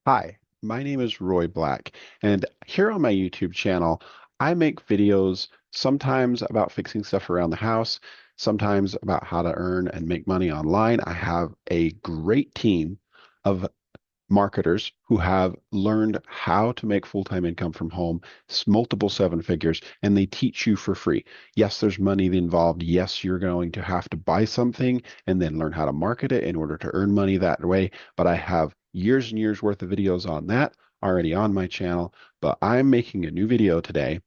Hi, my name is Roy Black, and here on my YouTube channel, I make videos sometimes about fixing stuff around the house, sometimes about how to earn and make money online. I have a great team of marketers who have learned how to make full-time income from home, multiple seven figures, and they teach you for free. Yes, there's money involved. Yes, you're going to have to buy something and then learn how to market it in order to earn money that way. But I have years and years worth of videos on that already on my channel. But I'm making a new video today,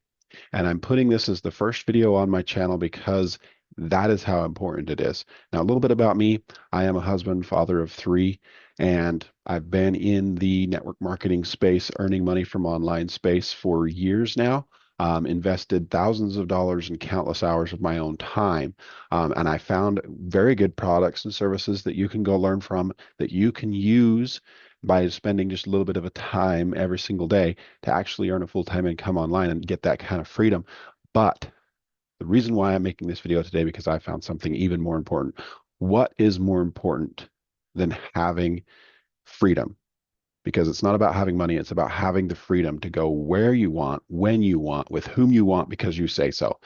and I'm putting this as the first video on my channel because that is how important it is. Now, a little bit about me. I am a husband, father of three, and I've been in the network marketing space, earning money from online space for years now. Invested thousands of dollars and countless hours of my own time. And I found very good products and services that you can go learn from, that you can use by spending just a little bit of a time every single day to actually earn a full-time income online and get that kind of freedom. But the reason why I'm making this video today, because I found something even more important. What is more important than having freedom? Because it's not about having money, it's about having the freedom to go where you want, when you want, with whom you want, because you say so.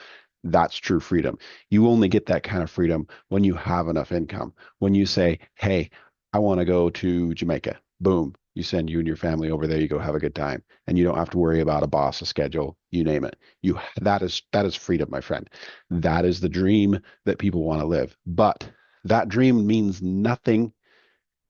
That's true freedom. You only get that kind of freedom when you have enough income. When you say, hey, I want to go to Jamaica. Boom. You send you and your family over there, you go have a good time. And you don't have to worry about a boss, a schedule, you name it. That is freedom, my friend. That is the dream that people want to live. But that dream means nothing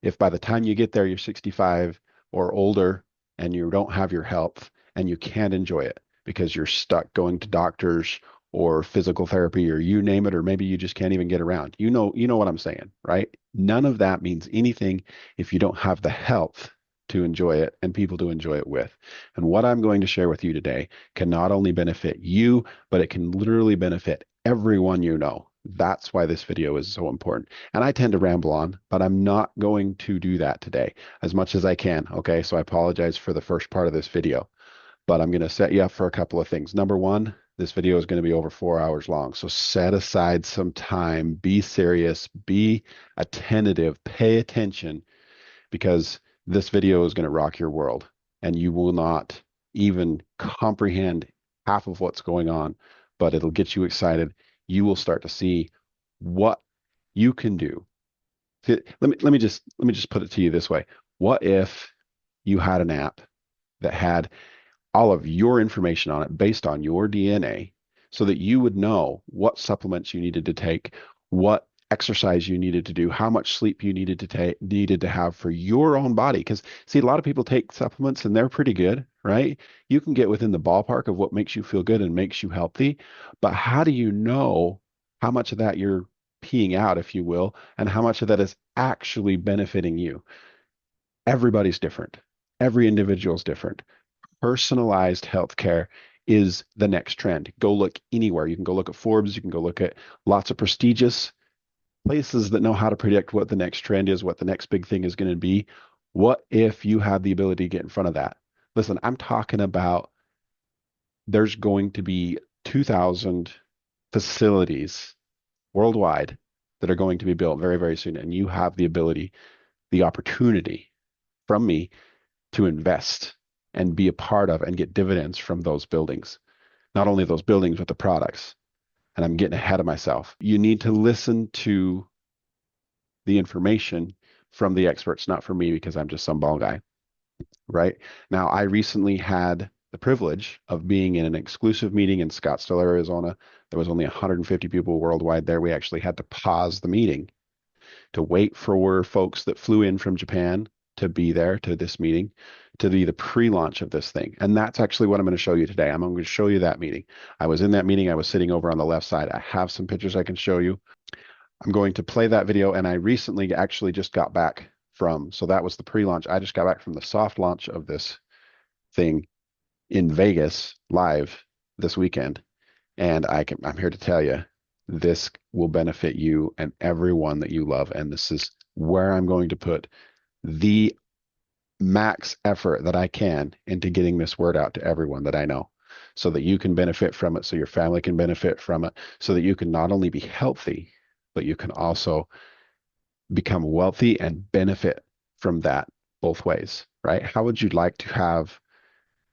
if by the time you get there, you're 65 or older and you don't have your health and you can't enjoy it because you're stuck going to doctors or physical therapy or you name it, or maybe you just can't even get around. You know what I'm saying, right? None of that means anything if you don't have the health to enjoy it and people to enjoy it with. And what I'm going to share with you today can not only benefit you, but it can literally benefit everyone you know. That's why this video is so important. And I tend to ramble on, but I'm not going to do that today as much as I can. Okay. So I apologize for the first part of this video, but I'm going to set you up for a couple of things. Number one, this video is going to be over 4 hours long. So set aside some time, be serious, be attentive, pay attention, because this video is going to rock your world and you will not even comprehend half of what's going on, but it'll get you excited. You will start to see what you can do. Let me just put it to you this way. What if you had an app that had all of your information on it based on your DNA so that you would know what supplements you needed to take, what exercise you needed to do, how much sleep you needed to have for your own body? Because see, a lot of people take supplements and they're pretty good, right? You can get within the ballpark of what makes you feel good and makes you healthy, but how do you know how much of that you're peeing out, if you will, and how much of that is actually benefiting you? Everybody's different. Every individual is different. Personalized healthcare is the next trend. Go look anywhere. You can go look at Forbes. You can go look at lots of prestigious places that know how to predict what the next trend is, what the next big thing is going to be. What if you had the ability to get in front of that? Listen, I'm talking about there's going to be 2,000 facilities worldwide that are going to be built very, very soon. And you have the ability, the opportunity from me to invest and be a part of and get dividends from those buildings. Not only those buildings, but the products. And I'm getting ahead of myself. You need to listen to the information from the experts, not from me because I'm just some ball guy, right? Now, I recently had the privilege of being in an exclusive meeting in Scottsdale, Arizona. There was only 150 people worldwide there. We actually had to pause the meeting to wait for folks that flew in from Japan to be there to this meeting, to be the pre-launch of this thing. And that's actually what I'm going to show you today. I'm going to show you that meeting. I was in that meeting. I was sitting over on the left side. I have some pictures I can show you. I'm going to play that video. And I recently actually just got back from, so that was the pre-launch. I just got back from the soft launch of this thing in Vegas live this weekend. And I'm here to tell you, this will benefit you and everyone that you love. And this is where I'm going to put the max effort that I can into getting this word out to everyone that I know so that you can benefit from it, so your family can benefit from it, so that you can not only be healthy, but you can also become wealthy and benefit from that both ways, right? How would you like to have,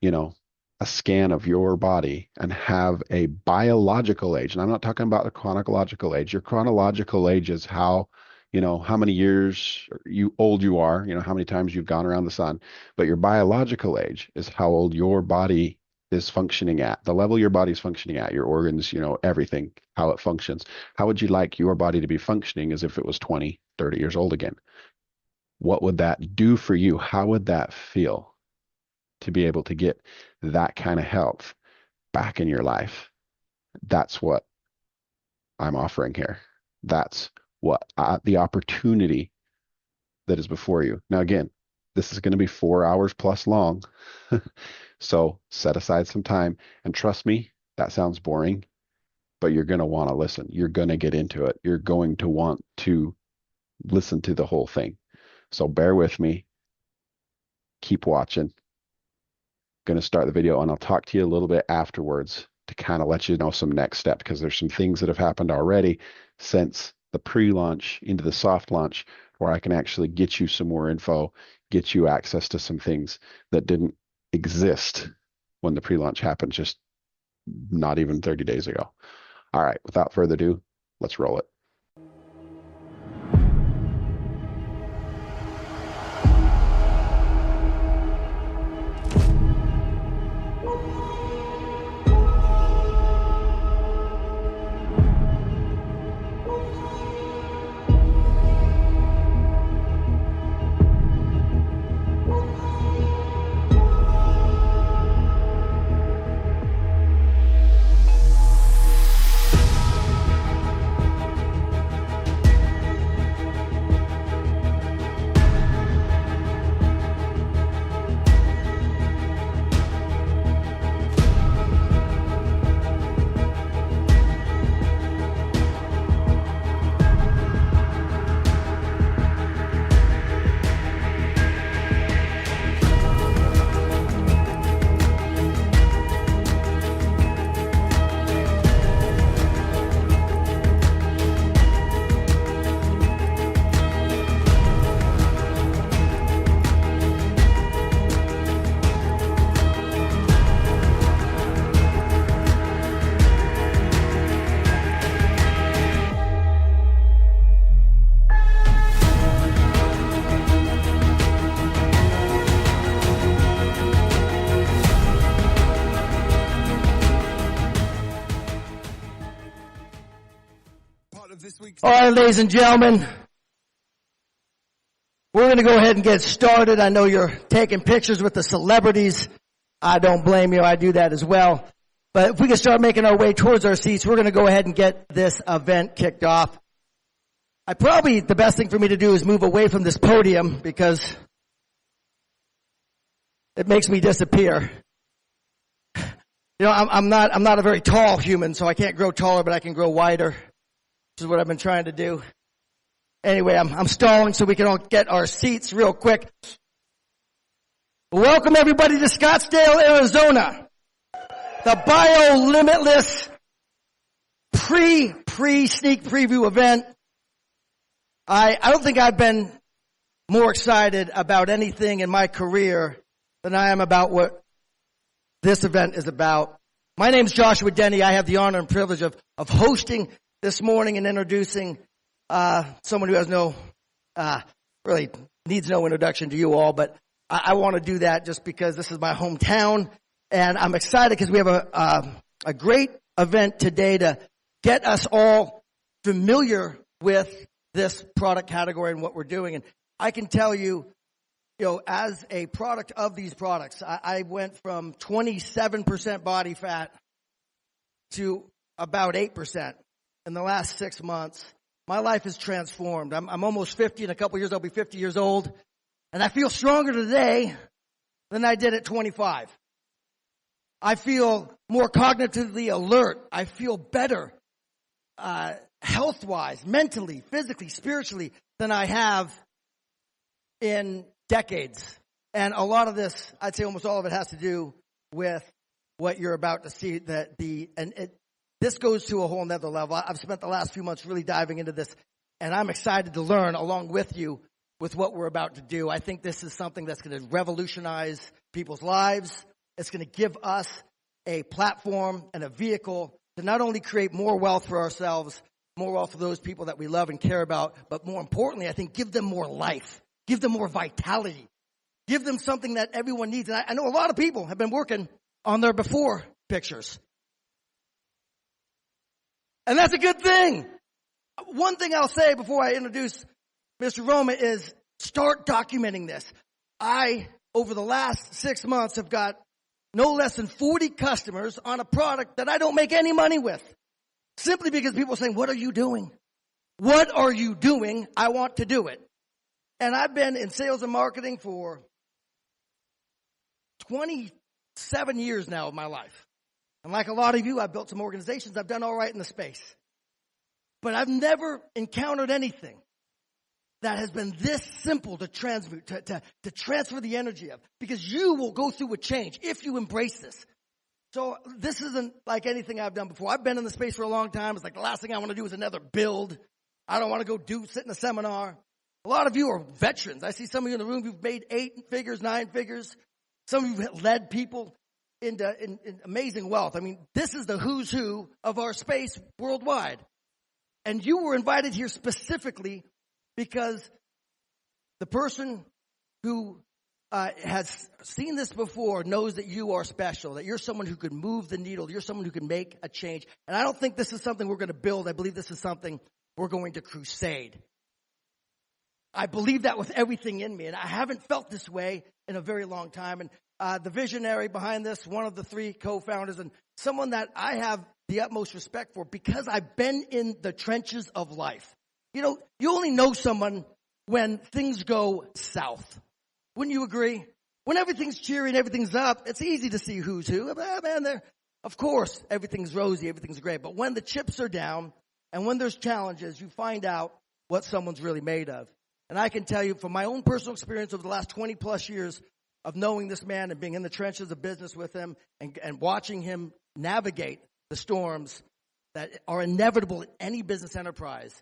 you know, a scan of your body and have a biological age? And I'm not talking about the chronological age. Your chronological age is how, how many years old you are, how many times you've gone around the sun. But your biological age is how old your body is functioning at, the level your body's functioning at, your organs, everything, how it functions. How would you like your body to be functioning as if it was 20, 30 years old again? What would that do for you? How would that feel to be able to get that kind of health back in your life? That's what I'm offering here. That's what the opportunity that is before you. Now, again, this is going to be 4 hours plus long. So set aside some time and trust me, that sounds boring, but you're going to want to listen. You're going to get into it. You're going to want to listen to the whole thing. So bear with me. Keep watching. Going to start the video and I'll talk to you a little bit afterwards to kind of let you know some next steps, because there's some things that have happened already since the pre-launch into the soft launch where I can actually get you some more info, get you access to some things that didn't exist when the pre-launch happened just not even 30 days ago. All right, without further ado, let's roll it. All right, ladies and gentlemen, we're going to go ahead and get started. I know you're taking pictures with the celebrities. I don't blame you. I do that as well. But if we can start making our way towards our seats, we're going to go ahead and get this event kicked off. The best thing for me to do is move away from this podium because it makes me disappear. I'm not a very tall human, so I can't grow taller, but I can grow wider. This is what I've been trying to do. Anyway, I'm stalling so we can all get our seats real quick. Welcome everybody to Scottsdale, Arizona. The BioLimitless pre-sneak preview event. I don't think I've been more excited about anything in my career than I am about what this event is about. My name is Joshua Denny. I have the honor and privilege of hosting this morning and introducing someone who has really needs no introduction to you all, but I want to do that just because this is my hometown, and I'm excited because we have a great event today to get us all familiar with this product category and what we're doing. And I can tell you, as a product of these products, I went from 27% body fat to about 8%. In the last 6 months. My life is transformed. I'm almost 50. In a couple years, I'll be 50 years old. And I feel stronger today than I did at 25. I feel more cognitively alert. I feel better health-wise, mentally, physically, spiritually than I have in decades. And a lot of this, I'd say almost all of it, has to do with what you're about to see. This goes to a whole nother level. I've spent the last few months really diving into this, and I'm excited to learn along with you with what we're about to do. I think this is something that's going to revolutionize people's lives. It's going to give us a platform and a vehicle to not only create more wealth for ourselves, more wealth for those people that we love and care about, but more importantly, I think give them more life, give them more vitality, give them something that everyone needs. And I know a lot of people have been working on their before pictures. And that's a good thing. One thing I'll say before I introduce Mr. Roma is start documenting this. I, over the last 6 months, have got no less than 40 customers on a product that I don't make any money with. Simply because people are saying, what are you doing? What are you doing? I want to do it. And I've been in sales and marketing for 27 years now of my life. And like a lot of you, I've built some organizations. I've done all right in the space. But I've never encountered anything that has been this simple to transmute, to transfer the energy of. Because you will go through a change if you embrace this. So this isn't like anything I've done before. I've been in the space for a long time. It's like the last thing I want to do is another build. I don't want to go sit in a seminar. A lot of you are veterans. I see some of you in the room who've made 8 figures, 9 figures. Some of you have led people into in amazing wealth. I mean, this is the who's who of our space worldwide. And you were invited here specifically because the person who has seen this before knows that you are special, that you're someone who could move the needle, you're someone who can make a change. And I don't think this is something we're going to build. I believe this is something we're going to crusade. I believe that with everything in me, and I haven't felt this way in a very long time. And the visionary behind this, one of the 3 co-founders, and someone that I have the utmost respect for because I've been in the trenches of life. You know, you only know someone when things go south. Wouldn't you agree? When everything's cheery and everything's up, it's easy to see who's who. Of course, everything's rosy, everything's great. But when the chips are down and when there's challenges, you find out what someone's really made of. And I can tell you from my own personal experience over the last 20 plus years of knowing this man and being in the trenches of business with him and watching him navigate the storms that are inevitable in any business enterprise.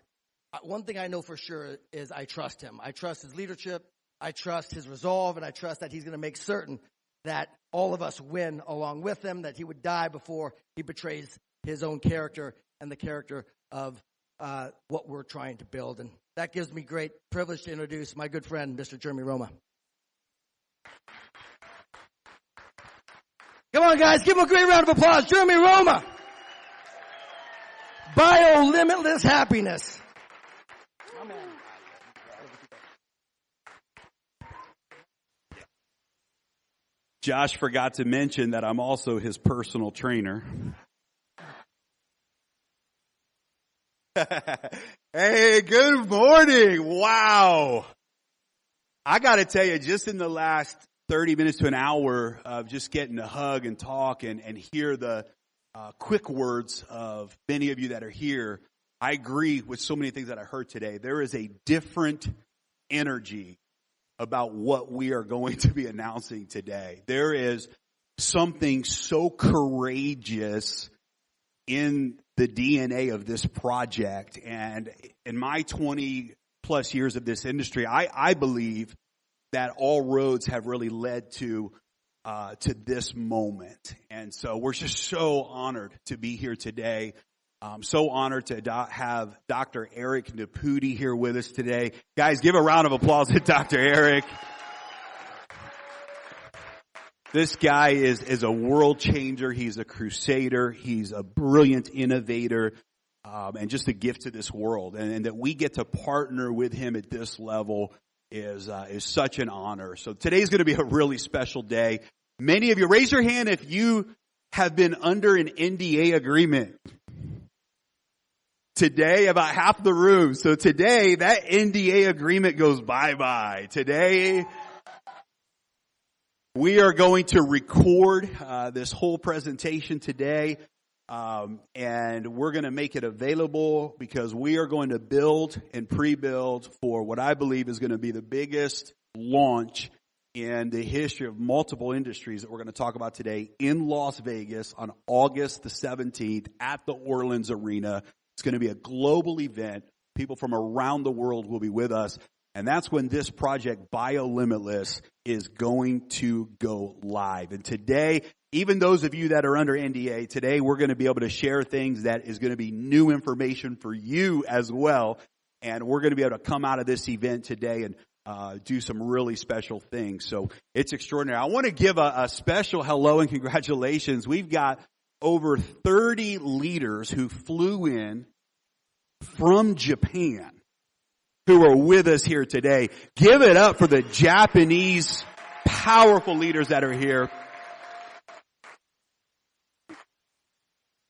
One thing I know for sure is I trust him. I trust his leadership. I trust his resolve, and I trust that he's going to make certain that all of us win along with him, that he would die before he betrays his own character and the character of what we're trying to build. And that gives me great privilege to introduce my good friend, Mr. Jeremy Roma. Come on, guys. Give him a great round of applause. Jeremy Roma. BioLimitless happiness. Josh forgot to mention that I'm also his personal trainer. Hey, good morning. Wow. I got to tell you, just in the last 30 minutes to an hour of just getting to hug and talk and hear the quick words of many of you that are here, I agree with so many things that I heard today. There is a different energy about what we are going to be announcing today. There is something so courageous in the DNA of this project. And in my 20 plus years of this industry, I believe that all roads have really led to this moment. And so we're just so honored to be here today. I'm so honored to have Dr. Eric Naputi here with us today. Guys, give a round of applause to Dr. Eric. This guy is a world changer. He's a crusader. He's a brilliant innovator, and just a gift to this world. And that we get to partner with him at this level is such an honor. So today's going to be a really special day. Many of you, raise your hand if you have been under an NDA agreement. Today, about half the room. So today, that NDA agreement goes bye-bye. Today, we are going to record this whole presentation today, and we're going to make it available because we are going to build and pre-build for what I believe is going to be the biggest launch in the history of multiple industries that we're going to talk about today in Las Vegas on August the 17th at the Orleans Arena. It's going to be a global event. People from around the world will be with us. And that's when this project, BioLimitless, is going to go live. And today, even those of you that are under NDA, today we're going to be able to share things that is going to be new information for you as well. And we're going to be able to come out of this event today and do some really special things. So it's extraordinary. I want to give a special hello and congratulations. We've got over 30 leaders who flew in from Japan who are with us here today. Give it up for the Japanese powerful leaders that are here.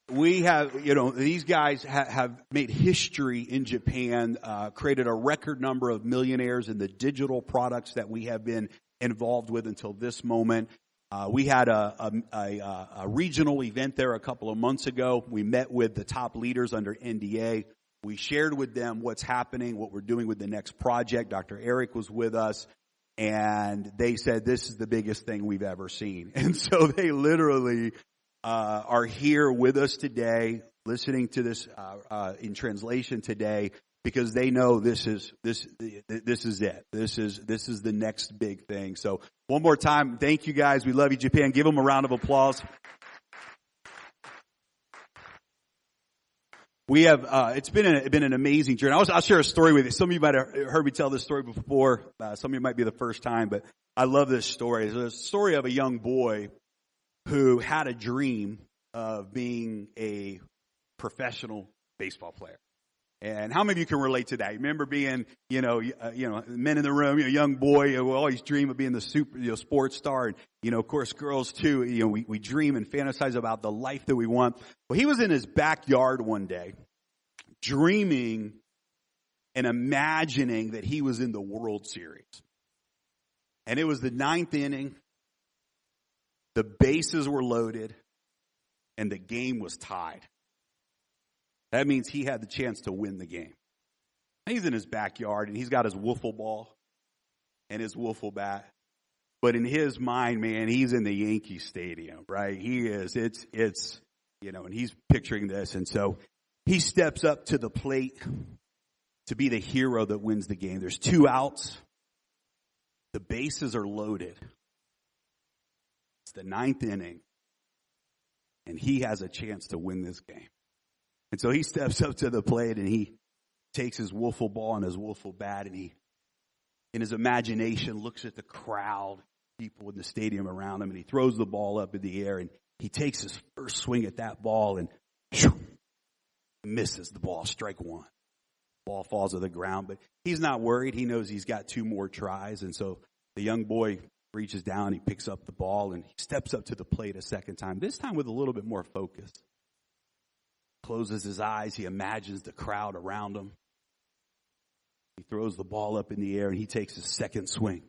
We have, these guys have made history in Japan, created a record number of millionaires in the digital products that we have been involved with until this moment. We had a regional event there a couple of months ago. We met with the top leaders under NDA. We shared with them what's happening, what we're doing with the next project. Dr. Eric was with us, and they said this is the biggest thing we've ever seen. And so they literally are here with us today, listening to this in translation today, because they know this is it. This is the next big thing. So one more time, thank you guys. We love you, Japan. Give them a round of applause. We have, it's been an amazing journey. I'll share a story with you. Some of you might have heard me tell this story before. Some of you might be the first time, but I love this story. It's a story of a young boy who had a dream of being a professional baseball player. And how many of you can relate to that? You remember being, men in the room, young boy, who always dream of being the super, sports star. And, of course, girls too, we dream and fantasize about the life that we want. Well, he was in his backyard one day, dreaming and imagining that he was in the World Series. And it was the 9th inning. The bases were loaded and the game was tied. That means he had the chance to win the game. He's in his backyard and he's got his wiffle ball and his wiffle bat. But in his mind, man, he's in the Yankee Stadium, right? He is. It's and he's picturing this. And so he steps up to the plate to be the hero that wins the game. There's 2 outs. The bases are loaded. It's the 9th inning. And he has a chance to win this game. And so he steps up to the plate and he takes his wiffle ball and his wiffle bat and he, in his imagination, looks at the crowd, people in the stadium around him, and he throws the ball up in the air and he takes his first swing at that ball and misses the ball, strike 1. Ball falls to the ground, but he's not worried. He knows he's got 2 more tries. And so the young boy reaches down, he picks up the ball and he steps up to the plate a second time, this time with a little bit more focus. Closes his eyes. He imagines the crowd around him. He throws the ball up in the air and he takes his second swing.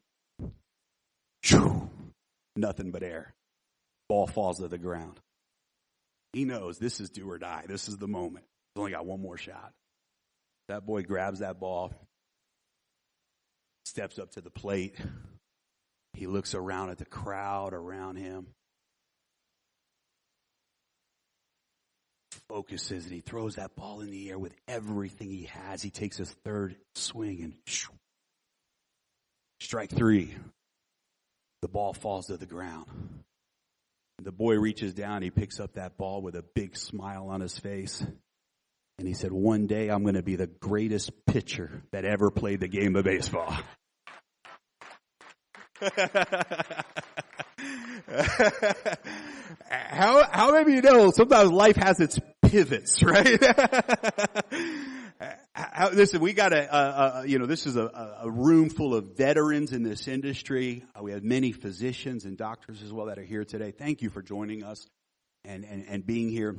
Nothing but air. Ball falls to the ground. He knows this is do or die. This is the moment. He's only got 1 more shot. That boy grabs that ball, steps up to the plate. He looks around at the crowd around him. Focuses and he throws that ball in the air with everything he has. He takes his 3rd swing and strike 3. The ball falls to the ground. The boy reaches down. He picks up that ball with a big smile on his face. And he said, one day I'm going to be the greatest pitcher that ever played the game of baseball. How many of you know sometimes life has its pivots, right? Listen, we got this is a room full of veterans in this industry. We have many physicians and doctors as well that are here today. Thank you for joining us and being here.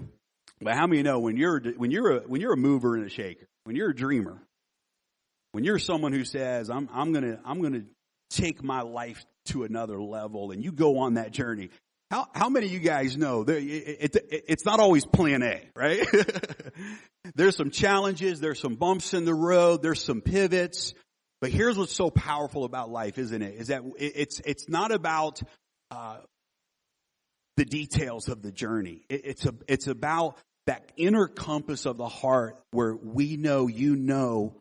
But how many of you know when you're a mover and a shaker, when you're a dreamer, when you're someone who says I'm gonna take my life to another level, and you go on that journey. How many of you guys know it's not always plan A, right? There's some challenges, there's some bumps in the road, there's some pivots. But here's what's so powerful about life, isn't it? Is that it's not about the details of the journey. It's about that inner compass of the heart where we know,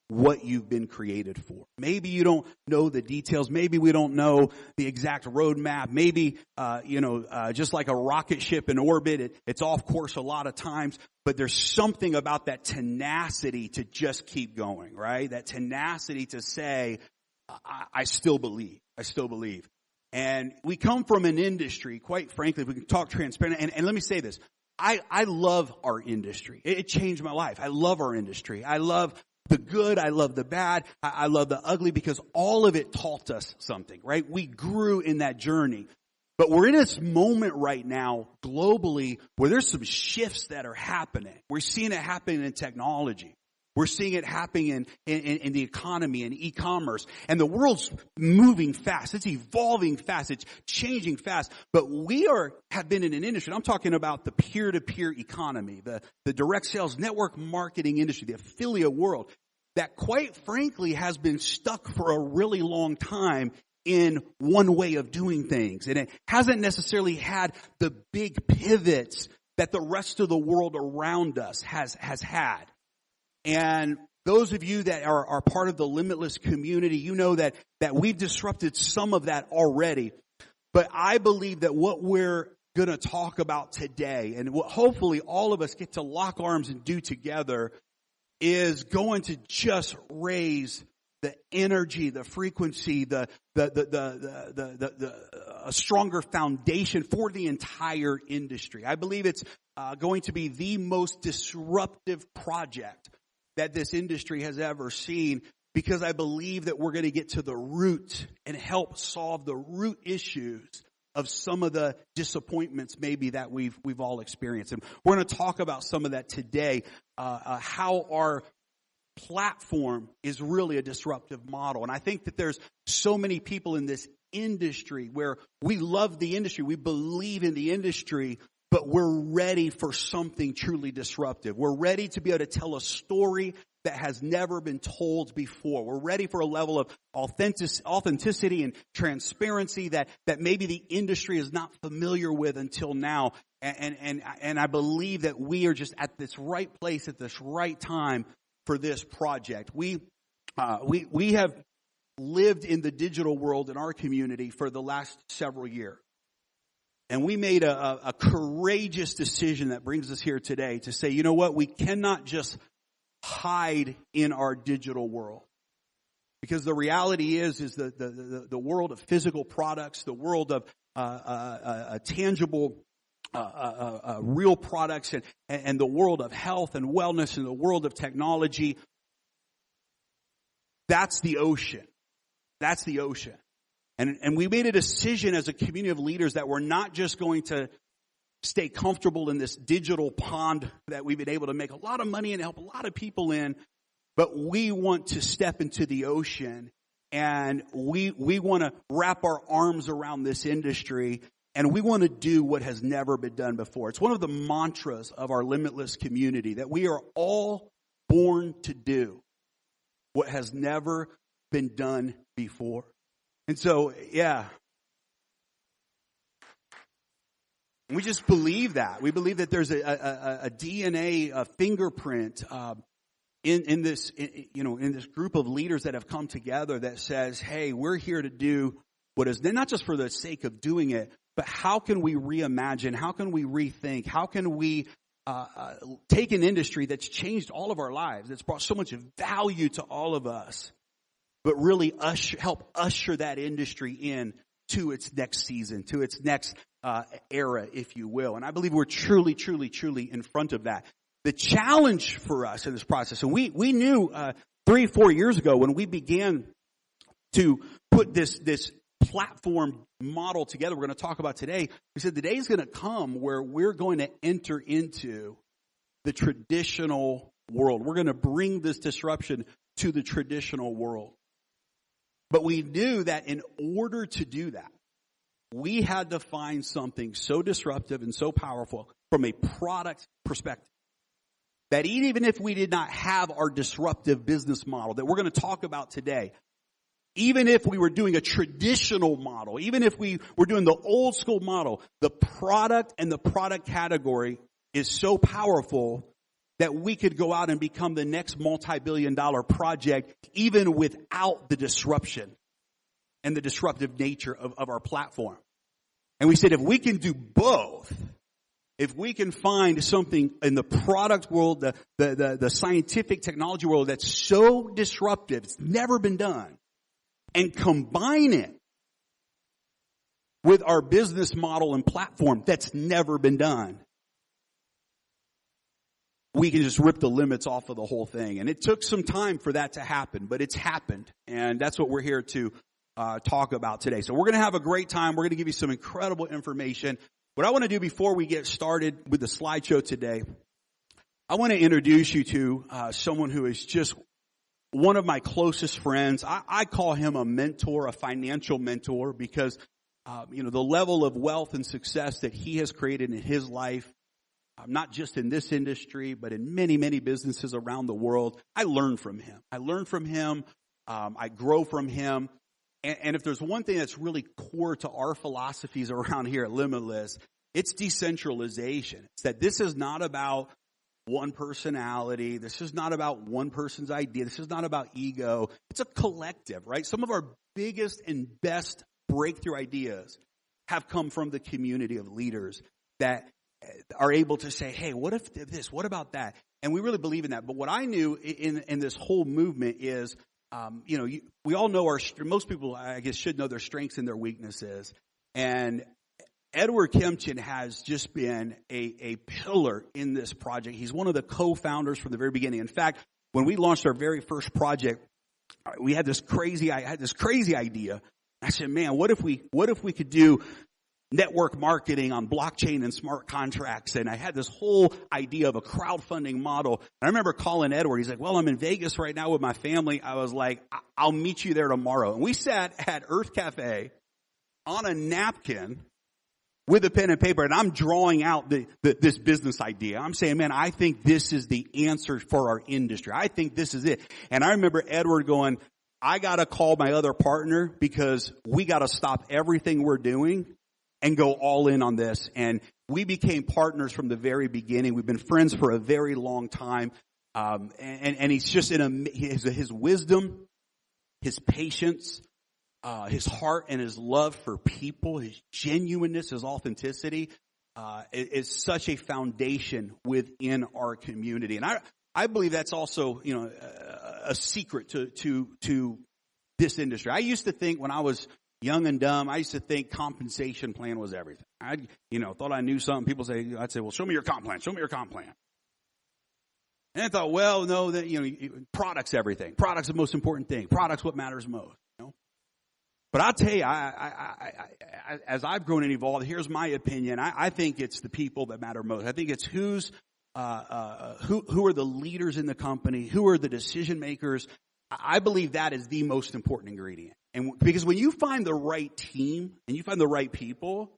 what you've been created for. Maybe you don't know the details. Maybe we don't know the exact roadmap. Maybe, just like a rocket ship in orbit, it's off course a lot of times. But there's something about that tenacity to just keep going, right? That tenacity to say, I still believe. I still believe. And we come from an industry, quite frankly, if we can talk transparent. And let me say this. I love our industry. It changed my life. I love our industry. I love the good, I love the bad, I love the ugly, because all of it taught us something, right? We grew in that journey. But we're in this moment right now, globally, where there's some shifts that are happening. We're seeing it happening in technology. We're seeing it happening in the economy and e-commerce. And the world's moving fast. It's evolving fast. It's changing fast. But we have been in an industry, I'm talking about the peer-to-peer economy, the direct sales network marketing industry, the affiliate world, that quite frankly has been stuck for a really long time in one way of doing things. And it hasn't necessarily had the big pivots that the rest of the world around us has had. And those of you that are part of the Limitless community, you know that we've disrupted some of that already. But I believe that what we're going to talk about today, and what hopefully all of us get to lock arms and do together, is going to just raise the energy, the frequency, a stronger foundation for the entire industry. I believe it's going to be the most disruptive project that this industry has ever seen, because I believe that we're going to get to the root and help solve the root issues of some of the disappointments maybe that we've all experienced. And we're going to talk about some of that today, how our platform is really a disruptive model. And I think that there's so many people in this industry where we love the industry, we believe in the industry, but we're ready for something truly disruptive. We're ready to be able to tell a story that has never been told before. We're ready for a level of authenticity and transparency that maybe the industry is not familiar with until now. And I believe that we are just at this right place at this right time for this project. We have lived in the digital world in our community for the last several years. And we made a courageous decision that brings us here today to say, you know what, we cannot just hide in our digital world. Because the reality is the world of physical products, the world of tangible real products, and the world of health and wellness, and the world of technology, that's the ocean. That's the ocean. And we made a decision as a community of leaders that we're not just going to stay comfortable in this digital pond that we've been able to make a lot of money and help a lot of people in, but we want to step into the ocean, and we want to wrap our arms around this industry, and we want to do what has never been done before. It's one of the mantras of our Limitless community, that we are all born to do what has never been done before. And so, yeah, we just believe that. We believe that there's a DNA, a fingerprint in this group of leaders that have come together that says, hey, we're here to do what is not just for the sake of doing it, but how can we reimagine? How can we rethink? How can we take an industry that's changed all of our lives, that's brought so much value to all of us, but really help usher that industry in to its next season, to its next era, if you will. And I believe we're truly, truly, truly in front of that. The challenge for us in this process, and we knew 3-4 years ago when we began to put this platform model together we're going to talk about today, we said the day is going to come where we're going to enter into the traditional world. We're going to bring this disruption to the traditional world. But we knew that in order to do that, we had to find something so disruptive and so powerful from a product perspective that even if we did not have our disruptive business model that we're going to talk about today, even if we were doing a traditional model, even if we were doing the old school model, the product and the product category is so powerful that we could go out and become the next multi-billion-dollar project even without the disruption and the disruptive nature of our platform. And we said, if we can do both, if we can find something in the product world, the scientific technology world that's so disruptive, it's never been done, and combine it with our business model and platform that's never been done, we can just rip the limits off of the whole thing. And it took some time for that to happen, but it's happened. And that's what we're here to talk about today. So we're going to have a great time. We're going to give you some incredible information. What I want to do before we get started with the slideshow today, I want to introduce you to someone who is just one of my closest friends. I call him a mentor, a financial mentor, because the level of wealth and success that he has created in his life, not just in this industry, but in many, many businesses around the world. I learn from him. I grow from him. And if there's one thing that's really core to our philosophies around here at Limitless, it's decentralization. It's that this is not about one personality. This is not about one person's idea. This is not about ego. It's a collective, right? Some of our biggest and best breakthrough ideas have come from the community of leaders that are able to say, hey, what if this? What about that? And we really believe in that. But what I knew in this whole movement is, we all know most people, I guess, should know their strengths and their weaknesses. And Edward Kempchin has just been a pillar in this project. He's one of the co-founders from the very beginning. In fact, when we launched our very first project, I had this crazy idea. I said, man, what if we could do network marketing on blockchain and smart contracts? And I had this whole idea of a crowdfunding model. And I remember calling Edward. He's like, well, I'm in Vegas right now with my family. I was like, I'll meet you there tomorrow. And we sat at Earth Cafe on a napkin with a pen and paper, and I'm drawing out this business idea. I'm saying, man, I think this is the answer for our industry. I think this is it. And I remember Edward going, I got to call my other partner because we got to stop everything we're doing and go all in on this. And we became partners from the very beginning. We've been friends for a very long time. And he's just his wisdom, his patience, his heart and his love for people, his genuineness, his authenticity, is such a foundation within our community. And I believe that's also, a secret to this industry. I used to think when I was young and dumb, I used to think compensation plan was everything. I, thought I knew something. I'd say, well, show me your comp plan. Show me your comp plan. And I thought, well, no, that, product's everything. Product's the most important thing. Product's what matters most. But I'll tell you, as I've grown and evolved, here's my opinion. I think it's the people that matter most. I think it's who are the leaders in the company, who are the decision makers. I believe that is the most important ingredient. And because when you find the right team and you find the right people,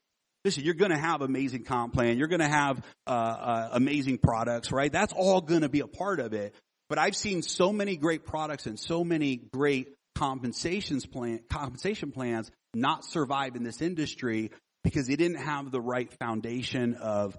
listen, you're going to have amazing comp plan. You're going to have amazing products, right? That's all going to be a part of it. But I've seen so many great products and so many great compensation plans not survive in this industry because they didn't have the right foundation of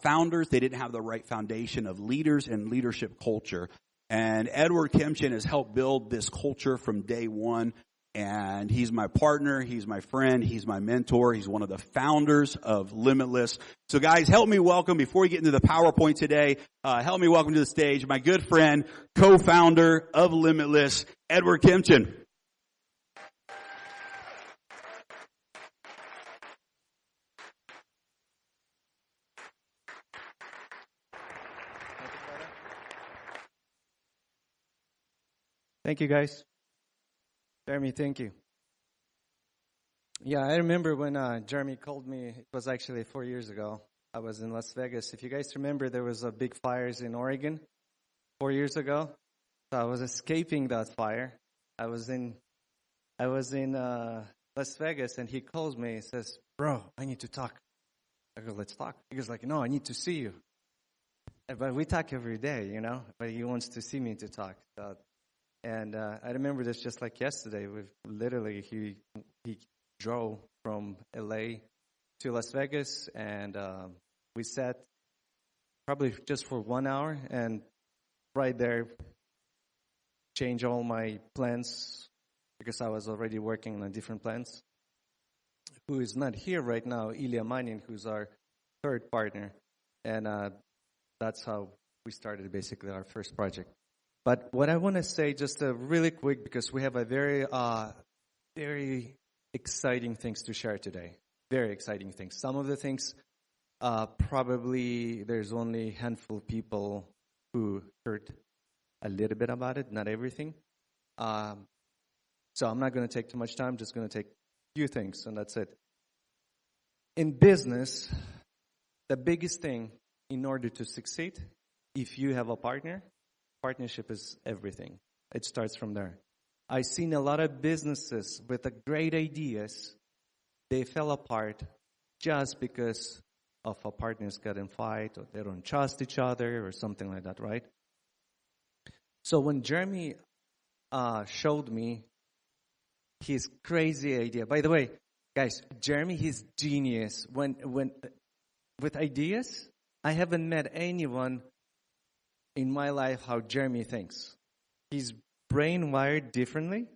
founders. They didn't have the right foundation of leaders and leadership culture. And Edward Kempchin has helped build this culture from day one. And he's my partner. He's my friend. He's my mentor. He's one of the founders of Limitless. So guys, help me welcome, before we get into the PowerPoint today, help me welcome to the stage my good friend, co-founder of Limitless, Edward Kempchin. Thank you, guys. Jeremy, thank you. Yeah, I remember when Jeremy called me. It was actually 4 years ago. I was in Las Vegas. If you guys remember, there was a big fires in Oregon 4 years ago. So I was escaping that fire. I was in Las Vegas, and he calls me. He says, "Bro, I need to talk." I go, "Let's talk." He goes like, "No, I need to see you." But we talk every day, But he wants to see me to talk. And I remember this just like yesterday. He drove from LA to Las Vegas, and we sat probably just for 1 hour, and right there, change all my plans because I was already working on different plans. Who is not here right now, Ilya Manin, who's our third partner, and that's how we started basically our first project. But what I want to say, just really quick, because we have a very exciting things to share today. Very exciting things. Some of the things, probably there's only a handful of people who heard a little bit about it, not everything. So I'm not going to take too much time, just going to take a few things, and that's it. In business, the biggest thing in order to succeed, if you have a partner, partnership is everything. It starts from there. I've seen a lot of businesses with great ideas, they fell apart just because of a partners got in fight, or they don't trust each other, or something like that, right? So when Jeremy showed me his crazy idea, by the way, guys, Jeremy, he's genius. When with ideas, I haven't met anyone in my life how Jeremy thinks. He's brain wired differently,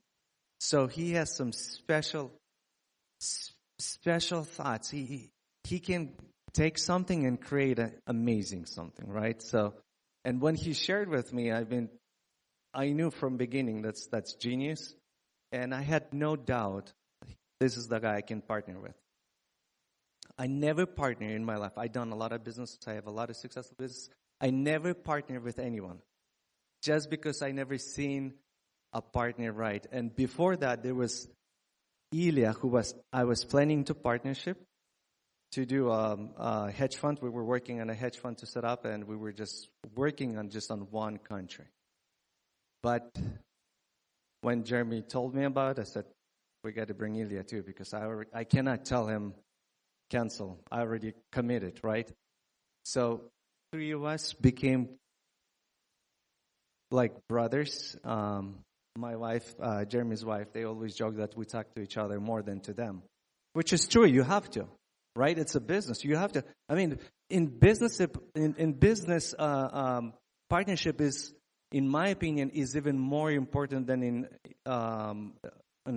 so he has some special thoughts. He can take something and create an amazing something, right? So, and when he shared with me, I knew from beginning that's genius, and I had no doubt this is the guy I can partner with. I never partner in my life. I've done a lot of business. I have a lot of successful business. I never partner with anyone just because I never seen a partner right. And before that, there was Ilya, I was planning to partnership to do a hedge fund. We were working on a hedge fund to set up, and we were just working on one country. But when Jeremy told me about it, I said, we got to bring Ilya too, because I cannot tell him cancel. I already committed, right? So 3 of us became like brothers. My wife, Jeremy's wife, they always joke that we talk to each other more than to them, which is true. You have to, right? It's a business. You have to. I mean, in business, partnership is, in my opinion, is even more important than in on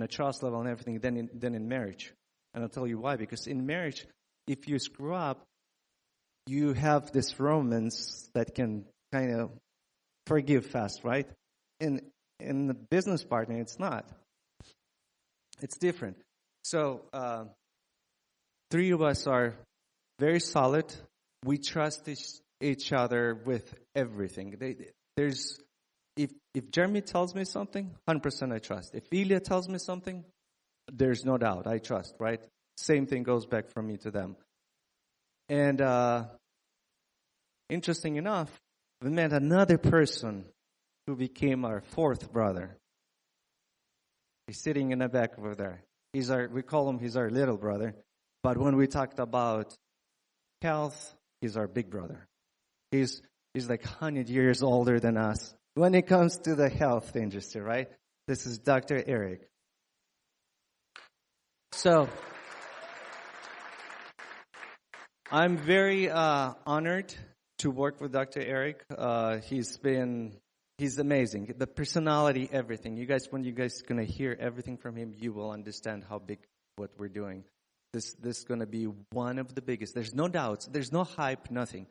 a trust level and everything than in marriage. And I'll tell you why. Because in marriage, if you screw up, you have this romance that can kind of forgive fast, right? In the business partner, it's not. It's different. So 3 of us are very solid. We trust each other with everything. If Jeremy tells me something, 100% I trust. If Ilya tells me something, there's no doubt. I trust, right? Same thing goes back from me to them. And interesting enough, we met another person who became our 4th brother. He's sitting in the back over there. We call him, he's our little brother. But when we talked about health, he's our big brother. He's like 100 years older than us when it comes to the health industry, right? This is Dr. Eric. So I'm very honored to work with Dr. Eric. He's amazing. The personality, everything. When you guys gonna hear everything from him, you will understand how big what we're doing. This is gonna be one of the biggest. There's no doubts. There's no hype. Nothing.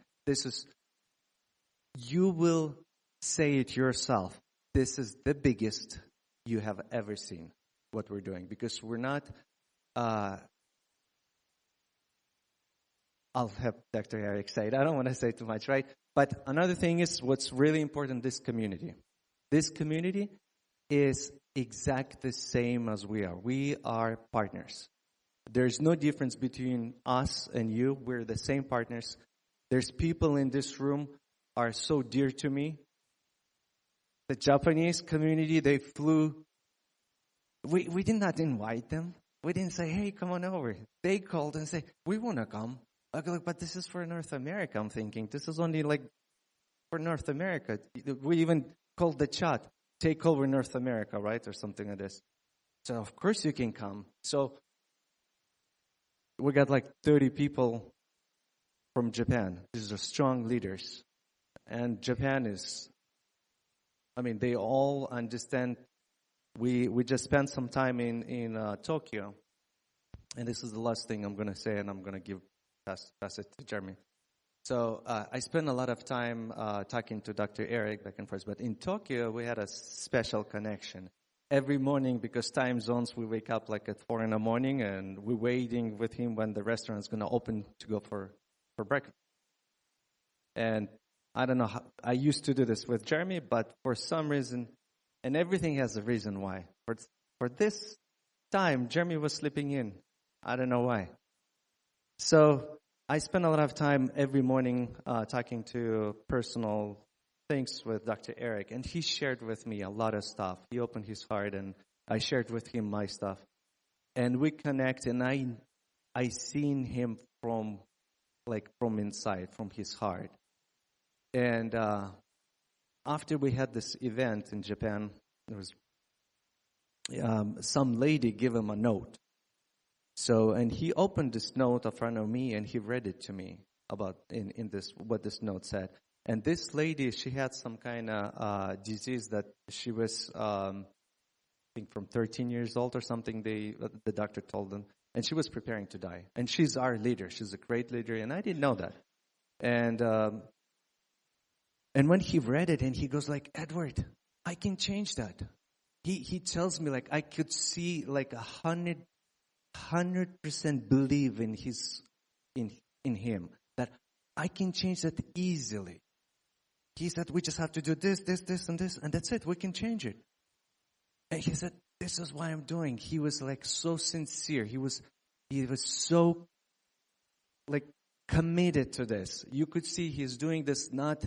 You will say it yourself. This is the biggest you have ever seen. What we're doing, because we're not. I'll have Dr. Eric say it. I don't want to say too much, right? But another thing is what's really important, this community. This community is exactly the same as we are. We are partners. There's no difference between us and you. We're the same partners. There's people in this room are so dear to me. The Japanese community, they flew. We did not invite them. We didn't say, hey, come on over. They called and said, we want to come. I go, but this is for North America, I'm thinking. This is only like for North America. We even called the chat, take over North America, right? Or something like this. So of course you can come. So we got like 30 people from Japan. These are strong leaders. And Japan is, they all understand. We just spent some time in Tokyo. And this is the last thing I'm going to say, and I'm going to pass it to Jeremy. So I spent a lot of time talking to Dr. Eric back and forth. But in Tokyo, we had a special connection. Every morning, because time zones, we wake up like at 4 in the morning, and we're waiting with him when the restaurant is going to open to go for breakfast. And I don't know how, I used to do this with Jeremy, but for some reason, and everything has a reason why. For this time, Jeremy was sleeping in. I don't know why. So I spend a lot of time every morning talking to personal things with Dr. Eric, and he shared with me a lot of stuff. He opened his heart, and I shared with him my stuff. And we connect, and I seen him from inside, from his heart. And after we had this event in Japan, there was some lady gave him a note. So, and he opened this note in front of me, and he read it to me about in this what this note said. And this lady, she had some kind of disease that she was, I think, from 13 years old or something. The doctor told them, and she was preparing to die. And she's our leader. She's a great leader, and I didn't know that. And when he read it, and he goes like, Edward, I can change that. He tells me like I could see like 100% believe in him that I can change that easily. He said, we just have to do this, and this, and that's it. We can change it. And he said, this is what I'm doing. He was like so sincere. He was so like committed to this. You could see he's doing this not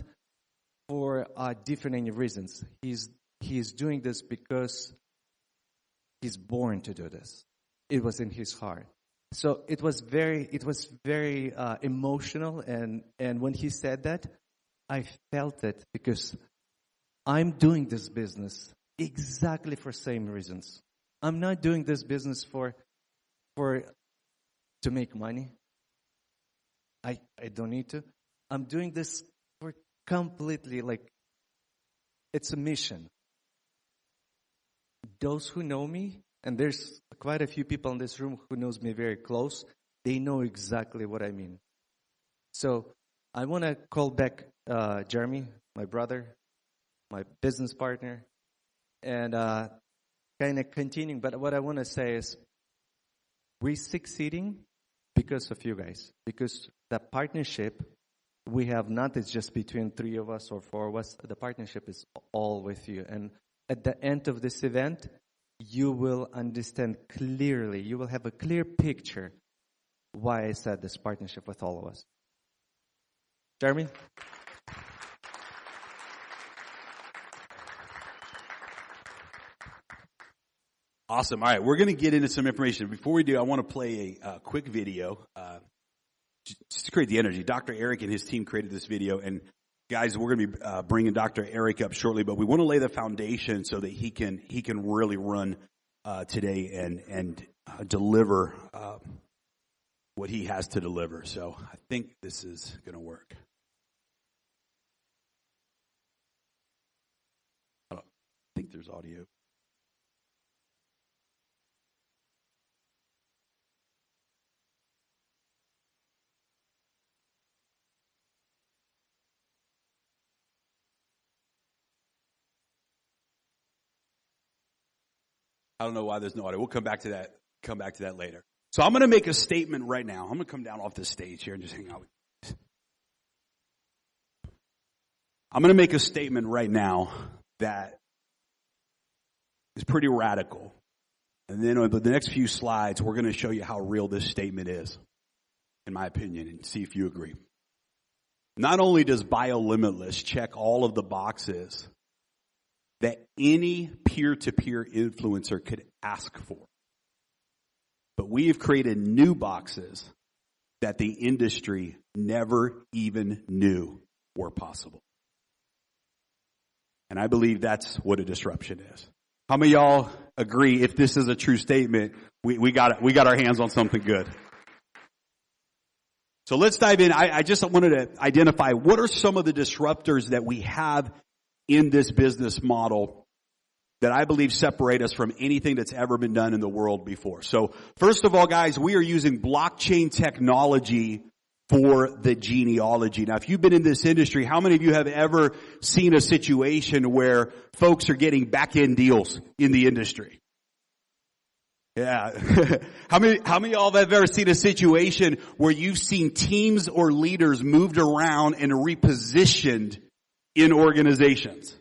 for different reasons. He's doing this because he's born to do this. It was in his heart. So it was very emotional. And when he said that, I felt it because I'm doing this business exactly for same reasons. I'm not doing this business to make money. I don't need to. I'm doing this for completely like it's a mission. Those who know me, and there's quite a few people in this room who knows me very close, they know exactly what I mean. So I want to call back Jeremy, my brother, my business partner, and kind of continuing. But what I want to say is we're succeeding because of you guys. Because the partnership we have not is just between 3 of us or 4 of us. The partnership is all with you. And at the end of this event, you will understand clearly. You will have a clear picture why I said this partnership with all of us. Jeremy? Awesome. All right, we're going to get into some information. Before we do, I want to play a quick video just to create the energy. Dr. Eric and his team created this video, and guys, we're going to be bringing Dr. Eric up shortly, but we want to lay the foundation so that he can really run today and deliver what he has to deliver. So I think this is going to work. I think there's audio. I don't know why there's no audio. We'll come back to that later. So I'm going to make a statement right now. I'm going to come down off the stage here and just hang out with you. I'm going to make a statement right now that is pretty radical. And then over the next few slides, we're going to show you how real this statement is, in my opinion, and see if you agree. Not only does BioLimitless check all of the boxes that any peer-to-peer influencer could ask for, but we have created new boxes that the industry never even knew were possible. And I believe that's what a disruption is. How many of y'all agree if this is a true statement, we got our hands on something good? So let's dive in. I just wanted to identify what are some of the disruptors that we have in this business model that I believe separate us from anything that's ever been done in the world before. So first of all, guys, we are using blockchain technology for the genealogy. Now, if you've been in this industry, how many of you have ever seen a situation where folks are getting back-end deals in the industry? Yeah. How many of y'all have ever seen a situation where you've seen teams or leaders moved around and repositioned in organizations?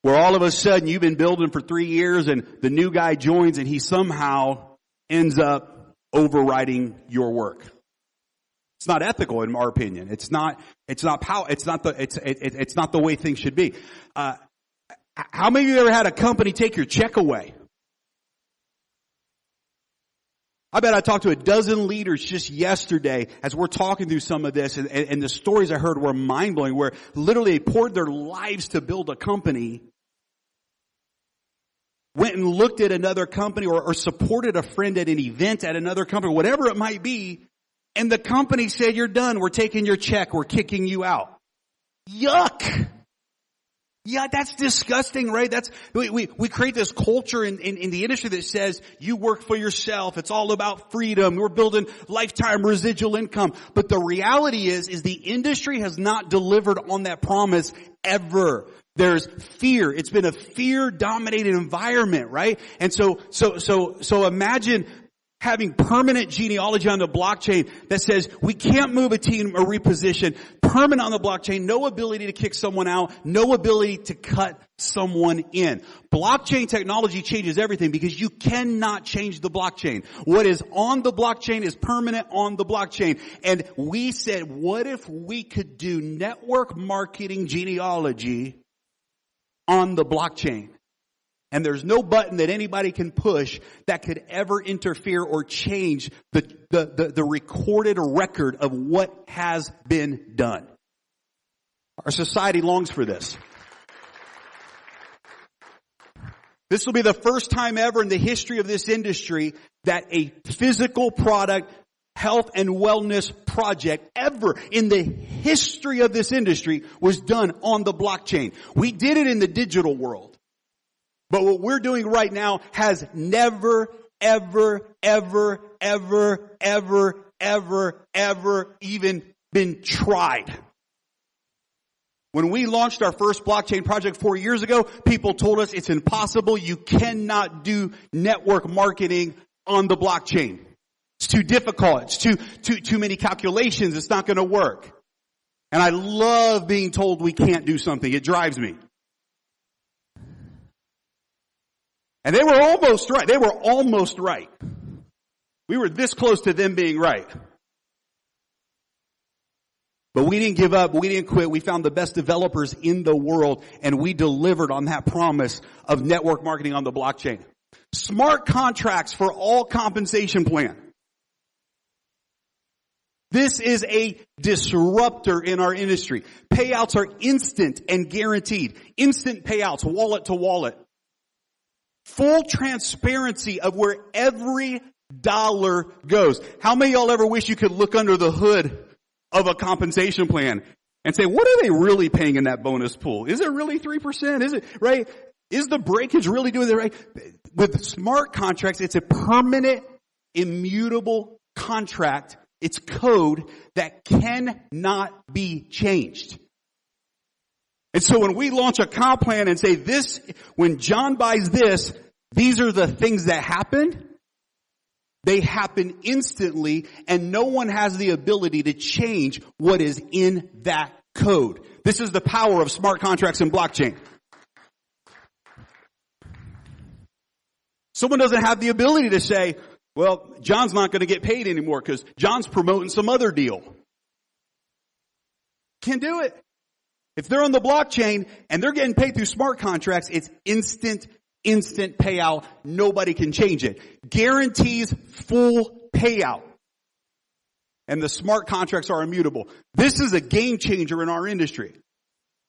Where all of a sudden you've been building for 3 years and the new guy joins and he somehow ends up overriding your work. It's not ethical in our opinion. It's not the way things should be. How many of you ever had a company take your check away? I bet I talked to a dozen leaders just yesterday as we're talking through some of this, and the stories I heard were mind-blowing, where literally they poured their lives to build a company, went and looked at another company or supported a friend at an event at another company, whatever it might be, and the company said, "You're done. We're taking your check. We're kicking you out." Yuck! Yeah, that's disgusting, right? We create this culture in the industry that says you work for yourself. It's all about freedom. We're building lifetime residual income. But the reality is the industry has not delivered on that promise ever. There's fear. It's been a fear-dominated environment, right? And so imagine having permanent genealogy on the blockchain that says we can't move a team or reposition. Permanent on the blockchain, no ability to kick someone out, no ability to cut someone in. Blockchain technology changes everything because you cannot change the blockchain. What is on the blockchain is permanent on the blockchain. And we said, what if we could do network marketing genealogy on the blockchain? And there's no button that anybody can push that could ever interfere or change the recorded record of what has been done. Our society longs for this. This will be the first time ever in the history of this industry that a physical product, health and wellness project ever in the history of this industry was done on the blockchain. We did it in the digital world. But what we're doing right now has never, ever, ever, ever, ever, ever, ever even been tried. When we launched our first blockchain project 4 years ago, people told us it's impossible. You cannot do network marketing on the blockchain. It's too difficult. It's too many calculations. It's not going to work. And I love being told we can't do something. It drives me. And they were almost right. They were almost right. We were this close to them being right. But we didn't give up. We didn't quit. We found the best developers in the world, and we delivered on that promise of network marketing on the blockchain. Smart contracts for all compensation plan. This is a disruptor in our industry. Payouts are instant and guaranteed. Instant payouts, wallet to wallet. Full transparency of where every dollar goes. How many of y'all ever wish you could look under the hood of a compensation plan and say, what are they really paying in that bonus pool? Is it really 3%? Is it, right? Is the breakage really doing it right? With smart contracts, it's a permanent, immutable contract. It's code that cannot be changed. And so when we launch a comp plan and say this, when John buys this, these are the things that happen. They happen instantly, and no one has the ability to change what is in that code. This is the power of smart contracts and blockchain. Someone doesn't have the ability to say, well, John's not going to get paid anymore because John's promoting some other deal. Can't do it. If they're on the blockchain and they're getting paid through smart contracts, it's instant payout. Nobody can change it. Guarantees full payout. And the smart contracts are immutable. This is a game changer in our industry.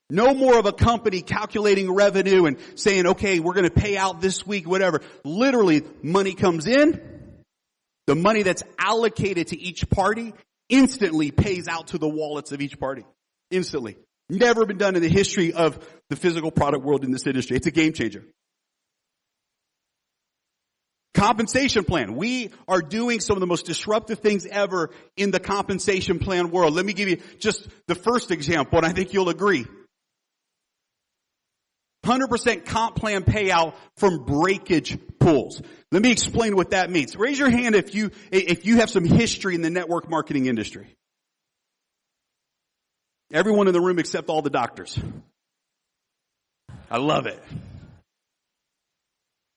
No more of a company calculating revenue and saying, okay, we're going to pay out this week, whatever. Literally, money comes in, the money that's allocated to each party instantly pays out to the wallets of each party. Instantly. Never been done in the history of the physical product world in this industry. It's a game changer. Compensation plan. We are doing some of the most disruptive things ever in the compensation plan world. Let me give you just the first example, and I think you'll agree. 100% comp plan payout from breakage pools. Let me explain what that means. Raise your hand if you have some history in the network marketing industry. Everyone in the room except all the doctors. I love it.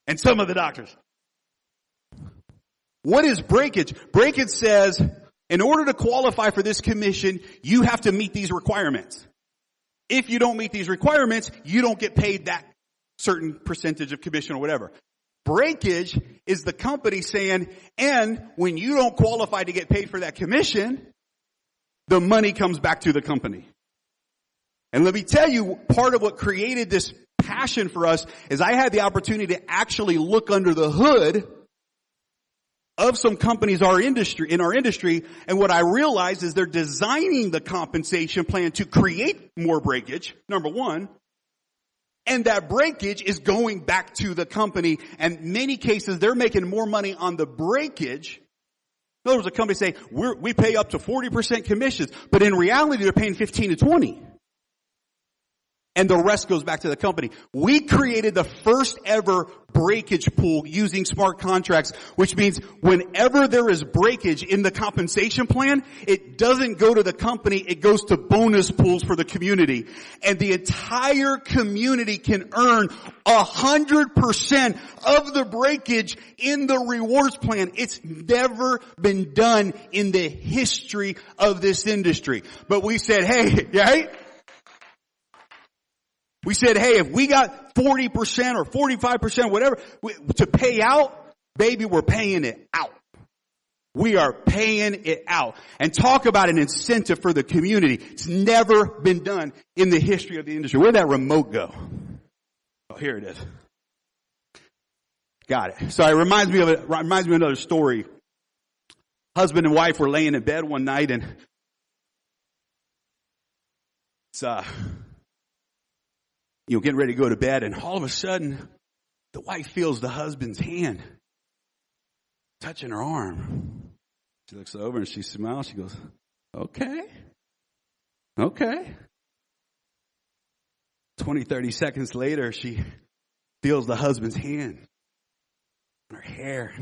And some of the doctors. What is breakage? Breakage says, in order to qualify for this commission, you have to meet these requirements. If you don't meet these requirements, you don't get paid that certain percentage of commission or whatever. Breakage is the company saying, and when you don't qualify to get paid for that commission, the money comes back to the company. And let me tell you, part of what created this passion for us is I had the opportunity to actually look under the hood of some companies in our industry, and what I realized is they're designing the compensation plan to create more breakage, number one, and that breakage is going back to the company, and in many cases they're making more money on the breakage. In other words, a company say, we pay up to 40% commissions, but in reality they're paying 15 to 20. And the rest goes back to the company. We created the first ever breakage pool using smart contracts, which means whenever there is breakage in the compensation plan, it doesn't go to the company, it goes to bonus pools for the community. And the entire community can earn 100% of the breakage in the rewards plan. It's never been done in the history of this industry. But we said, hey, right? We said, hey, if we got 40% or 45%, whatever, to pay out, baby, we're paying it out. We are paying it out. And talk about an incentive for the community. It's never been done in the history of the industry. Where'd that remote go? Oh, here it is. Got it. So it reminds me of another story. Husband and wife were laying in bed one night, and it's getting ready to go to bed, and all of a sudden, the wife feels the husband's hand touching her arm. She looks over and she smiles. She goes, okay. 20, 30 seconds later, she feels the husband's hand on her hair.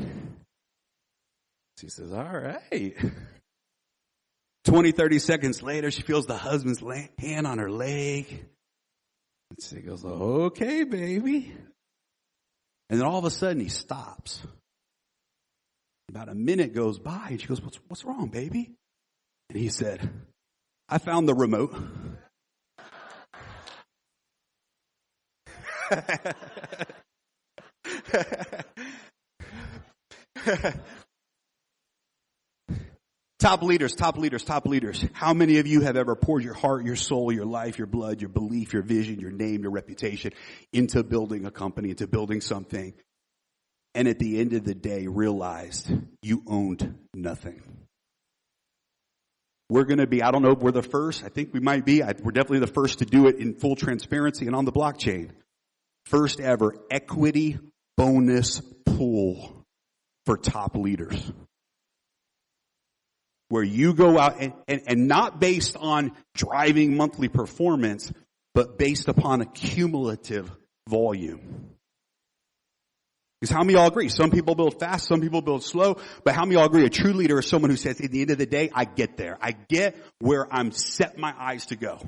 She says, all right. 20, 30 seconds later, she feels the husband's hand on her leg. And she goes, okay, baby. And then all of a sudden he stops. About a minute goes by and she goes, what's wrong, baby? And he said, I found the remote. Top leaders. How many of you have ever poured your heart, your soul, your life, your blood, your belief, your vision, your name, your reputation into building a company, into building something, and at the end of the day realized you owned nothing? We're going to be, I don't know if we're the first. I think we might be. We're definitely the first to do it in full transparency and on the blockchain. First ever equity bonus pool for top leaders. Where you go out and not based on driving monthly performance, but based upon a cumulative volume. Because how many of y'all agree? Some people build fast, some people build slow, but how many of y'all agree a true leader is someone who says, at the end of the day, I get there. I get where I'm set my eyes to go.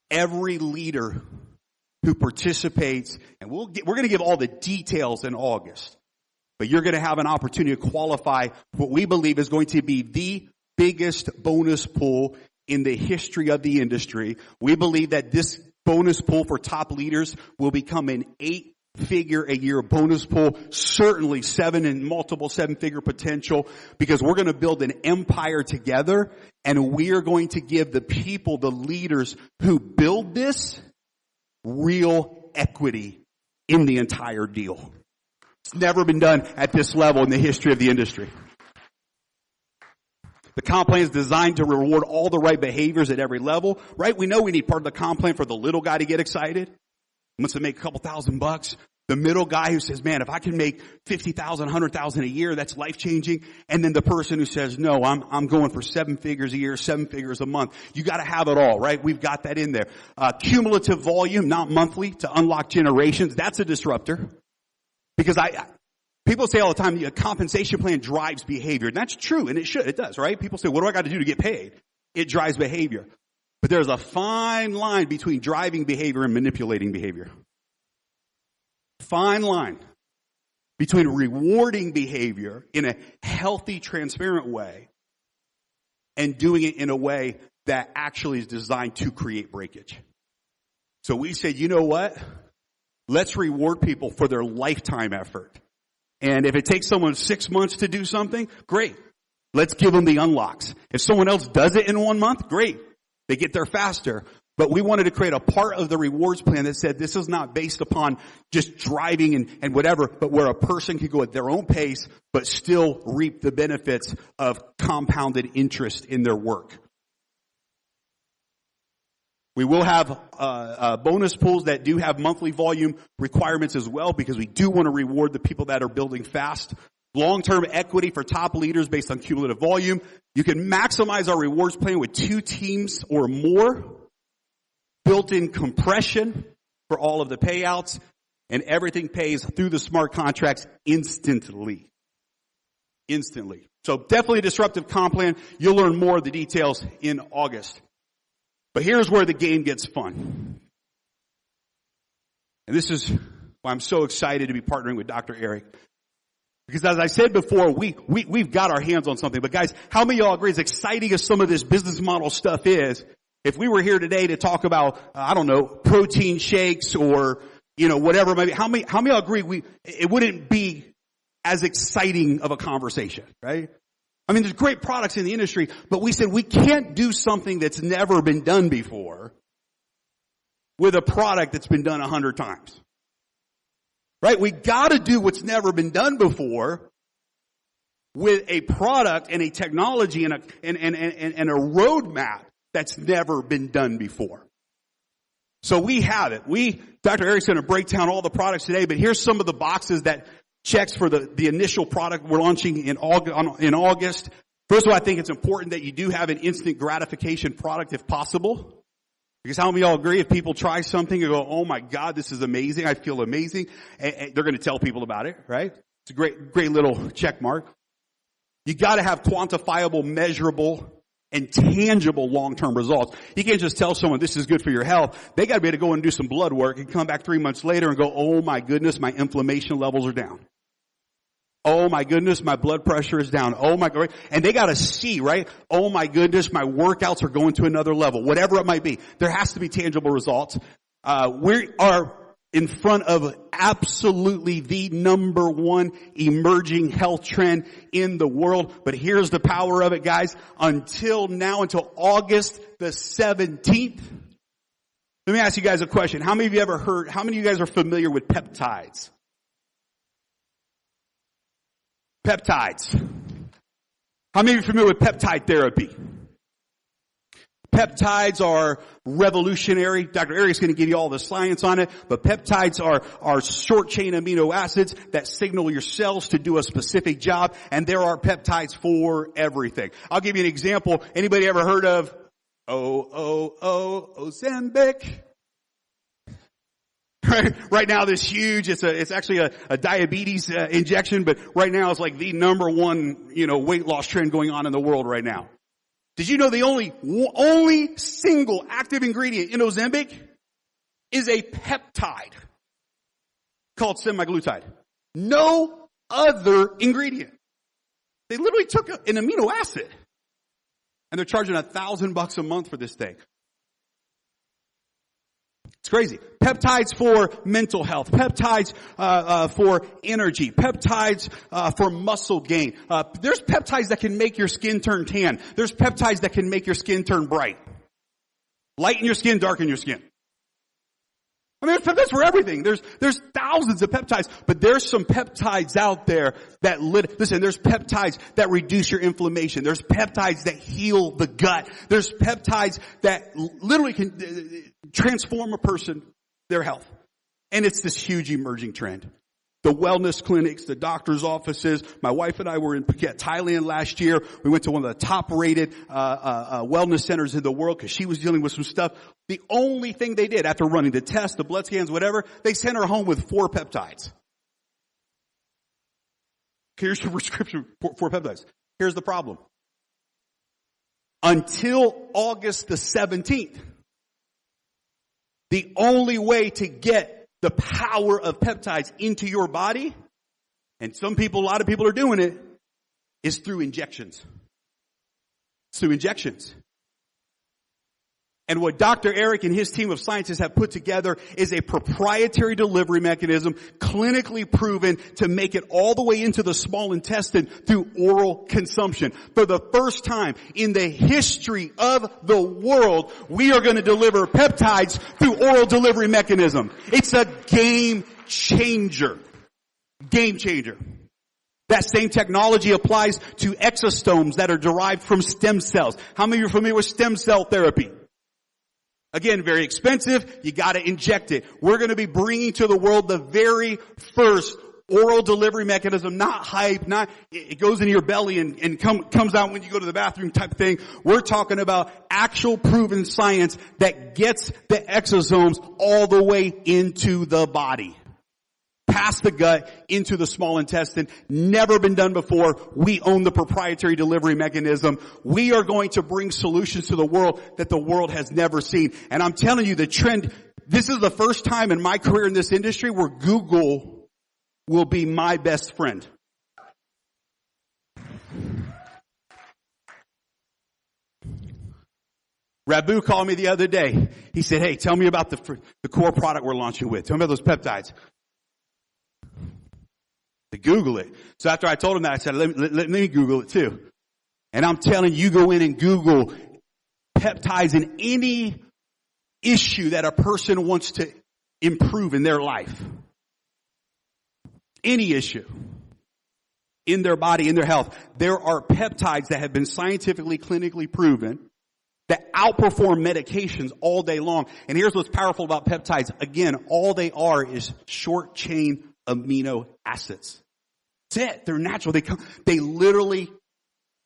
Every leader who participates, and we're going to give all the details in August. But you're going to have an opportunity to qualify what we believe is going to be the biggest bonus pool in the history of the industry. We believe that this bonus pool for top leaders will become an 8-figure a year bonus pool, certainly 7-figure potential, because we're going to build an empire together, and we are going to give the people, the leaders who build this, real equity in the entire deal. It's never been done at this level in the history of the industry. The comp plan is designed to reward all the right behaviors at every level, right? We know we need part of the comp plan for the little guy to get excited. He wants to make a couple $1,000. The middle guy who says, man, if I can make $50,000, $100,000 a year, that's life-changing. And then the person who says, no, I'm going for 7 figures a year, 7 figures a month. You gotta have it all, right? We've got that in there. Cumulative volume, not monthly, to unlock generations. That's a disruptor. Because people say all the time, a compensation plan drives behavior. And that's true, and it should. It does, right? People say, what do I got to do to get paid? It drives behavior. But there's a fine line between driving behavior and manipulating behavior. Fine line between rewarding behavior in a healthy, transparent way and doing it in a way that actually is designed to create breakage. So we said, you know what? Let's reward people for their lifetime effort. And if it takes someone 6 months to do something, great. Let's give them the unlocks. If someone else does it in 1 month, great. They get there faster. But we wanted to create a part of the rewards plan that said this is not based upon just driving and whatever, but where a person can go at their own pace, but still reap the benefits of compounded interest in their work. We will have bonus pools that do have monthly volume requirements as well, because we do want to reward the people that are building fast. Long-term equity for top leaders based on cumulative volume. You can maximize our rewards plan with 2 teams or more. Built-in compression for all of the payouts. And everything pays through the smart contracts instantly. Instantly. So definitely a disruptive comp plan. You'll learn more of the details in August. But here's where the game gets fun. And this is why I'm so excited to be partnering with Dr. Eric. Because as I said before, we've got our hands on something. But guys, how many of y'all agree, as exciting as some of this business model stuff is, if we were here today to talk about, I don't know, protein shakes or, whatever, maybe, how many of y'all agree it wouldn't be as exciting of a conversation, right? I mean, there's great products in the industry, but we said we can't do something that's never been done before with a product that's been done 100 times. Right? We gotta do what's never been done before with a product and a technology and a roadmap that's never been done before. So we have it. Dr. Eric's going to break down all the products today, but here's some of the boxes that checks for the initial product we're launching in August. First of all, I think it's important that you do have an instant gratification product if possible. Because how many of y'all agree if people try something and go, oh my God, this is amazing, I feel amazing, and they're going to tell people about it, right? It's a great little check mark. You got to have quantifiable, measurable, and tangible long-term results. You can't just tell someone this is good for your health. They got to be able to go and do some blood work and come back 3 months later and go, oh my goodness, my inflammation levels are down. Oh my goodness, my blood pressure is down. Oh my God. And they got to see, right? Oh my goodness, my workouts are going to another level. Whatever it might be. There has to be tangible results. We are in front of absolutely the number one emerging health trend in the world. But here's the power of it, guys. Until August the 17th. Let me ask you guys a question. How many of you guys are familiar with peptides? Peptides. How many of you are familiar with peptide therapy? Peptides are revolutionary. Dr. Eric's going to give you all the science on it, but peptides are short-chain amino acids that signal your cells to do a specific job, and there are peptides for everything. I'll give you an example. Anybody ever heard of Ozempic? Right now, this huge, it's actually a diabetes injection, but right now it's like the number one, weight loss trend going on in the world right now. Did you know the only single active ingredient in Ozempic is a peptide called semaglutide? No other ingredient. They literally took an amino acid and they're charging $1,000 a month for this thing. It's crazy. Peptides for mental health. Peptides for energy. Peptides for muscle gain. There's peptides that can make your skin turn tan. There's peptides that can make your skin turn bright. Lighten your skin, darken your skin. I mean, there's peptides for everything. There's thousands of peptides, but there's some peptides out there that listen, there's peptides that reduce your inflammation. There's peptides that heal the gut. There's peptides that literally can transform a person, their health. And it's this huge emerging trend. The wellness clinics, the doctor's offices. My wife and I were in Phuket, Thailand last year. We went to one of the top-rated wellness centers in the world because she was dealing with some stuff. The only thing they did after running the tests, the blood scans, whatever, they sent her home with 4 peptides. Here's your prescription for 4 peptides. Here's the problem. Until August the 17th, the only way to get the power of peptides into your body, and a lot of people are doing it, is through injections. It's through injections. And what Dr. Eric and his team of scientists have put together is a proprietary delivery mechanism, clinically proven to make it all the way into the small intestine through oral consumption. For the first time in the history of the world, we are going to deliver peptides through oral delivery mechanism. It's a game changer. Game changer. That same technology applies to exosomes that are derived from stem cells. How many of you are familiar with stem cell therapy? Again, very expensive. You got to inject it. We're going to be bringing to the world the very first oral delivery mechanism, not hype, not it goes into your belly and comes out when you go to the bathroom type thing. We're talking about actual proven science that gets the exosomes all the way into the body. Past the gut, into the small intestine. Never been done before. We own the proprietary delivery mechanism. We are going to bring solutions to the world that the world has never seen. And I'm telling you, the trend, this is the first time in my career in this industry where Google will be my best friend. Rabu called me the other day. He said, hey, tell me about the core product we're launching with. Tell me about those peptides. To Google it. So after I told him that, I said, let me Google it too. And I'm telling you, go in and Google peptides in any issue that a person wants to improve in their life. Any issue. In their body, in their health. There are peptides that have been scientifically, clinically proven that outperform medications all day long. And here's what's powerful about peptides. Again, all they are is short chain amino acids. That's it. They're natural. They literally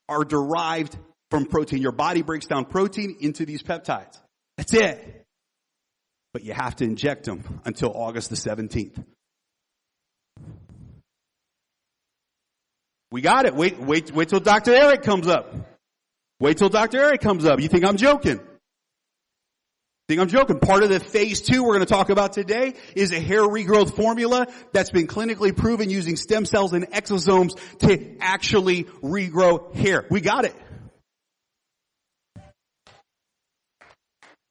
are derived from protein. Your body breaks down protein into these peptides. That's it. But you have to inject them until August the 17th. We got it. Wait till Dr. Eric comes up. Wait till Dr. Eric comes up. You think I'm joking? Part of the phase 2 we're going to talk about today is a hair regrowth formula that's been clinically proven using stem cells and exosomes to actually regrow hair. We got it.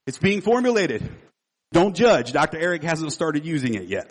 It's being formulated. Don't judge. Dr. Eric hasn't started using it yet.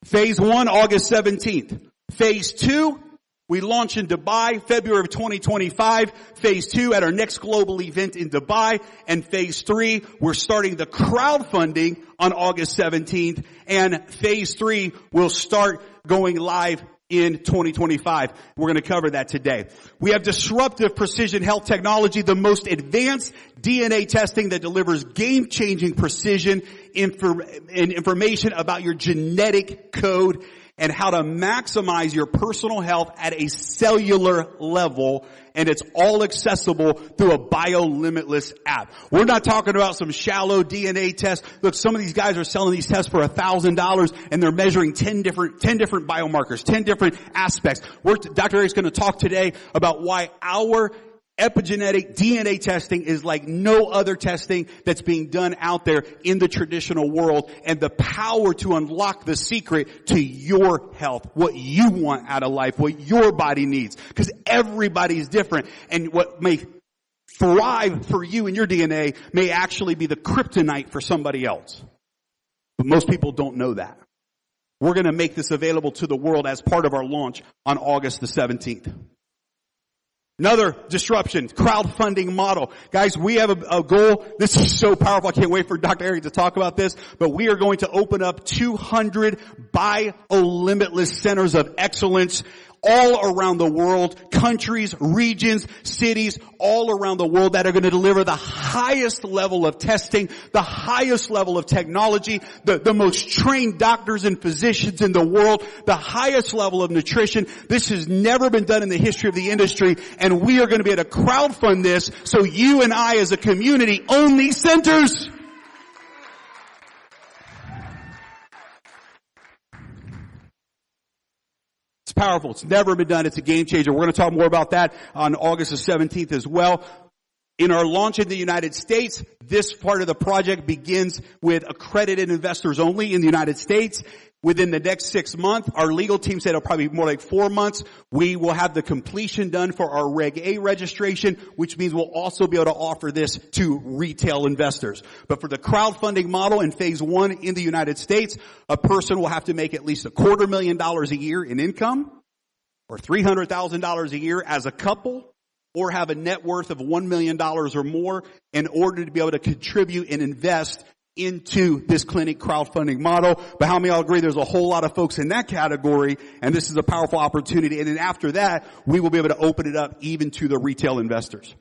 Phase 1, August 17th. Phase 2, we launch in Dubai, February of 2025. Phase 2 at our next global event in Dubai. And Phase 3, we're starting the crowdfunding on August 17th. And Phase 3 will start going live in 2025. We're going to cover that today. We have disruptive precision health technology, the most advanced DNA testing that delivers game-changing precision and information about your genetic code and how to maximize your personal health at a cellular level. And it's all accessible through a BioLimitless app. We're not talking about some shallow DNA tests. Look, some of these guys are selling these tests for $1,000 and they're measuring 10 different biomarkers, 10 different aspects. Dr. Eric's going to talk today about why our epigenetic DNA testing is like no other testing that's being done out there in the traditional world, and the power to unlock the secret to your health, what you want out of life, what your body needs, because everybody's different, and what may thrive for you and your DNA may actually be the kryptonite for somebody else. But most people don't know that. We're going to make this available to the world as part of our launch on August the 17th. Another disruption, crowdfunding model. Guys, we have a goal. This is so powerful. I can't wait for Dr. Eric to talk about this. But we are going to open up 200 BioLimitless centers of excellence all around the world, countries, regions, cities, all around the world that are going to deliver the highest level of testing, the highest level of technology, the most trained doctors and physicians in the world, the highest level of nutrition. This has never been done in the history of the industry, and we are going to be able to crowdfund this so you and I as a community own these centers. Powerful. It's never been done. It's a game changer. We're going to talk more about that on August the 17th as well. In our launch in the United States, this part of the project begins with accredited investors only in the United States. Within the next 6 months, our legal team said it'll probably be more like 4 months. We will have the completion done for our Reg A registration, which means we'll also be able to offer this to retail investors. But for the crowdfunding model in phase 1 in the United States, a person will have to make at least $250,000 a year in income, or $300,000 a year as a couple, or have a net worth of $1 million or more in order to be able to contribute and invest into this clinic crowdfunding model. But how many of y'all agree there's a whole lot of folks in that category, and this is a powerful opportunity. And then after that, we will be able to open it up even to the retail investors.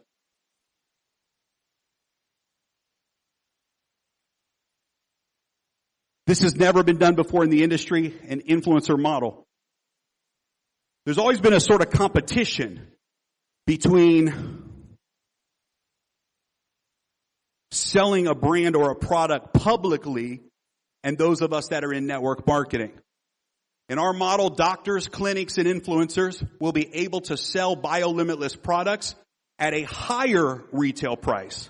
This has never been done before in the industry, an influencer model. There's always been a sort of competition between selling a brand or a product publicly and those of us that are in network marketing. In our model, doctors, clinics, and influencers will be able to sell BioLimitless products at a higher retail price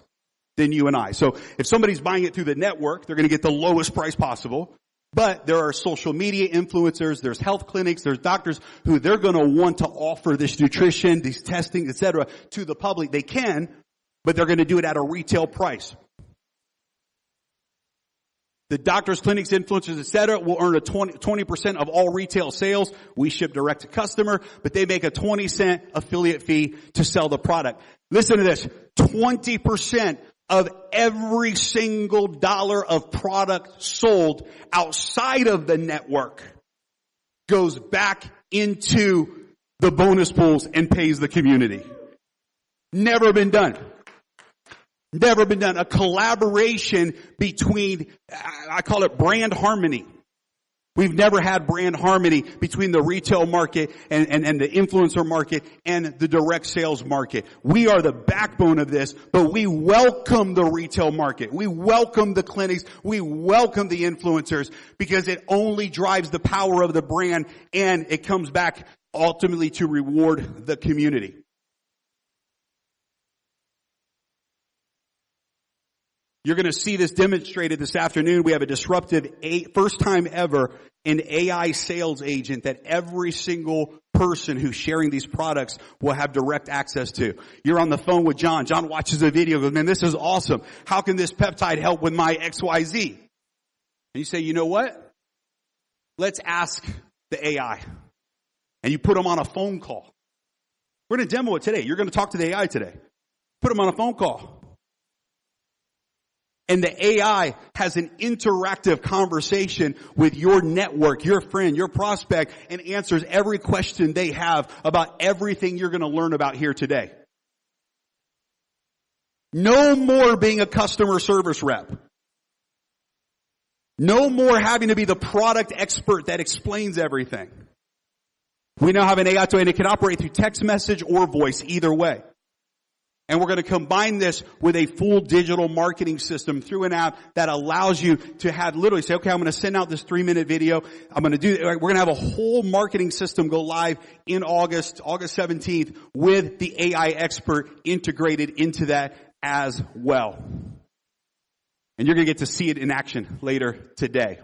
than you and I. So if somebody's buying it through the network, they're going to get the lowest price possible. But there are social media influencers, there's health clinics, there's doctors who they're going to want to offer this nutrition, these testing, etc. to the public. They can, but they're going to do it at a retail price. The doctors, clinics, influencers, etc. will earn a 20% of all retail sales. We ship direct to customer, but they make a 20-cent affiliate fee to sell the product. Listen to this. 20% of every single dollar of product sold outside of the network goes back into the bonus pools and pays the community. Never been done. Never been done. A collaboration between, I call it brand harmony. We've never had brand harmony between the retail market and the influencer market and the direct sales market. We are the backbone of this, but we welcome the retail market. We welcome the clinics. We welcome the influencers because it only drives the power of the brand, and it comes back ultimately to reward the community. You're going to see this demonstrated this afternoon. We have a disruptive, first time ever, an AI sales agent that every single person who's sharing these products will have direct access to. You're on the phone with John. John watches a video, goes, man, this is awesome. How can this peptide help with my XYZ? And you say, you know what? Let's ask the AI. And you put them on a phone call. We're going to demo it today. You're going to talk to the AI today. Put them on a phone call. And the AI has an interactive conversation with your network, your friend, your prospect, and answers every question they have about everything you're going to learn about here today. No more being a customer service rep. No more having to be the product expert that explains everything. We now have an AI tool, and it can operate through text message or voice, either way. And we're going to combine this with a full digital marketing system through an app that allows you to have literally say, okay, I'm going to send out this 3-minute video. We're going to have a whole marketing system go live in August 17th with the AI expert integrated into that as well. And you're going to get to see it in action later today.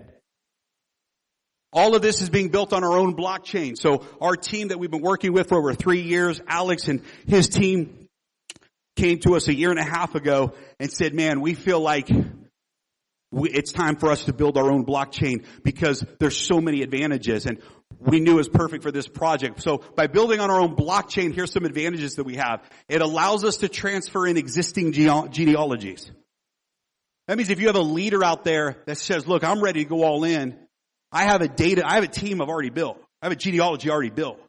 All of this is being built on our own blockchain. So our team that we've been working with for over 3 years, Alex and his team, came to us a year and a half ago and said, man, we feel like it's time for us to build our own blockchain because there's so many advantages. And we knew is perfect for this project. So by building on our own blockchain, here's some advantages that we have. It allows us to transfer in existing genealogies. That means if you have a leader out there that says, look, I'm ready to go all in. I have a team I've already built. I have a genealogy already built.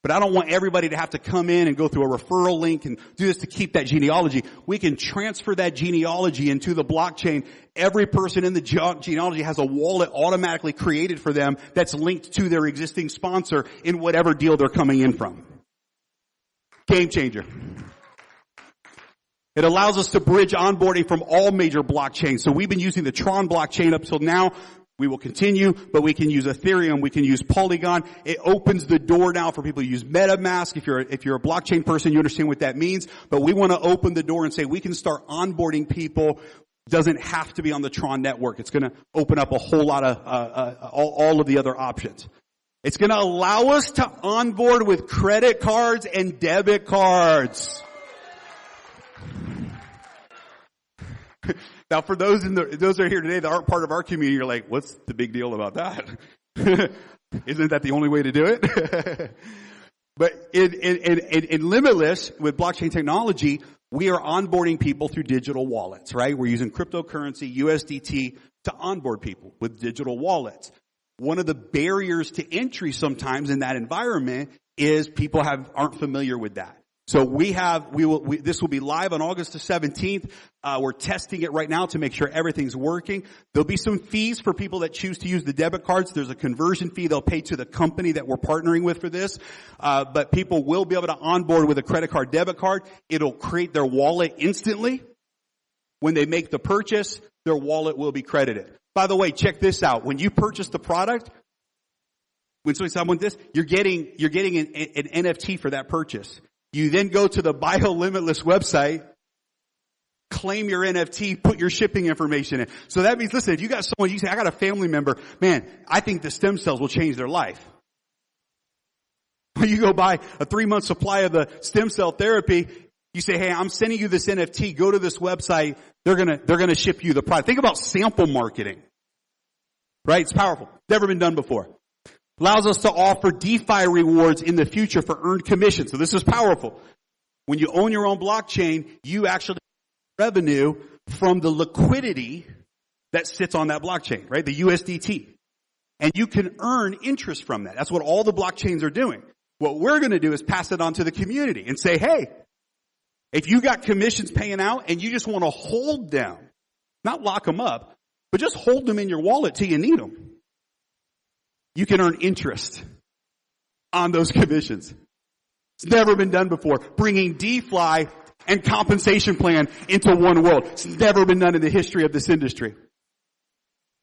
But I don't want everybody to have to come in and go through a referral link and do this to keep that genealogy. We can transfer that genealogy into the blockchain. Every person in the genealogy has a wallet automatically created for them that's linked to their existing sponsor in whatever deal they're coming in from. Game changer. It allows us to bridge onboarding from all major blockchains. So we've been using the Tron blockchain up till now. We will continue, but we can use Ethereum, we can use Polygon. It opens the door now for people to use MetaMask. If you're a blockchain person, you understand what that means. But we want to open the door and say we can start onboarding people. Doesn't have to be on the Tron network. It's going to open up a whole lot of all of the other options. It's going to allow us to onboard with credit cards and debit cards. Now, for those those that are here today that aren't part of our community, you're like, what's the big deal about that? Isn't that the only way to do it? But in Limitless, with blockchain technology, we are onboarding people through digital wallets, right? We're using cryptocurrency, USDT, to onboard people with digital wallets. One of the barriers to entry sometimes in that environment is people aren't familiar with that. So this will be live on August the 17th. We're testing it right now to make sure everything's working. There'll be some fees for people that choose to use the debit cards. There's a conversion fee they'll pay to the company that we're partnering with for this. But people will be able to onboard with a credit card, debit card. It'll create their wallet instantly. When they make the purchase, their wallet will be credited. By the way, check this out. When you purchase the product, when someone this, you're getting an NFT for that purchase. You then go to the BioLimitless website, claim your NFT, put your shipping information in. So that means, listen, if you got someone, you say, I got a family member, man, I think the stem cells will change their life. When you go buy a 3-month supply of the stem cell therapy, you say, hey, I'm sending you this NFT, go to this website, they're gonna ship you the product. Think about sample marketing. Right? It's powerful. Never been done before. Allows us to offer DeFi rewards in the future for earned commission. So this is powerful. When you own your own blockchain, you actually get revenue from the liquidity that sits on that blockchain, right? The USDT. And you can earn interest from that. That's what all the blockchains are doing. What we're going to do is pass it on to the community and say, hey, if you got commissions paying out and you just want to hold them, not lock them up, but just hold them in your wallet till you need them. You can earn interest on those commissions. It's never been done before. Bringing DeFi and compensation plan into one world. It's never been done in the history of this industry.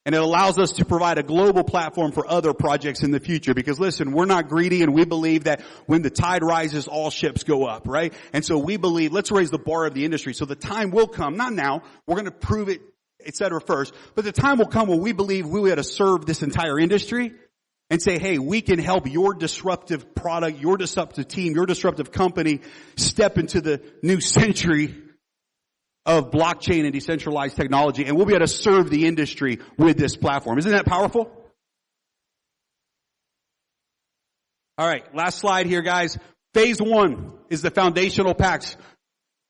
And it allows us to provide a global platform for other projects in the future. Because listen, we're not greedy and we believe that when the tide rises, all ships go up, right? And so we believe, let's raise the bar of the industry. So the time will come, not now, we're going to prove it, etc. first. But the time will come when we believe we ought to serve this entire industry. And say, hey, we can help your disruptive product, your disruptive team, your disruptive company step into the new century of blockchain and decentralized technology. And we'll be able to serve the industry with this platform. Isn't that powerful? All right, last slide here, guys. Phase 1 is the foundational packs.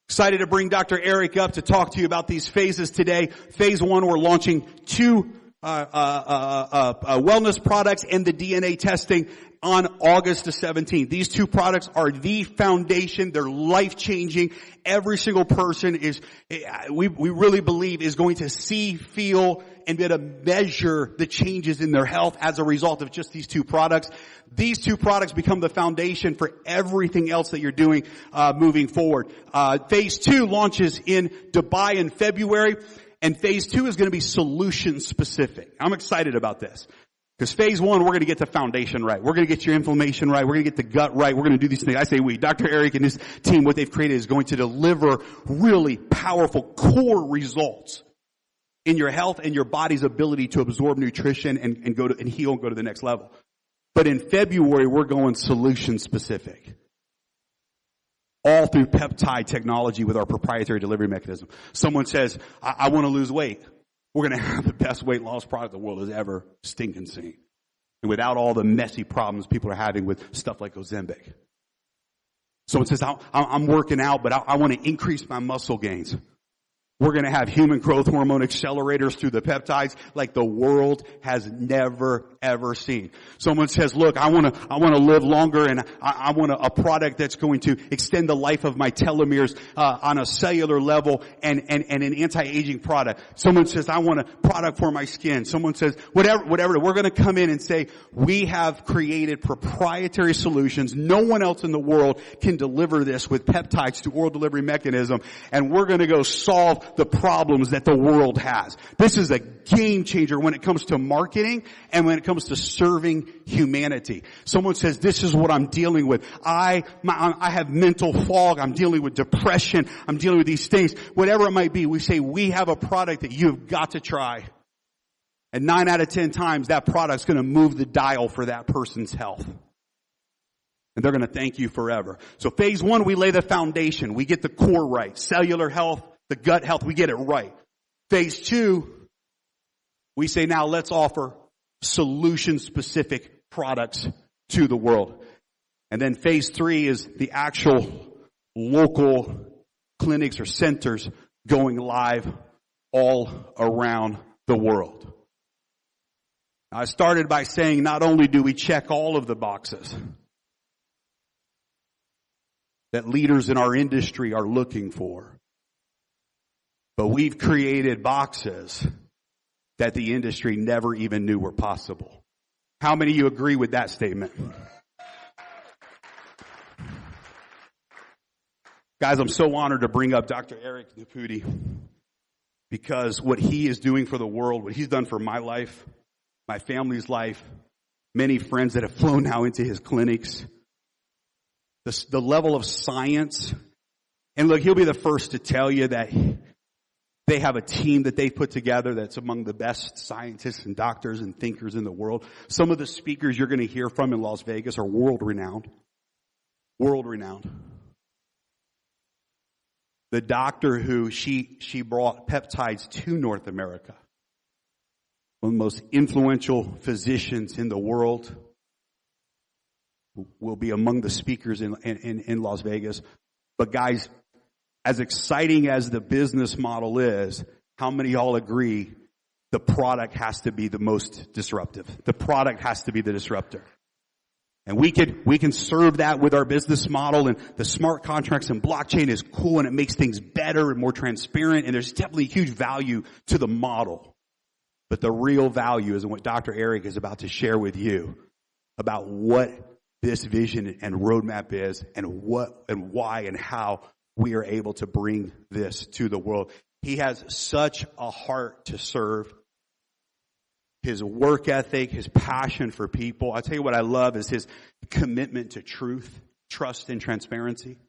Excited to bring Dr. Eric up to talk to you about these phases today. Phase 1, we're launching 2 wellness products and the DNA testing on August the 17th. These 2 products are the foundation. They're life-changing. Every single person we really believe is going to see, feel, and be able to measure the changes in their health as a result of just these 2 products. These 2 products become the foundation for everything else that you're doing moving forward. Phase 2 launches in Dubai in February. And phase 2 is going to be solution specific. I'm excited about this. Because phase 1, we're going to get the foundation right. We're going to get your inflammation right. We're going to get the gut right. We're going to do these things. I say we. Dr. Eric and his team, what they've created is going to deliver really powerful core results in your health and your body's ability to absorb nutrition and go to, and heal and go to the next level. But in February, we're going solution specific. All through peptide technology with our proprietary delivery mechanism. Someone says, I want to lose weight. We're going to have the best weight loss product the world has ever stinking seen. and without all the messy problems people are having with stuff like Ozempic. Someone says, I'm working out, but I want to increase my muscle gains. We're going to have human growth hormone accelerators through the peptides like the world has never, ever seen. Someone says, look, I want to live longer, and I want a product that's going to extend the life of my telomeres, on a cellular level, and an anti-aging product. Someone says, I want a product for my skin. Someone says, whatever. We're going to come in and say, we have created proprietary solutions. No one else in the world can deliver this with peptides to oral delivery mechanism, and we're going to go solve the problems that the world has. This is a game changer when it comes to marketing and when it comes to serving humanity. Someone says, this is what I'm dealing with. I have mental fog. I'm dealing with depression. I'm dealing with these things. Whatever it might be, we say, we have a product that you've got to try. And 9 out of 10 times, that product's going to move the dial for that person's health. And they're going to thank you forever. So phase 1, we lay the foundation. We get the core right. Cellular health, the gut health, we get it right. Phase 2, we say, now let's offer solution-specific products to the world. And then phase 3 is the actual local clinics or centers going live all around the world. Now, I started by saying not only do we check all of the boxes that leaders in our industry are looking for, but we've created boxes that the industry never even knew were possible. How many of you agree with that statement? Guys, I'm so honored to bring up Dr. Eric Naputi, because what he is doing for the world, what he's done for my life, my family's life, many friends that have flown now into his clinics, the level of science. And look, he'll be the first to tell you that they have a team that they've put together that's among the best scientists and doctors and thinkers in the world. Some of the speakers you're going to hear from in Las Vegas are world-renowned. World-renowned. The doctor who she brought peptides to North America, one of the most influential physicians in the world, will be among the speakers in Las Vegas. But guys, as exciting as the business model is, how many of y'all agree the product has to be the most disruptive? The product has to be the disruptor. And we can serve that with our business model, and the smart contracts and blockchain is cool, and it makes things better and more transparent, and there's definitely huge value to the model. But the real value is in what Dr. Eric is about to share with you about what this vision and roadmap is, and what and why and how we are able to bring this to the world. He has such a heart to serve. His work ethic, his passion for people. I'll tell you what I love is his commitment to truth, trust, and transparency.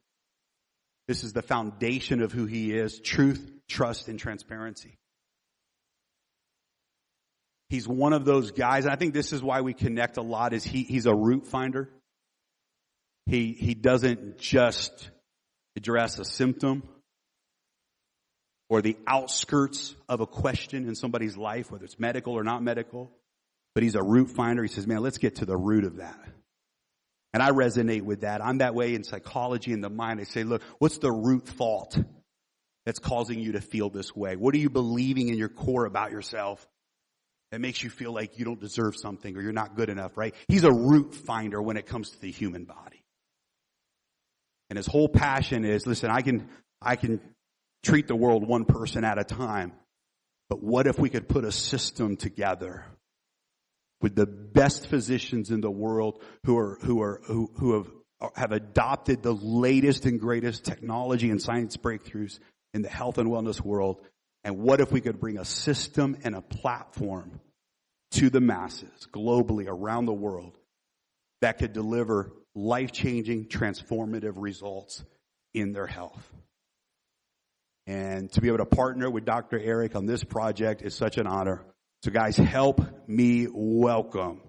This is the foundation of who he is: truth, trust, and transparency. He's one of those guys, and I think this is why we connect a lot, is he's a root finder. He doesn't just address a symptom or the outskirts of a question in somebody's life, whether it's medical or not medical, but he's a root finder. He says, man, let's get to the root of that. And I resonate with that. I'm that way in psychology and the mind. I say, look, what's the root thought that's causing you to feel this way? What are you believing in your core about yourself that makes you feel like you don't deserve something or you're not good enough, right? He's a root finder when it comes to the human body. And his whole passion is, listen, I can treat the world one person at a time, but what if we could put a system together with the best physicians in the world who have adopted the latest and greatest technology and science breakthroughs in the health and wellness world? And what if we could bring a system and a platform to the masses globally around the world that could deliver life-changing, transformative results in their health? And to be able to partner with Dr. Eric on this project is such an honor. So guys, help me welcome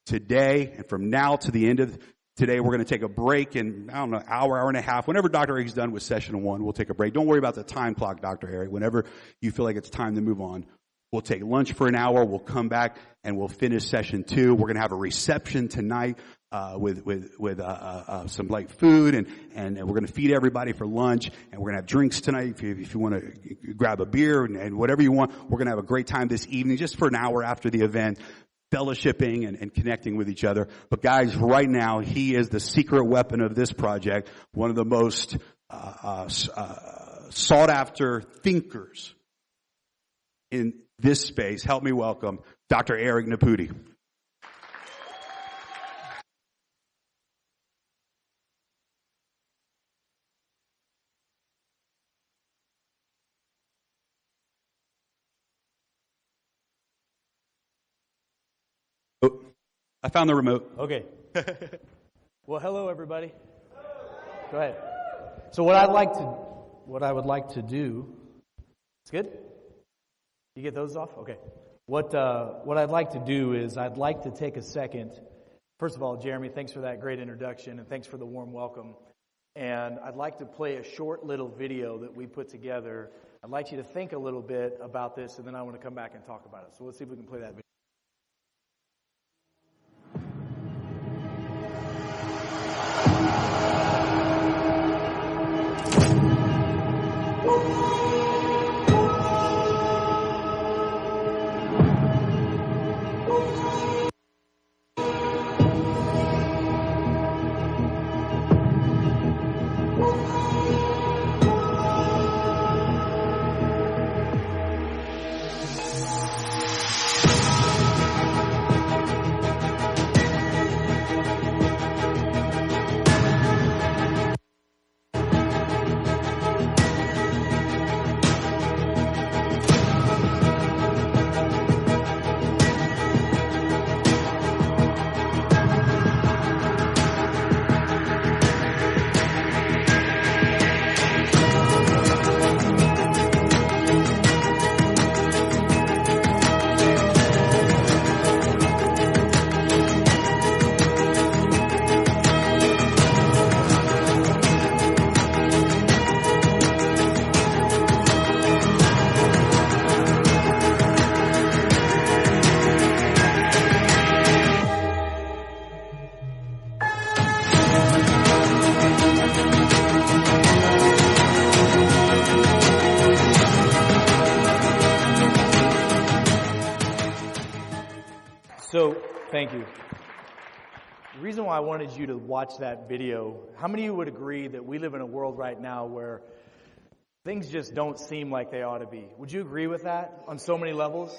today, and from now to the end of today, we're going to take a break in, I don't know, hour and a half. Whenever Dr. Eric's done with session 1, we'll take a break. Don't worry about the time clock, Dr. Eric. Whenever you feel like it's time to move on, We'll take lunch for an hour. We'll come back and we'll finish session 2. We're going to have a reception tonight with some light food, and we're going to feed everybody for lunch, and we're going to have drinks tonight. If you want to grab a beer and whatever you want, we're going to have a great time this evening, just for an hour after the event, fellowshipping and connecting with each other. But guys, right now, he is the secret weapon of this project, one of the most sought after thinkers in this space. Help me welcome Dr. Eric Naputi. Oh, I found the remote. Okay. Well, hello everybody. Go ahead. So what I would like to do. It's good? You get those off? Okay. What I'd like to do is I'd like to take a second. First of all, Jeremy, thanks for that great introduction and thanks for the warm welcome. And I'd like to play a short little video that we put together. I'd like you to think a little bit about this, and then I want to come back and talk about it. So let's see if we can play that video. So, thank you. The reason why I wanted you to watch that video, how many of you would agree that we live in a world right now where things just don't seem like they ought to be? Would you agree with that on so many levels?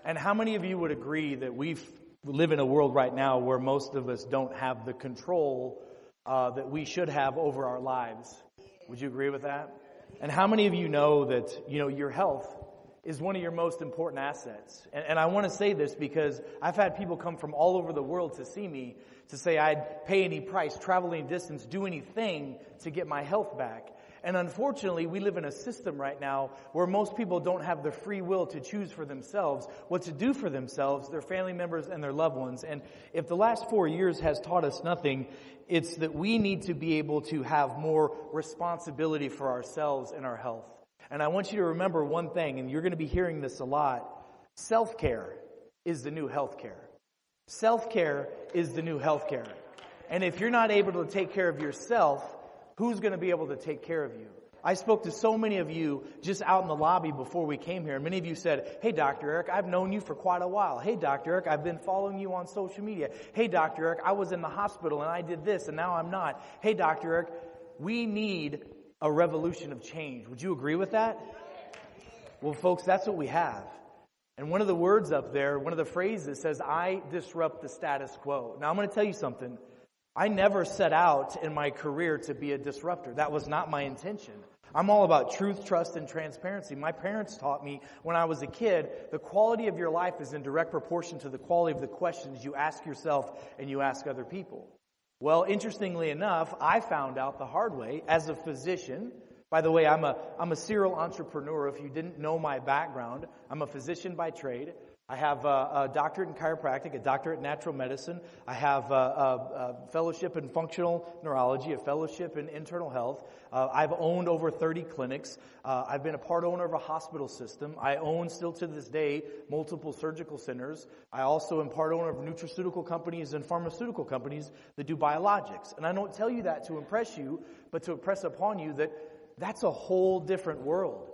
And how many of you would agree that we live in a world right now where most of us don't have the control that we should have over our lives? Would you agree with that? And how many of you know that, your health is one of your most important assets? And I want to say this because I've had people come from all over the world to see me to say I'd pay any price, travel any distance, do anything to get my health back. And unfortunately, we live in a system right now where most people don't have the free will to choose for themselves what to do for themselves, their family members, and their loved ones. And if the last 4 years has taught us nothing, it's that we need to be able to have more responsibility for ourselves and our health. And I want you to remember one thing, and you're going to be hearing this a lot. Self-care is the new healthcare. Self-care is the new healthcare. And if you're not able to take care of yourself, who's going to be able to take care of you? I spoke to so many of you just out in the lobby before we came here. And many of you said, "Hey, Dr. Eric, I've known you for quite a while. Hey, Dr. Eric, I've been following you on social media. Hey, Dr. Eric, I was in the hospital and I did this and now I'm not. Hey, Dr. Eric, we need a revolution of change." Would you agree with that? Well, folks, that's what we have. And one of the words up there, one of the phrases says, "I disrupt the status quo." Now, I'm going to tell you something. I never set out in my career to be a disruptor. That was not my intention. I'm all about truth, trust, and transparency. My parents taught me when I was a kid, the quality of your life is in direct proportion to the quality of the questions you ask yourself and you ask other people. Well, interestingly enough, I found out the hard way as a physician By the way, I'm a serial entrepreneur. If you didn't know my background, I'm a physician by trade. I have a doctorate in chiropractic, a doctorate in natural medicine. I have a fellowship in functional neurology, a fellowship in internal health. I've owned over 30 clinics. I've been a part owner of a hospital system. I own, still to this day, multiple surgical centers. I also am part owner of nutraceutical companies and pharmaceutical companies that do biologics. And I don't tell you that to impress you, but to impress upon you that that's a whole different world.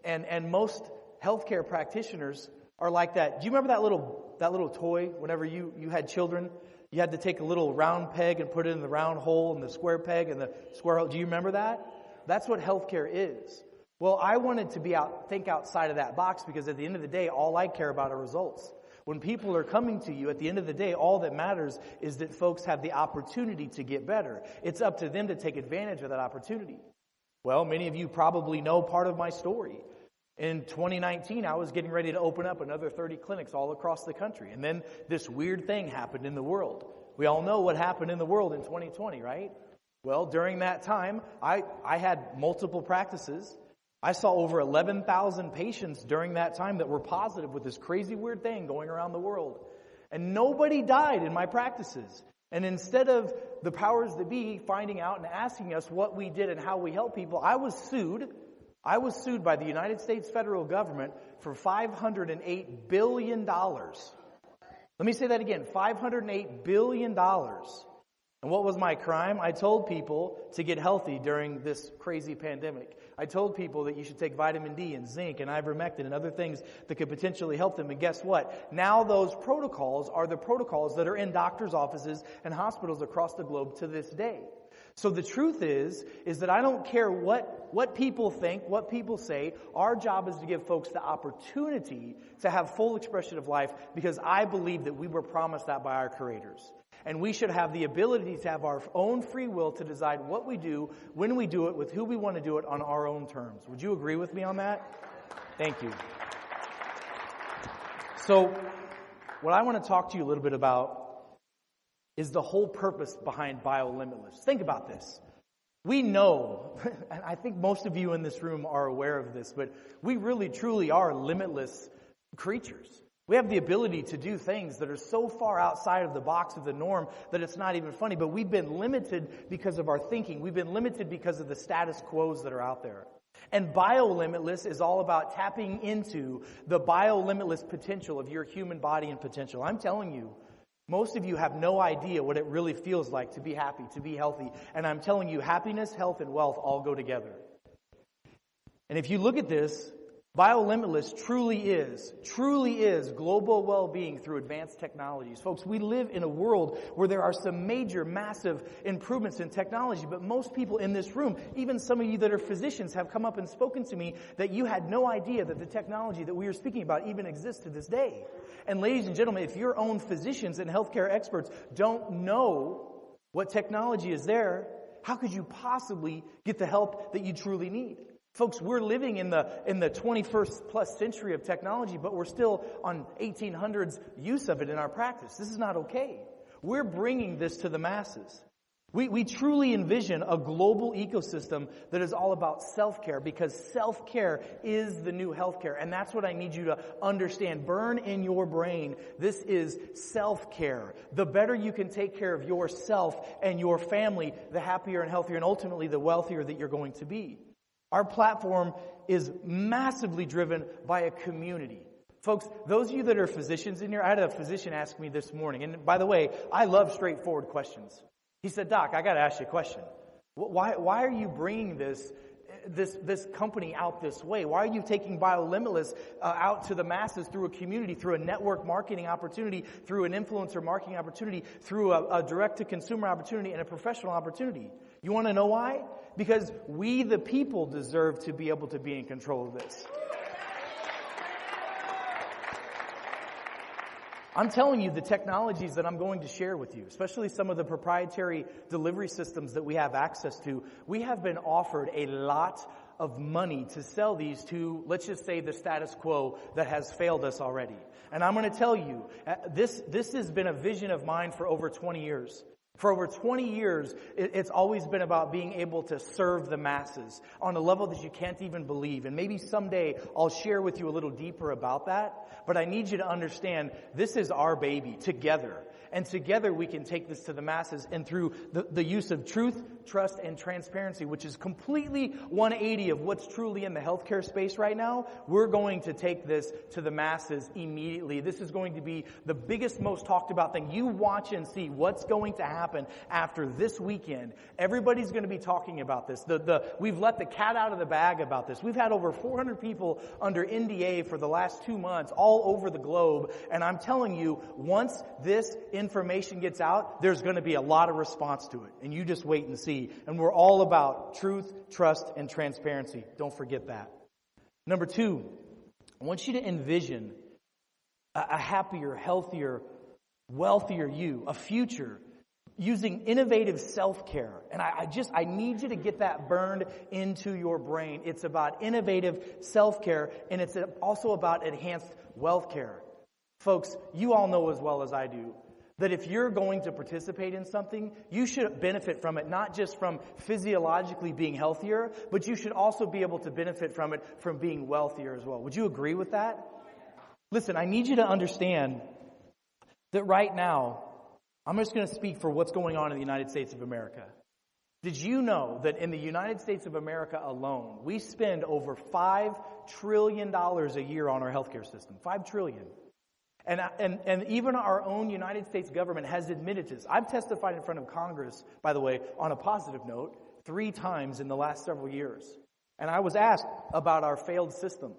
And most healthcare practitioners are like that. Do you remember that little toy whenever you had children? You had to take a little round peg and put it in the round hole and the square peg and the square hole. Do you remember that? That's what healthcare is. Well, I wanted to think outside of that box, because at the end of the day, all I care about are results. When people are coming to you, at the end of the day, all that matters is that folks have the opportunity to get better. It's up to them to take advantage of that opportunity. Well, many of you probably know part of my story. In 2019, I was getting ready to open up another 30 clinics all across the country. And then this weird thing happened in the world. We all know what happened in the world in 2020, right? Well, during that time, I had multiple practices. I saw over 11,000 patients during that time that were positive with this crazy weird thing going around the world. And nobody died in my practices. And instead of the powers that be finding out and asking us what we did and how we help people, I was sued. I was sued by the United States federal government for $508 billion. Let me say that again, $508 billion. And what was my crime? I told people to get healthy during this crazy pandemic. I told people that you should take vitamin D and zinc and ivermectin and other things that could potentially help them. And guess what? Now those protocols are the protocols that are in doctors' offices and hospitals across the globe to this day. So the truth is that I don't care what people think, what people say. Our job is to give folks the opportunity to have full expression of life, because I believe that we were promised that by our creators. And we should have the ability to have our own free will to decide what we do, when we do it, with who we want to do it on our own terms. Would you agree with me on that? Thank you. So what I want to talk to you a little bit about is the whole purpose behind BioLimitless. Think about this. We know, and I think most of you in this room are aware of this, but we really truly are limitless creatures. We have the ability to do things that are so far outside of the box of the norm that it's not even funny, but we've been limited because of our thinking. We've been limited because of the status quos that are out there. And BioLimitless is all about tapping into the BioLimitless potential of your human body and potential. I'm telling you, most of you have no idea what it really feels like to be happy, to be healthy. And I'm telling you, happiness, health, and wealth all go together. And if you look at this, BioLimitless truly is global well-being through advanced technologies. Folks, we live in a world where there are some major, massive improvements in technology, but most people in this room, even some of you that are physicians, have come up and spoken to me that you had no idea that the technology that we are speaking about even exists to this day. And ladies and gentlemen, if your own physicians and healthcare experts don't know what technology is there, how could you possibly get the help that you truly need? Folks, we're living in the 21st plus century of technology, but we're still on 1800s use of it in our practice. This is not okay. We're bringing this to the masses. We truly envision a global ecosystem that is all about self-care, because self-care is the new healthcare. And that's what I need you to understand. Burn in your brain. This is self-care. The better you can take care of yourself and your family, the happier and healthier and ultimately the wealthier that you're going to be. Our platform is massively driven by a community. Folks, those of you that are physicians in here, I had a physician ask me this morning, and by the way, I love straightforward questions. He said, "Doc, I got to ask you a question. Why are you bringing this company out this way? Why are you taking BioLimitless out to the masses through a community, through a network marketing opportunity, through an influencer marketing opportunity, through a direct-to-consumer opportunity, and a professional opportunity? You want to know why? Because we, the people, deserve to be able to be in control of this." I'm telling you, the technologies that I'm going to share with you, especially some of the proprietary delivery systems that we have access to, we have been offered a lot of money to sell these to, let's just say, the status quo that has failed us already. And I'm going to tell you, this has been a vision of mine for over 20 years. For over 20 years, it's always been about being able to serve the masses on a level that you can't even believe. And maybe someday I'll share with you a little deeper about that. But I need you to understand, this is our baby together. And together we can take this to the masses, and through the use of truth, trust, and transparency, which is completely 180 of what's truly in the healthcare space right now, we're going to take this to the masses immediately. This is going to be the biggest, most talked about thing. You watch and see what's going to happen after this weekend. Everybody's going to be talking about this. We've let the cat out of the bag about this. We've had over 400 people under NDA for the last 2 months all over the globe. And I'm telling you, once this information gets out, there's going to be a lot of response to it. And you just wait and see. And we're all about truth, trust, and transparency. Don't forget that. Number 2, I want you to envision a happier, healthier, wealthier you, a future using innovative self-care. And I need you to get that burned into your brain. It's about innovative self-care, and it's also about enhanced wealth care. Folks, you all know as well as I do that if you're going to participate in something, you should benefit from it, not just from physiologically being healthier, but you should also be able to benefit from it from being wealthier as well. Would you agree with that? Listen, I need you to understand that right now, I'm just going to speak for what's going on in the United States of America. Did you know that in the United States of America alone, we spend over $5 trillion a year on our healthcare system? $5 trillion. And even our own United States government has admitted to this. I've testified in front of Congress, by the way, on a positive note, 3 times in the last several years. And I was asked about our failed system.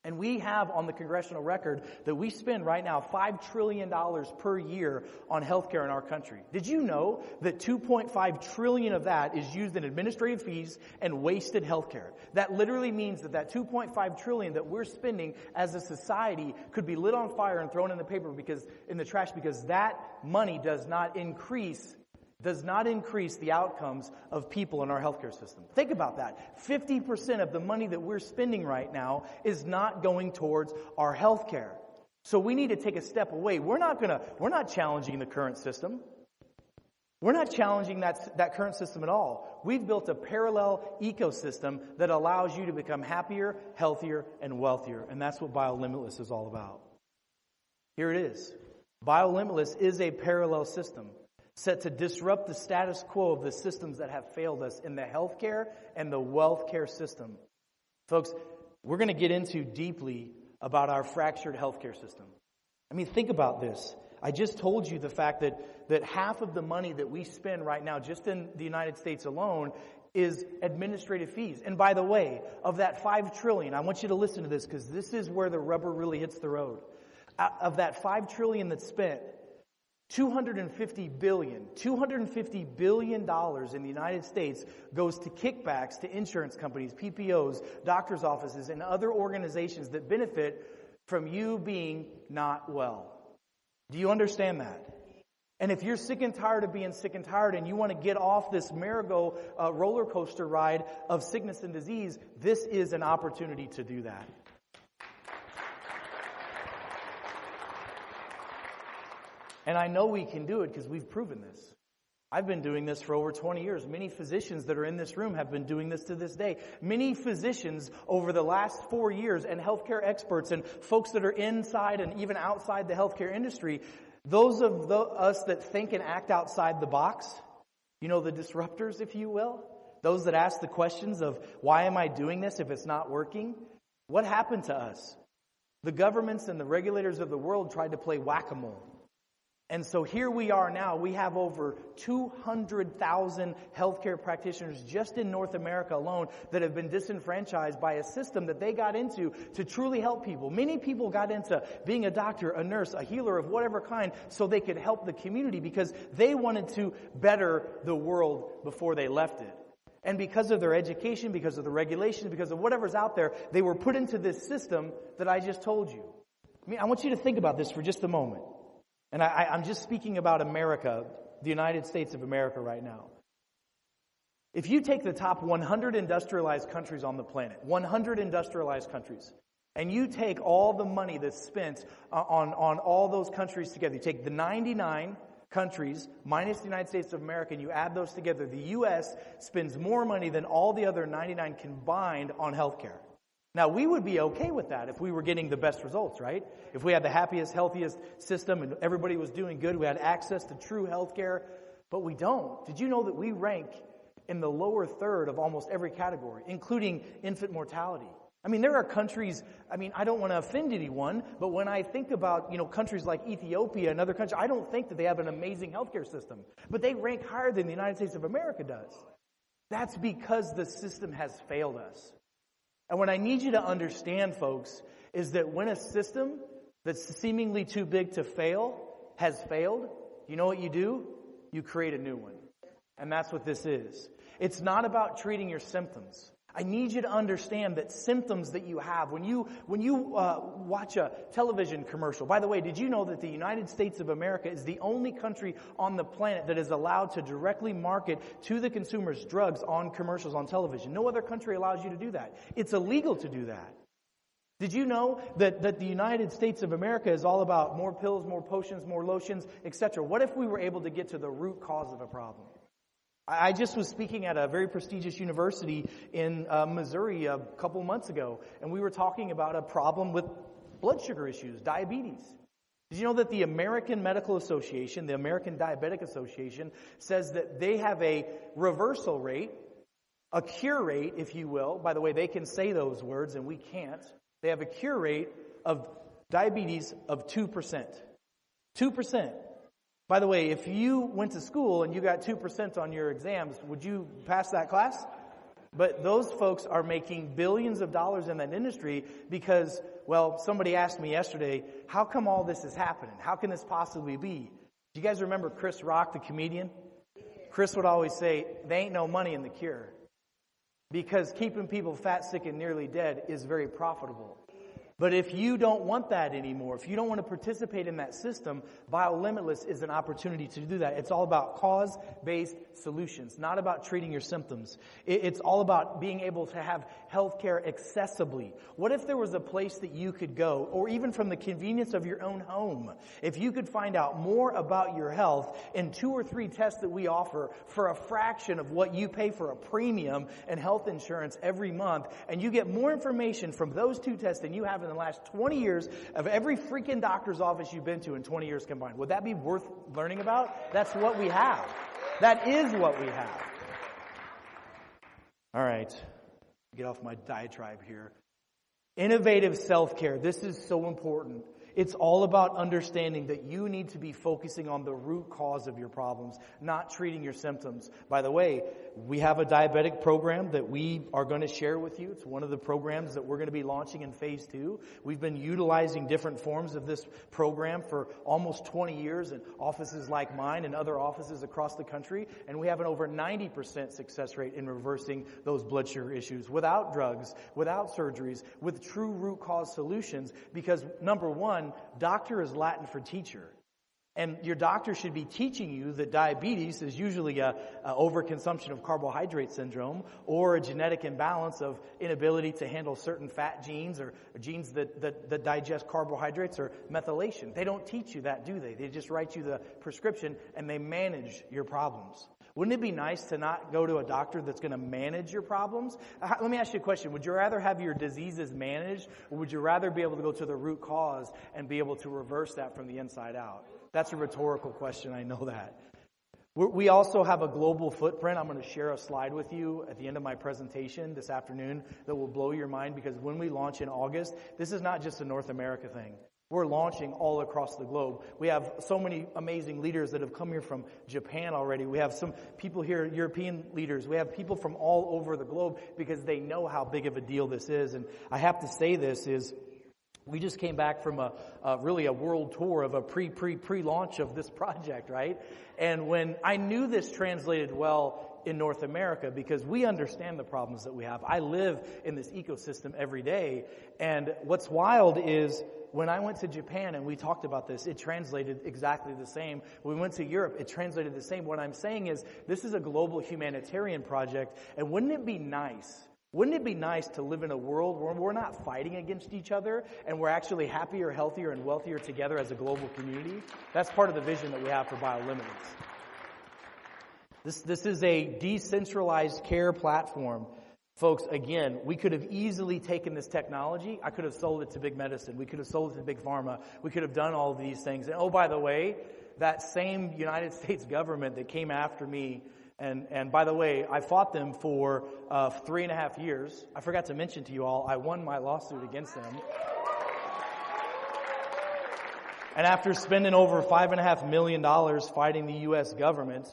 And we have on the congressional record that we spend right now $5 trillion per year on healthcare in our country. Did you know that $2.5 trillion of that is used in administrative fees and wasted healthcare? That literally means that $2.5 trillion that we're spending as a society could be lit on fire and thrown in the trash because that money does not increase the outcomes of people in our healthcare system. Think about that. 50% of the money that we're spending right now is not going towards our healthcare. So we need to take a step away. We're not challenging the current system. We're not challenging that current system at all. We've built a parallel ecosystem that allows you to become happier, healthier, and wealthier. And that's what BioLimitless is all about. Here it is. BioLimitless is a parallel system set to disrupt the status quo of the systems that have failed us in the healthcare and the wealth care system. Folks, we're going to get into deeply about our fractured healthcare system. I mean, think about this. I just told you the fact that half of the money that we spend right now just in the United States alone is administrative fees. And by the way, of that $5 trillion, I want you to listen to this because this is where the rubber really hits the road. Of that $5 trillion that's spent, $250 billion in the United States goes to kickbacks to insurance companies, PPOs, doctors' offices, and other organizations that benefit from you being not well. Do you understand that? And if you're sick and tired of being sick and tired and you want to get off this merry-go roller coaster ride of sickness and disease, this is an opportunity to do that. And I know we can do it because we've proven this. I've been doing this for over 20 years. Many physicians that are in this room have been doing this to this day. Many physicians over the last 4 years and healthcare experts and folks that are inside and even outside the healthcare industry, those of us that think and act outside the box, you know, the disruptors, if you will, those that ask the questions of why am I doing this if it's not working? What happened to us? The governments and the regulators of the world tried to play whack-a-mole. And so here we are now. We have over 200,000 healthcare practitioners just in North America alone that have been disenfranchised by a system that they got into to truly help people. Many people got into being a doctor, a nurse, a healer of whatever kind so they could help the community because they wanted to better the world before they left it. And because of their education, because of the regulations, because of whatever's out there, they were put into this system that I just told you. I mean, I want you to think about this for just a moment. And I'm just speaking about America, the United States of America right now. If you take the top 100 industrialized countries on the planet, 100 industrialized countries, and you take all the money that's spent on all those countries together, you take the 99 countries, minus the United States of America, and you add those together, the U.S. spends more money than all the other 99 combined on healthcare. Now, we would be okay with that if we were getting the best results, right? If we had the happiest, healthiest system and everybody was doing good, we had access to true healthcare, but we don't. Did you know that we rank in the lower third of almost every category, including infant mortality? I mean, there are countries, I don't want to offend anyone, but when I think about, countries like Ethiopia and other countries, I don't think that they have an amazing healthcare system. But they rank higher than the United States of America does. That's because the system has failed us. And what I need you to understand, folks, is that when a system that's seemingly too big to fail has failed, you know what you do? You create a new one. And that's what this is. It's not about treating your symptoms. I need you to understand that symptoms that you have, when you watch a television commercial, by the way, did you know that the United States of America is the only country on the planet that is allowed to directly market to the consumers drugs on commercials on television? No other country allows you to do that. It's illegal to do that. Did you know that the United States of America is all about more pills, more potions, more lotions, etc.? What if we were able to get to the root cause of a problem? I just was speaking at a very prestigious university in Missouri a couple months ago, and we were talking about a problem with blood sugar issues, diabetes. Did you know that the American Medical Association, the American Diabetic Association, says that they have a reversal rate, a cure rate, if you will. By the way, they can say those words and we can't. They have a cure rate of diabetes of 2%. 2%. By the way, if you went to school and you got 2% on your exams, would you pass that class? But those folks are making billions of dollars in that industry because, well, somebody asked me yesterday, how come all this is happening? How can this possibly be? Do you guys remember Chris Rock, the comedian? Chris would always say, there ain't no money in the cure. Because keeping people fat, sick, and nearly dead is very profitable. But if you don't want that anymore, if you don't want to participate in that system, BioLimitless is an opportunity to do that. It's all about cause-based solutions, not about treating your symptoms. It's all about being able to have healthcare accessibly. What if there was a place that you could go, or even from the convenience of your own home, if you could find out more about your health in 2 or 3 tests that we offer for a fraction of what you pay for a premium and health insurance every month, and you get more information from those 2 tests than you have in the last 20 years of every freaking doctor's office you've been to in 20 years combined. Would that be worth learning about? That's what we have. That is what we have. All right. Get off my diatribe here. Innovative self-care. This is so important. It's all about understanding that you need to be focusing on the root cause of your problems, not treating your symptoms. By the way, we have a diabetic program that we are going to share with you. It's one of the programs that we're going to be launching in phase 2. We've been utilizing different forms of this program for almost 20 years in offices like mine and other offices across the country. And we have an over 90% success rate in reversing those blood sugar issues without drugs, without surgeries, with true root cause solutions. Because number one, doctor is Latin for teacher. And your doctor should be teaching you that diabetes is usually a overconsumption of carbohydrate syndrome or a genetic imbalance of inability to handle certain fat genes or genes that digest carbohydrates or methylation. They don't teach you that, do they? They just write you the prescription and they manage your problems. Wouldn't it be nice to not go to a doctor that's going to manage your problems? Let me ask you a question. Would you rather have your diseases managed, or would you rather be able to go to the root cause and be able to reverse that from the inside out? That's a rhetorical question, I know that. We also have a global footprint. I'm going to share a slide with you at the end of my presentation this afternoon that will blow your mind, because when we launch in August, this is not just a North America thing. We're launching all across the globe. We have so many amazing leaders that have come here from Japan already. We have some people here, European leaders. We have people from all over the globe because they know how big of a deal this is. And I have to say this is, we just came back from really a world tour of a pre-launch of this project, right? And when I knew this translated well in North America, because we understand the problems that we have. I live in this ecosystem every day. And what's wild is when I went to Japan and we talked about this, it translated exactly the same. When we went to Europe, it translated the same. What I'm saying is this is a global humanitarian project. And wouldn't it be nice Wouldn't it be nice to live in a world where we're not fighting against each other and we're actually happier, healthier, and wealthier together as a global community? That's part of the vision that we have for BioLimitless. This is a decentralized care platform. Folks, again, we could have easily taken this technology. I could have sold it to big medicine. We could have sold it to big pharma. We could have done all of these things. And oh, by the way, that same United States government that came after me, and by the way, I fought them for 3.5 years. I forgot to mention to you all, I won my lawsuit against them. And after spending over $5.5 million fighting the U.S. government,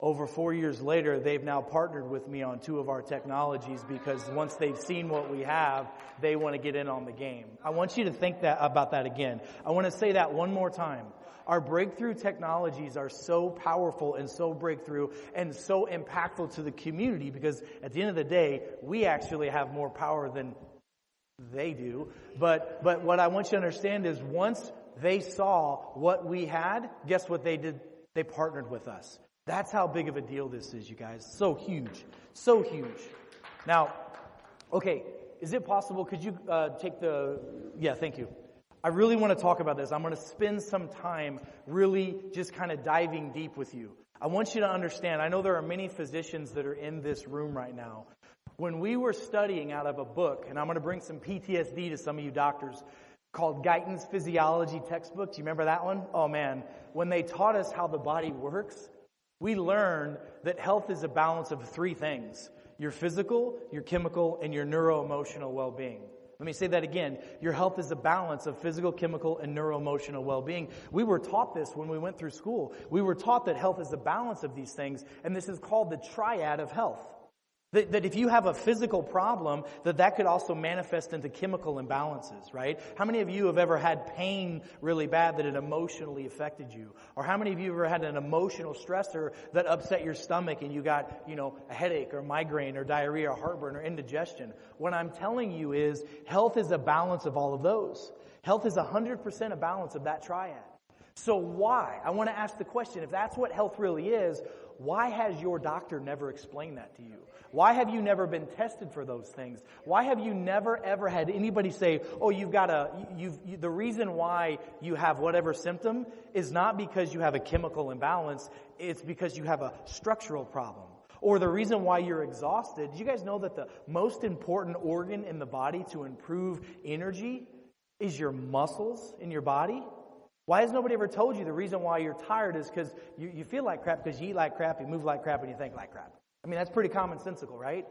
over 4 years later, they've now partnered with me on 2 of our technologies because once they've seen what we have, they want to get in on the game. I want you to think about that again. I want to say that one more time. Our breakthrough technologies are so powerful and so breakthrough and so impactful to the community because at the end of the day, we actually have more power than they do. But what I want you to understand is once they saw what we had, guess what they did? They partnered with us. That's how big of a deal this is, you guys. So huge. So huge. Now, okay, is it possible, could you take the, yeah, thank you. I really want to talk about this. I'm going to spend some time really just kind of diving deep with you. I want you to understand, I know there are many physicians that are in this room right now. When we were studying out of a book, and I'm going to bring some PTSD to some of you doctors, called Guyton's Physiology textbook. Do you remember that one? Oh man, when they taught us how the body works, we learned that health is a balance of 3 things: your physical, your chemical, and your neuro-emotional well-being. Let me say that again. Your health is a balance of physical, chemical, and neuro-emotional well-being. We were taught this when we went through school. We were taught that health is a balance of these things, and this is called the triad of health. That if you have a physical problem, that could also manifest into chemical imbalances, right? How many of you have ever had pain really bad that it emotionally affected you? Or how many of you have ever had an emotional stressor that upset your stomach and you got, a headache or migraine or diarrhea or heartburn or indigestion? What I'm telling you is health is a balance of all of those. Health is 100% a balance of that triad. So why? I want to ask the question, if that's what health really is, why has your doctor never explained that to you? Why have you never been tested for those things? Why have you never ever had anybody say, oh, the reason why you have whatever symptom is not because you have a chemical imbalance, it's because you have a structural problem. Or the reason why you're exhausted. Did you guys know that the most important organ in the body to improve energy is your muscles in your body? Why has nobody ever told you the reason why you're tired is because you feel like crap because you eat like crap, you move like crap, and you think like crap? I mean, that's pretty commonsensical, right?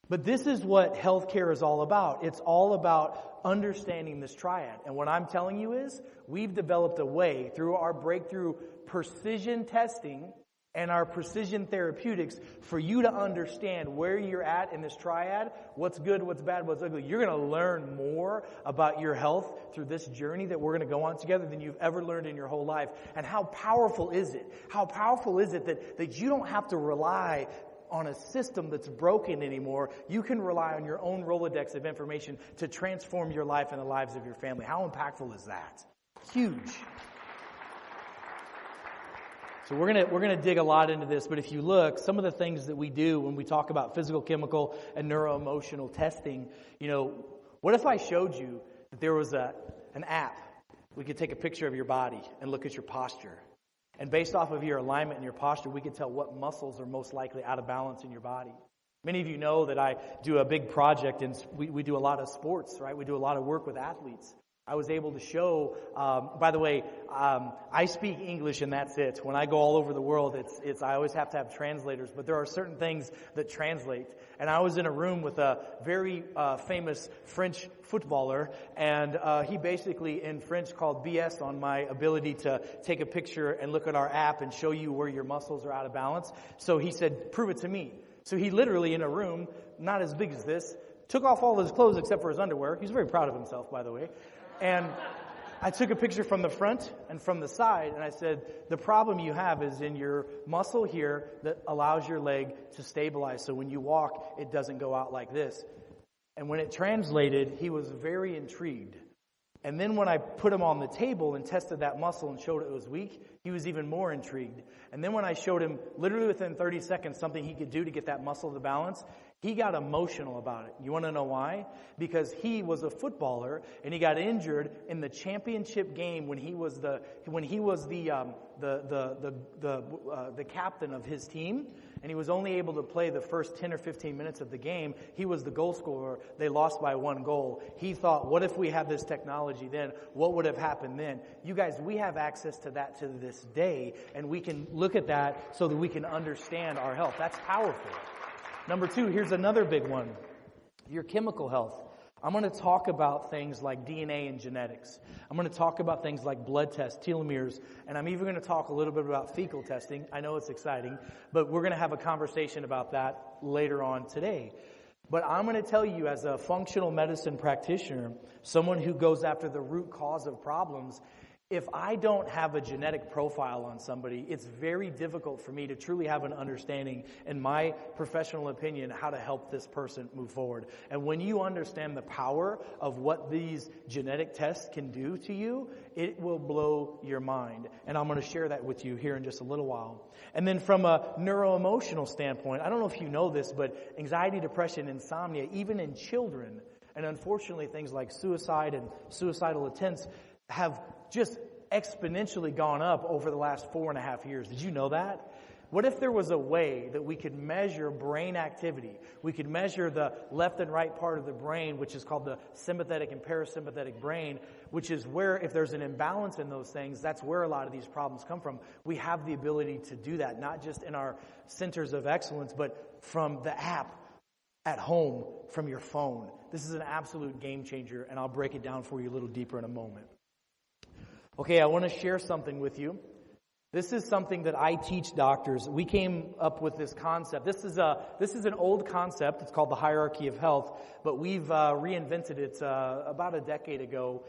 But this is what healthcare is all about. It's all about understanding this triad. And what I'm telling you is we've developed a way through our breakthrough precision testing and our precision therapeutics for you to understand where you're at in this triad, what's good, what's bad, what's ugly. You're going to learn more about your health through this journey that we're going to go on together than you've ever learned in your whole life. And how powerful is it? How powerful is it that you don't have to rely on a system that's broken anymore? You can rely on your own Rolodex of information to transform your life and the lives of your family. How impactful is that? Huge. So we're gonna dig a lot into this, but if you look, some of the things that we do when we talk about physical, chemical, and neuro-emotional testing, what if I showed you that there was an app? We could take a picture of your body and look at your posture. And based off of your alignment and your posture, we could tell what muscles are most likely out of balance in your body. Many of you know that I do a big project, and we do a lot of sports, right? We do a lot of work with athletes. I was able to show, by the way, I speak English and that's it. When I go all over the world, I always have to have translators, but there are certain things that translate. And I was in a room with a very famous French footballer, and he basically in French called BS on my ability to take a picture and look at our app and show you where your muscles are out of balance. So he said, prove it to me. So he literally in a room, not as big as this, took off all his clothes except for his underwear. He's very proud of himself, by the way. And I took a picture from the front and from the side, and I said, the problem you have is in your muscle here that allows your leg to stabilize. So when you walk, it doesn't go out like this. And when it translated, he was very intrigued. And then when I put him on the table and tested that muscle and showed it was weak, he was even more intrigued. And then when I showed him literally within 30 seconds something he could do to get that muscle to balance, He got emotional about it. You want to know why? Because he was a footballer and he got injured in the championship game when he was the captain of his team, and he was only able to play the first 10 or 15 minutes of the game. He was the goal scorer. They lost by 1 goal. He thought, what if we had this technology then? What would have happened then? You guys, we have access to that to this day, and we can look at that so that we can understand our health. That's powerful. Number 2, here's another big one. Your chemical health. I'm going to talk about things like DNA and genetics. I'm going to talk about things like blood tests, telomeres, and I'm even going to talk a little bit about fecal testing. I know it's exciting, but we're going to have a conversation about that later on today. But I'm going to tell you, as a functional medicine practitioner, someone who goes after the root cause of problems, if I don't have a genetic profile on somebody, it's very difficult for me to truly have an understanding, in my professional opinion, how to help this person move forward. And when you understand the power of what these genetic tests can do to you, it will blow your mind. And I'm going to share that with you here in just a little while. And then from a neuroemotional standpoint, I don't know if you know this, but anxiety, depression, insomnia, even in children, and unfortunately things like suicide and suicidal attempts have just exponentially gone up over the last 4.5 years. Did you know that? What if there was a way that we could measure brain activity? We could measure the left and right part of the brain, which is called the sympathetic and parasympathetic brain, which is where, if there's an imbalance in those things, that's where a lot of these problems come from. We have the ability to do that, not just in our centers of excellence, but from the app at home, from your phone. This is an absolute game changer, and I'll break it down for you a little deeper in a moment. Okay, I want to share something with you. This is something that I teach doctors. We came up with this concept. This is an old concept. It's called the hierarchy of health, but we've reinvented it about a decade ago.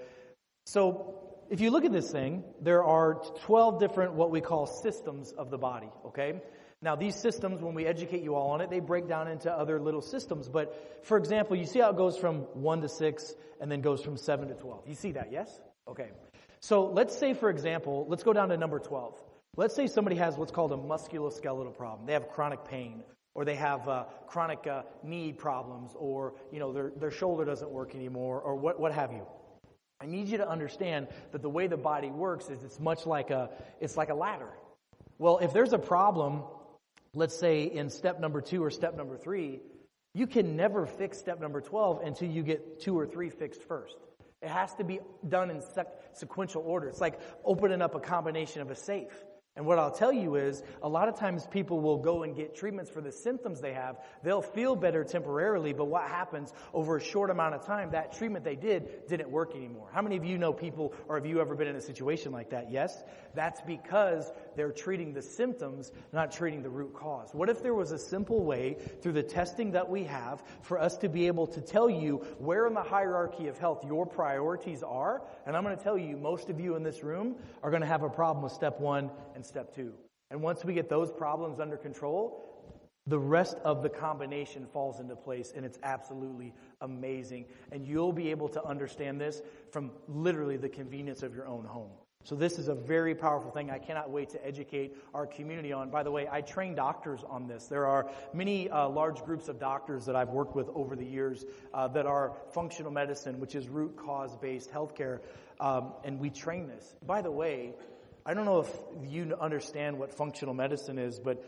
So if you look at this thing, there are 12 different what we call systems of the body, okay? Now, these systems, when we educate you all on it, they break down into other little systems. But, for example, you see how it goes from 1 to 6 and then goes from 7 to 12. You see that, yes? Okay. So let's say, for example, let's go down to number 12. Let's say somebody has what's called a musculoskeletal problem. They have chronic pain, or they have chronic knee problems, or their shoulder doesn't work anymore, or what have you. I need you to understand that the way the body works is it's like a ladder. Well, if there's a problem, let's say in step number 2 or step number 3, you can never fix step number 12 until you get 2 or 3 fixed first. It has to be done in sequential order. It's like opening up a combination of a safe. And what I'll tell you is, a lot of times people will go and get treatments for the symptoms they have. They'll feel better temporarily, but what happens over a short amount of time, that treatment they didn't work anymore. How many of you know people, or have you ever been in a situation like that? Yes? That's because they're treating the symptoms, not treating the root cause. What if there was a simple way, through the testing that we have, for us to be able to tell you where in the hierarchy of health your priorities are? And I'm going to tell you, most of you in this room are going to have a problem with step 1 and step 2. And once we get those problems under control, the rest of the combination falls into place, and it's absolutely amazing. And you'll be able to understand this from literally the convenience of your own home. So this is a very powerful thing. I cannot wait to educate our community on. By the way, I train doctors on this. There are many large groups of doctors that I've worked with over the years that are functional medicine, which is root cause-based healthcare, and we train this. By the way, I don't know if you understand what functional medicine is, but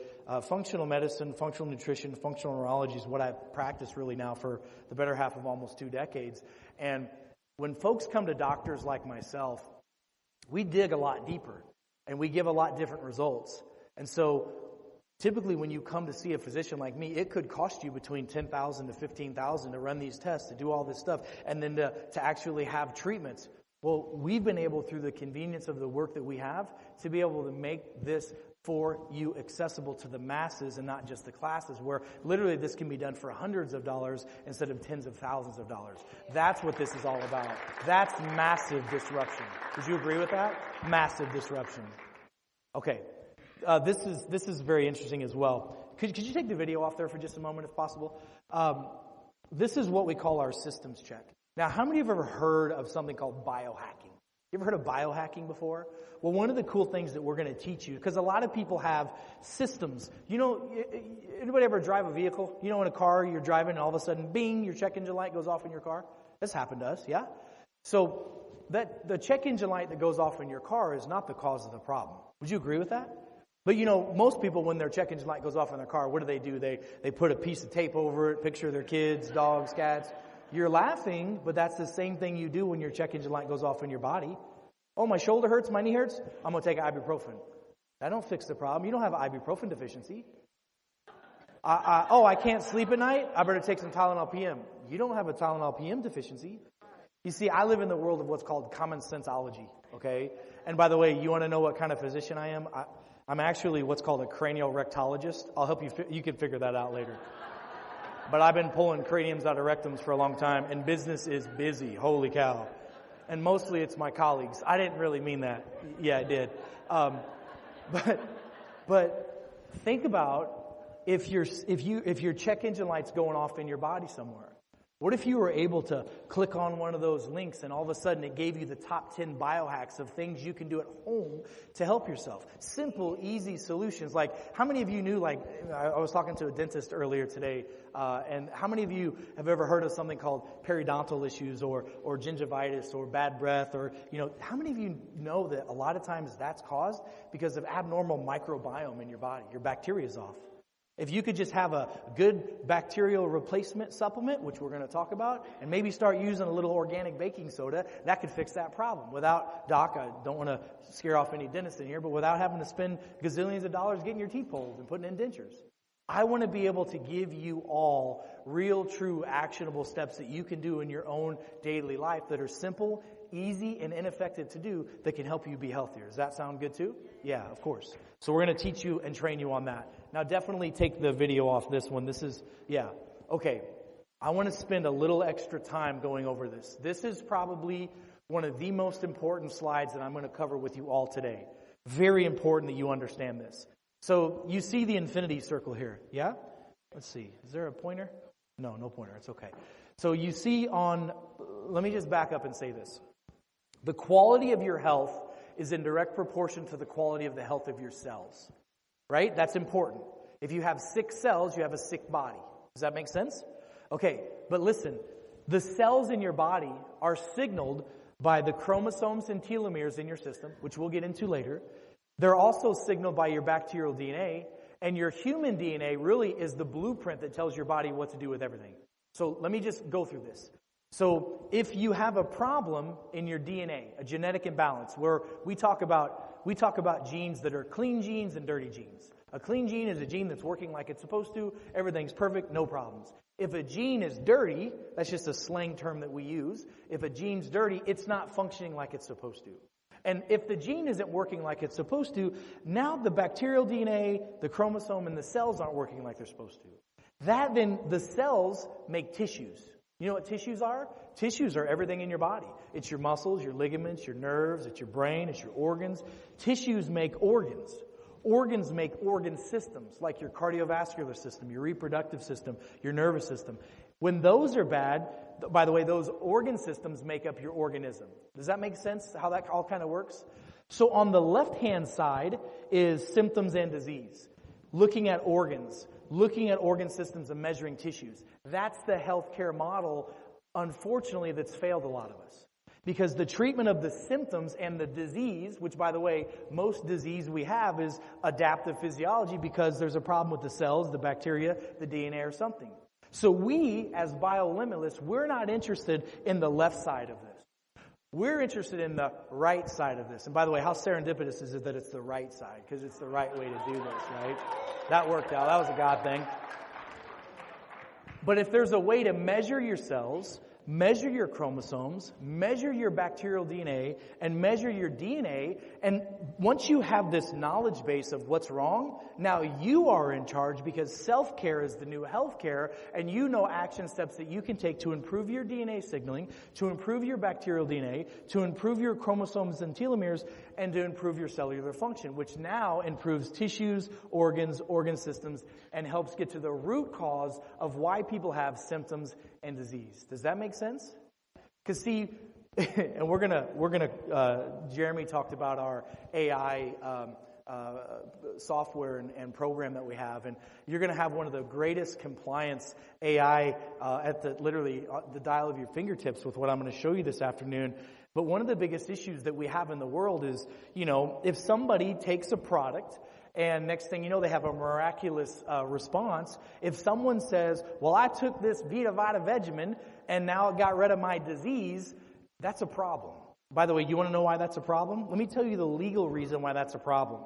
functional medicine, functional nutrition, functional neurology is what I've practiced really now for the better half of almost 2 decades. And when folks come to doctors like myself, we dig a lot deeper, and we give a lot different results. And so typically when you come to see a physician like me, it could cost you between $10,000 to $15,000 to run these tests, to do all this stuff, and then to actually have treatments. Well, we've been able, through the convenience of the work that we have, to be able to make this for you accessible to the masses and not just the classes, where literally this can be done for hundreds of dollars instead of tens of thousands of dollars. That's what this is all about. That's massive disruption. Would you agree with that? Massive disruption. Okay. This is very interesting as well. Could you take the video off there for just a moment if possible? This is what we call our systems check. Now, how many of you have ever heard of something called biohacking? You ever heard of biohacking before? Well, one of the cool things that we're going to teach you, because a lot of people have systems. You know, anybody ever drive a vehicle? You know, in a car, you're driving and all of a sudden, bing, your check engine light goes off in your car? This happened to us, yeah? So the check engine light that goes off in your car is not the cause of the problem. Would you agree with that? But you know, most people, when their check engine light goes off in their car, what do? They put a piece of tape over it, picture their kids, dogs, cats. You're laughing, but that's the same thing you do when your check engine light goes off in your body. Oh, my shoulder hurts, my knee hurts, I'm going to take ibuprofen. That don't fix the problem. You don't have ibuprofen deficiency. I can't sleep at night, I better take some Tylenol PM. You don't have a Tylenol PM deficiency. You see, I live in the world of what's called common senseology, okay? And by the way, you want to know what kind of physician I am? I'm actually what's called a cranial rectologist. I'll help you, you can figure that out later. But I've been pulling craniums out of rectums for a long time, and business is busy. Holy cow. And mostly it's my colleagues. I didn't really mean that. Yeah, I did. But think about if your check engine light's going off in your body somewhere. What if you were able to click on one of those links and all of a sudden it gave you the top 10 biohacks of things you can do at home to help yourself? Simple, easy solutions. Like, how many of you knew, like, I was talking to a dentist earlier today, and how many of you have ever heard of something called periodontal issues or gingivitis or bad breath? Or, you know, how many of you know that a lot of times that's caused because of abnormal microbiome in your body? Your bacteria is off. If you could just have a good bacterial replacement supplement, which we're going to talk about, and maybe start using a little organic baking soda, that could fix that problem. Without, Doc, I don't want to scare off any dentists in here, but without having to spend gazillions of dollars getting your teeth pulled and putting in dentures. I want to be able to give you all real, true, actionable steps that you can do in your own daily life that are simple, easy, and ineffective to do that can help you be healthier. Does that sound good too? Yeah, of course. So we're going to teach you and train you on that. Now definitely take the video off this one. This is, yeah. Okay. I want to spend a little extra time going over this. This is probably one of the most important slides that I'm going to cover with you all today. Very important that you understand this. So you see the infinity circle here, yeah? Let's see. Is there a pointer? No, no pointer. It's okay. So you see let me just back up and say this. The quality of your health is in direct proportion to the quality of the health of your cells, right? That's important. If you have sick cells, you have a sick body. Does that make sense? Okay, but listen, the cells in your body are signaled by the chromosomes and telomeres in your system, which we'll get into later. They're also signaled by your bacterial DNA, and your human DNA really is the blueprint that tells your body what to do with everything. So let me just go through this. So if you have a problem in your DNA, a genetic imbalance, where we talk about genes that are clean genes and dirty genes. A clean gene is a gene that's working like it's supposed to. Everything's perfect, no problems. If a gene is dirty, that's just a slang term that we use. If a gene's dirty, it's not functioning like it's supposed to. And if the gene isn't working like it's supposed to, now the bacterial DNA, the chromosome, and the cells aren't working like they're supposed to. Then the cells make tissues. You know what tissues are? Tissues are everything in your body. It's your muscles, your ligaments, your nerves, it's your brain, it's your organs. Tissues make organs. Organs make organ systems, like your cardiovascular system, your reproductive system, your nervous system. When those are bad, by the way, those organ systems make up your organism. Does that make sense, how that all kind of works? So on the left-hand side is symptoms and disease. Looking at organs, looking at organ systems and measuring tissues. That's the healthcare model, unfortunately, that's failed a lot of us. Because the treatment of the symptoms and the disease, which, by the way, most disease we have is adaptive physiology because there's a problem with the cells, the bacteria, the DNA, or something. So we, as BioLimitless, we're not interested in the left side of this. We're interested in the right side of this. And by the way, how serendipitous is it that it's the right side? Because it's the right way to do this, right? That worked out. That was a God thing. But if there's a way to measure your cells, measure your chromosomes, measure your bacterial DNA, and measure your DNA, and once you have this knowledge base of what's wrong, now you are in charge because self-care is the new healthcare, and you know action steps that you can take to improve your DNA signaling, to improve your bacterial DNA, to improve your chromosomes and telomeres, and to improve your cellular function, which now improves tissues, organs, organ systems, and helps get to the root cause of why people have symptoms and disease. Does that make sense? Because see, And Jeremy talked about our AI software and program that we have, and you're going to have one of the greatest compliance AI at the dial of your fingertips with what I'm going to show you this afternoon. But one of the biggest issues that we have in the world is, if somebody takes a product and next thing you know, they have a miraculous response. If someone says, well, I took this Vita Vegemin and now it got rid of my disease, that's a problem. By the way, you want to know why that's a problem? Let me tell you the legal reason why that's a problem.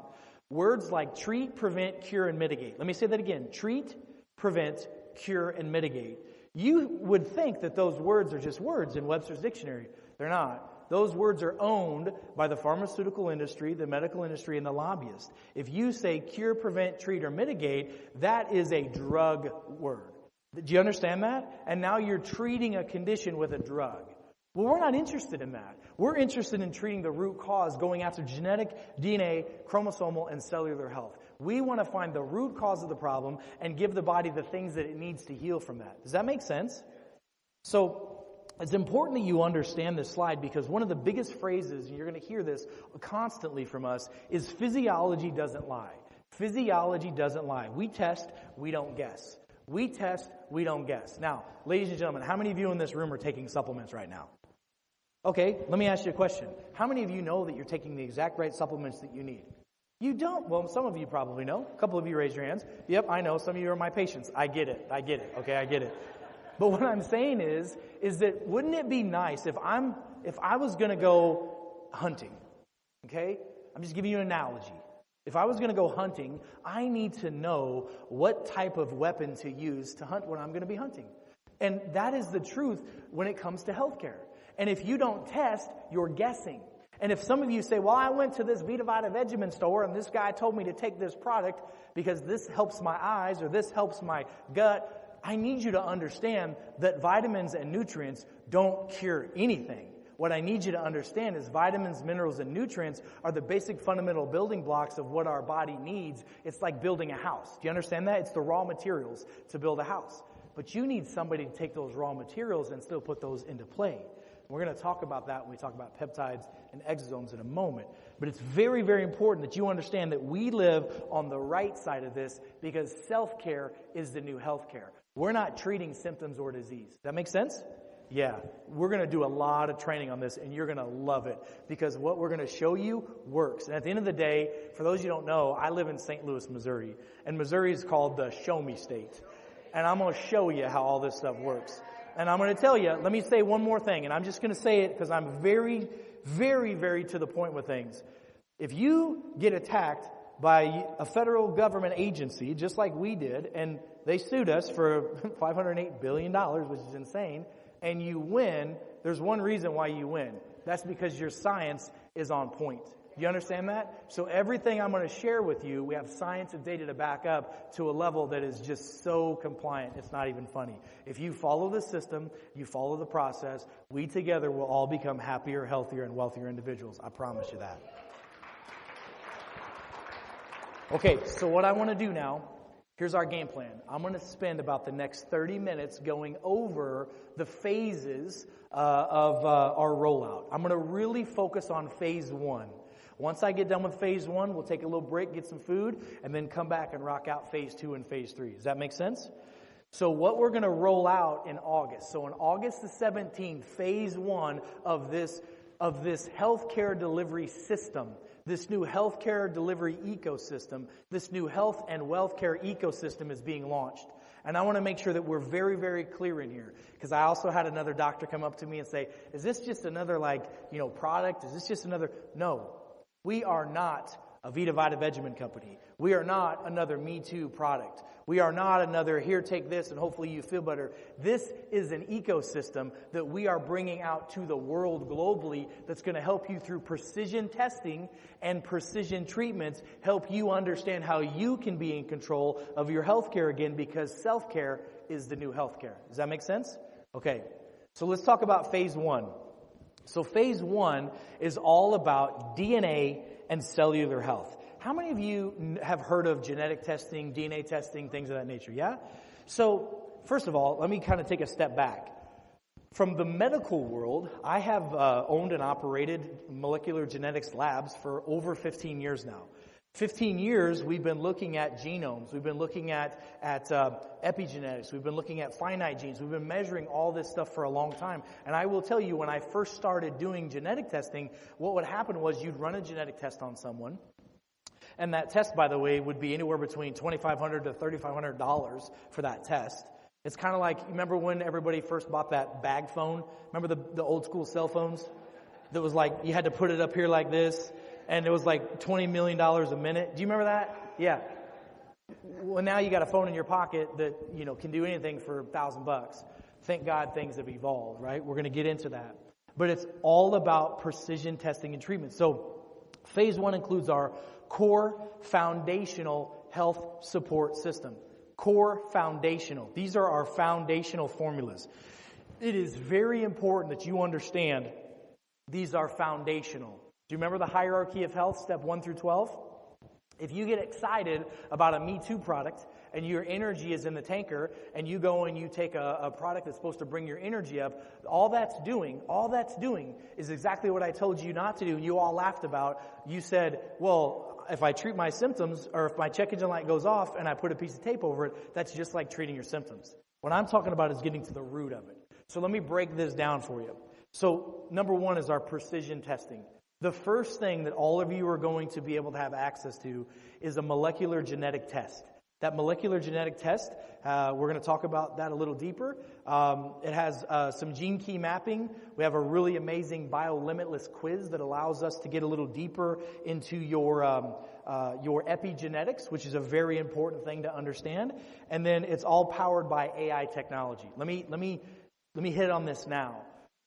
Words like treat, prevent, cure, and mitigate. Let me say that again. Treat, prevent, cure, and mitigate. You would think that those words are just words in Webster's dictionary. They're not. Those words are owned by the pharmaceutical industry, the medical industry, and the lobbyists. If you say cure, prevent, treat, or mitigate, that is a drug word. Do you understand that? And now you're treating a condition with a drug. Well, we're not interested in that. We're interested in treating the root cause, going after genetic, DNA, chromosomal, and cellular health. We want to find the root cause of the problem and give the body the things that it needs to heal from that. Does that make sense? So, it's important that you understand this slide because one of the biggest phrases, and you're going to hear this constantly from us, is physiology doesn't lie. Physiology doesn't lie. We test, we don't guess. We test, we don't guess. Now, ladies and gentlemen, how many of you in this room are taking supplements right now? Okay, let me ask you a question. How many of you know that you're taking the exact right supplements that you need? You don't. Well, some of you probably know. A couple of you raised your hands. Yep, I know. Some of you are my patients. I get it. Okay, I get it. But what I'm saying is that wouldn't it be nice if I was going to go hunting, okay? I'm just giving you an analogy. If I was going to go hunting, I need to know what type of weapon to use to hunt when I'm going to be hunting. And that is the truth when it comes to healthcare. And if you don't test, you're guessing. And if some of you say, well, I went to this Vita Vegemin store and this guy told me to take this product because this helps my eyes or this helps my gut, I need you to understand that vitamins and nutrients don't cure anything. What I need you to understand is vitamins, minerals, and nutrients are the basic fundamental building blocks of what our body needs. It's like building a house. Do you understand that? It's the raw materials to build a house. But you need somebody to take those raw materials and still put those into play. We're going to talk about that when we talk about peptides and exosomes in a moment. But it's very, very important that you understand that we live on the right side of this because self-care is the new healthcare. We're not treating symptoms or disease. Does that make sense? Yeah. We're going to do a lot of training on this, and you're going to love it because what we're going to show you works. And at the end of the day, for those of you who don't know, I live in St. Louis, Missouri, and Missouri is called the Show Me State. And I'm going to show you how all this stuff works. And I'm going to tell you, let me say one more thing, and I'm just going to say it because I'm very, very, very to the point with things. If you get attacked by a federal government agency, just like we did, and they sued us for $508 billion, which is insane, and you win, there's one reason why you win. That's because your science is on point. Do you understand that? So everything I'm going to share with you, we have science and data to back up to a level that is just so compliant, it's not even funny. If you follow the system, you follow the process, we together will all become happier, healthier, and wealthier individuals. I promise you that. Okay, so what I want to do now, here's our game plan. I'm going to spend about the next 30 minutes going over the phases of our rollout. I'm going to really focus on phase 1. Once I get done with phase 1, we'll take a little break, get some food, and then come back and rock out phase 2 and phase 3. Does that make sense? So what we're going to roll out in August. So on August the 17th, phase 1 of this healthcare delivery system, this new healthcare delivery ecosystem, this new health and wealth care ecosystem is being launched. And I want to make sure that we're very, very clear in here. Because I also had another doctor come up to me and say, is this just another product? Is this just another? No. We are not a Vita Vegemin company. We are not another Me Too product. We are not another, here, take this, and hopefully you feel better. This is an ecosystem that we are bringing out to the world globally that's going to help you through precision testing and precision treatments, help you understand how you can be in control of your healthcare again because self-care is the new healthcare. Does that make sense? Okay, so let's talk about phase 1. So phase 1 is all about DNA and cellular health. How many of you have heard of genetic testing, DNA testing, things of that nature? Yeah? So, first of all, let me kind of take a step back. From the medical world, I have owned and operated molecular genetics labs for over 15 years now. 15 years, we've been looking at genomes. We've been looking at epigenetics. We've been looking at finite genes. We've been measuring all this stuff for a long time. And I will tell you, when I first started doing genetic testing, what would happen was you'd run a genetic test on someone. And that test, by the way, would be anywhere between $2,500 to $3,500 for that test. It's kind of like, you remember when everybody first bought that bag phone? Remember the old school cell phones? That was like, you had to put it up here like this, and it was like $20 million a minute. Do you remember that? Yeah. Well, now you got a phone in your pocket that, can do anything for $1,000. Thank God things have evolved, right? We're going to get into that. But it's all about precision testing and treatment. So phase 1 includes our core foundational health support system. Core foundational. These are our foundational formulas. It is very important that you understand these are foundational. Do you remember the hierarchy of health, step 1 through 12? If you get excited about a Me Too product and your energy is in the tanker and you go and you take a product that's supposed to bring your energy up, all that's doing is exactly what I told you not to do and you all laughed about. You said, well, if I treat my symptoms, or if my check engine light goes off and I put a piece of tape over it, that's just like treating your symptoms. What I'm talking about is getting to the root of it. So let me break this down for you. So number 1 is our precision testing. The first thing that all of you are going to be able to have access to is a molecular genetic test. That molecular genetic test, we're going to talk about that a little deeper. It has some gene key mapping. We have a really amazing BioLimitless quiz that allows us to get a little deeper into your epigenetics, which is a very important thing to understand. And then it's all powered by AI technology. Let me hit on this now.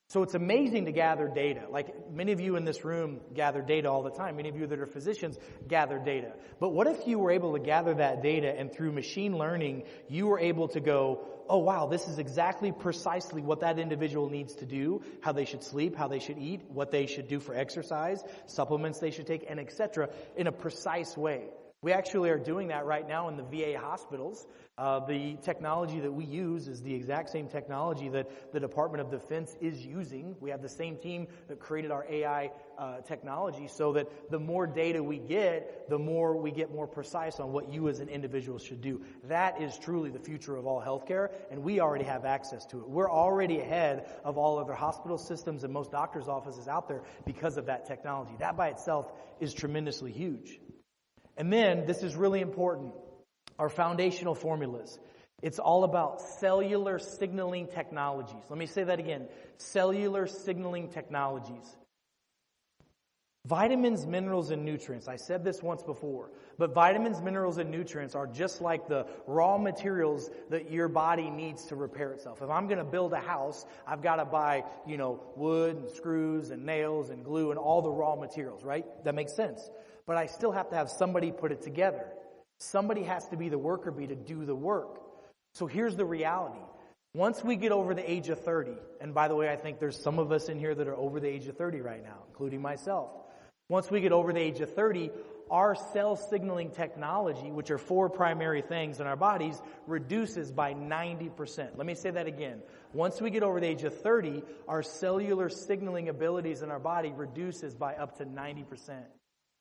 So it's amazing to gather data. Like many of you in this room gather data all the time. Many of you that are physicians gather data. But what if you were able to gather that data and through machine learning, you were able to go, oh wow, this is exactly precisely what that individual needs to do, how they should sleep, how they should eat, what they should do for exercise, supplements they should take, and etc. in a precise way. We actually are doing that right now in the VA hospitals. The technology that we use is the exact same technology that the Department of Defense is using. We have the same team that created our AI technology so that the more data we get, the more we get more precise on what you as an individual should do. That is truly the future of all healthcare, and we already have access to it. We're already ahead of all other hospital systems and most doctors' offices out there because of that technology. That by itself is tremendously huge. And then, this is really important, our foundational formulas. It's all about cellular signaling technologies. Let me say that again. Cellular signaling technologies. Vitamins, minerals, and nutrients. I said this once before, but vitamins, minerals, and nutrients are just like the raw materials that your body needs to repair itself. If I'm going to build a house, I've got to buy, wood and screws and nails and glue and all the raw materials, right? That makes sense. But I still have to have somebody put it together. Somebody has to be the worker bee to do the work. So here's the reality. Once we get over the age of 30, and by the way, I think there's some of us in here that are over the age of 30 right now, including myself. Once we get over the age of 30, our cell signaling technology, which are 4 primary things in our bodies, reduces by 90%. Let me say that again. Once we get over the age of 30, our cellular signaling abilities in our body reduces by up to 90%.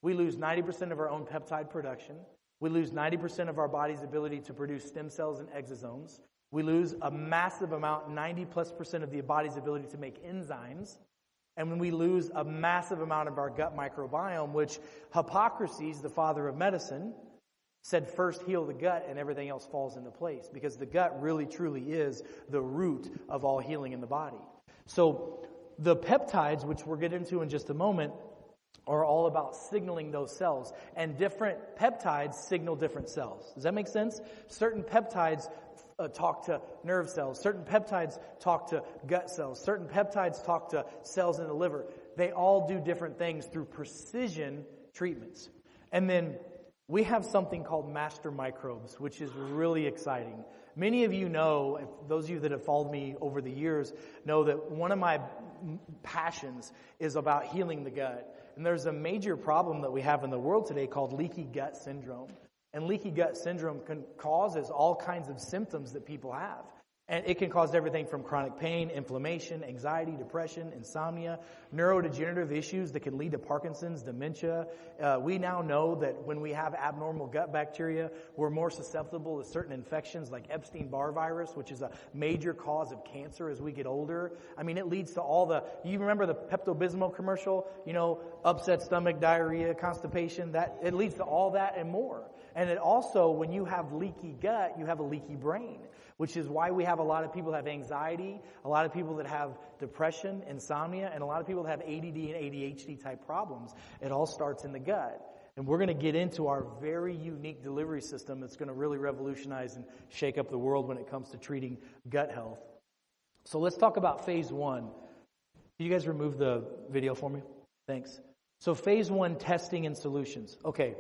We lose 90% of our own peptide production. We lose 90% of our body's ability to produce stem cells and exosomes. We lose a massive amount, 90+% of the body's ability to make enzymes. And when we lose a massive amount of our gut microbiome, which Hippocrates, the father of medicine, said first heal the gut and everything else falls into place. Because the gut really truly is the root of all healing in the body. So the peptides, which we'll get into in just a moment, are all about signaling those cells. And different peptides signal different cells. Does that make sense? Certain peptides talk to nerve cells. Certain peptides talk to gut cells. Certain peptides talk to cells in the liver. They all do different things through precision treatments. And then we have something called master microbes, which is really exciting. Many of you know, those of you that have followed me over the years, know that one of my passions is about healing the gut. And there's a major problem that we have in the world today called leaky gut syndrome. And leaky gut syndrome causes all kinds of symptoms that people have. And it can cause everything from chronic pain, inflammation, anxiety, depression, insomnia, neurodegenerative issues that can lead to Parkinson's, dementia. We now know that when we have abnormal gut bacteria, we're more susceptible to certain infections like Epstein-Barr virus, which is a major cause of cancer as we get older. I mean, it leads to all the, you remember the Pepto-Bismol commercial? You know, upset stomach, diarrhea, constipation, that it leads to all that and more. And it also, when you have leaky gut, you have a leaky brain, which is why we have a lot of people that have anxiety, a lot of people that have depression, insomnia, and a lot of people that have ADD and ADHD type problems. It all starts in the gut. And we're going to get into our very unique delivery system that's going to really revolutionize and shake up the world when it comes to treating gut health. So let's talk about phase 1. Can you guys remove the video for me? Thanks. So phase 1, testing and solutions. Okay,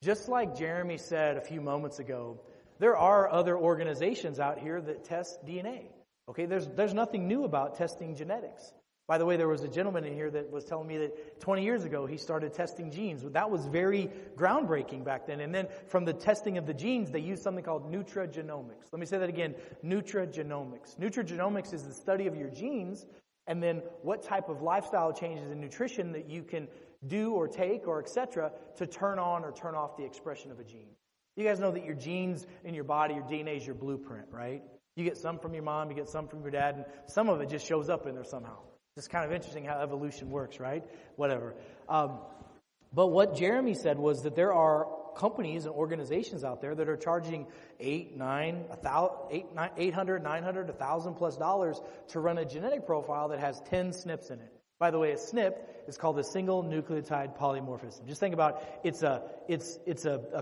just like Jeremy said a few moments ago, there are other organizations out here that test DNA. Okay, there's nothing new about testing genetics. By the way, there was a gentleman in here that was telling me that 20 years ago he started testing genes. That was very groundbreaking back then. And then from the testing of the genes, they used something called nutrigenomics. Let me say that again, nutrigenomics. Nutrigenomics is the study of your genes and then what type of lifestyle changes in nutrition that you can do or take or etc. to turn on or turn off the expression of a gene. You guys know that your genes in your body, your DNA is your blueprint, right? You get some from your mom, you get some from your dad, and some of it just shows up in there somehow. It's kind of interesting how evolution works, right? Whatever. But what Jeremy said was that there are companies and organizations out there that are charging $800, $900, $1,000+ to run a genetic profile that has 10 SNPs in it. By the way, a SNP is called a single nucleotide polymorphism. Just think about it's a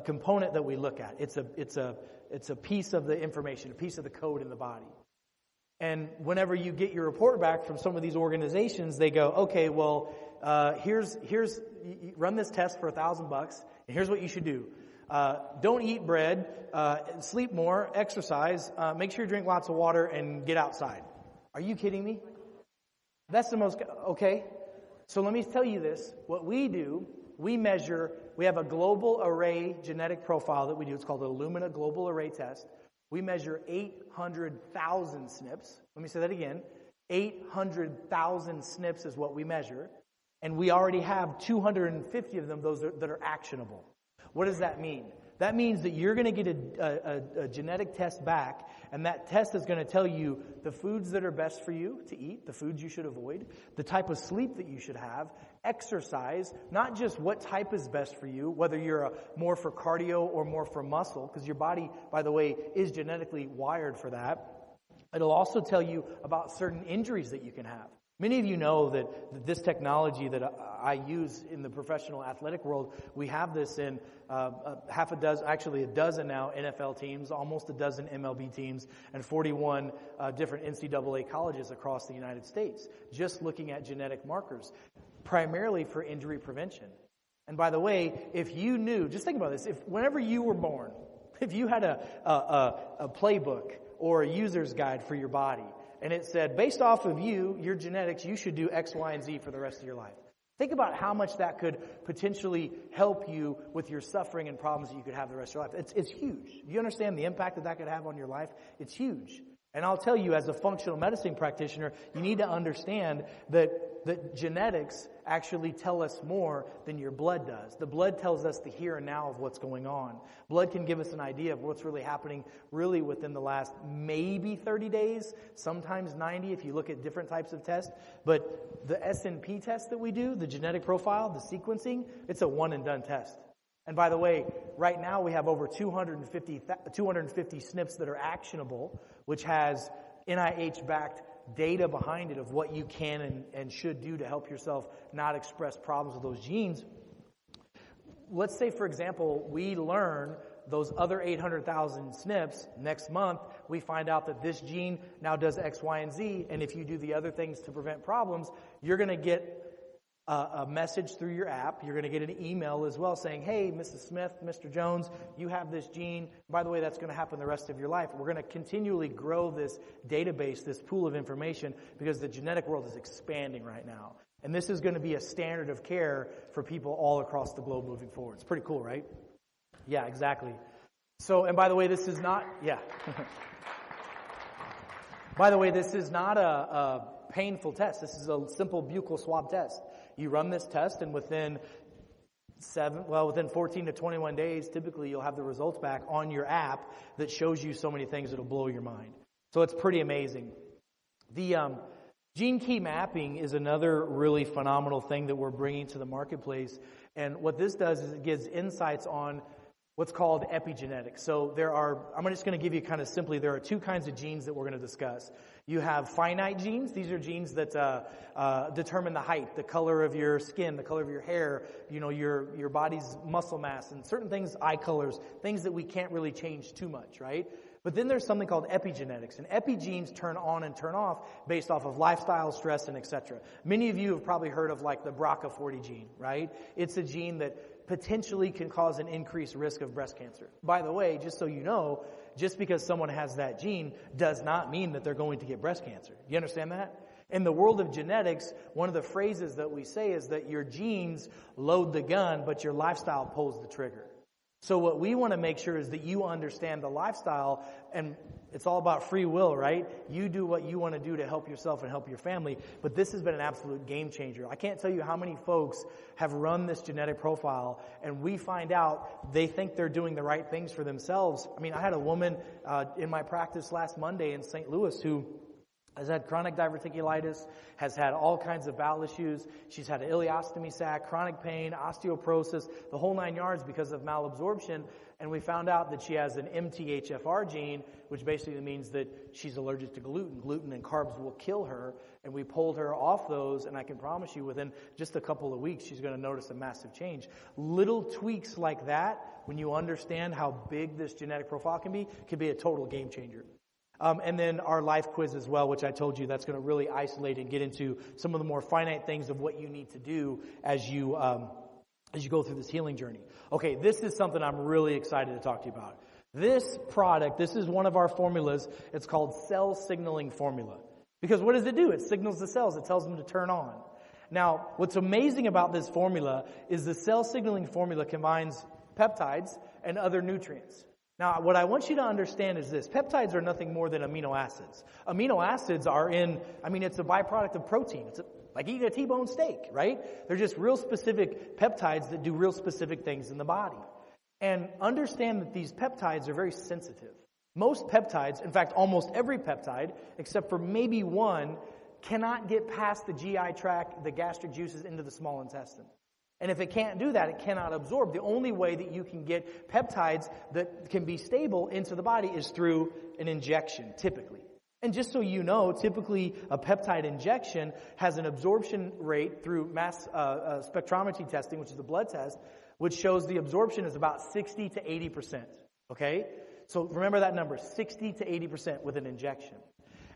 component that we look at. It's a piece of the information, a piece of the code in the body. And whenever you get your report back from some of these organizations, they go, okay, well, here's run this test for $1,000, and here's what you should do. Don't eat bread, sleep more, exercise, make sure you drink lots of water, and get outside. Are you kidding me? That's the most, okay. So let me tell you this. What we do, we measure, we have a global array genetic profile that we do. It's called the Illumina Global Array Test. We measure 800,000 SNPs. Let me say that again. 800,000 SNPs is what we measure. And we already have 250 of them, those that are actionable. What does that mean? That means that you're going to get a genetic test back, and that test is going to tell you the foods that are best for you to eat, the foods you should avoid, the type of sleep that you should have, exercise, not just what type is best for you, whether you're more for cardio or more for muscle, because your body, by the way, is genetically wired for that. It'll also tell you about certain injuries that you can have. Many of you know that this technology that I use in the professional athletic world, we have this in a dozen now NFL teams, almost a dozen MLB teams, and 41 different NCAA colleges across the United States, just looking at genetic markers, primarily for injury prevention. And by the way, if you knew, just think about this, if whenever you were born, if you had a playbook or a user's guide for your body, and it said, based off of your genetics, you should do X, Y, and Z for the rest of your life. Think about how much that could potentially help you with your suffering and problems that you could have the rest of your life. It's huge. You understand the impact that could have on your life? It's huge. And I'll tell you, as a functional medicine practitioner, you need to understand that genetics actually tell us more than your blood does. The blood tells us the here and now of what's going on. Blood can give us an idea of what's really happening really within the last maybe 30 days, sometimes 90 if you look at different types of tests. But the SNP test that we do, the genetic profile, the sequencing, it's a one and done test. And by the way, right now we have over 250 SNPs that are actionable, which has NIH-backed data behind it of what you can and should do to help yourself not express problems with those genes. Let's say, for example, we learn those other 800,000 SNPs. Next month, we find out that this gene now does X, Y, and Z, and if you do the other things to prevent problems, you're going to get a message through your app. You're going to get an email as well saying, hey, Mrs. Smith, Mr. Jones, you have this gene. By the way, that's going to happen the rest of your life. We're going to continually grow this database, this pool of information, because the genetic world is expanding right now. And this is going to be a standard of care for people all across the globe moving forward. It's pretty cool, right? Yeah, exactly. So, and by the way, this is not, yeah. By the way, this is not a painful test. This is a simple buccal swab test. You run this test, and within 14 to 21 days, typically you'll have the results back on your app that shows you so many things that'll blow your mind. So it's pretty amazing. The gene key mapping is another really phenomenal thing that we're bringing to the marketplace. And what this does is it gives insights on what's called epigenetics. So I'm just going to give you kind of simply, there are two kinds of genes that we're going to discuss. You have finite genes. These are genes that determine the height, the color of your skin, the color of your hair, your body's muscle mass, and certain things, eye colors, things that we can't really change too much, right? But then there's something called epigenetics, and epigenes turn on and turn off based off of lifestyle, stress, and etc. Many of you have probably heard of like the BRCA40 gene, right? It's a gene that potentially can cause an increased risk of breast cancer. By the way, just so you know, just because someone has that gene does not mean that they're going to get breast cancer. You understand that? In the world of genetics, one of the phrases that we say is that your genes load the gun, but your lifestyle pulls the trigger. So what we want to make sure is that you understand the lifestyle, and it's all about free will, right? You do what you want to do to help yourself and help your family, but this has been an absolute game changer. I can't tell you how many folks have run this genetic profile, and we find out they think they're doing the right things for themselves. I mean, I had a woman in my practice last Monday in St. Louis who has had chronic diverticulitis, has had all kinds of bowel issues. She's had an ileostomy sac, chronic pain, osteoporosis, the whole 9 yards because of malabsorption. And we found out that she has an MTHFR gene, which basically means that she's allergic to gluten. Gluten and carbs will kill her. And we pulled her off those, and I can promise you within just a couple of weeks, she's going to notice a massive change. Little tweaks like that, when you understand how big this genetic profile can be a total game changer. And then our life quiz as well, which I told you that's going to really isolate and get into some of the more finite things of what you need to do as you go through this healing journey. Okay, this is something I'm really excited to talk to you about. This product, this is one of our formulas. It's called cell signaling formula. Because what does it do? It signals the cells. It tells them to turn on. Now, what's amazing about this formula is the cell signaling formula combines peptides and other nutrients. Now, what I want you to understand is this. Peptides are nothing more than amino acids. Amino acids it's a byproduct of protein. It's like eating a T-bone steak, right? They're just real specific peptides that do real specific things in the body. And understand that these peptides are very sensitive. Most peptides, in fact, almost every peptide, except for maybe one, cannot get past the GI tract, the gastric juices, into the small intestine. And if it can't do that, it cannot absorb. The only way that you can get peptides that can be stable into the body is through an injection, typically. And just so you know, typically a peptide injection has an absorption rate through mass spectrometry testing, which is a blood test, which shows the absorption is about 60 to 80%. Okay? So remember that number, 60 to 80% with an injection.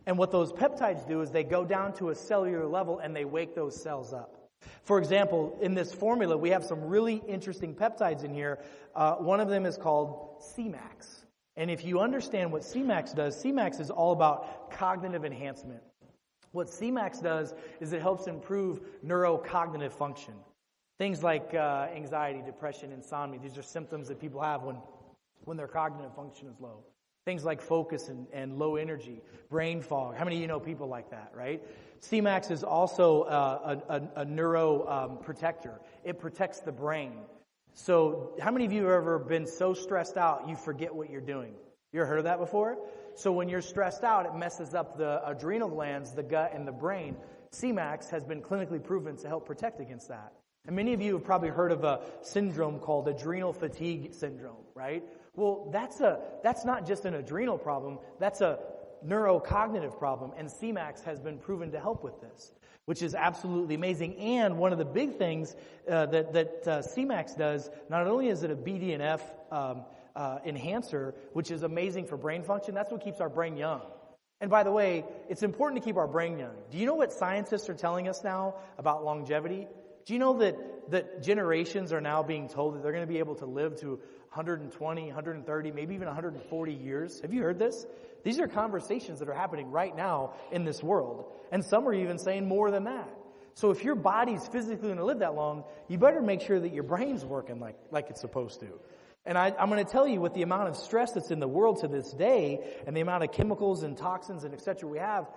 And what those peptides do is they go down to a cellular level and they wake those cells up. For example, in this formula, we have some really interesting peptides in here. One of them is called Cmax. And if you understand what Cmax does, Cmax is all about cognitive enhancement. What Cmax does is it helps improve neurocognitive function. Things like anxiety, depression, insomnia. These are symptoms that people have when their cognitive function is low. Things like focus and low energy, brain fog. How many of you know people like that, right? Cmax is also a neuro protector. It protects the brain. So how many of you have ever been so stressed out you forget what you're doing? You ever heard of that before? So when you're stressed out, it messes up the adrenal glands, the gut, and the brain. Cmax has been clinically proven to help protect against that. And many of you have probably heard of a syndrome called adrenal fatigue syndrome, right? Well, that's not just an adrenal problem. That's a neurocognitive problem, and Cmax has been proven to help with this, which is absolutely amazing. And one of the big things that Cmax does, not only is it a BDNF enhancer, which is amazing for brain function, that's what keeps our brain young. And by the way, it's important to keep our brain young. Do you know what scientists are telling us now about longevity? Do you know that generations are now being told that they're going to be able to live to 120, 130, maybe even 140 years? Have you heard this? These are conversations that are happening right now in this world. And some are even saying more than that. So if your body's physically going to live that long, you better make sure that your brain's working like it's supposed to. And I'm going to tell you, with the amount of stress that's in the world to this day and the amount of chemicals and toxins and et cetera we have,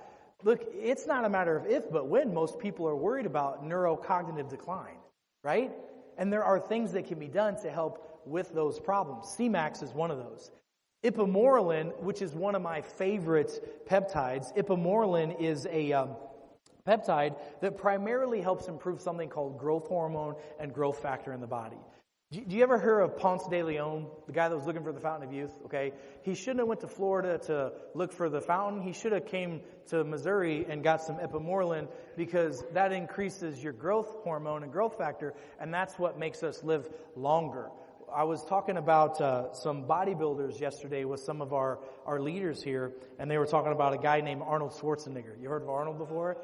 look, it's not a matter of if, but when most people are worried about neurocognitive decline, right? And there are things that can be done to help with those problems. CMAX is one of those. Ipamorelin, which is one of my favorite peptides, ipamorelin is a peptide that primarily helps improve something called growth hormone and growth factor in the body. Do you ever hear of Ponce de Leon, the guy that was looking for the fountain of youth? Okay, he shouldn't have went to Florida to look for the fountain. He should have came to Missouri and got some ipamorelin, because that increases your growth hormone and growth factor, and that's what makes us live longer. I was talking about some bodybuilders yesterday with some of our leaders here, and they were talking about a guy named Arnold Schwarzenegger. You heard of Arnold before?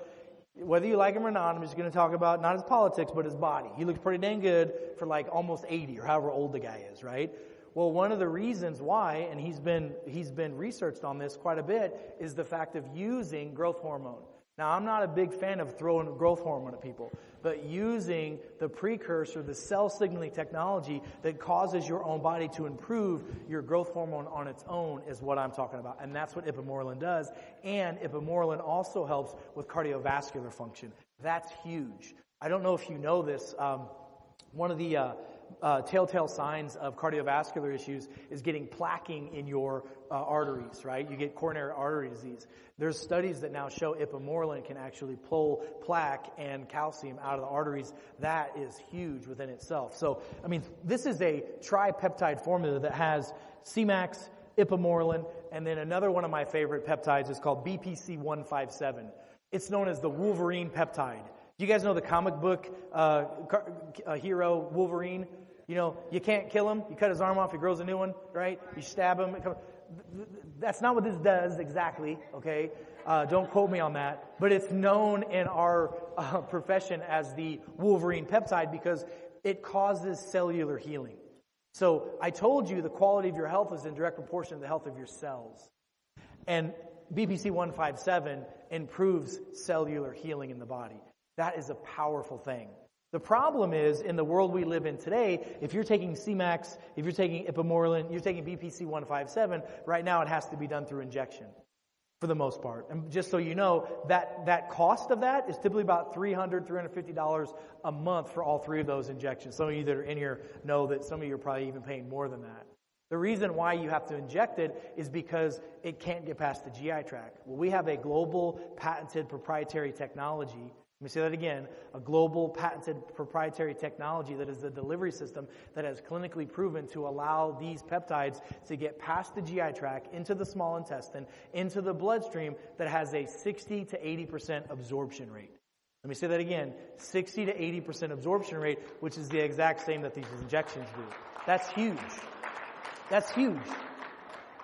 Whether you like him or not, I'm just going to talk about not his politics, but his body. He looks pretty dang good for like almost 80 or however old the guy is, right? Well, one of the reasons why, and he's been researched on this quite a bit, is the fact of using growth hormone. Now, I'm not a big fan of throwing growth hormone at people, but using the precursor, the cell signaling technology that causes your own body to improve your growth hormone on its own is what I'm talking about. And that's what ipamorelin does. And ipamorelin also helps with cardiovascular function. That's huge. I don't know if you know this. One of the telltale signs of cardiovascular issues is getting plaquing in your arteries, right? You get coronary artery disease. There's studies that now show ipamorelin can actually pull plaque and calcium out of the arteries. That is huge within itself. So, I mean, this is a tripeptide formula that has CMAX, ipamorelin, and then another one of my favorite peptides is called BPC-157. It's known as the Wolverine peptide. Do you guys know the comic book hero Wolverine? You know, you can't kill him. You cut his arm off, he grows a new one, right? You stab him. That's not what this does exactly, okay? Don't quote me on that. But it's known in our profession as the Wolverine peptide because it causes cellular healing. So I told you the quality of your health is in direct proportion to the health of your cells. And BPC-157 improves cellular healing in the body. That is a powerful thing. The problem is, in the world we live in today, if you're taking CMAX, if you're taking ipamorelin, you're taking BPC-157, right now it has to be done through injection for the most part. And just so you know, that cost of that is typically about $300, $350 a month for all three of those injections. Some of you that are in here know that some of you are probably even paying more than that. The reason why you have to inject it is because it can't get past the GI tract. Well, we have a global patented proprietary technology. Let me say that again. A global patented proprietary technology that is the delivery system that has clinically proven to allow these peptides to get past the GI tract, into the small intestine, into the bloodstream, that has a 60 to 80% absorption rate. Let me say that again. 60 to 80% absorption rate, which is the exact same that these injections do. That's huge. That's huge.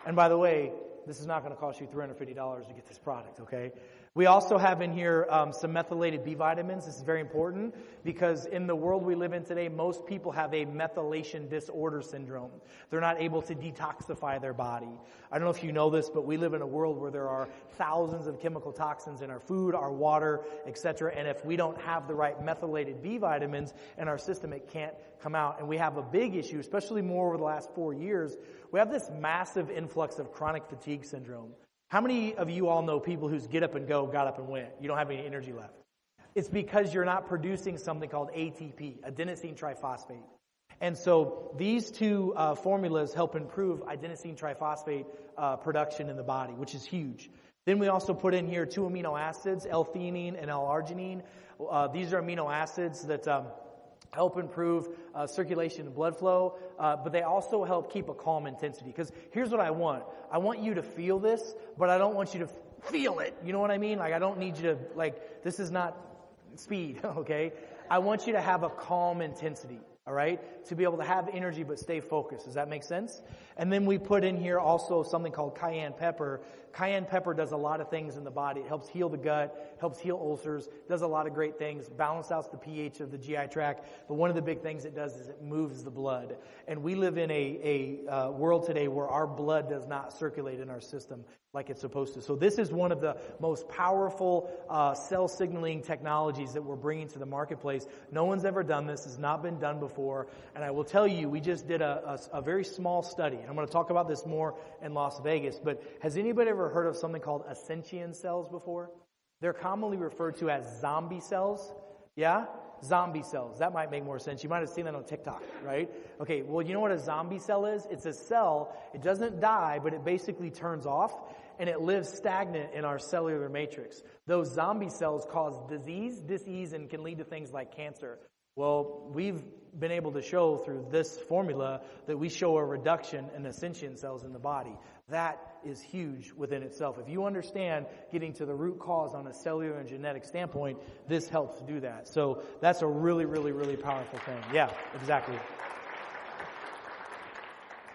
And by the way, this is not going to cost you $350 to get this product, okay? We also have in here some methylated B vitamins. This is very important because in the world we live in today, most people have a methylation disorder syndrome. They're not able to detoxify their body. I don't know if you know this, but we live in a world where there are thousands of chemical toxins in our food, our water, etc. And if we don't have the right methylated B vitamins in our system, it can't come out. And we have a big issue, especially more over the last 4 years. We have this massive influx of chronic fatigue syndrome. How many of you all know people whose get up and go got up and went? You don't have any energy left. It's because you're not producing something called ATP, adenosine triphosphate. And so these two formulas help improve adenosine triphosphate production in the body, which is huge. Then we also put in here 2 amino acids, L-theanine and L-arginine. These are amino acids that help improve circulation and blood flow, but they also help keep a calm intensity. Because here's what I want. I want you to feel this, but I don't want you to feel it. You know what I mean? Like, I don't need you to, this is not speed, okay? I want you to have a calm intensity, all right? To be able to have energy but stay focused. Does that make sense? And then we put in here also something called cayenne pepper. Cayenne pepper does a lot of things in the body. It helps heal the gut, helps heal ulcers, does a lot of great things, balances out the pH of the GI tract. But one of the big things it does is it moves the blood. And we live in a world today where our blood does not circulate in our system like it's supposed to. So this is one of the most powerful cell signaling technologies that we're bringing to the marketplace. No one's ever done this. It's not been done before. before. And I will tell you, we just did a very small study. And I'm going to talk about this more in Las Vegas. But has anybody ever heard of something called ascension cells before? They're commonly referred to as zombie cells. Yeah? Zombie cells. That might make more sense. You might have seen that on TikTok, right? Okay, well, you know what a zombie cell is? It's a cell. It doesn't die, but it basically turns off, and it lives stagnant in our cellular matrix. Those zombie cells cause disease, and can lead to things like cancer. Well, we've been able to show through this formula that we show a reduction in ascension cells in the body. That is huge within itself. If you understand getting to the root cause on a cellular and genetic standpoint, this helps do that. So that's a really, really, really powerful thing. Yeah, exactly.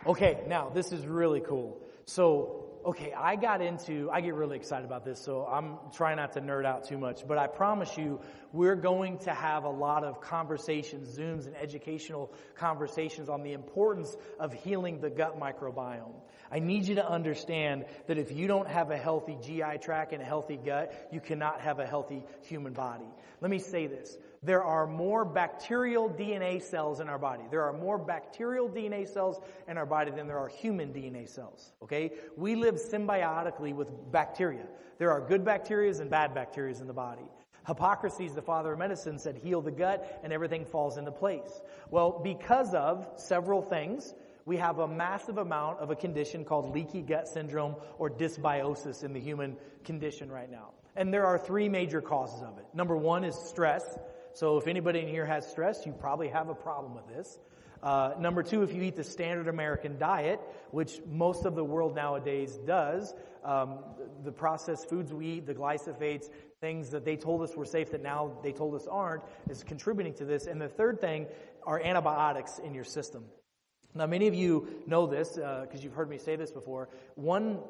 Okay, now this is really cool. So, okay, I get really excited about this, so I'm trying not to nerd out too much, but I promise you, we're going to have a lot of conversations, Zooms and educational conversations on the importance of healing the gut microbiome. I need you to understand that if you don't have a healthy GI tract and a healthy gut, you cannot have a healthy human body. Let me say this. There are more bacterial DNA cells in our body. There are more bacterial DNA cells in our body than there are human DNA cells. Okay? We live symbiotically with bacteria. There are good bacteria and bad bacteria in the body. Hippocrates, the father of medicine, said, heal the gut and everything falls into place. Well, because of several things, we have a massive amount of a condition called leaky gut syndrome or dysbiosis in the human condition right now. And there are three major causes of it. Number one is stress. So if anybody in here has stress, you probably have a problem with this. Number two, if you eat the standard American diet, which most of the world nowadays does, the processed foods we eat, the glyphosates, things that they told us were safe that now they told us aren't, is contributing to this. And the third thing are antibiotics in your system. Now, many of you know this because you've heard me say this before. One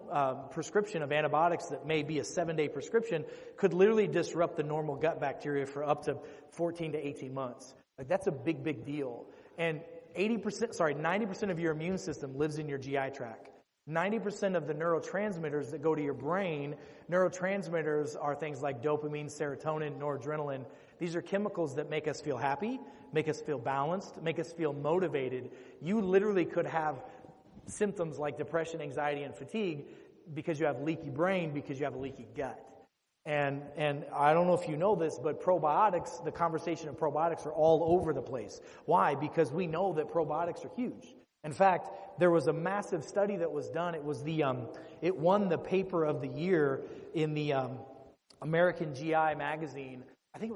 prescription of antibiotics that may be a 7-day prescription could literally disrupt the normal gut bacteria for up to 14 to 18 months. Like, that's a big, big deal. And 90% of your immune system lives in your GI tract. 90% of the neurotransmitters that go to your brain, neurotransmitters are things like dopamine, serotonin, noradrenaline. These are chemicals that make us feel happy, make us feel balanced, make us feel motivated. You literally could have symptoms like depression, anxiety, and fatigue because you have leaky brain, because you have a leaky gut. And I don't know if you know this, but probiotics, the conversation of probiotics are all over the place. Why? Because we know that probiotics are huge. In fact, there was a massive study that was done. It was it won the paper of the year in the American GI magazine. I think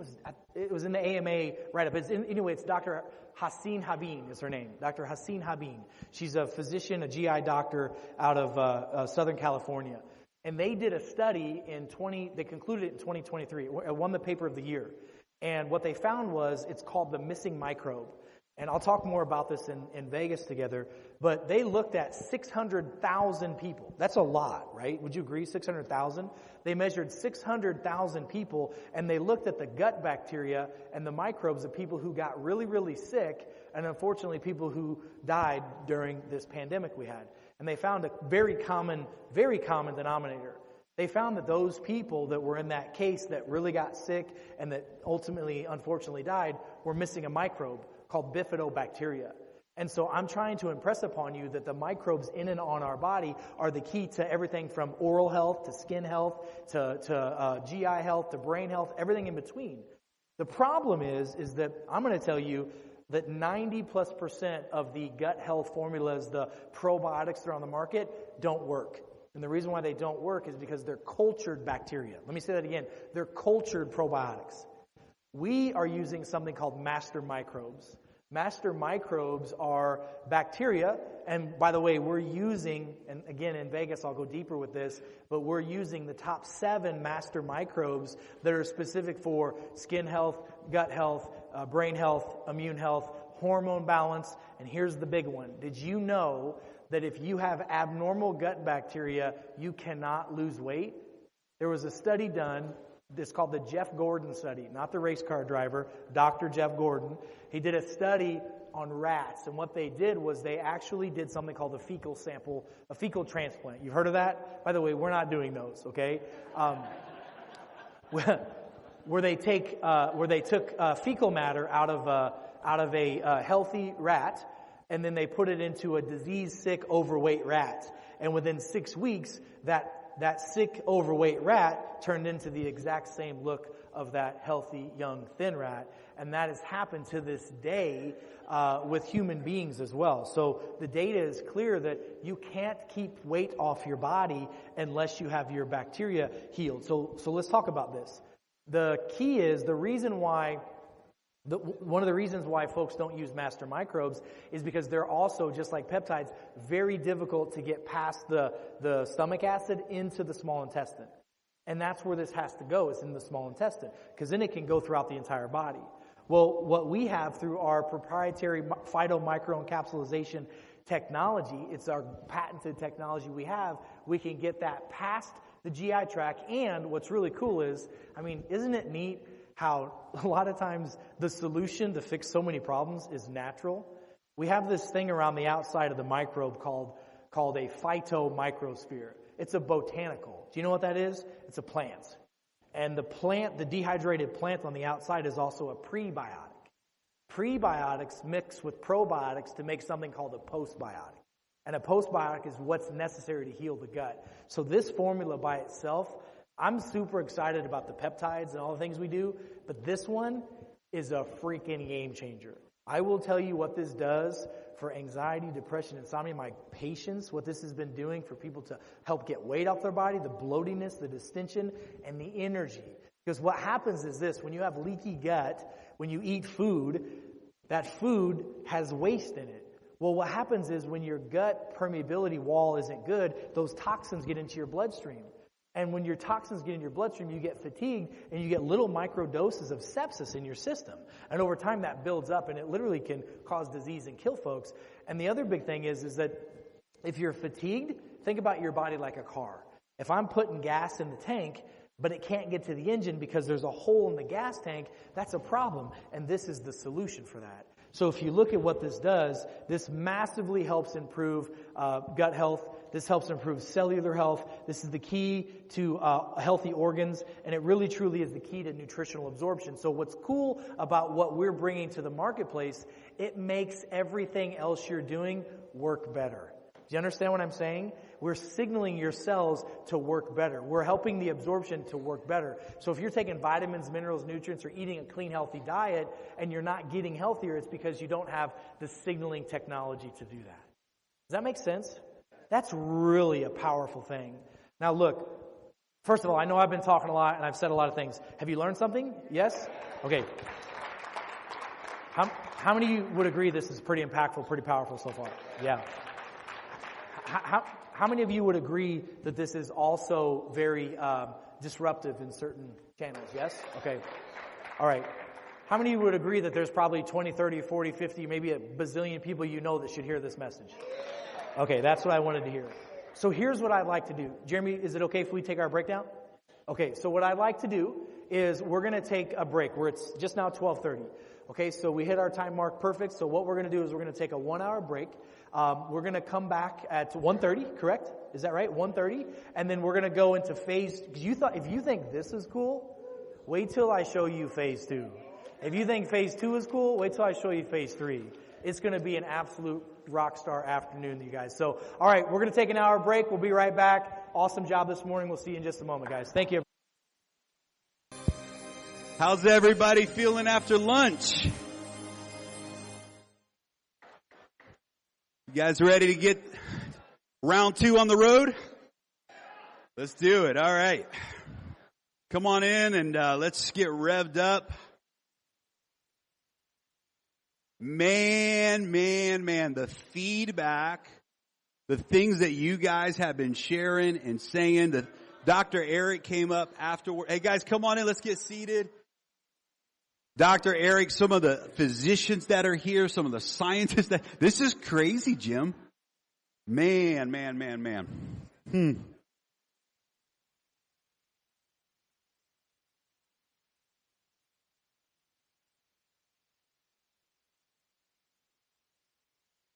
it was in the AMA write-up. Anyway, it's Dr. Haseen Habib is her name. Dr. Haseen Habib. She's a physician, a GI doctor out of Southern California. And they did a study they concluded it in 2023. It won the paper of the year. And what they found was, it's called the missing microbe. And I'll talk more about this in Vegas together. But they looked at 600,000 people. That's a lot, right? Would you agree? 600,000? They measured 600,000 people, and they looked at the gut bacteria and the microbes of people who got really, really sick, and unfortunately people who died during this pandemic we had. And they found a very common denominator. They found that those people that were in that case that really got sick and that ultimately, unfortunately, died were missing a microbe called bifidobacteria. And so I'm trying to impress upon you that the microbes in and on our body are the key to everything from oral health to skin health to GI health to brain health, everything in between. The problem is that I'm going to tell you that 90+% of the gut health formulas, the probiotics that are on the market, don't work. And the reason why they don't work is because they're cultured bacteria. Let me say that again. They're cultured probiotics. We are using something called master microbes. Master microbes are bacteria, and by the way, we're using, and again in Vegas I'll go deeper with this, but we're using the top 7 master microbes that are specific for skin health, gut health, brain health, immune health, hormone balance, and here's the big one. Did you know that if you have abnormal gut bacteria, you cannot lose weight? There was a study done. It's called the Jeff Gordon study, not the race car driver, Dr. Jeff Gordon. He did a study on rats, and what they did was they actually did something called a fecal transplant. You've heard of that? By the way, we're not doing those, okay? Where they took fecal matter out out of a healthy rat, and then they put it into a disease-sick, overweight rat. And within 6 weeks, that sick, overweight rat turned into the exact same look of that healthy, young, thin rat. And that has happened to this day with human beings as well. So the data is clear that you can't keep weight off your body unless you have your bacteria healed. So let's talk about this. The key is the reason why one of the reasons why folks don't use master microbes is because they're also, just like peptides, very difficult to get past the stomach acid into the small intestine. And that's where this has to go, is in the small intestine, because then it can go throughout the entire body. Well, what we have through our proprietary phytomicroencapsulation technology, it's our patented technology we can get that past the GI tract. And what's really cool is, isn't it neat how a lot of times the solution to fix so many problems is natural? We have this thing around the outside of the microbe called a phytomicrosphere. It's a botanical. Do you know what that is? It's a plant. And the dehydrated plant on the outside is also a prebiotic. Prebiotics mix with probiotics to make something called a postbiotic. And a postbiotic is what's necessary to heal the gut. So this formula by itself, I'm super excited about the peptides and all the things we do, but this one is a freaking game changer. I will tell you what this does for anxiety, depression, insomnia, my patients, what this has been doing for people to help get weight off their body, the bloatiness, the distension, and the energy. Because what happens is this: when you have leaky gut, when you eat food, that food has waste in it. Well, what happens is when your gut permeability wall isn't good, those toxins get into your bloodstream. And when your toxins get in your bloodstream, you get fatigued and you get little micro doses of sepsis in your system. And over time that builds up and it literally can cause disease and kill folks. And the other big thing is that if you're fatigued, think about your body like a car. If I'm putting gas in the tank, but it can't get to the engine because there's a hole in the gas tank, that's a problem. And this is the solution for that. So if you look at what this does, this massively helps improve gut health. This helps improve cellular health. This is the key to healthy organs, and it really truly is the key to nutritional absorption. So what's cool about what we're bringing to the marketplace, it makes everything else you're doing work better. Do you understand what I'm saying? We're signaling your cells to work better. We're helping the absorption to work better. So if you're taking vitamins, minerals, nutrients, or eating a clean, healthy diet, and you're not getting healthier, it's because you don't have the signaling technology to do that. Does that make sense? That's really a powerful thing. Now look, first of all, I know I've been talking a lot and I've said a lot of things. Have you learned something? Yes? Okay. How many of you would agree this is pretty impactful, pretty powerful so far? Yeah. How many of you would agree that this is also very disruptive in certain channels? Yes? Okay. All right. How many of you would agree that there's probably 20, 30, 40, 50, maybe a bazillion people you know that should hear this message? Okay, that's what I wanted to hear. So here's what I'd like to do. Jeremy, is it okay if we take our break now? Okay, so what I'd like to do is we're going to take a break where it's just now 12:30. Okay, so we hit our time mark perfect. So what we're going to do is we're going to take a 1-hour break. We're going to come back at 1:30, correct? Is that right? 1:30. And then we're going to go into phase, because if you think this is cool, wait till I show you phase 2. If you think phase 2 is cool, wait till I show you phase 3. It's going to be an absolute rock star afternoon, you guys. So, all right, we're going to take an hour break. We'll be right back. Awesome job this morning. We'll see you in just a moment, guys. Thank you. How's everybody feeling after lunch? You guys ready to get round 2 on the road? Let's do it. All right. Come on in and let's get revved up. Man, the feedback, the things that you guys have been sharing and saying. That Dr. Eric came up afterward. Hey guys, come on in. Let's get seated. Dr. Eric, some of the physicians that are here, some of the scientists this is crazy, Jim. Man.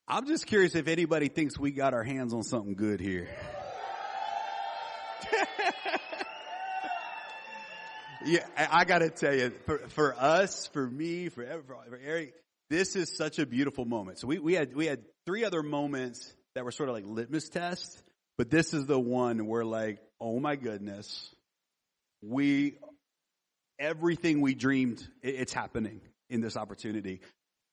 I'm just curious if anybody thinks we got our hands on something good here. Yeah, I got to tell you, for us, for me, for Eric, This is such a beautiful moment. So we had three other moments that were sort of like litmus tests, but this is the one where like, oh my goodness, everything we dreamed, it's happening in this opportunity.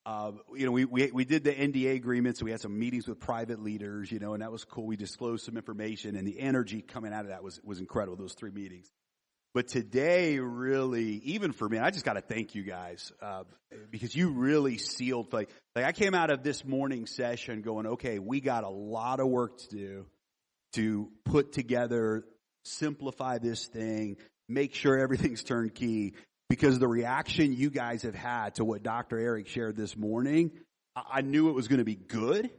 We did the NDA agreements. So we had some meetings with private leaders, and that was cool. We disclosed some information, and the energy coming out of that was incredible, those 3 meetings. But today, really, even for me, I just got to thank you guys, because you really sealed, like I came out of this morning session going, okay, we got a lot of work to do to put together, simplify this thing, make sure everything's turnkey, because the reaction you guys have had to what Dr. Eric shared this morning, I knew it was going to be good.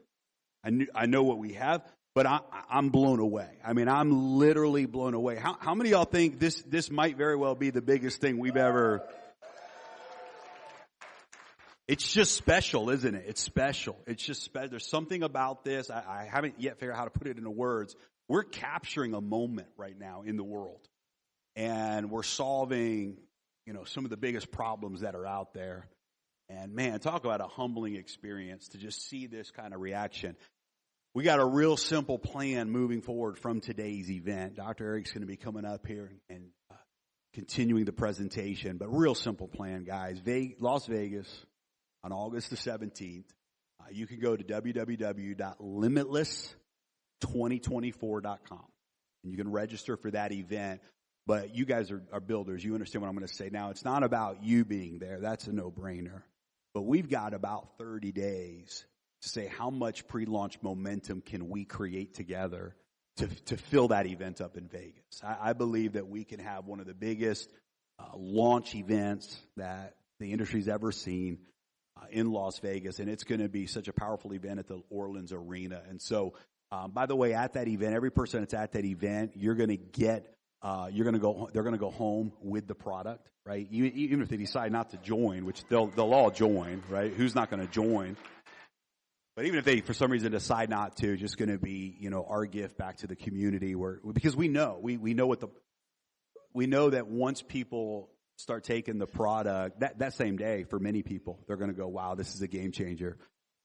I know what we have. But I'm blown away. I mean, I'm literally blown away. How many of y'all think this might very well be the biggest thing we've ever? It's just special, isn't it? It's special. It's just special. There's something about this. I haven't yet figured out how to put it into words. We're capturing a moment right now in the world, and we're solving, some of the biggest problems that are out there. And man, talk about a humbling experience to just see this kind of reaction. We got a real simple plan moving forward from today's event. Dr. Eric's going to be coming up here and continuing the presentation, but real simple plan, guys. Las Vegas on August the 17th. You can go to www.limitless2024.com and you can register for that event. But you guys are builders. You understand what I'm going to say. Now, it's not about you being there. That's a no-brainer. But we've got about 30 days to say how much pre-launch momentum can we create together to fill that event up in Vegas. I believe that we can have one of the biggest launch events that the industry's ever seen in Las Vegas, and it's going to be such a powerful event at the Orleans Arena. And so, by the way, at that event, every person that's at that event, they're going to go home with the product, right? Even if they decide not to join, which they'll all join, right? Who's not going to join? But even if they, for some reason, decide not to, just going to be, our gift back to the community, because we know that once people start taking the product, that same day, for many people, they're going to go, wow, this is a game changer.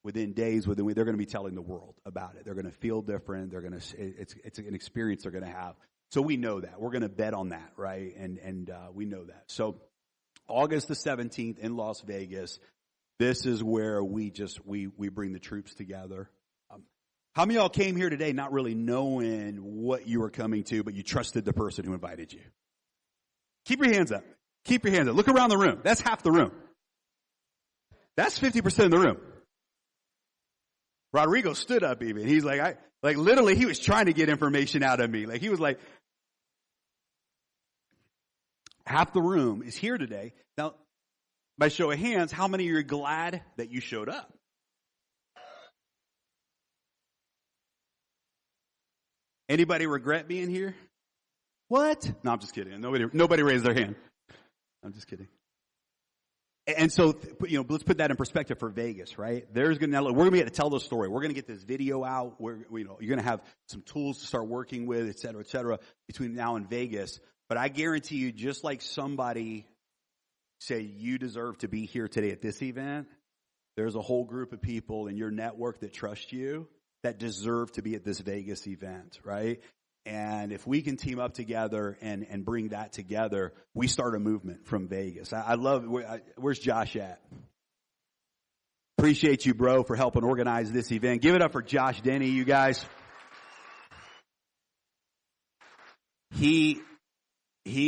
Within days, they're going to be telling the world about it. They're going to feel different. It's an experience they're going to have. So we know that. We're going to bet on that, right? And we know that. So August the 17th in Las Vegas. This is where we bring the troops together. How many of y'all came here today not really knowing what you were coming to, but you trusted the person who invited you? Keep your hands up. Keep your hands up. Look around the room. That's half the room. That's 50% of the room. Rodrigo stood up even. He's like, literally he was trying to get information out of me. Like he was like, half the room is here today. Now, by show of hands, how many of you are glad that you showed up? Anybody regret being here? What? No, I'm just kidding. Nobody raised their hand. I'm just kidding. And so, let's put that in perspective for Vegas, right? We're going to be able to tell the story. We're going to get this video out. You're going to have some tools to start working with, et cetera, between now and Vegas. But I guarantee you, just like somebody say you deserve to be here today at this event, there's a whole group of people in your network that trust you that deserve to be at this Vegas event, right? And if we can team up together and bring that together, we start a movement from Vegas. I love, where's Josh at? Appreciate you, bro, for helping organize this event. Give it up for Josh Denny, you guys. He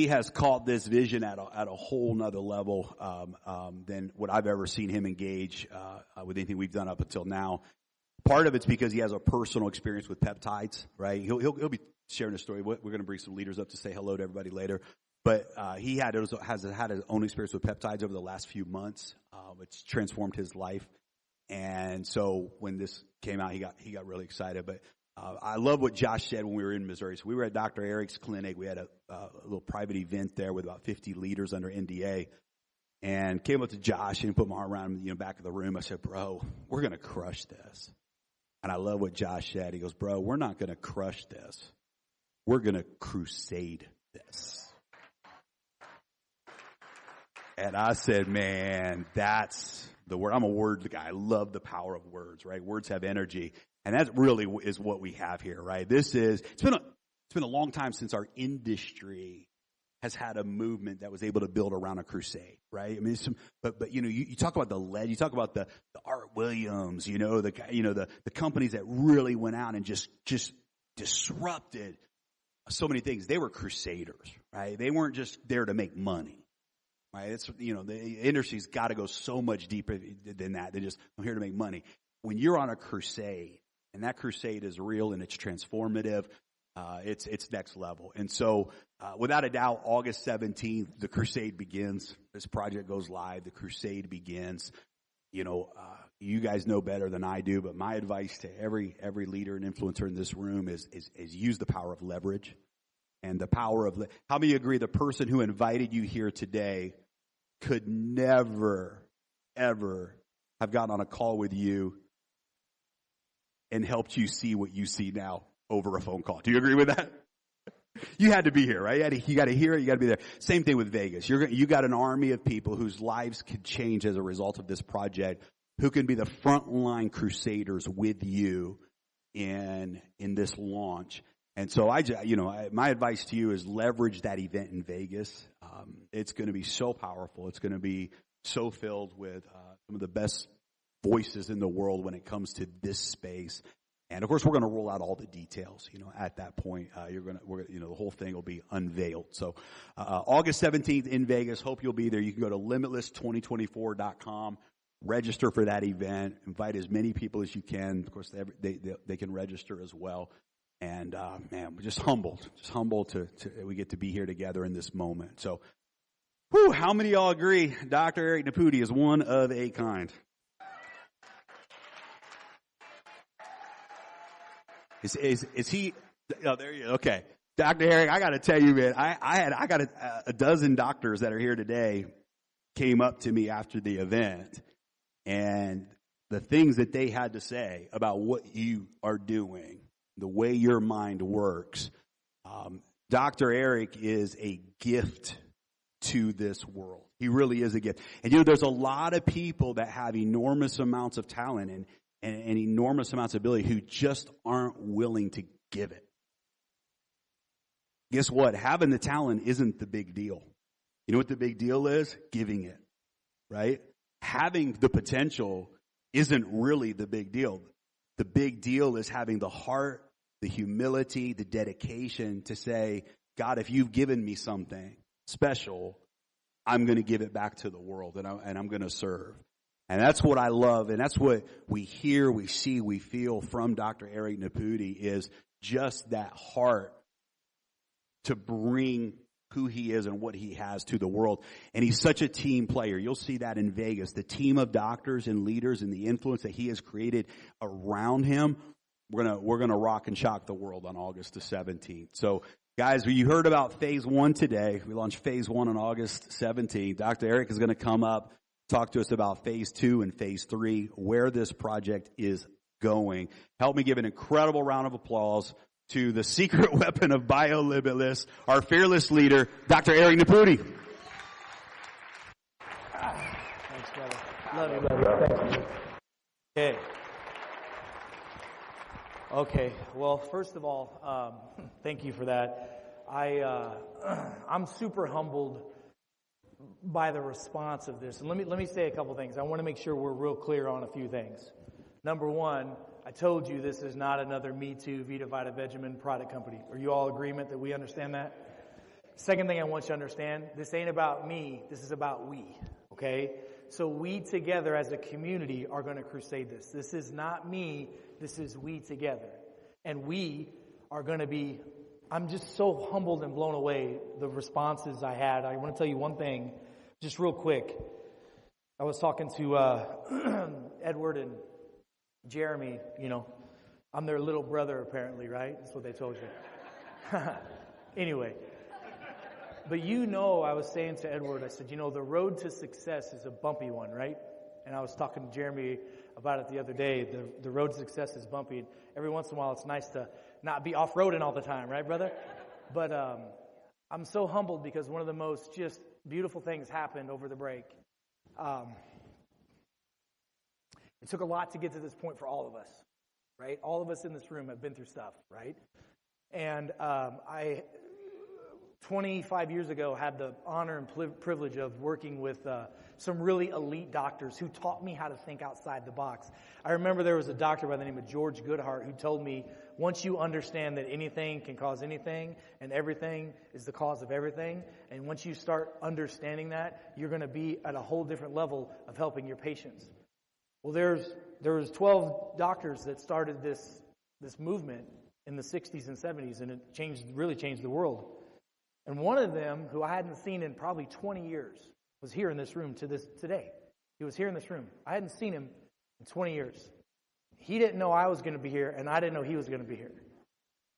has caught this vision at a whole nother level than what I've ever seen him engage with anything we've done up until now. Part of it's because he has a personal experience with peptides, right? He'll be sharing a story. We're going to bring some leaders up to say hello to everybody later. But he has had his own experience with peptides over the last few months, which transformed his life. And so when this came out, he got really excited. But I love what Josh said when we were in Missouri. So we were at Dr. Eric's clinic. We had a little private event there with about 50 leaders under NDA. And came up to Josh and put my arm around him, back of the room. I said, bro, we're going to crush this. And I love what Josh said. He goes, bro, we're not going to crush this. We're going to crusade this. And I said, man, that's the word. I'm a word guy. I love the power of words, right? Words have energy. And that really is what we have here, right? It's been a long time since our industry has had a movement that was able to build around a crusade, right? I mean, but you talk about you talk about the Art Williams, the companies that really went out and just disrupted so many things. They were crusaders, right? They weren't just there to make money. Right? The industry's got to go so much deeper than that. They're just, I'm here to make money. When you're on a crusade, and that crusade is real and it's transformative, it's next level. And so, without a doubt, August 17th, the crusade begins. This project goes live. The crusade begins. You guys know better than I do, but my advice to every leader and influencer in this room is use the power of leverage. And the power of, how many agree the person who invited you here today could never, ever have gotten on a call with you and helped you see what you see now over a phone call? Do you agree with that? You had to be here, right? You got to hear it. You got to be there. Same thing with Vegas. You got an army of people whose lives could change as a result of this project, who can be the frontline crusaders with you in this launch. And so my advice to you is leverage that event in Vegas. It's going to be so powerful. It's going to be so filled with some of the best voices in the world when it comes to this space. And of course, we're going to roll out all the details. At that point, the whole thing will be unveiled. So, August 17th in Vegas. Hope you'll be there. You can go to limitless2024.com. Register for that event. Invite as many people as you can. Of course, they can register as well. And, man, we're just humbled to we get to be here together in this moment. So, how many of y'all agree Dr. Eric Naputi is one of a kind? Is he, oh, there you go. Okay. Dr. Eric, I got to tell you, man, I got a dozen doctors that are here today came up to me after the event, and the things that they had to say about what you are doing, the way your mind works. Dr. Eric is a gift to this world. He really is a gift. And there's a lot of people that have enormous amounts of talent and enormous amounts of ability who just aren't willing to give it. Guess what? Having the talent isn't the big deal. You know what the big deal is? Giving it, right? Having the potential isn't really the big deal. The big deal is having the heart, the humility, the dedication to say, God, if you've given me something special, I'm going to give it back to the world, and I'm going to serve. And that's what I love, and that's what we hear, we see, we feel from Dr. Eric Naputi, is just that heart to bring who he is and what he has to the world. And he's such a team player. You'll see that in Vegas. The team of doctors and leaders and the influence that he has created around him, we're gonna rock and shock the world on August the 17th. So, guys, you heard about phase 1 today. We launched phase 1 on August 17th. Dr. Eric is going to come up, talk to us about phase 2 and phase 3, where this project is going. Help me give an incredible round of applause to the secret weapon of BioLimitless, our fearless leader, Dr. Eric Naputi. Thanks, brother. Love you, brother. Thank you. Okay. Okay. Well, first of all, thank you for that. I'm super humbled by the response of this. And let me say a couple things. I want to make sure we're real clear on a few things. Number one, I told you this is not another Me Too, Vita Vita Vegemin product company. Are you all in agreement that we understand that? Second thing I want you to understand, this ain't about me, this is about we, okay? So we together as a community are going to crusade this. This is not me, this is we together. And we are going to be, I'm just so humbled and blown away the responses I had. I want to tell you one thing, just real quick. I was talking to Edward and Jeremy, I'm their little brother apparently, right? That's what they told you. Anyway, but I was saying to Edward, I said, the road to success is a bumpy one, right? And I was talking to Jeremy about it the other day. The road to success is bumpy. And every once in a while, it's nice to not be off-roading all the time, right, brother? But I'm so humbled because one of the most just beautiful things happened over the break. It took a lot to get to this point for all of us, right? All of us in this room have been through stuff, right? And I 25 years ago, had the honor and privilege of working with some really elite doctors who taught me how to think outside the box. I remember there was a doctor by the name of George Goodhart who told me, once you understand that anything can cause anything and everything is the cause of everything, and once you start understanding that, you're going to be at a whole different level of helping your patients. Well, there was 12 doctors that started this movement in the 60s and 70s, and it really changed the world. And one of them, who I hadn't seen in probably 20 years, was here in this room today. He was here in this room. I hadn't seen him in 20 years. He didn't know I was going to be here, and I didn't know he was going to be here.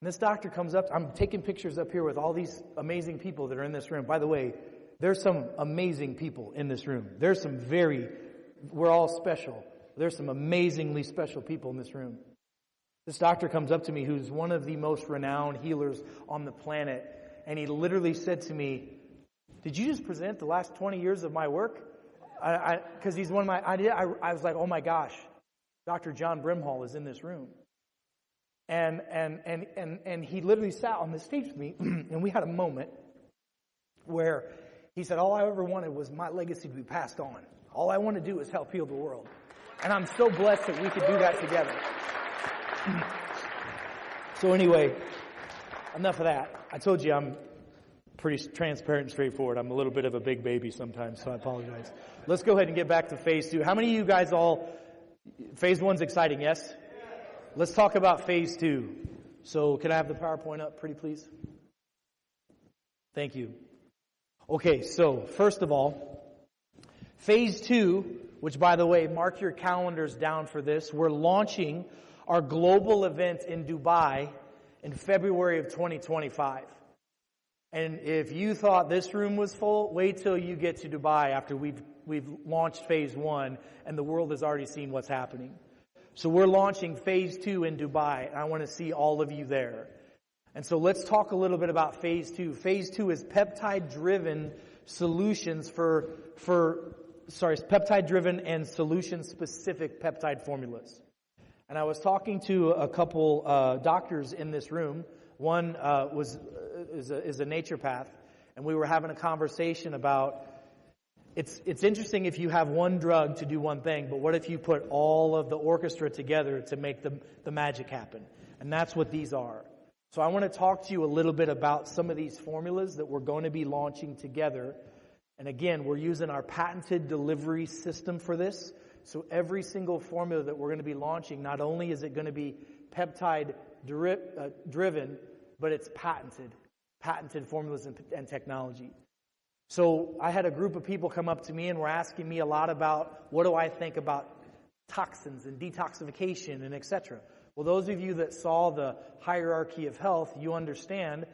And this doctor comes up. I'm taking pictures up here with all these amazing people that are in this room. By the way, there's some amazing people in this room. We're all special. There's some amazingly special people in this room. This doctor comes up to me, who's one of the most renowned healers on the planet, and he literally said to me, "Did you just present the last 20 years of my work?" Because he's one of my I was like, "Oh my gosh, Dr. John Brimhall is in this room," and he literally sat on the stage with me, and we had a moment where he said, "All I ever wanted was my legacy to be passed on. All I want to do is help heal the world," and I'm so blessed that we could do that together. So anyway, enough of that. I told you I'm pretty transparent and straightforward. I'm a little bit of a big baby sometimes, so I apologize. Let's go ahead and get back to phase 2. How many of you guys phase 1's exciting, yes? Let's talk about phase 2. So can I have the PowerPoint up, pretty please? Thank you. Okay, so first of all, phase 2, which by the way, mark your calendars down for this. We're launching our global event in Dubai in February of 2025. And if you thought this room was full, wait till you get to Dubai after we've launched phase 1 and the world has already seen what's happening. So we're launching phase 2 in Dubai, and I want to see all of you there. And so let's talk a little bit about phase 2. Phase 2 is peptide-driven solutions peptide-driven and solution-specific peptide formulas. And I was talking to a couple doctors in this room. One is a naturopath, and we were having a conversation about it's interesting if you have one drug to do one thing, but what if you put all of the orchestra together to make the magic happen? And that's what these are. So I want to talk to you a little bit about some of these formulas that we're going to be launching together. And again, we're using our patented delivery system for this. So every single formula that we're going to be launching, not only is it going to be peptide driven, but it's patented formulas and technology. So I had a group of people come up to me and were asking me a lot about what do I think about toxins and detoxification and etc. Well, those of you that saw the hierarchy of health, you understand,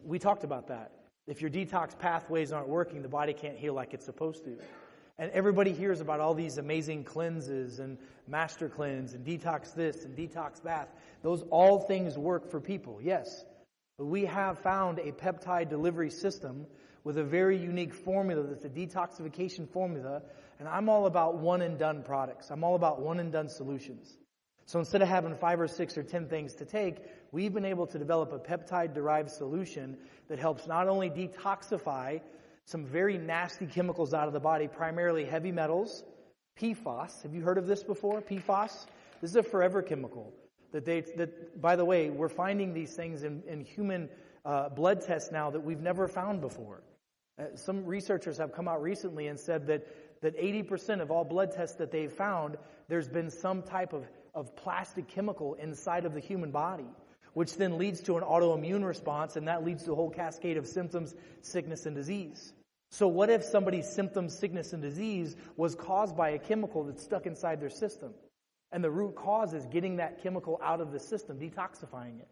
we talked about that. If your detox pathways aren't working, the body can't heal like it's supposed to. And everybody hears about all these amazing cleanses and master cleanse and detox this and detox that. Those all things work for people, yes. But we have found a peptide delivery system with a very unique formula that's a detoxification formula. And I'm all about one-and-done products. I'm all about one-and-done solutions. So instead of having 5 or 6 or 10 things to take, we've been able to develop a peptide-derived solution that helps not only detoxify some very nasty chemicals out of the body, primarily heavy metals, PFAS. Have you heard of this before? PFAS? This is a forever chemical. That by the way, we're finding these things in human blood tests now that we've never found before. Some researchers have come out recently and said that 80% of all blood tests that they've found, there's been some type of plastic chemical inside of the human body, which then leads to an autoimmune response, and that leads to a whole cascade of symptoms, sickness, and disease. So what if somebody's symptoms, sickness, and disease was caused by a chemical that's stuck inside their system? And the root cause is getting that chemical out of the system, detoxifying it.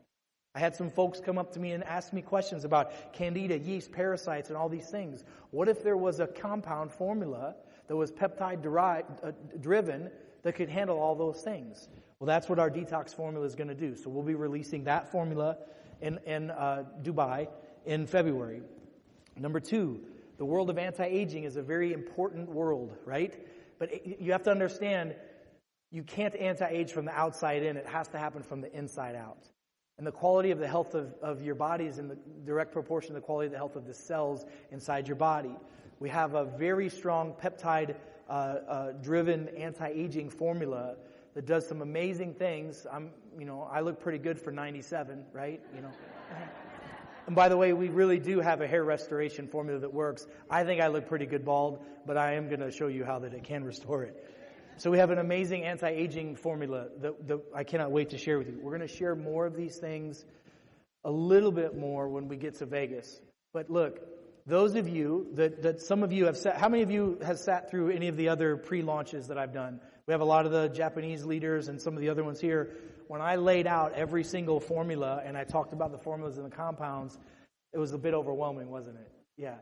I had some folks come up to me and ask me questions about candida, yeast, parasites, and all these things. What if there was a compound formula that was peptide-driven that could handle all those things? Well, that's what our detox formula is going to do. So we'll be releasing that formula in Dubai in February. Number 2, the world of anti-aging is a very important world, right? But you have to understand, You can't anti-age from the outside in. It has to happen from the inside out. And the quality of the health of your body is in the direct proportion to the quality of the health of the cells inside your body. We have a very strong peptide-driven anti-aging formula that does some amazing things. I look pretty good for 97, right? And by the way, we really do have a hair restoration formula that works. I think I look pretty good bald, but I am going to show you how that it can restore it. So we have an amazing anti-aging formula that I cannot wait to share with you. We're going to share more of these things a little bit more when we get to Vegas. But look, those of you that some of you have sat, how many of you have sat through any of the other pre-launches that I've done? We have a lot of the Japanese leaders and some of the other ones here. When I laid out every single formula and I talked about the formulas and the compounds, it was a bit overwhelming, wasn't it? Yeah.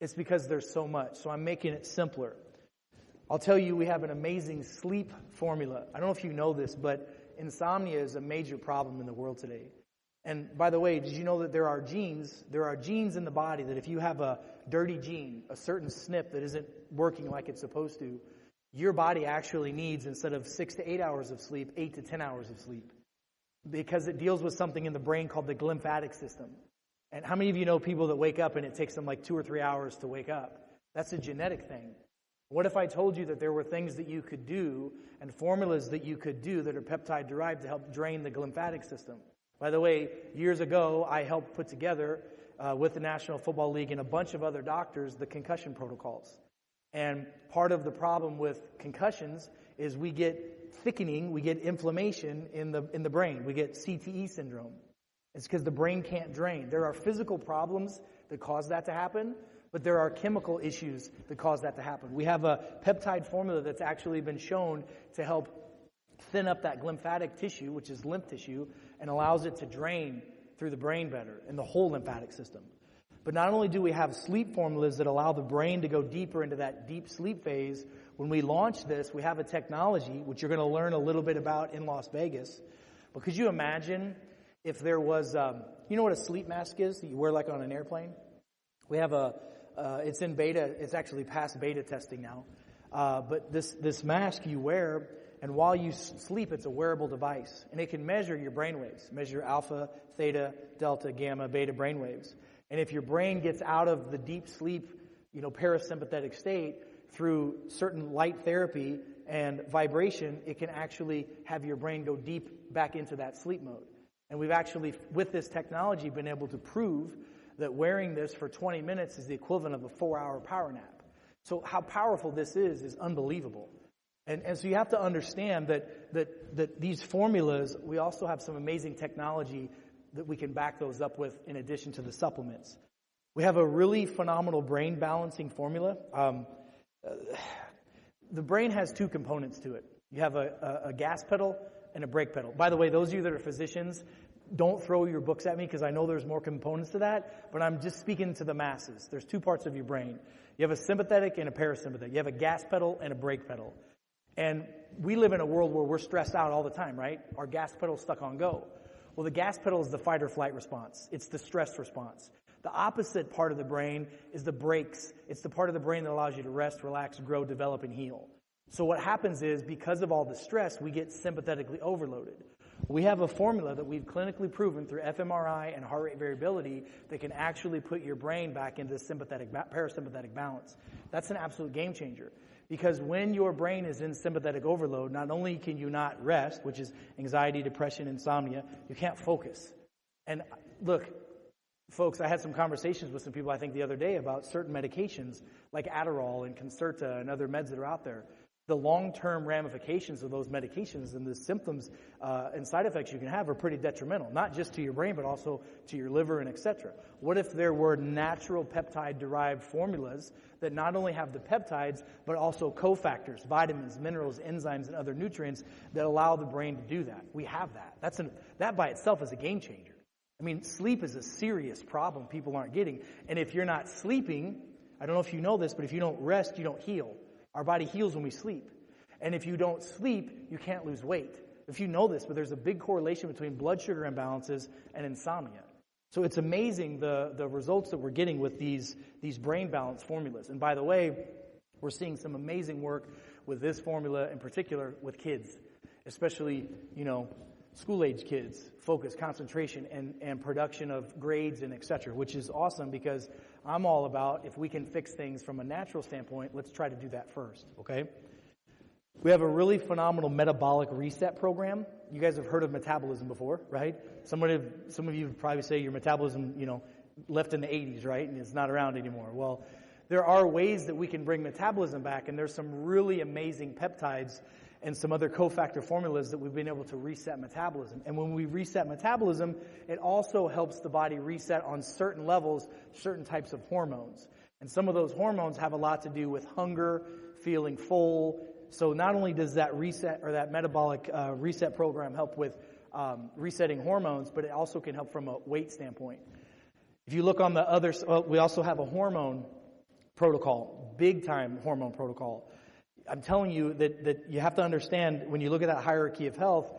It's because there's so much. So I'm making it simpler. I'll tell you, we have an amazing sleep formula. I don't know if you know this, but insomnia is a major problem in the world today. And by the way, did you know that there are genes in the body that if you have a dirty gene, a certain SNP that isn't working like it's supposed to, your body actually needs, instead of 6 to 8 hours of sleep, 8 to 10 hours of sleep. Because it deals with something in the brain called the glymphatic system. And how many of you know people that wake up and it takes them like 2 or 3 hours to wake up? That's a genetic thing. What if I told you that there were things that you could do and formulas that you could do that are peptide derived to help drain the glymphatic system? By the way, years ago, I helped put together with the National Football League and a bunch of other doctors the concussion protocols. And part of the problem with concussions is we get thickening, we get inflammation in the brain. We get CTE syndrome. It's because the brain can't drain. There are physical problems that cause that to happen, but there are chemical issues that cause that to happen. We have a peptide formula that's actually been shown to help thin up that glymphatic tissue, which is lymph tissue, and allows it to drain through the brain better and the whole lymphatic system. But not only do we have sleep formulas that allow the brain to go deeper into that deep sleep phase, when we launch this, we have a technology, which you're going to learn a little bit about in Las Vegas. But could you imagine if there was, you know what a sleep mask is that you wear like on an airplane? We have it's in beta, it's actually past beta testing now. But this mask you wear, and while you sleep, it's a wearable device. And it can measure your brain waves, measure alpha, theta, delta, gamma, beta brain waves. And if your brain gets out of the deep sleep, parasympathetic state through certain light therapy and vibration, it can actually have your brain go deep back into that sleep mode. And we've actually, with this technology, been able to prove that wearing this for 20 minutes is the equivalent of a 4-hour power nap. So how powerful this is unbelievable. And so you have to understand that these formulas, we also have some amazing technology that we can back those up with in addition to the supplements. We have a really phenomenal brain balancing formula. The brain has 2 components to it. You have a gas pedal and a brake pedal. By the way, those of you that are physicians, don't throw your books at me because I know there's more components to that, but I'm just speaking to the masses. There's 2 parts of your brain. You have a sympathetic and a parasympathetic. You have a gas pedal and a brake pedal. And we live in a world where we're stressed out all the time, right? Our gas pedal's stuck on go. Well, the gas pedal is the fight or flight response. It's the stress response. The opposite part of the brain is the brakes. It's the part of the brain that allows you to rest, relax, grow, develop, and heal. So what happens is, because of all the stress, we get sympathetically overloaded. We have a formula that we've clinically proven through fMRI and heart rate variability that can actually put your brain back into parasympathetic balance. That's an absolute game changer. Because when your brain is in sympathetic overload, not only can you not rest, which is anxiety, depression, insomnia, you can't focus. And look, folks, I had some conversations with some people, I think, the other day about certain medications like Adderall and Concerta and other meds that are out there. The long-term ramifications of those medications and the symptoms and side effects you can have are pretty detrimental, not just to your brain, but also to your liver and etc. What if there were natural peptide-derived formulas that not only have the peptides, but also cofactors, vitamins, minerals, enzymes, and other nutrients that allow the brain to do that? We have that. That by itself is a game changer. I mean, sleep is a serious problem people aren't getting. And if you're not sleeping, I don't know if you know this, but if you don't rest, you don't heal. Our body heals when we sleep. And if you don't sleep, you can't lose weight. If you know this, but there's a big correlation between blood sugar imbalances and insomnia. So it's amazing the results that we're getting with these brain balance formulas. And by the way, we're seeing some amazing work with this formula in particular with kids. especially, school-age kids, focus, concentration, and production of grades and et cetera, which is awesome because I'm all about if we can fix things from a natural standpoint, let's try to do that first, okay? We have a really phenomenal metabolic reset program. You guys have heard of metabolism before, right? Some of you would probably say your metabolism, left in the 80s, right? And it's not around anymore. Well, there are ways that we can bring metabolism back, and there's some really amazing peptides and some other cofactor formulas that we've been able to reset metabolism. And when we reset metabolism, it also helps the body reset on certain levels, certain types of hormones. And some of those hormones have a lot to do with hunger, feeling full. So not only does that reset or that metabolic reset program help with resetting hormones, but it also can help from a weight standpoint. If you look on the other, we also have a hormone protocol, big time hormone protocol. I'm telling you that you have to understand when you look at that hierarchy of health,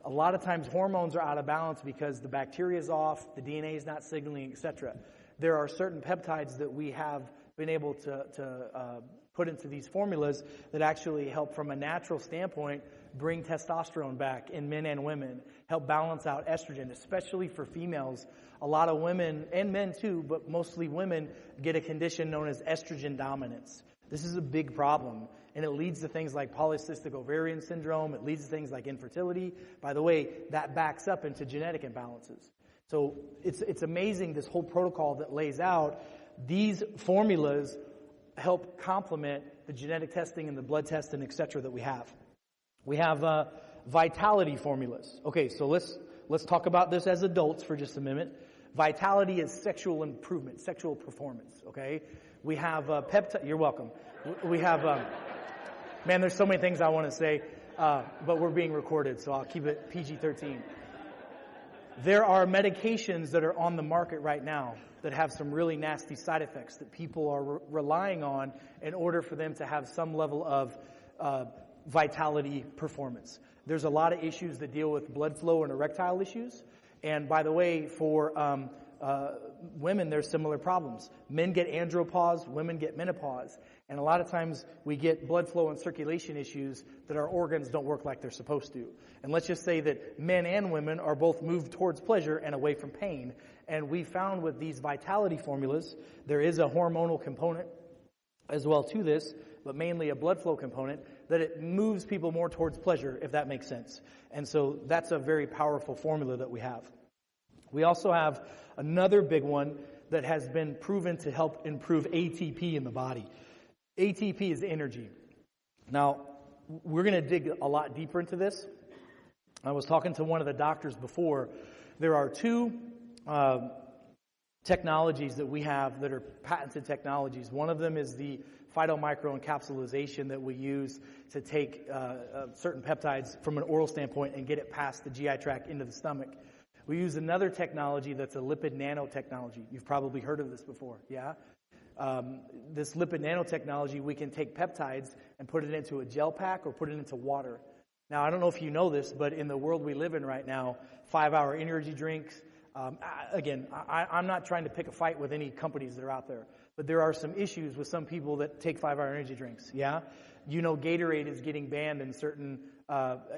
a lot of times hormones are out of balance because the bacteria is off, the DNA is not signaling, etc. There are certain peptides that we have been able to put into these formulas that actually help from a natural standpoint bring testosterone back in men and women, help balance out estrogen, especially for females. A lot of women, and men too, but mostly women, get a condition known as estrogen dominance. This is a big problem, and it leads to things like polycystic ovarian syndrome. It leads to things like infertility. By the way, that backs up into genetic imbalances. So it's amazing, this whole protocol that lays out. These formulas help complement the genetic testing and the blood testing, et cetera, that we have. We have vitality formulas. Okay, so let's talk about this as adults for just a minute. Vitality is sexual improvement, sexual performance, okay? We have peptide. You're welcome. We have, man, there's so many things I want to say, but we're being recorded, so I'll keep it PG-13. There are medications that are on the market right now that have some really nasty side effects that people are relying on in order for them to have some level of vitality performance. There's a lot of issues that deal with blood flow and erectile issues. And by the way, for women, there's similar problems. Men get andropause, women get menopause. And a lot of times we get blood flow and circulation issues that our organs don't work like they're supposed to. And let's just say that men and women are both moved towards pleasure and away from pain. And we found with these vitality formulas, there is a hormonal component as well to this, but mainly a blood flow component, that it moves people more towards pleasure, if that makes sense. And so that's a very powerful formula that we have. We also have another big one that has been proven to help improve ATP in the body. ATP is energy. Now, we're going to dig a lot deeper into this. I was talking to one of the doctors before. There are two technologies that we have that are patented technologies. One of them is the phytomicroencapsulation that we use to take certain peptides from an oral standpoint and get it past the GI tract into the stomach. We use another technology that's a lipid nanotechnology. You've probably heard of this before, yeah? This lipid nanotechnology, we can take peptides and put it into a gel pack or put it into water. Now, I don't know if you know this, but in the world we live in right now, 5-hour energy drinks, I'm not trying to pick a fight with any companies that are out there, but there are some issues with some people that take 5-hour energy drinks, yeah? You know, Gatorade is getting banned in certain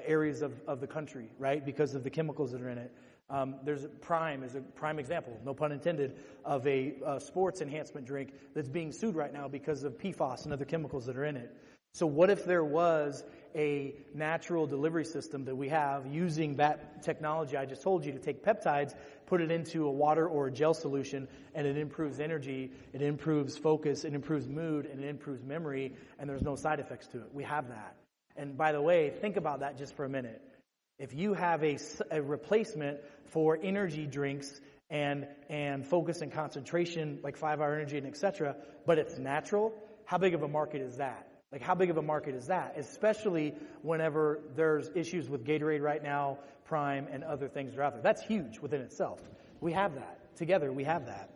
areas of the country, right, because of the chemicals that are in it. There's Prime is a prime example, no pun intended, of a sports enhancement drink that's being sued right now because of PFAS and other chemicals that are in it. So what if there was a natural delivery system that we have using that technology I just told you to take peptides, put it into a water or a gel solution, and it improves energy, it improves focus, it improves mood, and it improves memory, and there's no side effects to it. We have that. And by the way, think about that just for a minute. If you have a replacement for energy drinks and focus and concentration, like 5-hour energy and et cetera, but it's natural, how big of a market is that? Like, how big of a market is that? Especially whenever there's issues with Gatorade right now, Prime, and other things that are out there. That's huge within itself. We have that. Together, we have that.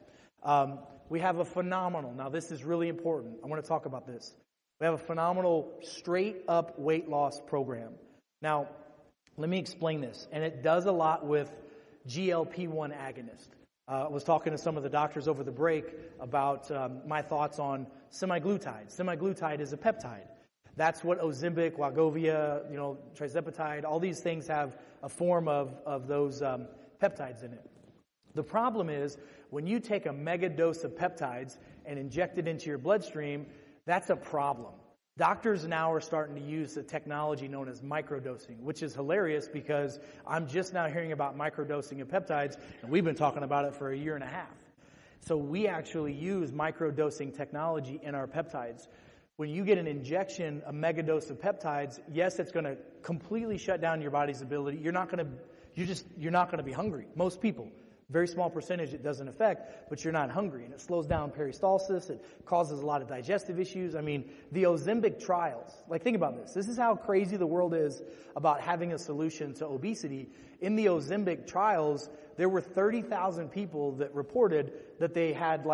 We have a phenomenal, now this is really important. I want to talk about this. We have a phenomenal straight-up weight loss program. Now, let me explain this. And it does a lot with GLP-1 agonist. I was talking to some of the doctors over the break about my thoughts on semaglutide. Semaglutide is a peptide. That's what Ozempic, Wegovy, trizepatide, all these things have a form of those peptides in it. The problem is when you take a mega dose of peptides and inject it into your bloodstream, that's a problem. Doctors now are starting to use the technology known as microdosing, which is hilarious because I'm just now hearing about microdosing of peptides, and we've been talking about it for a year and a half. So we actually use microdosing technology in our peptides. When you get an injection, a mega dose of peptides, yes, it's going to completely shut down your body's ability. You're not going to be hungry. Most people. Very small percentage it doesn't affect, but you're not hungry. And it slows down peristalsis. It causes a lot of digestive issues. I mean, the Ozempic trials, think about this. This is how crazy the world is about having a solution to obesity. In the Ozempic trials, there were 30,000 people that reported that they had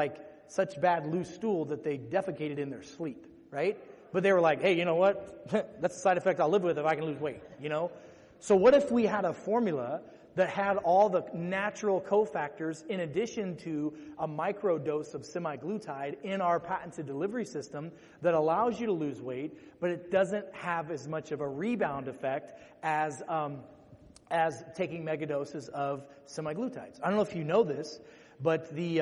such bad loose stool that they defecated in their sleep, right? But they were like, hey, you know what? That's a side effect I'll live with if I can lose weight, So what if we had a formula that had all the natural cofactors in addition to a microdose of semaglutide in our patented delivery system that allows you to lose weight, but it doesn't have as much of a rebound effect as taking megadoses of semaglutides. I don't know if you know this, but the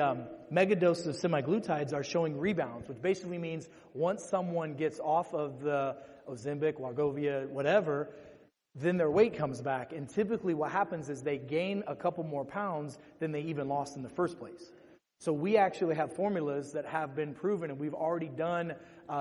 megadoses of semaglutides are showing rebounds, which basically means once someone gets off of the Ozempic, Wegovy, whatever, then their weight comes back. And typically what happens is they gain a couple more pounds than they even lost in the first place. So we actually have formulas that have been proven, and we've already done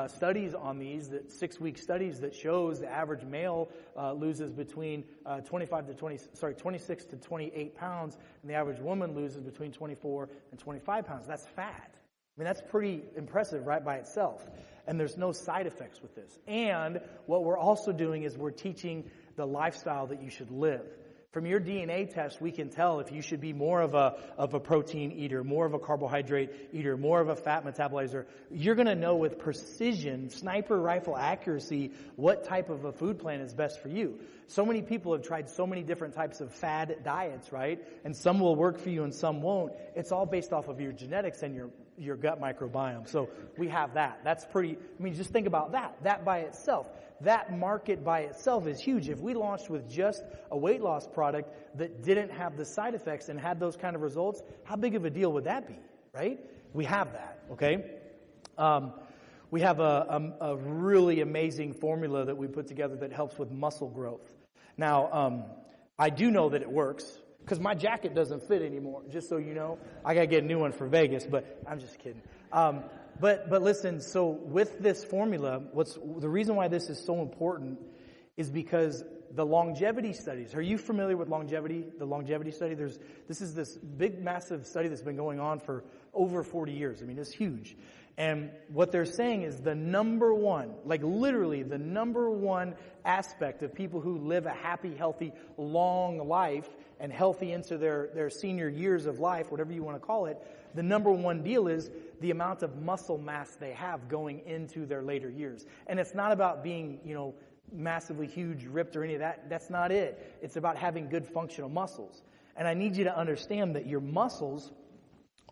studies on these, that 6-week studies that shows the average male loses between 26 to 28 pounds, and the average woman loses between 24 and 25 pounds. That's fat. I mean, that's pretty impressive right by itself. And there's no side effects with this. And what we're also doing is we're teaching the lifestyle that you should live. From your DNA test, we can tell if you should be more of a protein eater, more of a carbohydrate eater, more of a fat metabolizer. You're going to know with precision, sniper rifle accuracy, what type of a food plan is best for you. So many people have tried so many different types of fad diets, right? And some will work for you and some won't. It's all based off of your genetics and your gut microbiome. So we have that. That's pretty, just think about that. That by itself. That market by itself is huge. If we launched with just a weight loss product that didn't have the side effects and had those kind of results, how big of a deal would that be, right? We have that, okay? We have a really amazing formula that we put together that helps with muscle growth. Now, I do know that it works because my jacket doesn't fit anymore, just so you know. I got to get a new one for Vegas, but I'm just kidding. But listen, so with this formula, the reason why this is so important is because the longevity studies. Are you familiar with longevity? The longevity study? This is this big, massive study that's been going on for over 40 years. It's huge. And what they're saying is the number one, literally the number one aspect of people who live a happy, healthy, long life and healthy into their senior years of life, whatever you want to call it, the number one deal is the amount of muscle mass they have going into their later years. And it's not about being, massively huge, ripped or any of that. That's not it. It's about having good functional muscles. And I need you to understand that your muscles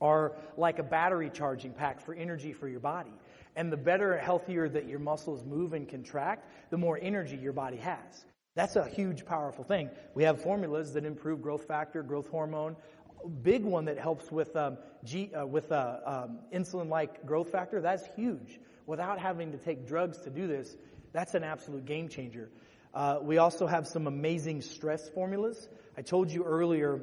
are like a battery charging pack for energy for your body. And the better, healthier that your muscles move and contract, the more energy your body has. That's a huge, powerful thing. We have formulas that improve growth factor, growth hormone. Big one that helps with insulin-like growth factor. That's huge. Without having to take drugs to do this, that's an absolute game changer. We also have some amazing stress formulas. I told you earlier,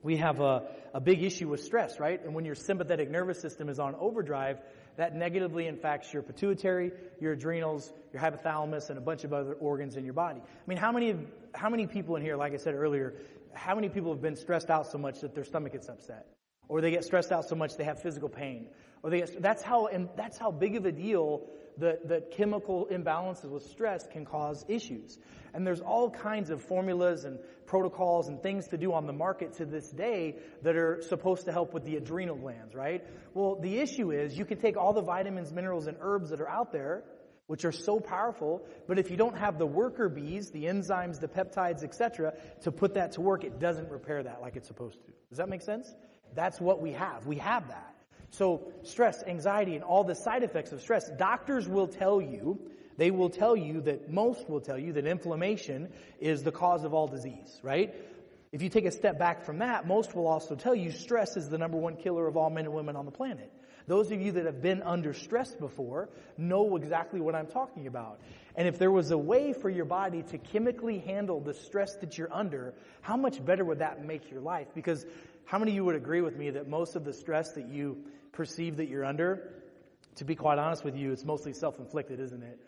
we have a big issue with stress, right? And when your sympathetic nervous system is on overdrive, that negatively impacts your pituitary, your adrenals, your hypothalamus, and a bunch of other organs in your body. How many people in here, like I said earlier, how many people have been stressed out so much that their stomach gets upset? Or they get stressed out so much they have physical pain? Or that's how big of a deal that chemical imbalances with stress can cause issues. And there's all kinds of formulas and protocols and things to do on the market to this day that are supposed to help with the adrenal glands, right? Well, the issue is you can take all the vitamins, minerals, and herbs that are out there, which are so powerful, but if you don't have the worker bees, the enzymes, the peptides, etc., to put that to work, it doesn't repair that like it's supposed to. Does that make sense? That's what we have. We have that. So stress, anxiety, and all the side effects of stress, doctors will tell you They will tell you that, most will tell you that inflammation is the cause of all disease, right? If you take a step back from that, most will also tell you stress is the number one killer of all men and women on the planet. Those of you that have been under stress before know exactly what I'm talking about. And if there was a way for your body to chemically handle the stress that you're under, how much better would that make your life? Because how many of you would agree with me that most of the stress that you perceive that you're under, to be quite honest with you, it's mostly self-inflicted, isn't it?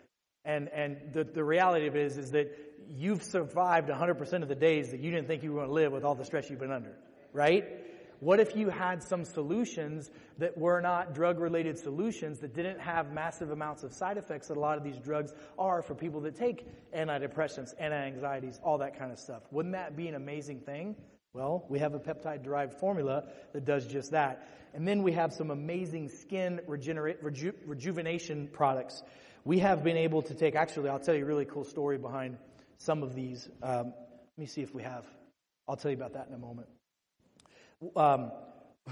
And the reality of it is that you've survived 100% of the days that you didn't think you were going to live with all the stress you've been under, right? What if you had some solutions that were not drug-related solutions, that didn't have massive amounts of side effects that a lot of these drugs are for people that take antidepressants, anti-anxieties, all that kind of stuff? Wouldn't that be an amazing thing? Well, we have a peptide-derived formula that does just that. And then we have some amazing skin rejuvenation products. We have been able to take, actually, I'll tell you a really cool story behind some of these. Let me see if we have. I'll tell you about that in a moment.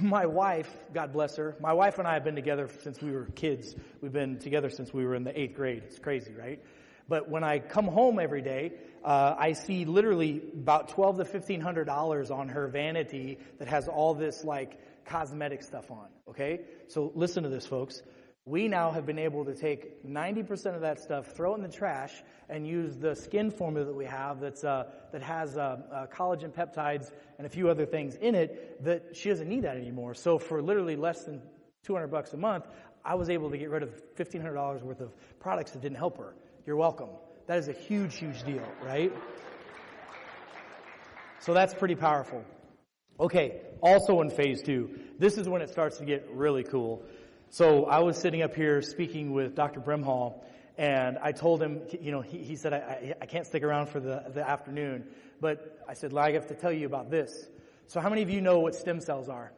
My wife, God bless her, my wife and I have been together since we were kids. We've been together since we were in the 8th grade. It's crazy, right? But when I come home every day, I see literally about $1,200 to $1,500 on her vanity that has all this like cosmetic stuff on. Okay, so listen to this, folks. We now have been able to take 90% of that stuff, throw it in the trash, and use the skin formula that we have that has collagen peptides and a few other things in it that she doesn't need that anymore. So for literally less than $200 a month, I was able to get rid of $1,500 worth of products that didn't help her. You're welcome. That is a huge, huge deal, right? So that's pretty powerful. Okay, also in phase 2, this is when it starts to get really cool. So I was sitting up here speaking with Dr. Brimhall, and I told him, you know, he said, I can't stick around for the afternoon. But I said, I have to tell you about this. So how many of you know what stem cells are?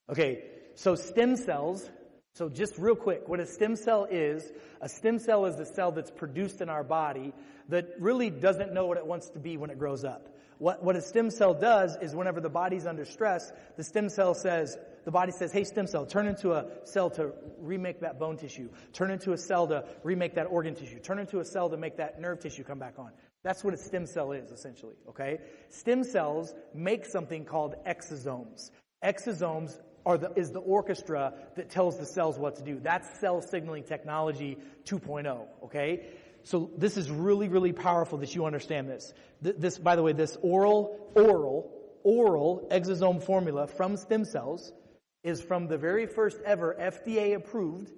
Okay, so stem cells, so just real quick, what a stem cell is the cell that's produced in our body that really doesn't know what it wants to be when it grows up. What a stem cell does is whenever the body's under stress, the body says, hey, stem cell, turn into a cell to remake that bone tissue. Turn into a cell to remake that organ tissue. Turn into a cell to make that nerve tissue come back on. That's what a stem cell is, essentially, okay? Stem cells make something called exosomes. Exosomes is the orchestra that tells the cells what to do. That's cell signaling technology 2.0, okay? So this is really, really powerful that you understand this. This, by the way, this oral exosome formula from stem cells is from the very first ever FDA approved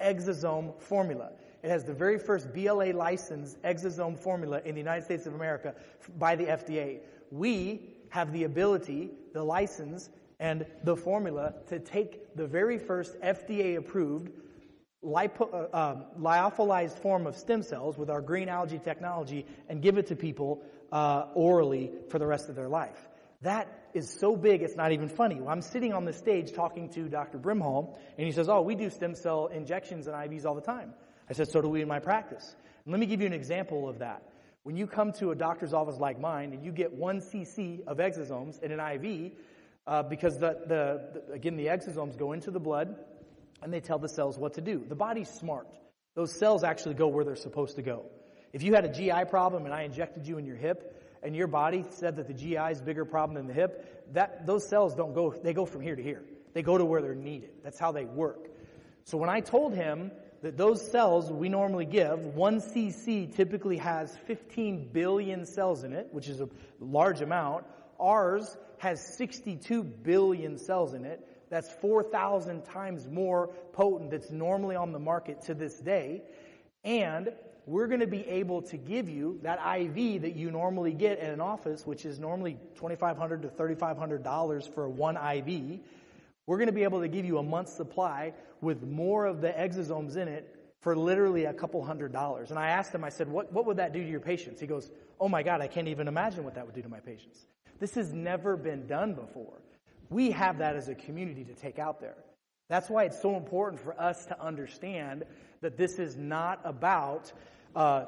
exosome formula. It has the very first BLA licensed exosome formula in the United States of America by the FDA. We have the ability, the license, and the formula to take the very first FDA approved lyophilized form of stem cells with our green algae technology and give it to people orally for the rest of their life. That is so big, it's not even funny. I'm sitting on the stage talking to Dr. Brimhall, and he says, we do stem cell injections and IVs all the time. I said, so do we in my practice. And let me give you an example of that. When you come to a doctor's office like mine and you get 1 cc of exosomes in an IV, because again, the exosomes go into the blood, and they tell the cells what to do. The body's smart. Those cells actually go where they're supposed to go. If you had a GI problem and I injected you in your hip, and your body said that the GI is a bigger problem than the hip, those cells don't go, they go from here to here. They go to where they're needed. That's how they work. So when I told him that those cells we normally give, 1 cc typically has 15 billion cells in it, which is a large amount. Ours has 62 billion cells in it. That's 4,000 times more potent that's normally on the market to this day. And we're going to be able to give you that IV that you normally get in an office, which is normally $2,500 to $3,500 for one IV. We're going to be able to give you a month's supply with more of the exosomes in it for literally a couple $100. And I asked him, I said, what would that do to your patients? He goes, oh my God, I can't even imagine what that would do to my patients. This has never been done before. We have that as a community to take out there. That's why it's so important for us to understand that this is not about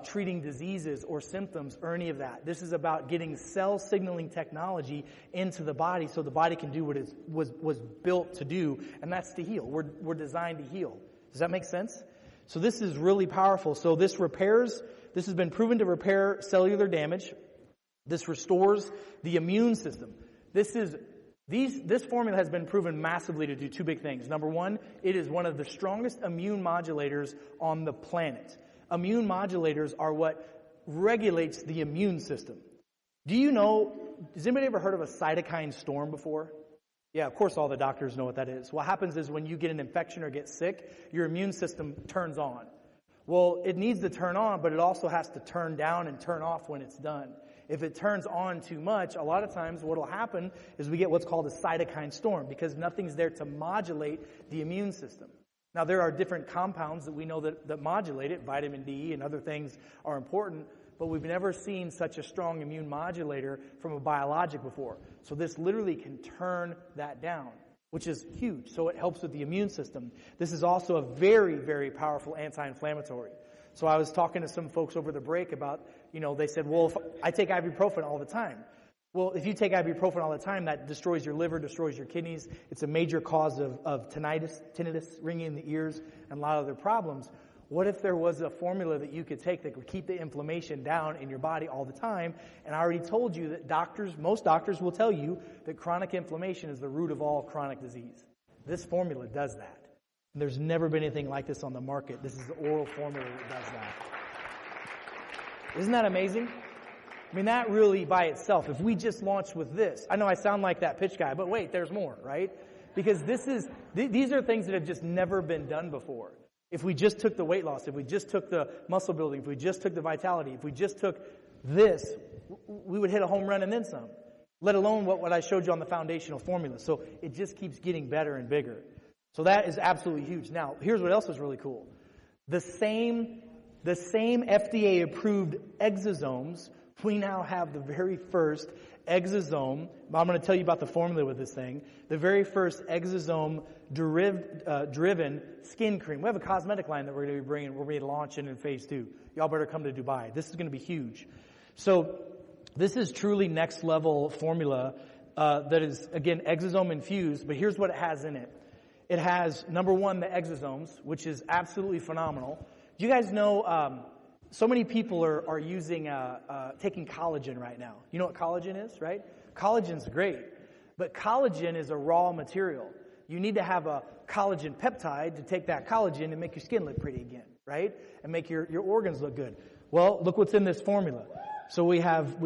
treating diseases or symptoms or any of that. This is about getting cell signaling technology into the body so the body can do what it was built to do, and that's to heal. We're designed to heal. Does that make sense? So this is really powerful. So this has been proven to repair cellular damage. This restores the immune system. This formula has been proven massively to do two big things. Number one, it is one of the strongest immune modulators on the planet. Immune modulators are what regulates the immune system. Has anybody ever heard of a cytokine storm before? Yeah, of course all the doctors know what that is. What happens is when you get an infection or get sick, your immune system turns on. Well, it needs to turn on, but it also has to turn down and turn off when it's done. If it turns on too much, a lot of times what will happen is we get what's called a cytokine storm because nothing's there to modulate the immune system. Now, there are different compounds that we know that modulate it. Vitamin D and other things are important, but we've never seen such a strong immune modulator from a biologic before. So this literally can turn that down, which is huge. So it helps with the immune system. This is also a very, very powerful anti-inflammatory. So I was talking to some folks over the break about, they said, well, if I take ibuprofen all the time. Well, if you take ibuprofen all the time, that destroys your liver, destroys your kidneys. It's a major cause of tinnitus, ringing in the ears, and a lot of other problems. What if there was a formula that you could take that would keep the inflammation down in your body all the time? And I already told you that most doctors will tell you that chronic inflammation is the root of all chronic disease. This formula does that. And there's never been anything like this on the market. This is the oral formula that does that. Isn't that amazing? I mean, that really by itself, if we just launched with this, I know I sound like that pitch guy, but wait, there's more, right? Because these are things that have just never been done before. If we just took the weight loss, if we just took the muscle building, if we just took the vitality, if we just took this, we would hit a home run and then some, let alone what I showed you on the foundational formula. So it just keeps getting better and bigger. So that is absolutely huge. Now, here's what else is really cool. The same FDA-approved exosomes, we now have the very first exosome. I'm going to tell you about the formula with this thing. The very first exosome-driven skin cream. We have a cosmetic line that we're going to be bringing. We're going to be launching in phase 2. Y'all better come to Dubai. This is going to be huge. So this is truly next level formula that is, again, exosome infused. But here's what it has in it. It has, number one, the exosomes, which is absolutely phenomenal. Do you guys know... so many people are using, taking collagen right now. You know what collagen is, right? Collagen's great, but collagen is a raw material. You need to have a collagen peptide to take that collagen and make your skin look pretty again, right? And make your organs look good. Well, look what's in this formula. So we have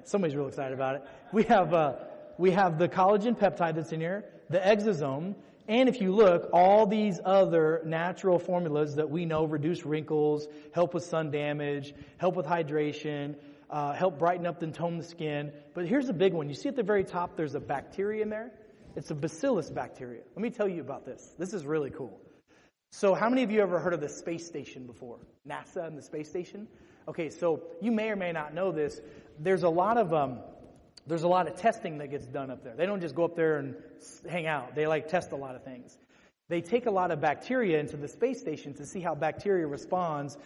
somebody's real excited about it. We have the collagen peptide that's in here, the exosome. And if you look, all these other natural formulas that we know reduce wrinkles, help with sun damage, help with hydration, help brighten up and tone the skin. But here's the big one. You see at the very top, there's a bacteria in there. It's a bacillus bacteria. Let me tell you about this. This is really cool. So how many of you ever heard of the space station before? NASA and the space station? Okay, so you may or may not know this. There's a lot of testing that gets done up there. They don't just go up there and hang out. They test a lot of things. They take a lot of bacteria into the space station to see how bacteria responds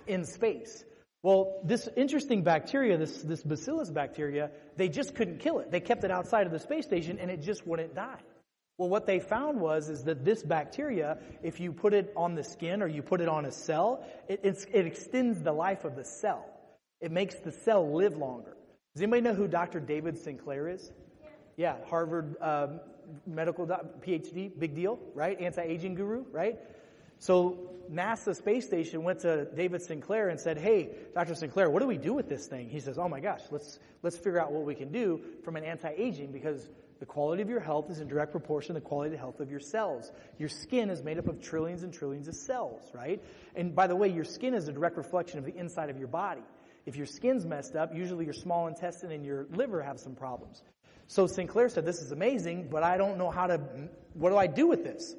in space. Well, this interesting bacteria, this bacillus bacteria, they just couldn't kill it. They kept it outside of the space station and it just wouldn't die. Well, what they found is that this bacteria, if you put it on the skin or you put it on a cell, it extends the life of the cell. It makes the cell live longer. Does anybody know who Dr. David Sinclair is? Yeah, Harvard medical PhD, big deal, right? Anti-aging guru, right? So NASA space station went to David Sinclair and said, "Hey, Dr. Sinclair, what do we do with this thing?" He says, "Oh my gosh, let's figure out what we can do from an anti-aging because the quality of your health is in direct proportion to the quality of the health of your cells. Your skin is made up of trillions and trillions of cells, right? And by the way, your skin is a direct reflection of the inside of your body. If your skin's messed up, usually your small intestine and your liver have some problems." So Sinclair said, "This is amazing, but I don't know what do I do with this?"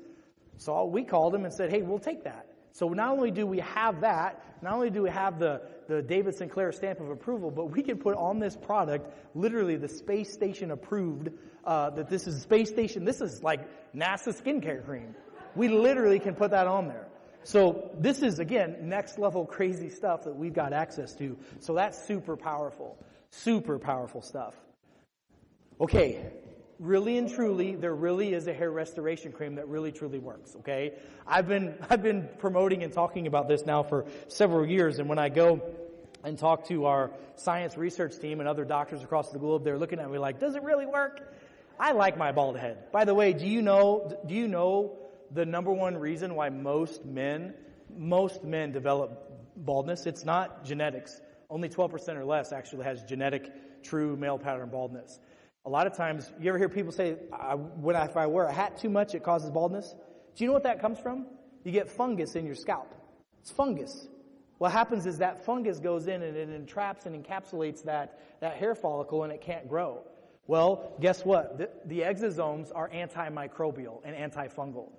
So we called him and said, "Hey, we'll take that." So not only do we have that, not only do we have the David Sinclair stamp of approval, but we can put on this product literally the space station approved, that this is space station, this is like NASA skincare cream. We literally can put that on there. So this is, again, next level crazy stuff that we've got access to. So that's super powerful stuff. Okay, really and truly, there really is a hair restoration cream that really truly works, okay? I've been promoting and talking about this now for several years, and when I go and talk to our science research team and other doctors across the globe, they're looking at me like, does it really work? I like my bald head. By the way, do you know the number one reason why most men develop baldness? It's not genetics. Only 12% or less actually has genetic, true male pattern baldness. A lot of times, you ever hear people say, if I wear a hat too much, it causes baldness? Do you know what that comes from? You get fungus in your scalp. It's fungus. What happens is that fungus goes in and it entraps and encapsulates that hair follicle and it can't grow. Well, guess what? The exosomes are antimicrobial and antifungal.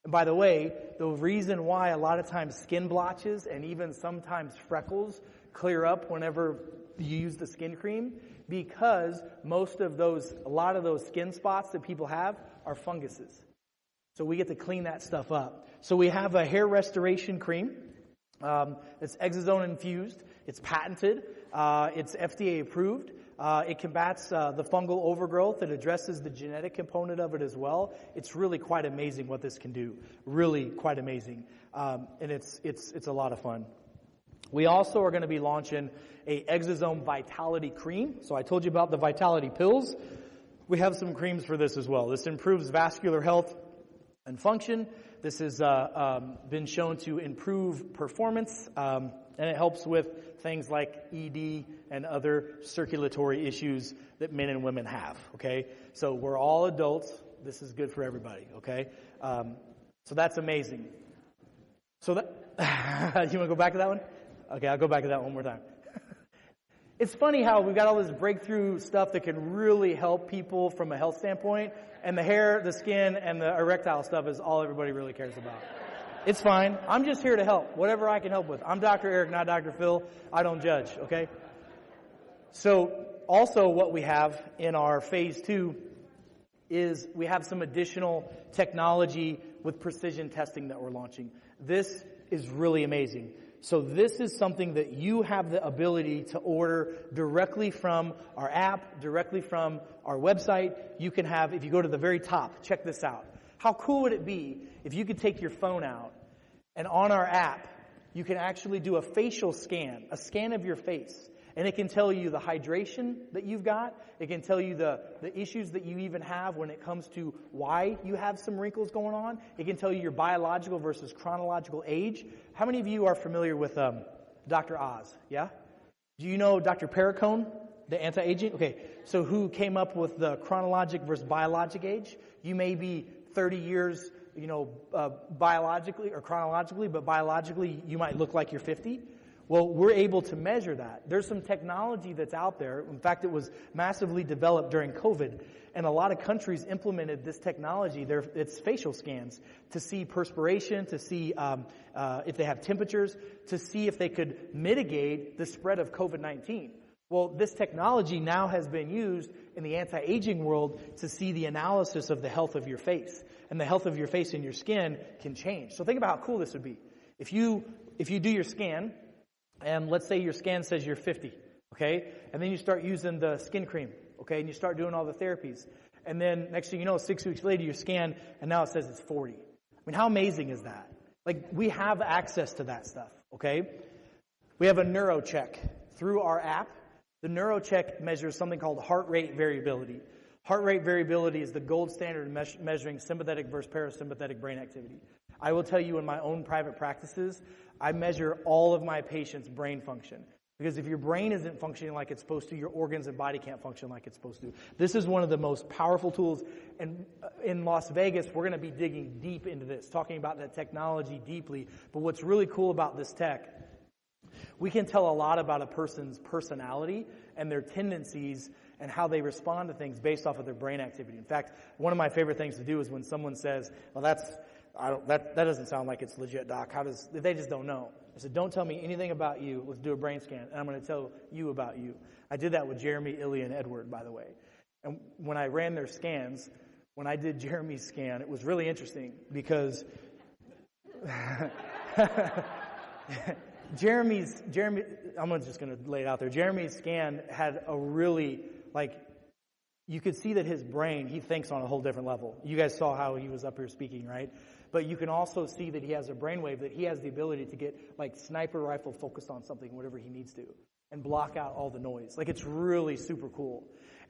And by the way, the reason why a lot of times skin blotches and even sometimes freckles clear up whenever you use the skin cream, because a lot of those skin spots that people have are funguses. So we get to clean that stuff up. So we have a hair restoration cream. It's exosome infused. It's patented. It's FDA approved. It combats the fungal overgrowth. It addresses the genetic component of it as well. It's really quite amazing what this can do. Really quite amazing. And it's a lot of fun. We also are going to be launching a exosome vitality cream. So I told you about the vitality pills. We have some creams for this as well. This improves vascular health and function. This has been shown to improve performance, and it helps with things like ED and other circulatory issues that men and women have, okay? So we're all adults. This is good for everybody, okay? So that's amazing. So that, you want to go back to that one? Okay, I'll go back to that one more time. It's funny how we've got all this breakthrough stuff that can really help people from a health standpoint, and the hair, the skin, and the erectile stuff is all everybody really cares about. It's fine. I'm just here to help, whatever I can help with. I'm Dr. Eric, not Dr. Phil. I don't judge, okay? So also what we have in our phase 2 is we have some additional technology with precision testing that we're launching. This is really amazing. So this is something that you have the ability to order directly from our app, directly from our website. You can have, if you go to the very top, check this out. How cool would it be if you could take your phone out and on our app, you can actually do a facial scan, a scan of your face. And it can tell you the hydration that you've got. It can tell you the issues that you even have when it comes to why you have some wrinkles going on. It can tell you your biological versus chronological age. How many of you are familiar with Dr. Oz? Yeah? Do you know Dr. Perricone, the anti-aging? Okay, so who came up with the chronologic versus biologic age? You may be 30 years, biologically or chronologically, but biologically you might look like you're 50. Well, we're able to measure that. There's some technology that's out there. In fact, it was massively developed during COVID, and a lot of countries implemented this technology. It's facial scans to see perspiration, to see if they have temperatures, to see if they could mitigate the spread of COVID-19. Well, this technology now has been used in the anti-aging world to see the analysis of the health of your face. And the health of your face and your skin can change. So think about how cool this would be. If you do your scan, and let's say your scan says you're 50, okay? And then you start using the skin cream, okay? And you start doing all the therapies. And then next thing you know, 6 weeks later, you scan, and now it says it's 40. I mean, how amazing is that? Like, we have access to that stuff, okay? We have a NeuroCheck through our app. The NeuroCheck measures something called heart rate variability. Heart rate variability is the gold standard in measuring sympathetic versus parasympathetic brain activity. I will tell you in my own private practices, I measure all of my patients' brain function. Because if your brain isn't functioning like it's supposed to, your organs and body can't function like it's supposed to. This is one of the most powerful tools. And in Las Vegas, we're going to be digging deep into this, talking about that technology deeply. But what's really cool about this tech, we can tell a lot about a person's personality and their tendencies and how they respond to things based off of their brain activity. In fact, one of my favorite things to do is when someone says, well, that doesn't sound like it's legit, doc. They just don't know. I said, don't tell me anything about you. Let's do a brain scan, and I'm going to tell you about you. I did that with Jeremy, Ilya, and Edward, by the way. And when I ran their scans, when I did Jeremy's scan, it was really interesting because Jeremy, I'm just going to lay it out there. Jeremy's scan had a really, you could see that his brain, he thinks on a whole different level. You guys saw how he was up here speaking, right? But you can also see that he has a brainwave, that he has the ability to get like sniper rifle focused on something, whatever he needs to, and block out all the noise. Like, it's really super cool.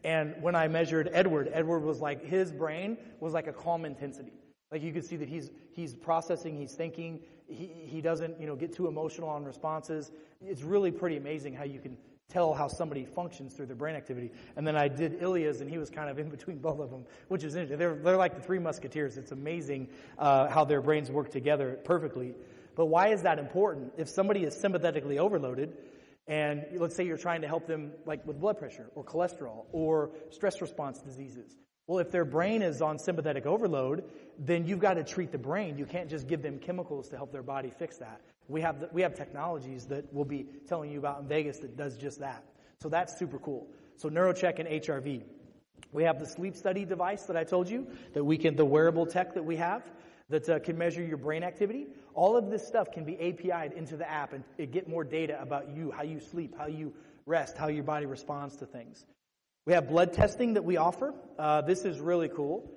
And when I measured Edward was like, his brain was like a calm intensity. Like, you could see that he's processing, he's thinking, he doesn't, get too emotional on responses. It's really pretty amazing how you can tell how somebody functions through their brain activity. And then I did Ilya's, and he was kind of in between both of them, which is interesting. They're like the three musketeers. It's amazing how their brains work together perfectly. But why is that important? If somebody is sympathetically overloaded, and let's say you're trying to help them like with blood pressure or cholesterol or stress response diseases, well, if their brain is on sympathetic overload, then you've got to treat the brain. You can't just give them chemicals to help their body fix that. We have technologies that we'll be telling you about in Vegas that does just that. So that's super cool. So NeuroCheck and HRV. We have the sleep study device that I told you, the wearable tech that we have that can measure your brain activity. All of this stuff can be API'd into the app and get more data about you, how you sleep, how you rest, how your body responds to things. We have blood testing that we offer. This is really cool.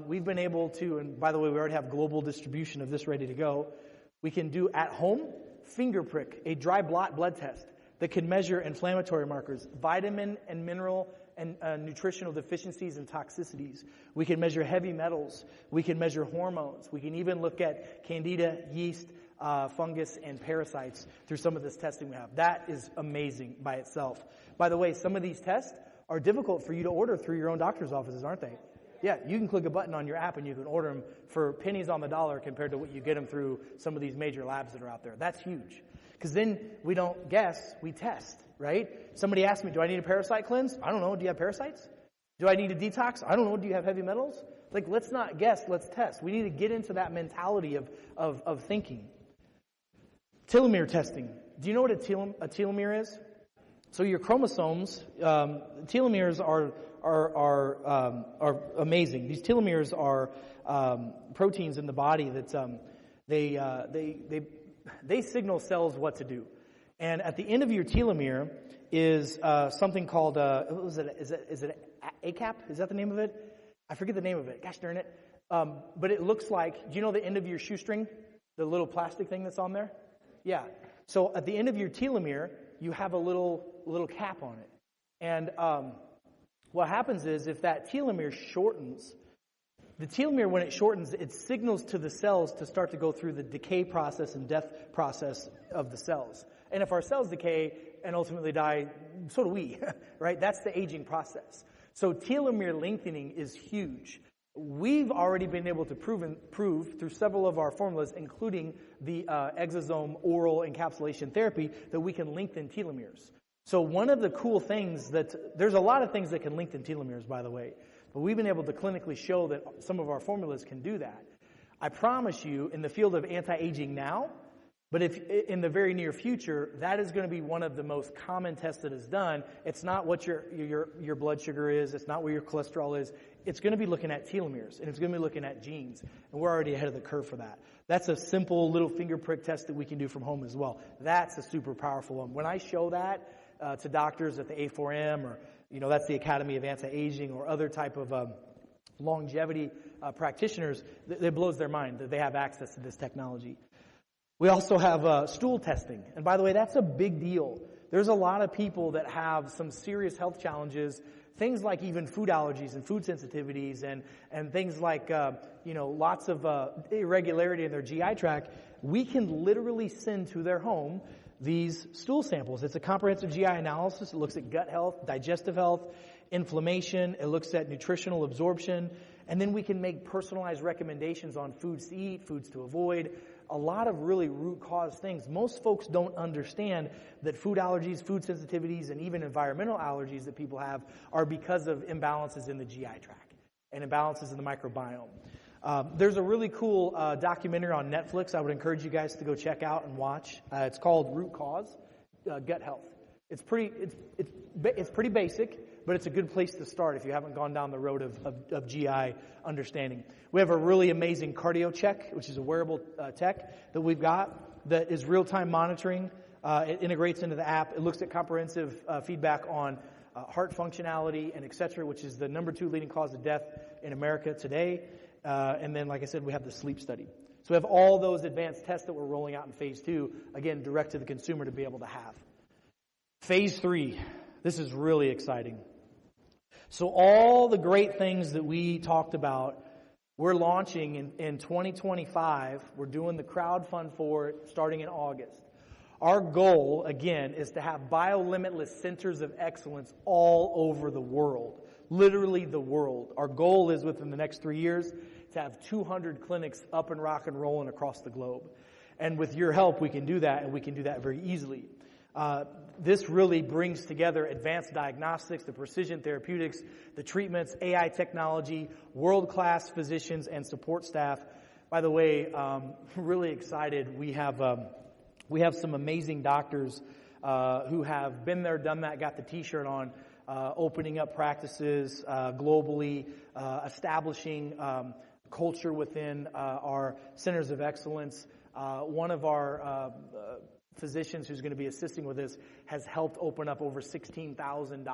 We've been able to, and by the way, we already have global distribution of this ready to go. We can do at home finger prick, a dry blot blood test that can measure inflammatory markers, vitamin and mineral and nutritional deficiencies and toxicities. We can measure heavy metals. We can measure hormones. We can even look at candida, yeast, fungus, and parasites through some of this testing we have. That is amazing by itself. By the way, some of these tests are difficult for you to order through your own doctor's offices, aren't they? Yeah, you can click a button on your app and you can order them for pennies on the dollar compared to what you get them through some of these major labs that are out there. That's huge. Because then we don't guess, we test, right? Somebody asked me, do I need a parasite cleanse? I don't know. Do you have parasites? Do I need a detox? I don't know. Do you have heavy metals? Like, let's not guess, let's test. We need to get into that mentality of thinking. Telomere testing. Do you know what a telomere is? So your chromosomes, telomeres are amazing. These telomeres are proteins in the body that they signal cells what to do. And at the end of your telomere is something called is it ACAP? Is that the name of it? I forget the name of it. Gosh darn it! But it looks like. Do you know the end of your shoestring? The little plastic thing that's on there? Yeah. So at the end of your telomere, you have a little cap on it. And what happens is if that telomere shortens, the telomere, when it shortens, it signals to the cells to start to go through the decay process and death process of the cells. And if our cells decay and ultimately die, so do we, right? That's the aging process. So telomere lengthening is huge. We've already been able to prove through several of our formulas, including the exosome oral encapsulation therapy, that we can lengthen telomeres. So one of the cool things there's a lot of things that can lengthen telomeres, by the way, but we've been able to clinically show that some of our formulas can do that. I promise you, in the field of anti-aging now, but if in the very near future, that is going to be one of the most common tests that is done. It's not what your blood sugar is. It's not where your cholesterol is. It's going to be looking at telomeres, and it's going to be looking at genes. And we're already ahead of the curve for that. That's a simple little finger prick test that we can do from home as well. That's a super powerful one. When I show that to doctors at the A4M or, that's the Academy of Anti-Aging or other type of longevity practitioners, it blows their mind that they have access to this technology. We also have stool testing. And by the way, that's a big deal. There's a lot of people that have some serious health challenges, things like even food allergies and food sensitivities and things like, lots of irregularity in their GI tract. We can literally send to their home these stool samples. It's a comprehensive GI analysis. It looks at gut health, digestive health, inflammation. It looks at nutritional absorption. And then we can make personalized recommendations on foods to eat, foods to avoid, a lot of really root cause things. Most folks don't understand that food allergies, food sensitivities, and even environmental allergies that people have are because of imbalances in the GI tract and imbalances in the microbiome. There's a really cool documentary on Netflix I would encourage you guys to go check out and watch. It's called Root Cause, Gut Health. It's pretty basic, but it's a good place to start if you haven't gone down the road of GI understanding. We have a really amazing cardio check, which is a wearable tech that we've got that is real-time monitoring. It integrates into the app. It looks at comprehensive feedback on heart functionality, and et cetera, which is the number 2 leading cause of death in America today. And then, like I said, we have the sleep study. So we have all those advanced tests that we're rolling out in phase 2, again, direct to the consumer to be able to have. Phase 3, this is really exciting. So all the great things that we talked about, we're launching in 2025. We're doing the crowdfund for it starting in August. Our goal, again, is to have BioLimitless centers of excellence all over the world. Literally the world. Our goal is within the next 3 years to have 200 clinics up and rock and rolling across the globe. And with your help, we can do that, and we can do that very easily. This really brings together advanced diagnostics, the precision therapeutics, the treatments, AI technology, world-class physicians and support staff. By the way, really excited. We have some amazing doctors who have been there, done that, got the T-shirt on, opening up practices globally, establishing culture within our centers of excellence. One of our physicians who's going to be assisting with this has helped open up over 16,000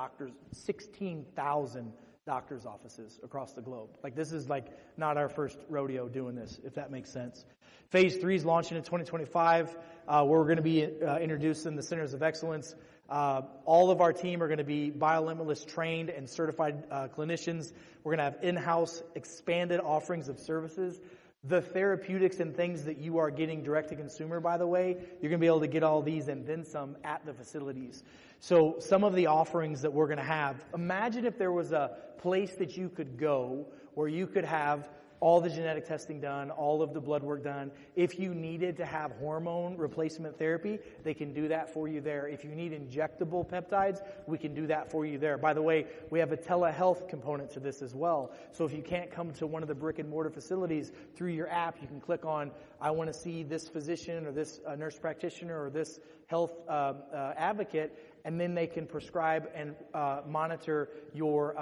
doctors' offices across the globe. Like, this is like not our first rodeo doing this, if that makes sense. Phase 3 is launching in 2025. We're going to be introducing the centers of excellence. All of our team are going to be BioLimitless trained and certified clinicians. We're going to have in-house expanded offerings of services. The therapeutics and things that you are getting direct to consumer, by the way, you're going to be able to get all these and then some at the facilities. So some of the offerings that we're going to have, imagine if there was a place that you could go where you could have all the genetic testing done, all of the blood work done. If you needed to have hormone replacement therapy, they can do that for you there. If you need injectable peptides, we can do that for you there. By the way, we have a telehealth component to this as well. So if you can't come to one of the brick and mortar facilities, through your app, you can click on, I want to see this physician or this nurse practitioner or this health advocate, and then they can prescribe and monitor your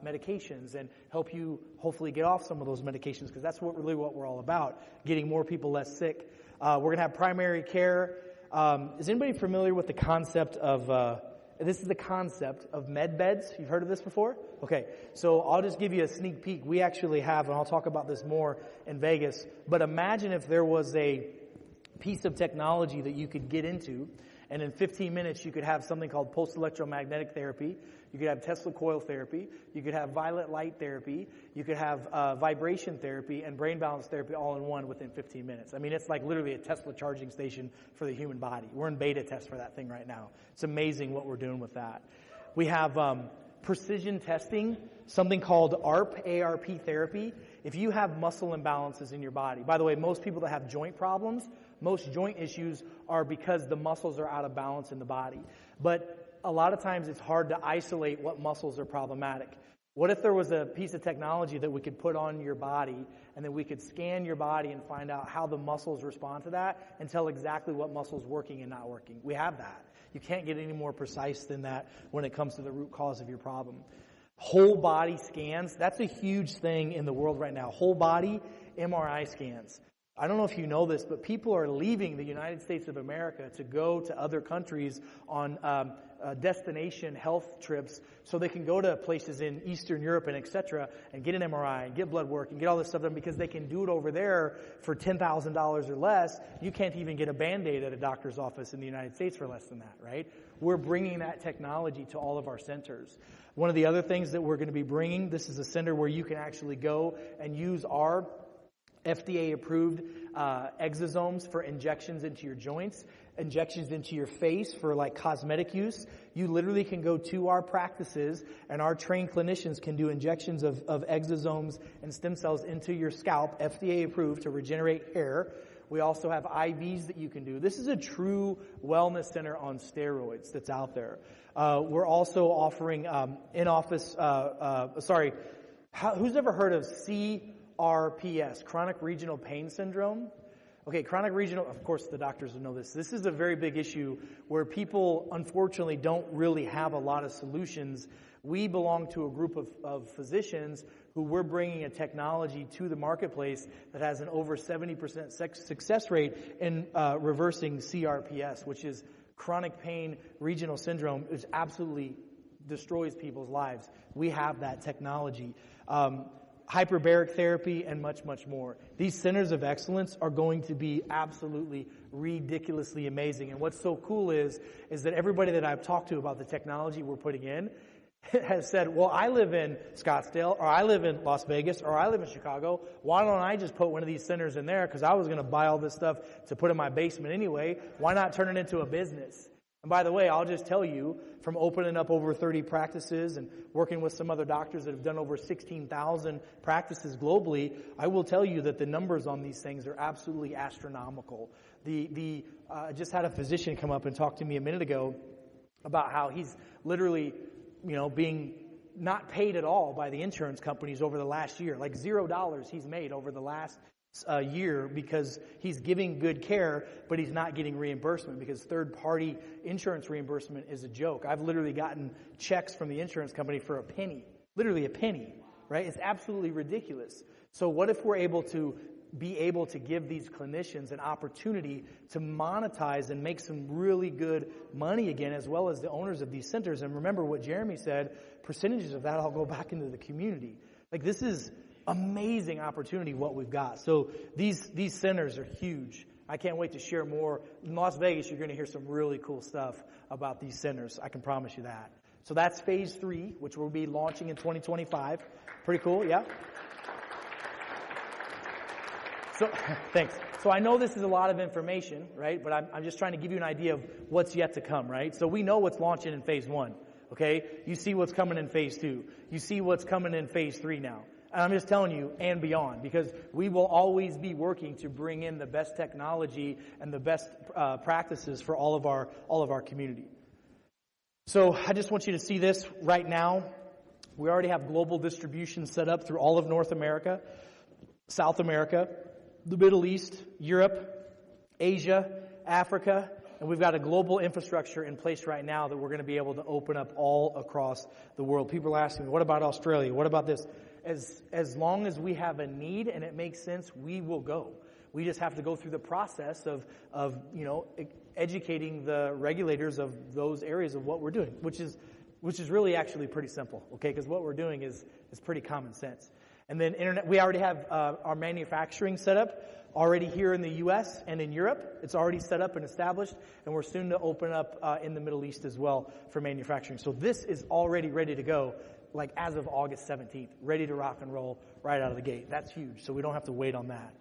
medications and help you hopefully get off some of those medications, because that's what we're all about, getting more people less sick. We're going to have primary care. Is anybody familiar with the concept of, this is the concept of med beds? You've heard of this before? Okay, so I'll just give you a sneak peek. We actually have, and I'll talk about this more in Vegas, but imagine if there was a piece of technology that you could get into, and in 15 minutes, you could have something called pulse-electromagnetic therapy. You could have Tesla coil therapy. You could have violet light therapy. You could have vibration therapy and brain balance therapy all in one within 15 minutes. I mean, it's like literally a Tesla charging station for the human body. We're in beta test for that thing right now. It's amazing what we're doing with that. We have precision testing, something called ARP therapy. If you have muscle imbalances in your body, by the way, most people that have joint problems, most joint issues are because the muscles are out of balance in the body. But a lot of times it's hard to isolate what muscles are problematic. What if there was a piece of technology that we could put on your body, and then we could scan your body and find out how the muscles respond to that and tell exactly what muscle's working and not working? We have that. You can't get any more precise than that when it comes to the root cause of your problem. Whole body scans, that's a huge thing in the world right now. Whole body MRI scans. I don't know if you know this, but people are leaving the United States of America to go to other countries on destination health trips so they can go to places in Eastern Europe and et cetera and get an MRI and get blood work and get all this stuff done because they can do it over there for $10,000 or less. You can't even get a Band-Aid at a doctor's office in the United States for less than that, right? We're bringing that technology to all of our centers. One of the other things that we're going to be bringing, this is a center where you can actually go and use our FDA-approved exosomes for injections into your joints, injections into your face for like cosmetic use. You literally can go to our practices, and our trained clinicians can do injections of exosomes and stem cells into your scalp, FDA-approved, to regenerate hair. We also have IVs that you can do. This is a true wellness center on steroids that's out there. We're also offering in-office, who's ever heard of CRPS, chronic regional pain syndrome? Okay, chronic regional, of course the doctors will know this. This is a very big issue where people unfortunately don't really have a lot of solutions. We belong to a group of physicians who we're bringing a technology to the marketplace that has an over 70% success rate in reversing CRPS, which is chronic pain regional syndrome. Is absolutely destroys people's lives. We have that technology. Hyperbaric therapy, and much, much more. These centers of excellence are going to be absolutely ridiculously amazing. And what's so cool is that everybody that I've talked to about the technology we're putting in has said, well, I live in Scottsdale, or I live in Las Vegas, or I live in Chicago. Why don't I just put one of these centers in there? Because I was going to buy all this stuff to put in my basement anyway. Why not turn it into a business? And by the way, I'll just tell you, from opening up over 30 practices and working with some other doctors that have done over 16,000 practices globally, I will tell you that the numbers on these things are absolutely astronomical. I just had a physician come up and talk to me a minute ago about how he's literally, being not paid at all by the insurance companies over the last year. Like $0 he's made over the last year because he's giving good care, but he's not getting reimbursement because third-party insurance reimbursement is a joke. I've literally gotten checks from the insurance company for a penny, literally a penny, right? It's absolutely ridiculous. So what if we're able to give these clinicians an opportunity to monetize and make some really good money again, as well as the owners of these centers? And remember what Jeremy said, percentages of that all go back into the community. Like, this is amazing opportunity what we've got. So these centers are huge. I can't wait to share more. In Las Vegas, you're going to hear some really cool stuff about these centers. I can promise you that. So that's phase 3, which will be launching in 2025. Pretty cool, yeah? So, thanks. So I know this is a lot of information, right? But I'm just trying to give you an idea of what's yet to come, right? So we know what's launching in phase 1, okay? You see what's coming in phase 2. You see what's coming in phase 3 now. And I'm just telling you, and beyond, because we will always be working to bring in the best technology and the best practices for all of our community. So I just want you to see this right now. We already have global distribution set up through all of North America, South America, the Middle East, Europe, Asia, Africa, and we've got a global infrastructure in place right now that we're going to be able to open up all across the world. People are asking me, what about Australia? What about this? As long as we have a need and it makes sense, we will go. We just have to go through the process of educating the regulators of those areas of what we're doing, which is really actually pretty simple, okay? Because what we're doing is pretty common sense. And then internet, we already have our manufacturing set up already here in the U.S. and in Europe. It's already set up and established, and we're soon to open up in the Middle East as well for manufacturing. So this is already ready to go, like as of August 17th, ready to rock and roll right out of the gate. That's huge, so we don't have to wait on that.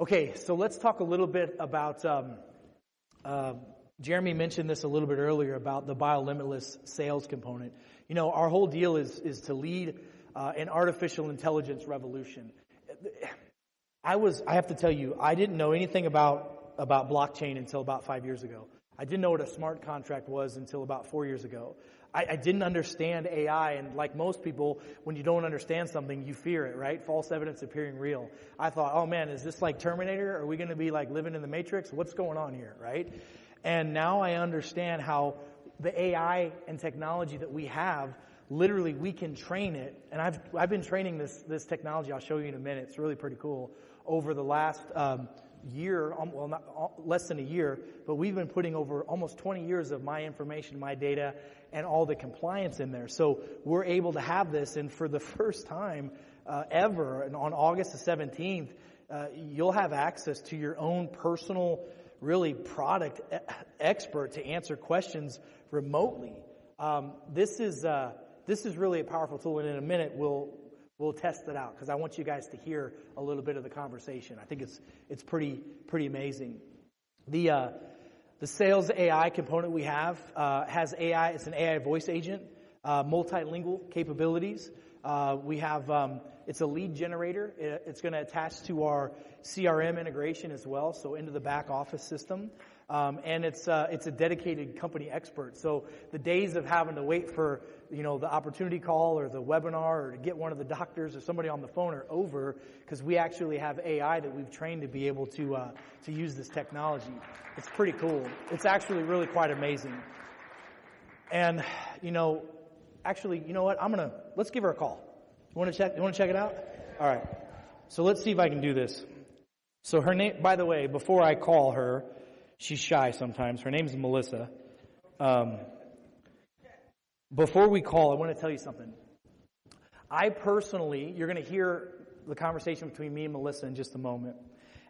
Okay, so let's talk a little bit about, Jeremy mentioned this a little bit earlier about the BioLimitless sales component. Our whole deal is to lead an artificial intelligence revolution. I have to tell you, I didn't know anything about blockchain until about 5 years ago. I didn't know what a smart contract was until about 4 years ago. I didn't understand AI, and like most people, when you don't understand something, you fear it, right? False evidence appearing real. I thought, oh man, is this like Terminator? Are we going to be like living in the Matrix? What's going on here, right? And now I understand how the AI and technology that we have, literally we can train it. And I've been training this technology. I'll show you in a minute. It's really pretty cool. Over the last year, well, not less than a year, but we've been putting over almost 20 years of my information, my data, and all the compliance in there. So we're able to have this, and for the first time ever, and on August the 17th, you'll have access to your own personal, really product expert to answer questions remotely. This is really a powerful tool, and in a minute we'll test it out because I want you guys to hear a little bit of the conversation. I think it's pretty amazing. The sales AI component we have has AI. It's an AI voice agent, multilingual capabilities. We have it's a lead generator. It's going to attach to our CRM integration as well, so into the back office system. And it's a dedicated company expert. So the days of having to wait for the opportunity call or the webinar or to get one of the doctors or somebody on the phone are over, because we actually have AI that we've trained to be able to use this technology. It's pretty cool. It's actually really quite amazing. And actually, you know what? Let's give her a call. You want to check it out? All right. So let's see if I can do this. So her name, by the way, before I call her, she's shy sometimes. Her name's Melissa. Before we call, I want to tell you something. I personally, you're going to hear the conversation between me and Melissa in just a moment.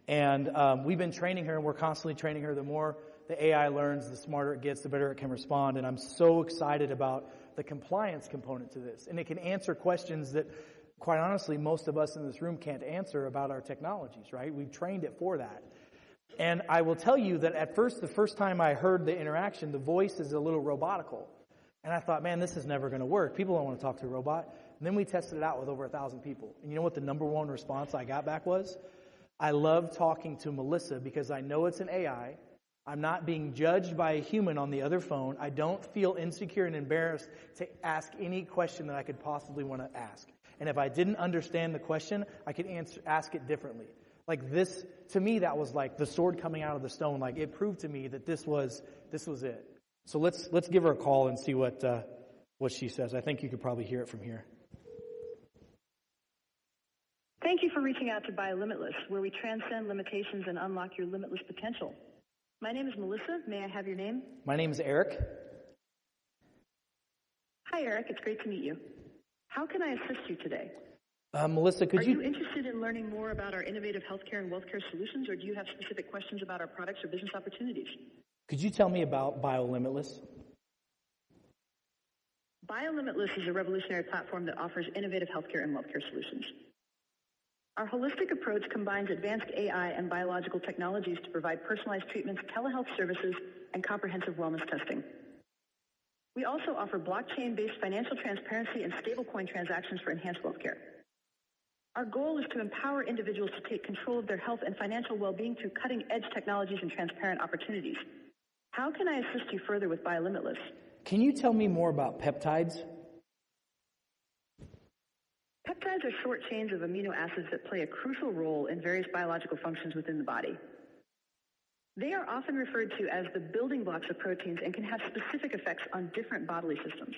And we've been training her, and we're constantly training her. The more the AI learns, the smarter it gets, the better it can respond. And I'm so excited about the compliance component to this. And it can answer questions that, quite honestly, most of us in this room can't answer about our technologies, right? We've trained it for that. And I will tell you that at first, the first time I heard the interaction, the voice is a little robotical. And I thought, man, this is never going to work. People don't want to talk to a robot. And then we tested it out with over 1,000 people. And you know what the number one response I got back was? I love talking to Melissa because I know it's an AI. I'm not being judged by a human on the other phone. I don't feel insecure and embarrassed to ask any question that I could possibly want to ask. And if I didn't understand the question, I could ask it differently. Like this, to me, that was like the sword coming out of the stone. Like it proved to me that this was it. So let's give her a call and see what she says. I think you could probably hear it from here. Thank you for reaching out to BioLimitless, where we transcend limitations and unlock your limitless potential. My name is Melissa. May I have your name? My name is Eric. Hi, Eric. It's great to meet you. How can I assist you today? Melissa, Are you interested in learning more about our innovative healthcare and wealthcare solutions, or do you have specific questions about our products or business opportunities? Could you tell me about BioLimitless? BioLimitless is a revolutionary platform that offers innovative healthcare and wealthcare solutions. Our holistic approach combines advanced AI and biological technologies to provide personalized treatments, telehealth services, and comprehensive wellness testing. We also offer blockchain-based financial transparency and stablecoin transactions for enhanced wealthcare. Our goal is to empower individuals to take control of their health and financial well-being through cutting-edge technologies and transparent opportunities. How can I assist you further with BioLimitless? Can you tell me more about peptides? Peptides are short chains of amino acids that play a crucial role in various biological functions within the body. They are often referred to as the building blocks of proteins and can have specific effects on different bodily systems.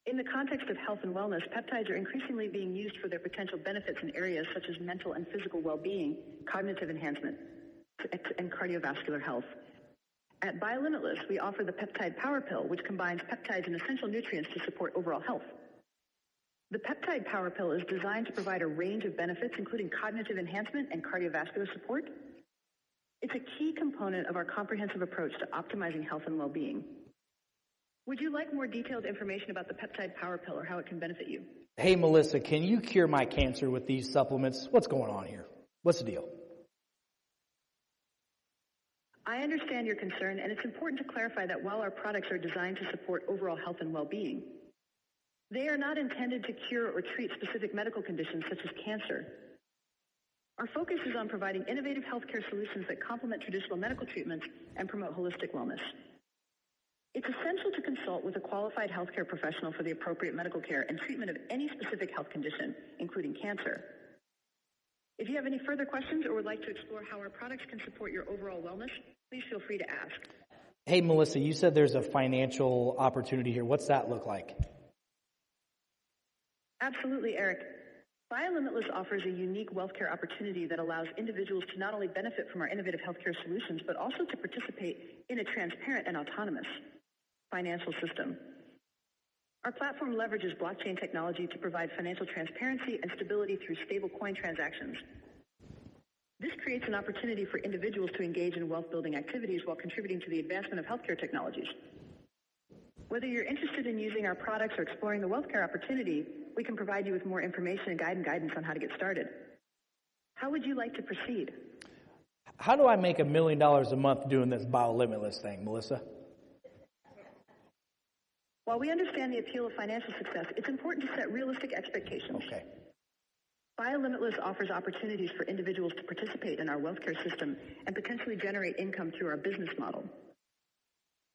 In the context of health and wellness, peptides are increasingly being used for their potential benefits in areas such as mental and physical well-being, cognitive enhancement, and cardiovascular health. At BioLimitless, we offer the Peptide Power Pill, which combines peptides and essential nutrients to support overall health. The Peptide Power Pill is designed to provide a range of benefits, including cognitive enhancement and cardiovascular support. It's a key component of our comprehensive approach to optimizing health and well-being. Would you like more detailed information about the Peptide Power Pill or how it can benefit you? Hey, Melissa, can you cure my cancer with these supplements? What's going on here? What's the deal? I understand your concern, and it's important to clarify that while our products are designed to support overall health and well-being, they are not intended to cure or treat specific medical conditions such as cancer. Our focus is on providing innovative healthcare solutions that complement traditional medical treatments and promote holistic wellness. It's essential to consult with a qualified healthcare professional for the appropriate medical care and treatment of any specific health condition, including cancer. If you have any further questions or would like to explore how our products can support your overall wellness, please feel free to ask. Hey, Melissa, you said there's a financial opportunity here. What's that look like? Absolutely, Eric. BioLimitless offers a unique wealthcare opportunity that allows individuals to not only benefit from our innovative healthcare solutions, but also to participate in a transparent and autonomous financial system. Our platform leverages blockchain technology to provide financial transparency and stability through stable coin transactions. This creates an opportunity for individuals to engage in wealth-building activities while contributing to the advancement of healthcare technologies. Whether you're interested in using our products or exploring the wealthcare opportunity, we can provide you with more information and guidance on how to get started. How would you like to proceed? How do I make $1 million a month doing this BioLimitless thing, Melissa? While we understand the appeal of financial success, it's important to set realistic expectations. Okay. BioLimitless offers opportunities for individuals to participate in our wealthcare system and potentially generate income through our business model.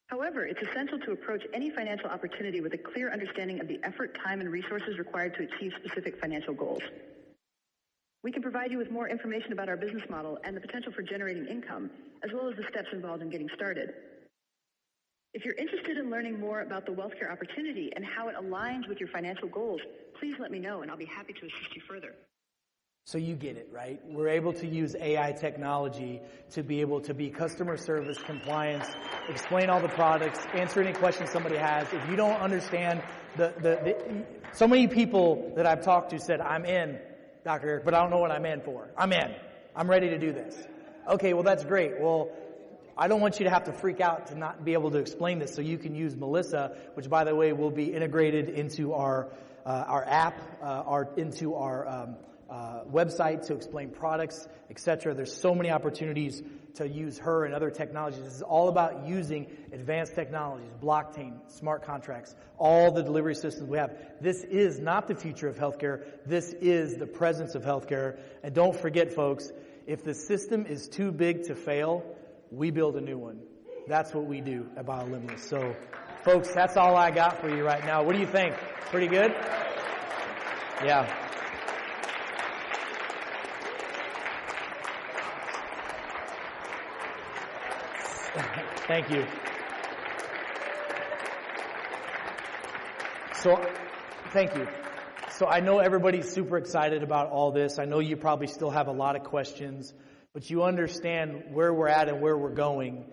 However, it's essential to approach any financial opportunity with a clear understanding of the effort, time, and resources required to achieve specific financial goals. We can provide you with more information about our business model and the potential for generating income, as well as the steps involved in getting started. If you're interested in learning more about the wealthcare opportunity and how it aligns with your financial goals, please let me know and I'll be happy to assist you further. So you get it, right? We're able to use AI technology to be able to be customer service, compliance, explain all the products, answer any questions somebody has. If you don't understand so many people that I've talked to said, I'm in, Dr. Eric, but I don't know what I'm in for. I'm in. I'm ready to do this. Okay, well, that's great. Well, I don't want you to have to freak out to not be able to explain this, so you can use Melissa, which, by the way, will be integrated into our app, into our website to explain products, etc. There's so many opportunities to use her and other technologies. This is all about using advanced technologies, blockchain, smart contracts, all the delivery systems we have. This is not the future of healthcare. This is the presence of healthcare. And don't forget, folks, if the system is too big to fail, we build a new one. That's what we do at BioLimitless. So, folks, that's all I got for you right now. What do you think? Pretty good? Yeah. Thank you. Thank you. So I know everybody's super excited about all this. I know you probably still have a lot of questions, but you understand where we're at and where we're going.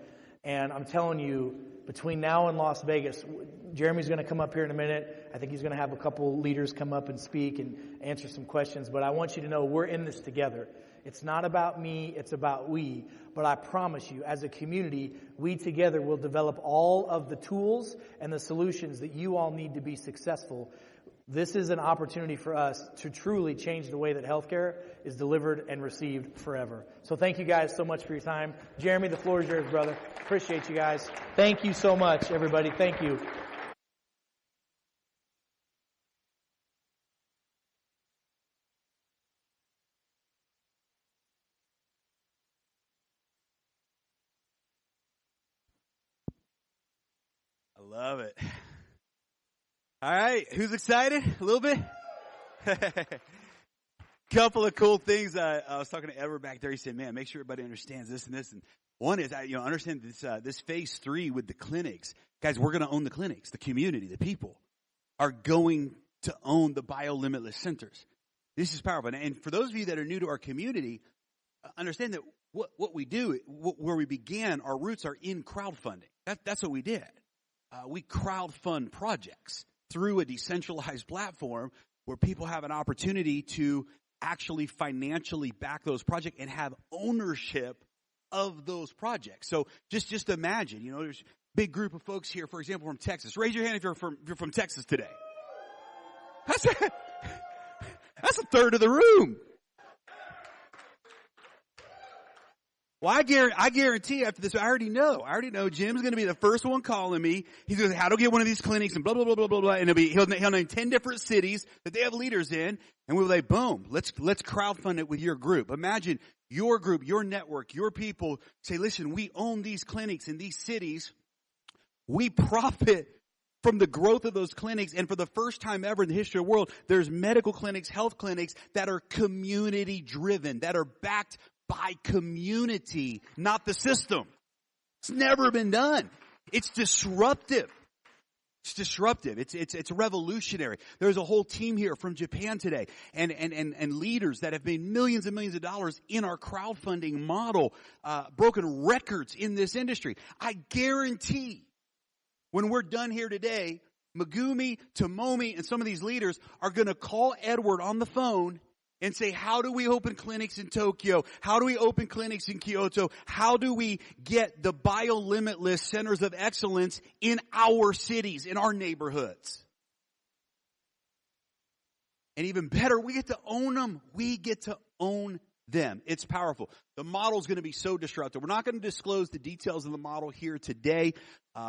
And I'm telling you, between now and Las Vegas, Jeremy's going to come up here in a minute. I think he's going to have a couple leaders come up and speak and answer some questions. But I want you to know we're in this together. It's not about me, it's about we. But I promise you, as a community, we together will develop all of the tools and the solutions that you all need to be successful. This is an opportunity for us to truly change the way that healthcare is delivered and received forever. So thank you guys so much for your time. Jeremy, the floor is yours, brother. Appreciate you guys. Thank you so much, everybody. Thank you. I love it. All right, who's excited? A little bit? Couple of cool things. I was talking to Edward back there. He said, man, make sure everybody understands this and this. And one is, understand this phase 3 with the clinics. Guys, we're going to own the clinics. The community, the people are going to own the BioLimitless centers. This is powerful. And for those of you that are new to our community, understand that what we do, where we began, our roots are in crowdfunding. That's what we did. We crowdfund projects through a decentralized platform where people have an opportunity to actually financially back those projects and have ownership of those projects. So just imagine, there's a big group of folks here, for example, from Texas. Raise your hand if you're from Texas today. That's a third of the room. Well, I guarantee after this, I already know Jim's going to be the first one calling me. He's going to say, how to get one of these clinics and blah, blah, blah, blah, blah, blah. And he'll name 10 different cities that they have leaders in. And we'll say, boom, let's crowdfund it with your group. Imagine your group, your network, your people say, listen, we own these clinics in these cities. We profit from the growth of those clinics. And for the first time ever in the history of the world, there's medical clinics, health clinics that are community driven, that are backed by community, not the system. It's never been done. It's disruptive. It's revolutionary. There's a whole team here from Japan today and leaders that have made millions and millions of dollars in our crowdfunding model, broken records in this industry. I guarantee when we're done here today, Megumi, Tomomi, and some of these leaders are going to call Edward on the phone and say, how do we open clinics in Tokyo? How do we open clinics in Kyoto? How do we get the BioLimitless centers of excellence in our cities, in our neighborhoods? And even better, we get to own them. We get to own them. It's powerful. The model is going to be so disruptive. We're not going to disclose the details of the model here today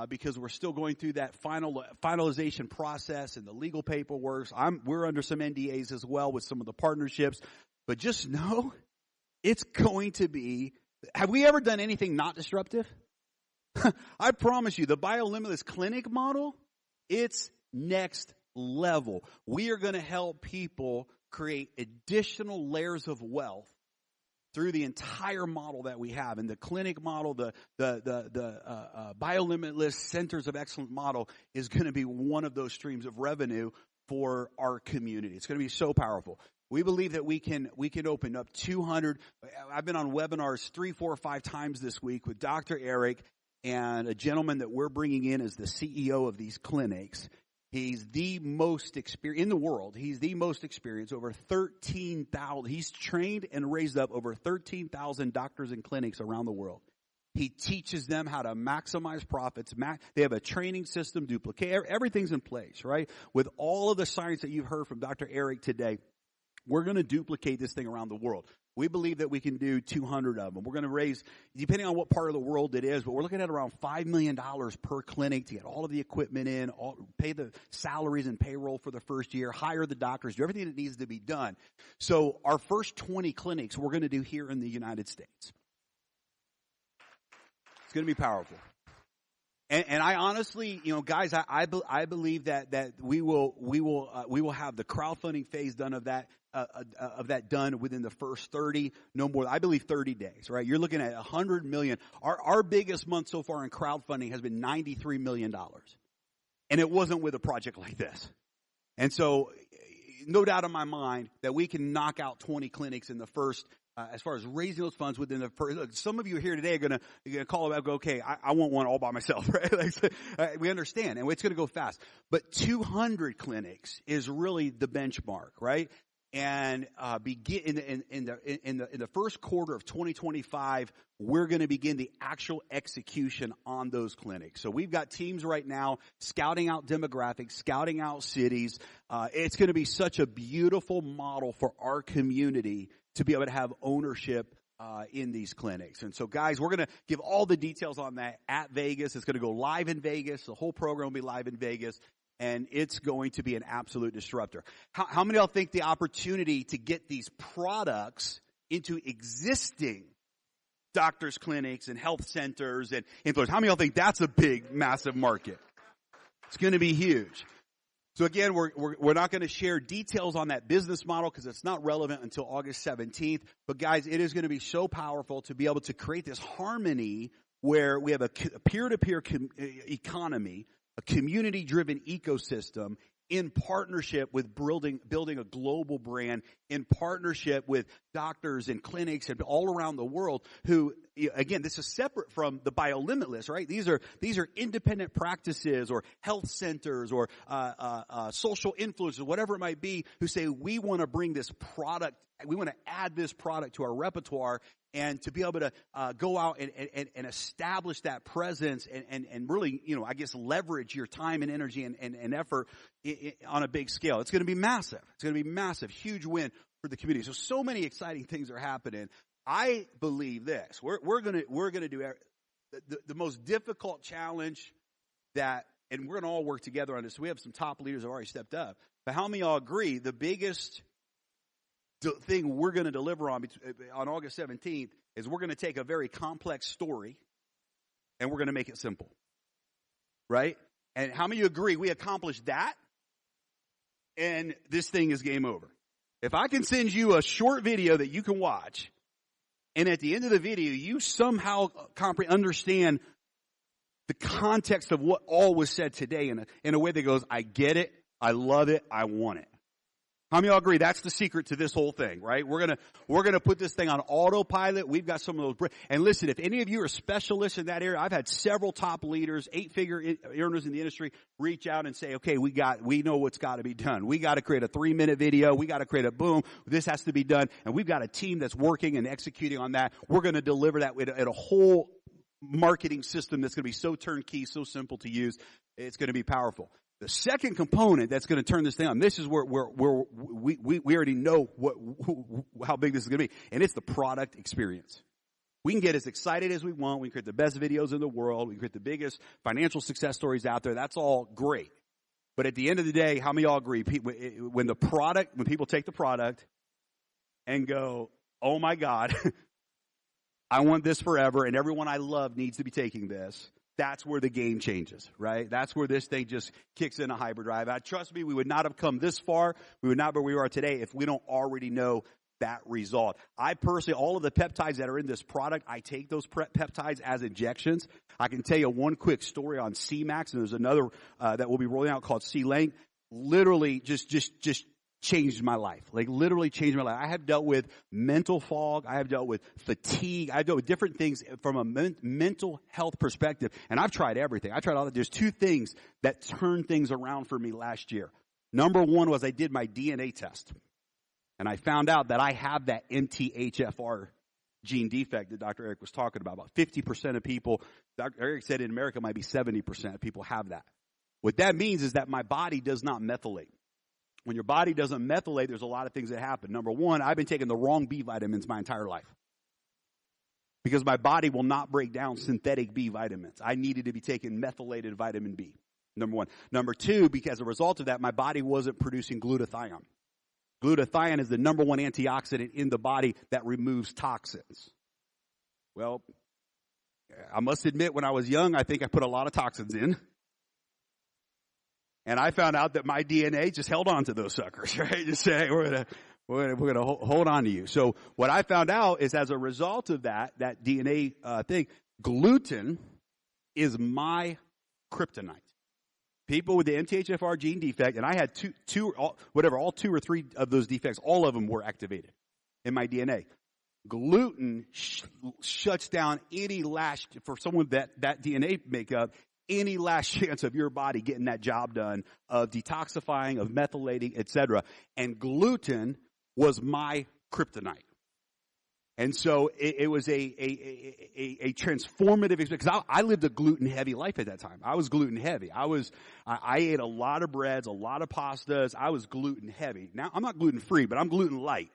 because we're still going through that finalization process and the legal paperwork. We're under some NDAs as well with some of the partnerships. But just know it's going to be. Have we ever done anything not disruptive? I promise you, the BioLimitless clinic model, it's next level. We are going to help people create additional layers of wealth through the entire model that we have. And the clinic model, the BioLimitless Centers of Excellence model is going to be one of those streams of revenue for our community. It's going to be so powerful. We believe that we can open up 200. I've been on webinars 3, 4, 5 times this week with Dr. Eric and a gentleman that we're bringing in as the CEO of these clinics. He's the most experienced in the world. He's the most experienced. Over 13,000. He's trained and raised up over 13,000 doctors and clinics around the world. He teaches them how to maximize profits. They have a training system, duplicate. Everything's in place, right? With all of the science that you've heard from Dr. Eric today, we're going to duplicate this thing around the world. We believe that we can do 200 of them. We're going to raise, depending on what part of the world it is, but we're looking at around $5 million per clinic to get all of the equipment in, pay the salaries and payroll for the first year, hire the doctors, do everything that needs to be done. So our first 20 clinics we're going to do here in the United States. It's going to be powerful. And I honestly, guys, I believe that we will have the crowdfunding phase done of that done within the first 30, no more. I believe 30 days, right? You're looking at 100 million. Our biggest month so far in crowdfunding has been $93 million. And it wasn't with a project like this. And so, no doubt in my mind that we can knock out 20 clinics in the first, as far as raising those funds within the first. Look, some of you here today are going to call about, go, okay, I want one all by myself, right? We understand, and it's going to go fast. But 200 clinics is really the benchmark, right? And begin in the first quarter of 2025, we're going to begin the actual execution on those clinics. So we've got teams right now scouting out demographics, scouting out cities. It's going to be such a beautiful model for our community to be able to have ownership in these clinics. And so, guys, we're going to give all the details on that at Vegas. It's going to go live in Vegas. The whole program will be live in Vegas. And it's going to be an absolute disruptor. How many of y'all think the opportunity to get these products into existing doctors' clinics and health centers and influencers, how many of y'all think that's a big, massive market? It's going to be huge. So again, we're not going to share details on that business model because it's not relevant until August 17th. But guys, it is going to be so powerful to be able to create this harmony where we have a peer-to-peer economy, a community-driven ecosystem in partnership with building a global brand, in partnership with doctors and clinics and all around the world who, again, this is separate from the BioLimitless, right? These are independent practices or health centers or social influencers, whatever it might be, who say, we want to bring this product, we want to add this product to our repertoire, and to be able to go out and establish that presence and really, I guess, leverage your time and energy and effort on a big scale. It's going to be massive. It's going to be massive, huge win for the community. So many exciting things are happening. I believe this. We're going to do the most difficult challenge that, and we're going to all work together on this. We have some top leaders who have already stepped up. But how many of y'all agree the biggest thing we're going to deliver on August 17th is we're going to take a very complex story and we're going to make it simple, right? And how many of you agree we accomplished that and this thing is game over? If I can send you a short video that you can watch and at the end of the video you somehow understand the context of what all was said today in a way that goes, I get it, I love it, I want it. How many of y'all agree that's the secret to this whole thing, right? We're gonna put this thing on autopilot. We've got some of those. And listen, if any of you are specialists in that area, I've had several top leaders, 8-figure earners in the industry, reach out and say, okay, we know what's got to be done. We got to create a 3-minute video. We got to create a boom. This has to be done. And we've got a team that's working and executing on that. We're going to deliver that at a whole marketing system that's going to be so turnkey, so simple to use. It's going to be powerful. The second component that's going to turn this thing on, this is where we already know how big this is going to be, and it's the product experience. We can get as excited as we want. We can create the best videos in the world. We can create the biggest financial success stories out there. That's all great. But at the end of the day, how many of y'all agree? When people take the product and go, oh my God, I want this forever, and everyone I love needs to be taking this. That's where the game changes, right? That's where this thing just kicks in a hyperdrive. Trust me, we would not have come this far. We would not be where we are today if we don't already know that result. I personally, all of the peptides that are in this product, I take those peptides as injections. I can tell you one quick story on C-Max, and there's another that we'll be rolling out called C-Link. literally just changed my life. Like literally changed my life. I have dealt with mental fog. I have dealt with fatigue. I've dealt with different things from a mental health perspective. And I've tried everything. I tried all that. There's two things that turned things around for me last year. Number one was I did my DNA test. And I found out that I have that MTHFR gene defect that Dr. Eric was talking about. About 50% of people, Dr. Eric said in America might be 70% of people have that. What that means is that my body does not methylate. When your body doesn't methylate, there's a lot of things that happen. Number one, I've been taking the wrong B vitamins my entire life. Because my body will not break down synthetic B vitamins. I needed to be taking methylated vitamin B. Number one. Number two, because as a result of that, my body wasn't producing glutathione. Glutathione is the number one antioxidant in the body that removes toxins. Well, I must admit, when I was young, I think I put a lot of toxins in. And I found out that my DNA just held on to those suckers, right? Just say, we're gonna hold on to you. So what I found out is as a result of that DNA thing, gluten is my kryptonite. People with the MTHFR gene defect, and I had all two or three of those defects, all of them were activated in my DNA. Gluten shuts down any last, for someone that DNA makeup, any last chance of your body getting that job done of detoxifying, of methylating, etc. And gluten was my kryptonite. And so it was a transformative experience. Because I lived a gluten-heavy life at that time. I was gluten-heavy. I ate a lot of breads, a lot of pastas. I was gluten-heavy. Now, I'm not gluten-free, but I'm gluten-light.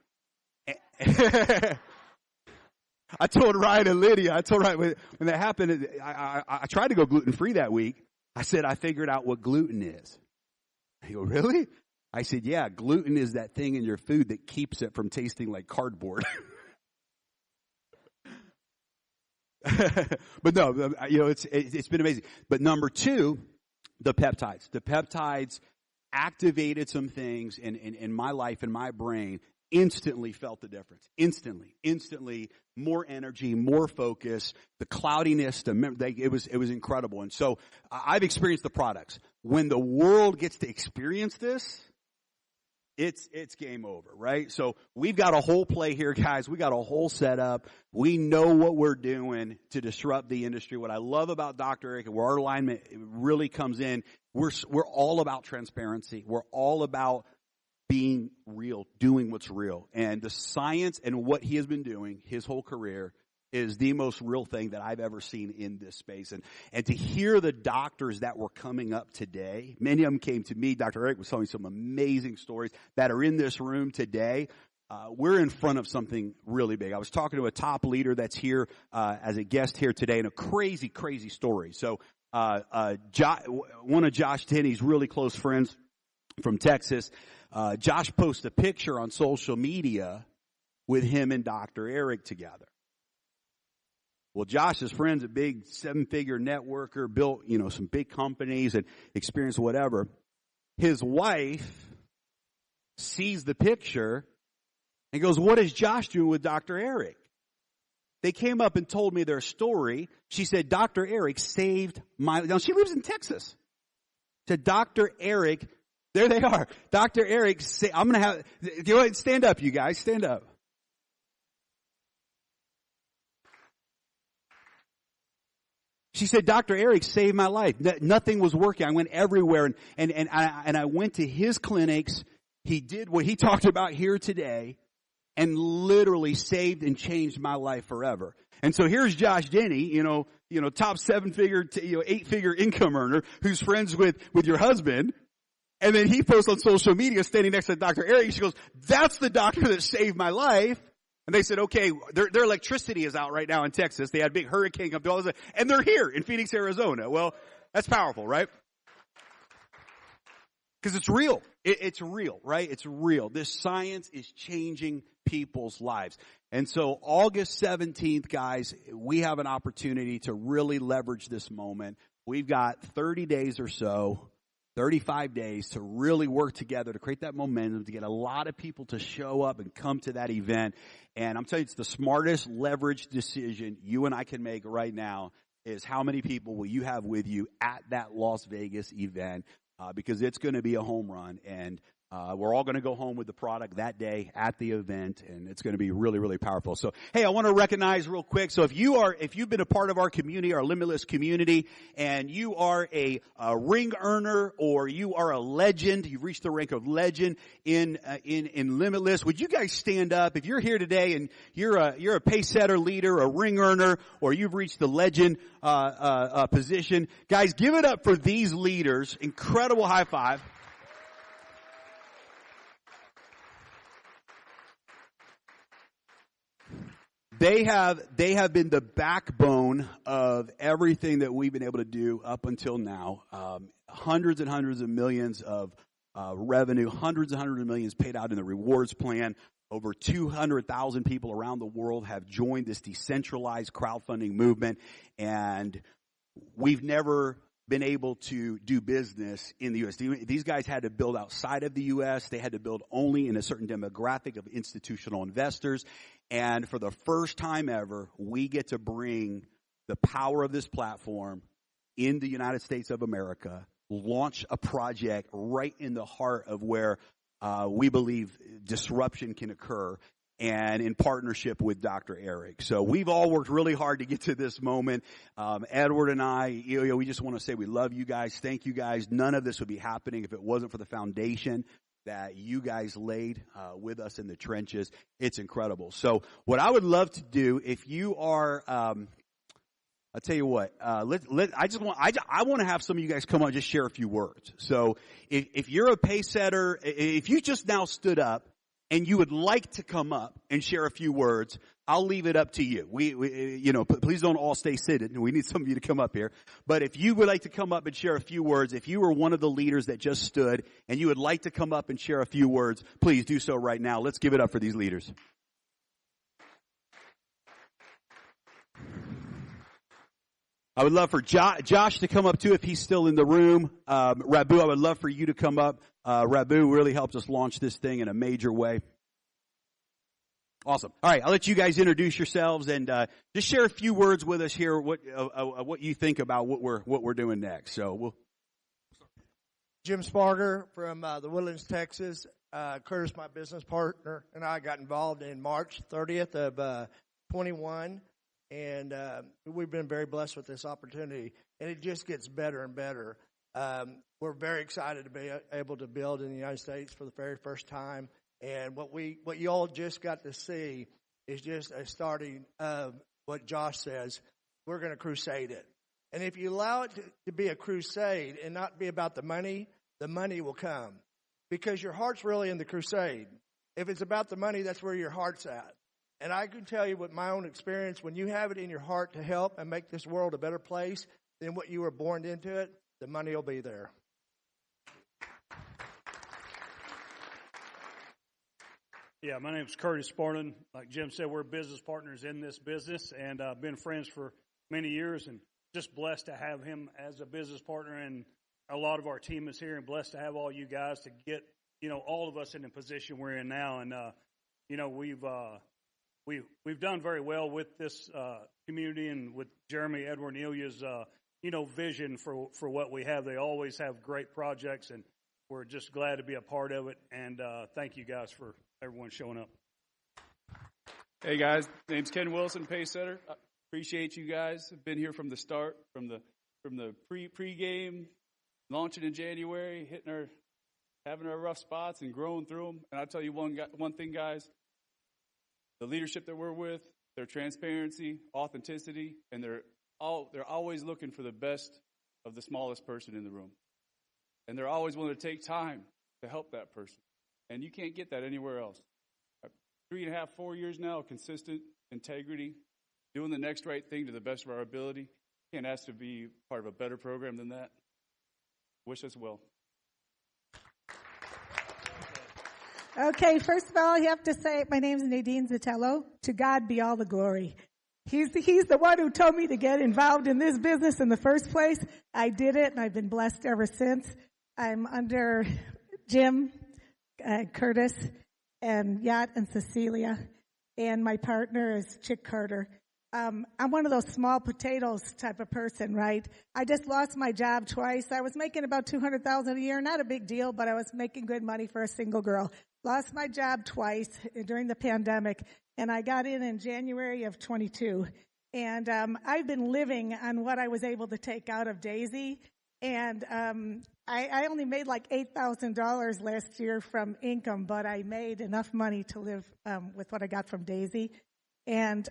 I told Ryan and Lydia, when that happened, I tried to go gluten-free that week. I said, I figured out what gluten is. They go, really? I said, yeah, gluten is that thing in your food that keeps it from tasting like cardboard. But no, it's been amazing. But number two, the peptides. The peptides activated some things in my life, in my brain. Instantly felt the difference. Instantly, more energy, more focus, the cloudiness, it was incredible. And so I've experienced the products. When the world gets to experience this, it's game over, right? So we've got a whole play here, guys. We got a whole setup. We know what we're doing to disrupt the industry. What I love about Dr. Eric and where our alignment really comes in, we're all about transparency. We're all about being real, doing what's real. And the science and what he has been doing his whole career is the most real thing that I've ever seen in this space. And to hear the doctors that were coming up today, many of them came to me. Dr. Eric was telling me some amazing stories that are in this room today. We're in front of something really big. I was talking to a top leader that's here as a guest here today, and a crazy, crazy story. So one of Josh Denny's really close friends from Texas, Josh posted a picture on social media with him and Dr. Eric together. Well, Josh's friend's a big 7-figure networker, built, some big companies and experienced whatever. His wife sees the picture and goes, "What is Josh doing with Dr. Eric?" They came up and told me their story. She said, "Dr. Eric saved my..." Now, she lives in Texas. Said, "Dr. Eric..." There they are. Dr. Eric, I'm going to have, go ahead, stand up, you guys, stand up. She said, "Dr. Eric saved my life. Nothing was working. I went everywhere and I went to his clinics. He did what he talked about here today and literally saved and changed my life forever." And so here's Josh Denny, top 7-figure, 8-figure income earner who's friends with your husband. And then he posts on social media standing next to Dr. Eric. She goes, "That's the doctor that saved my life." And they said, okay, their electricity is out right now in Texas. They had a big hurricane come through all this, and they're here in Phoenix, Arizona. Well, that's powerful, right? Because it's real. It's real, right? It's real. This science is changing people's lives. And so August 17th, guys, we have an opportunity to really leverage this moment. We've got 30 days or so, 35 days to really work together to create that momentum, to get a lot of people to show up and come to that event. And I'm telling you, it's the smartest leverage decision you and I can make right now is how many people will you have with you at that Las Vegas event. because it's going to be a home run, and we're all going to go home with the product that day at the event, and it's going to be really, really powerful. So, hey, I want to recognize real quick. So if you've been a part of our community, our Limitless community, and you are a ring earner or you are a legend, you've reached the rank of legend in Limitless, would you guys stand up? If you're here today and you're a pace setter leader, a ring earner, or you've reached the legend position, guys, give it up for these leaders. Incredible high five. They have been the backbone of everything that we've been able to do up until now. Hundreds and hundreds of millions of revenue, hundreds and hundreds of millions paid out in the rewards plan. Over 200,000 people around the world have joined this decentralized crowdfunding movement, and we've never been able to do business in the U.S. These guys had to build outside of the U.S. They had to build only in a certain demographic of institutional investors. And for the first time ever, we get to bring the power of this platform in the United States of America, launch a project right in the heart of where we believe disruption can occur, and in partnership with Dr. Eric. So we've all worked really hard to get to this moment. Edward and I, we just want to say we love you guys. Thank you guys. None of this would be happening if it wasn't for the foundation that you guys laid with us in the trenches. It's incredible. So what I would love to do, if you are, I'll tell you what, I want to have some of you guys come on and just share a few words. So if you're a pace setter, if you just now stood up and you would like to come up and share a few words, I'll leave it up to you. Please don't all stay seated. We need some of you to come up here. But if you would like to come up and share a few words, if you were one of the leaders that just stood and you would like to come up and share a few words, please do so right now. Let's give it up for these leaders. I would love for Josh to come up too if he's still in the room. Rabu, I would love for you to come up. Rabu really helped us launch this thing in a major way. Awesome. All right, I'll let you guys introduce yourselves and just share a few words with us here. What you think about what we're doing next. So we'll. Jim Sparger from the Woodlands, Texas. Curtis, my business partner, and I got involved in March 30th of 21, and we've been very blessed with this opportunity, and it just gets better and better. We're very excited to be able to build in the United States for the very first time. And what you all just got to see is just a starting of what Josh says. We're going to crusade it. And if you allow it to be a crusade and not be about the money will come. Because your heart's really in the crusade. If it's about the money, that's where your heart's at. And I can tell you with my own experience, when you have it in your heart to help and make this world a better place than what you were born into it, the money will be there. Yeah, my name is Curtis Spartan. Like Jim said, we're business partners in this business, and been friends for many years, and just blessed to have him as a business partner. And a lot of our team is here, and blessed to have all you guys to get, all of us in the position we're in now. And we've done very well with this community, and with Jeremy, Edward, and Ilya's vision for what we have. They always have great projects, and we're just glad to be a part of it. And thank you guys for everyone showing up. Hey guys, name's Ken Wilson, pace setter. Appreciate you guys. Been here from the start, from the pre-game, launching in January, having our rough spots and growing through them. And I'll tell you one thing, guys. The leadership that we're with, their transparency, authenticity, and they're always looking for the best of the smallest person in the room. And they're always willing to take time to help that person. And you can't get that anywhere else. 3.5, 4 years now, consistent integrity, doing the next right thing to the best of our ability. Can't ask to be part of a better program than that. Wish us well. Okay, first of all, I have to say, my name is Nadine Zatello. To God be all the glory. He's the one who told me to get involved in this business in the first place. I did it, and I've been blessed ever since. I'm under Jim, Curtis, and Yacht, and Cecilia. And my partner is Chick Carter. I'm one of those small potatoes type of person, right? I just lost my job twice. I was making about $200,000 a year, not a big deal, but I was making good money for a single girl. Lost my job twice during the pandemic, and I got in January of 22. And I've been living on what I was able to take out of Daisy, and I only made like $8,000 last year from income, but I made enough money to live with what I got from Daisy. And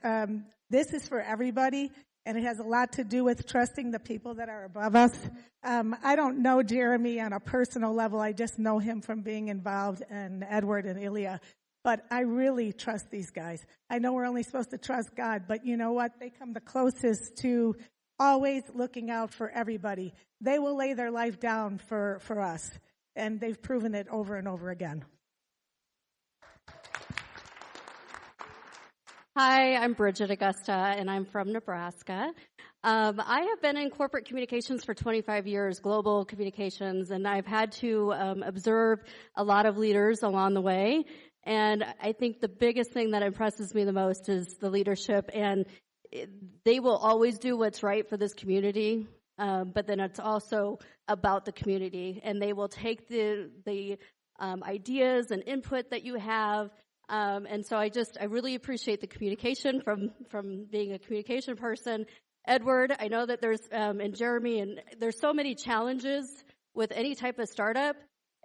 this is for everybody, and it has a lot to do with trusting the people that are above us. I don't know Jeremy on a personal level. I just know him from being involved in Edward and Ilya. But I really trust these guys. I know we're only supposed to trust God, but you know what? They come the closest to always looking out for everybody. They will lay their life down for us, and they've proven it over and over again. Hi, I'm Bridget Augusta, and I'm from Nebraska. I have been in corporate communications for 25 years, global communications, and I've had to observe a lot of leaders along the way. And I think the biggest thing that impresses me the most is the leadership, and they will always do what's right for this community, but then it's also about the community, and they will take the ideas and input that you have. And so I really appreciate the communication from being a communication person. Edward, I know that there's, and Jeremy, and there's so many challenges with any type of startup,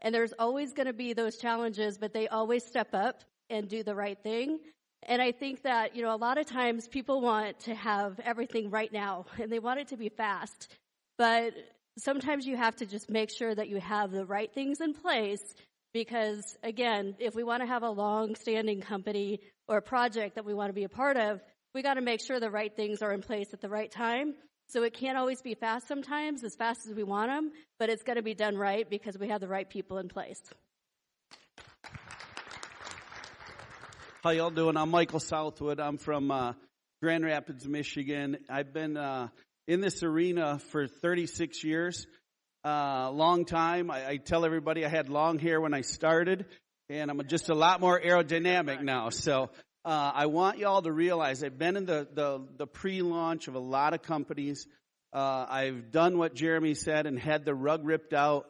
and there's always going to be those challenges, but they always step up and do the right thing. And I think that, a lot of times people want to have everything right now, and they want it to be fast. But sometimes you have to just make sure that you have the right things in place. Because, again, if we want to have a long-standing company or a project that we want to be a part of, we got to make sure the right things are in place at the right time. So it can't always be fast sometimes, as fast as we want them, but it's got to be done right because we have the right people in place. How y'all doing? I'm Michael Southwood. I'm from Grand Rapids, Michigan. I've been in this arena for 36 years. Long time. I tell everybody I had long hair when I started, and I'm just a lot more aerodynamic now. So I want y'all to realize I've been in the pre-launch of a lot of companies. I've done what Jeremy said and had the rug ripped out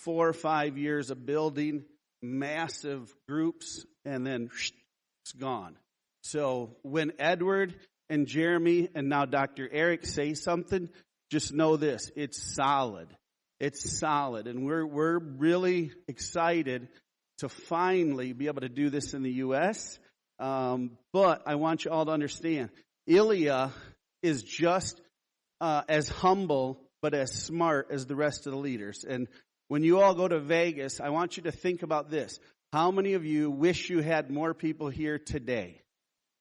4 or 5 years of building massive groups, and then it's gone. So when Edward and Jeremy and now Dr. Eric say something, just know this: it's solid. It's solid, and we're really excited to finally be able to do this in the U.S. But I want you all to understand, Ilya is just as humble but as smart as the rest of the leaders. And when you all go to Vegas, I want you to think about this. How many of you wish you had more people here today?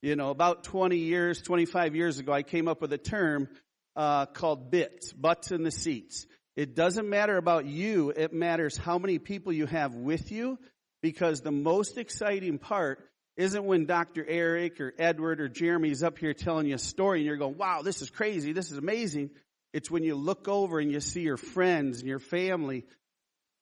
About 25 years ago, I came up with a term called BITS, butts in the seats. It doesn't matter about you. It matters how many people you have with you, because the most exciting part isn't when Dr. Eric or Edward or Jeremy is up here telling you a story and you're going, wow, this is crazy, this is amazing. It's when you look over and you see your friends and your family,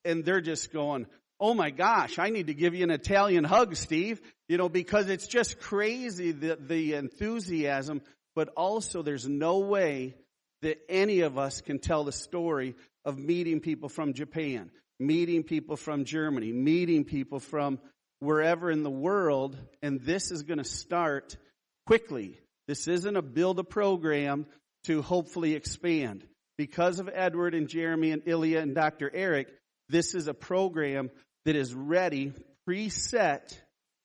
and they're just going, oh my gosh, I need to give you an Italian hug, Steve, because it's just crazy, the enthusiasm, but also there's no way that any of us can tell the story of meeting people from Japan, meeting people from Germany, meeting people from wherever in the world, and this is going to start quickly. This isn't a build a program to hopefully expand. Because of Edward and Jeremy and Ilya and Dr. Eric, this is a program that is ready, preset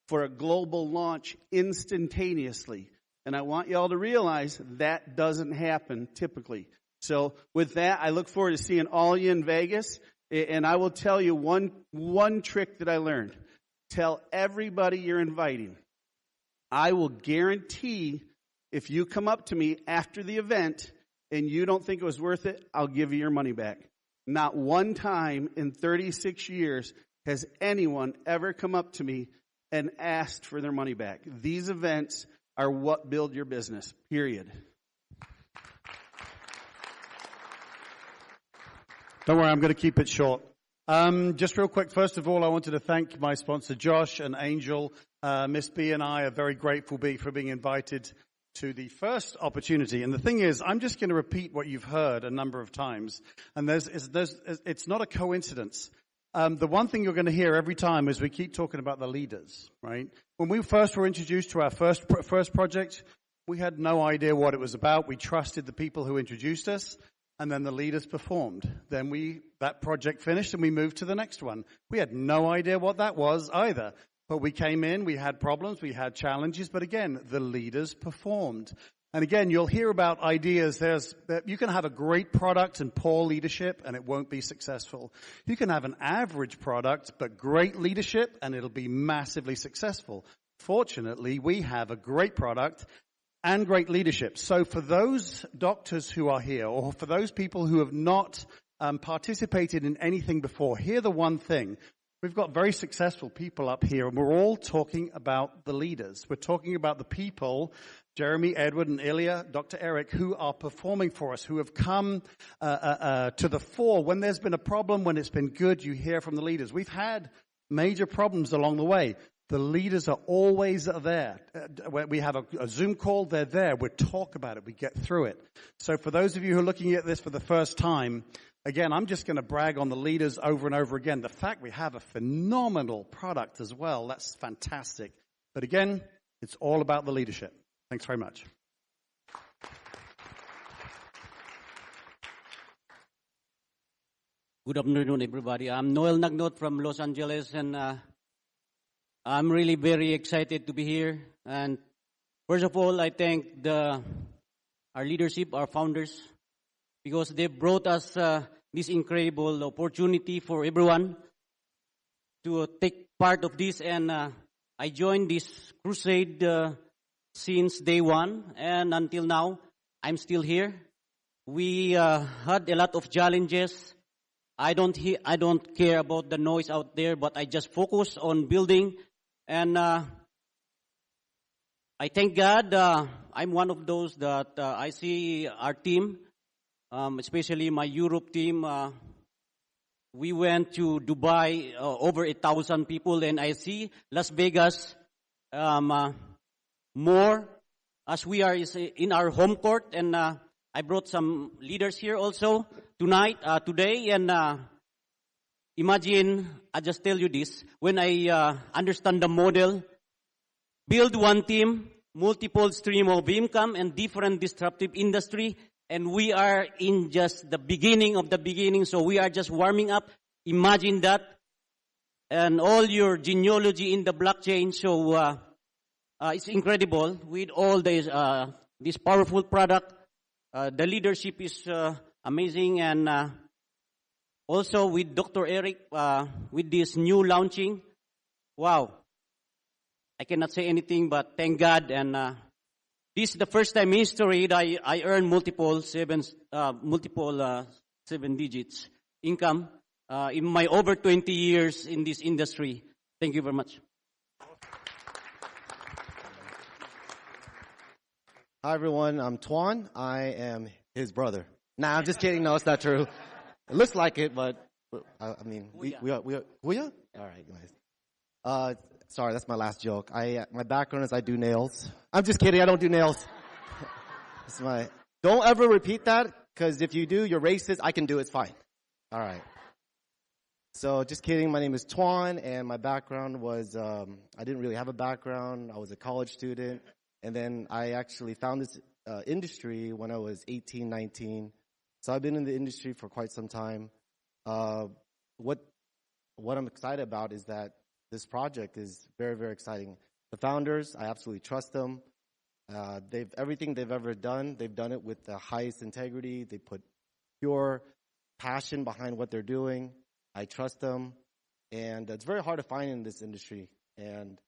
for a global launch instantaneously. And I want y'all to realize that doesn't happen typically. So with that, I look forward to seeing all you in Vegas. And I will tell you one trick that I learned. Tell everybody you're inviting. I will guarantee if you come up to me after the event and you don't think it was worth it, I'll give you your money back. Not one time in 36 years has anyone ever come up to me and asked for their money back. These events are what build your business, period. Don't worry, I'm going to keep it short. Just real quick, first of all, I wanted to thank my sponsor, Josh and Angel. Miss B and I are very grateful for being invited to the first opportunity. And the thing is, I'm just going to repeat what you've heard a number of times. And it's not a coincidence. The one thing you're going to hear every time is we keep talking about the leaders, right? When we first were introduced to our first project, we had no idea what it was about. We trusted the people who introduced us, and then the leaders performed. Then that project finished, and we moved to the next one. We had no idea what that was either. But we came in, we had problems, we had challenges, but again, the leaders performed. And again, you'll hear about ideas. You can have a great product and poor leadership, and it won't be successful. You can have an average product, but great leadership, and it'll be massively successful. Fortunately, we have a great product and great leadership. So for those doctors who are here, or for those people who have not participated in anything before, hear the one thing. We've got very successful people up here, and we're all talking about the leaders. We're talking about the people, Jeremy, Edward, and Ilya, Dr. Eric, who are performing for us, who have come to the fore. When there's been a problem, when it's been good, you hear from the leaders. We've had major problems along the way. The leaders are always there. When we have a Zoom call, they're there. We talk about it. We get through it. So for those of you who are looking at this for the first time, again, I'm just going to brag on the leaders over and over again. The fact we have a phenomenal product as well, that's fantastic. But again, it's all about the leadership. Thanks very much. Good afternoon, everybody. I'm Noel Nagnot from Los Angeles, and I'm really very excited to be here. And first of all, I thank our leadership, our founders, because they brought us this incredible opportunity for everyone to take part of this. And I joined this crusade since day one, and until now, I'm still here. We had a lot of challenges. I don't care about the noise out there, but I just focus on building. And I thank God. I'm one of those that I see our team, especially my Europe team. We went to Dubai, over 1,000 people, and I see Las Vegas more as we are in our home court. And I brought some leaders here also today, and imagine, I just tell you this, when I understand the model, build one team, multiple stream of income and different disruptive industry, and we are in just the beginning of the beginning, so we are just warming up. Imagine that, and all your genealogy in the blockchain, so it's incredible with all this powerful product. The leadership is amazing, and also with Dr. Eric, with this new launching, wow. I cannot say anything but thank God. And this is the first time in history that I earned multiple seven digits income in my over 20 years in this industry. Thank you very much. Hi, everyone. I'm Tuan. I am his brother. Nah, I'm just kidding. No, it's not true. It looks like it, but I mean, we are. All right, guys. Sorry, that's my last joke. My background is I do nails. I'm just kidding. I don't do nails. Don't ever repeat that, because if you do, you're racist. I can do it. It's fine. All right. So just kidding. My name is Tuan, and my background was, I didn't really have a background. I was a college student. And then I actually found this industry when I was 18, 19. So I've been in the industry for quite some time. What I'm excited about is that this project is very, very exciting. The founders, I absolutely trust them. Everything they've ever done, they've done it with the highest integrity. They put pure passion behind what they're doing. I trust them. And it's very hard to find in this industry. And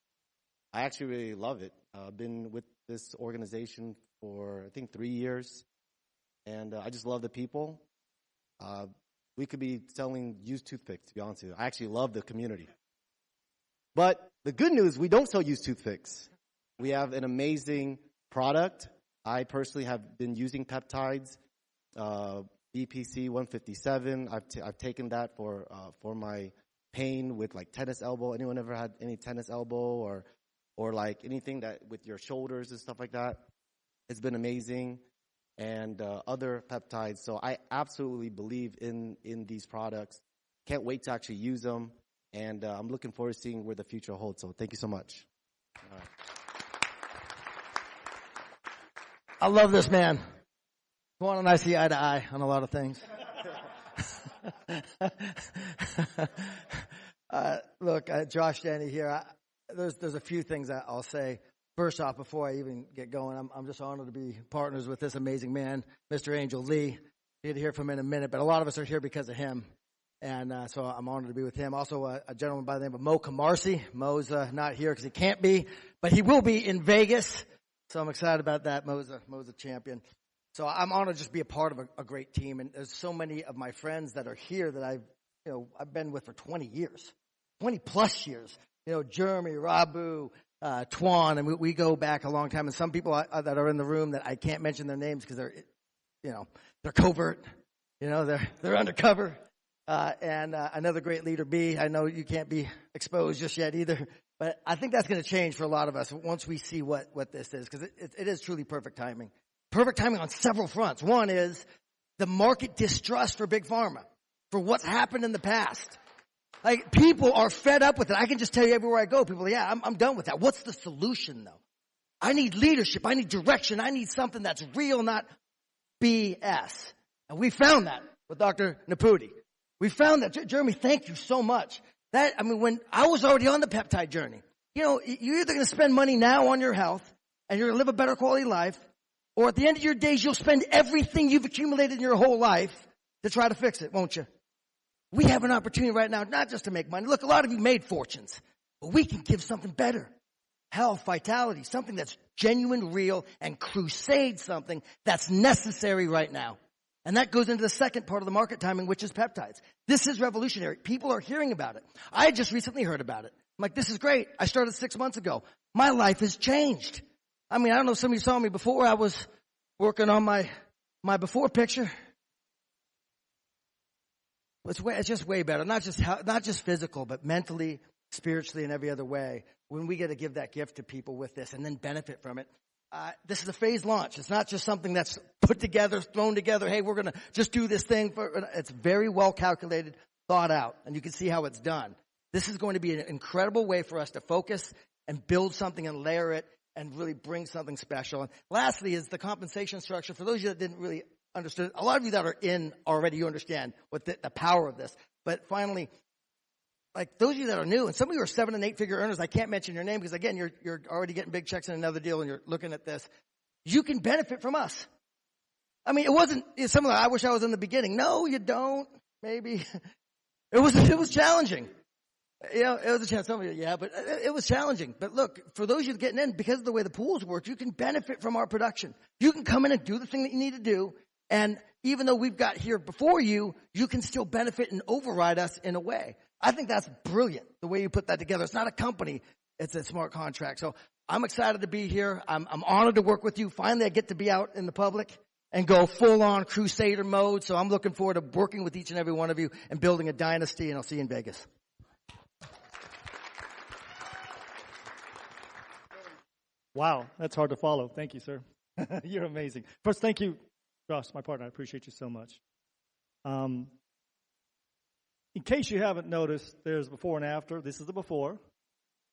I actually really love it. I've been with this organization for, I think, 3 years. And I just love the people. We could be selling used toothpicks, to be honest with you. I actually love the community. But the good news, we don't sell used toothpicks. We have an amazing product. I personally have been using peptides, BPC 157. I've taken that for my pain with like tennis elbow. Anyone ever had any tennis elbow or like anything that with your shoulders and stuff like that? has been amazing, and other peptides. So I absolutely believe in these products. Can't wait to actually use them, and I'm looking forward to seeing where the future holds. So thank you so much. All right. I love this man. Juan and I see eye to eye on a lot of things. Look, Josh Danny here. There's a few things that I'll say. First off, before I even get going, I'm just honored to be partners with this amazing man, Mr. Angel Lee. You're going to hear from him in a minute, but a lot of us are here because of him. And so I'm honored to be with him. Also, a gentleman by the name of Mo Camarsi. Mo's not here because he can't be, but he will be in Vegas. So I'm excited about that. Mo's a champion. So I'm honored to just be a part of a great team. And there's so many of my friends that are here that I've been with for 20 years, 20 plus years. Jeremy, Rabu, Twan, and we go back a long time. And some people that are in the room that I can't mention their names because they're covert, they're undercover. And another great leader, B. I know you can't be exposed just yet either, but I think that's going to change for a lot of us once we see what this is, because it is truly perfect timing. Perfect timing on several fronts. One is the market distrust for big pharma, for what's happened in the past. Like, people are fed up with it. I can just tell you everywhere I go, people are, I'm done with that. What's the solution, though? I need leadership. I need direction. I need something that's real, not BS. And we found that with Dr. Naputi. We found that. Jeremy, thank you so much. When I was already on the peptide journey, you're either going to spend money now on your health and you're going to live a better quality life, or at the end of your days, you'll spend everything you've accumulated in your whole life to try to fix it, won't you? We have an opportunity right now, not just to make money. Look, a lot of you made fortunes, but we can give something better. Health, vitality, something that's genuine, real, and crusade something that's necessary right now. And that goes into the second part of the market timing, which is peptides. This is revolutionary. People are hearing about it. I just recently heard about it. I'm like, this is great. I started 6 months ago. My life has changed. I don't know if some of you saw me before. I was working on my before picture. It's just way better. Not just physical, but mentally, spiritually, and every other way. When we get to give that gift to people with this and then benefit from it. This is a phased launch. It's not just something that's put together, thrown together. Hey, we're going to just do this thing. It's very well calculated, thought out, and you can see how it's done. This is going to be an incredible way for us to focus and build something and layer it and really bring something special. And lastly is the compensation structure. For those of you that didn't really understand, a lot of you that are in already, you understand what the power of this. But finally, like those of you that are new, and some of you are 7- and 8-figure earners, I can't mention your name because, again, you're already getting big checks in another deal and you're looking at this. You can benefit from us. It wasn't something like, I wish I was in the beginning. No, you don't. Maybe. It was challenging. It was a challenge. Some of you, but it was challenging. But look, for those of you getting in, because of the way the pools work, you can benefit from our production. You can come in and do the thing that you need to do. And even though we've got here before you, you can still benefit and override us in a way. I think that's brilliant, the way you put that together. It's not a company. It's a smart contract. So I'm excited to be here. I'm honored to work with you. Finally, I get to be out in the public and go full-on crusader mode. So I'm looking forward to working with each and every one of you and building a dynasty, and I'll see you in Vegas. Wow, that's hard to follow. Thank you, sir. You're amazing. First, thank you, Josh, my partner. I appreciate you so much. In case you haven't noticed, there's before and after. This is the before.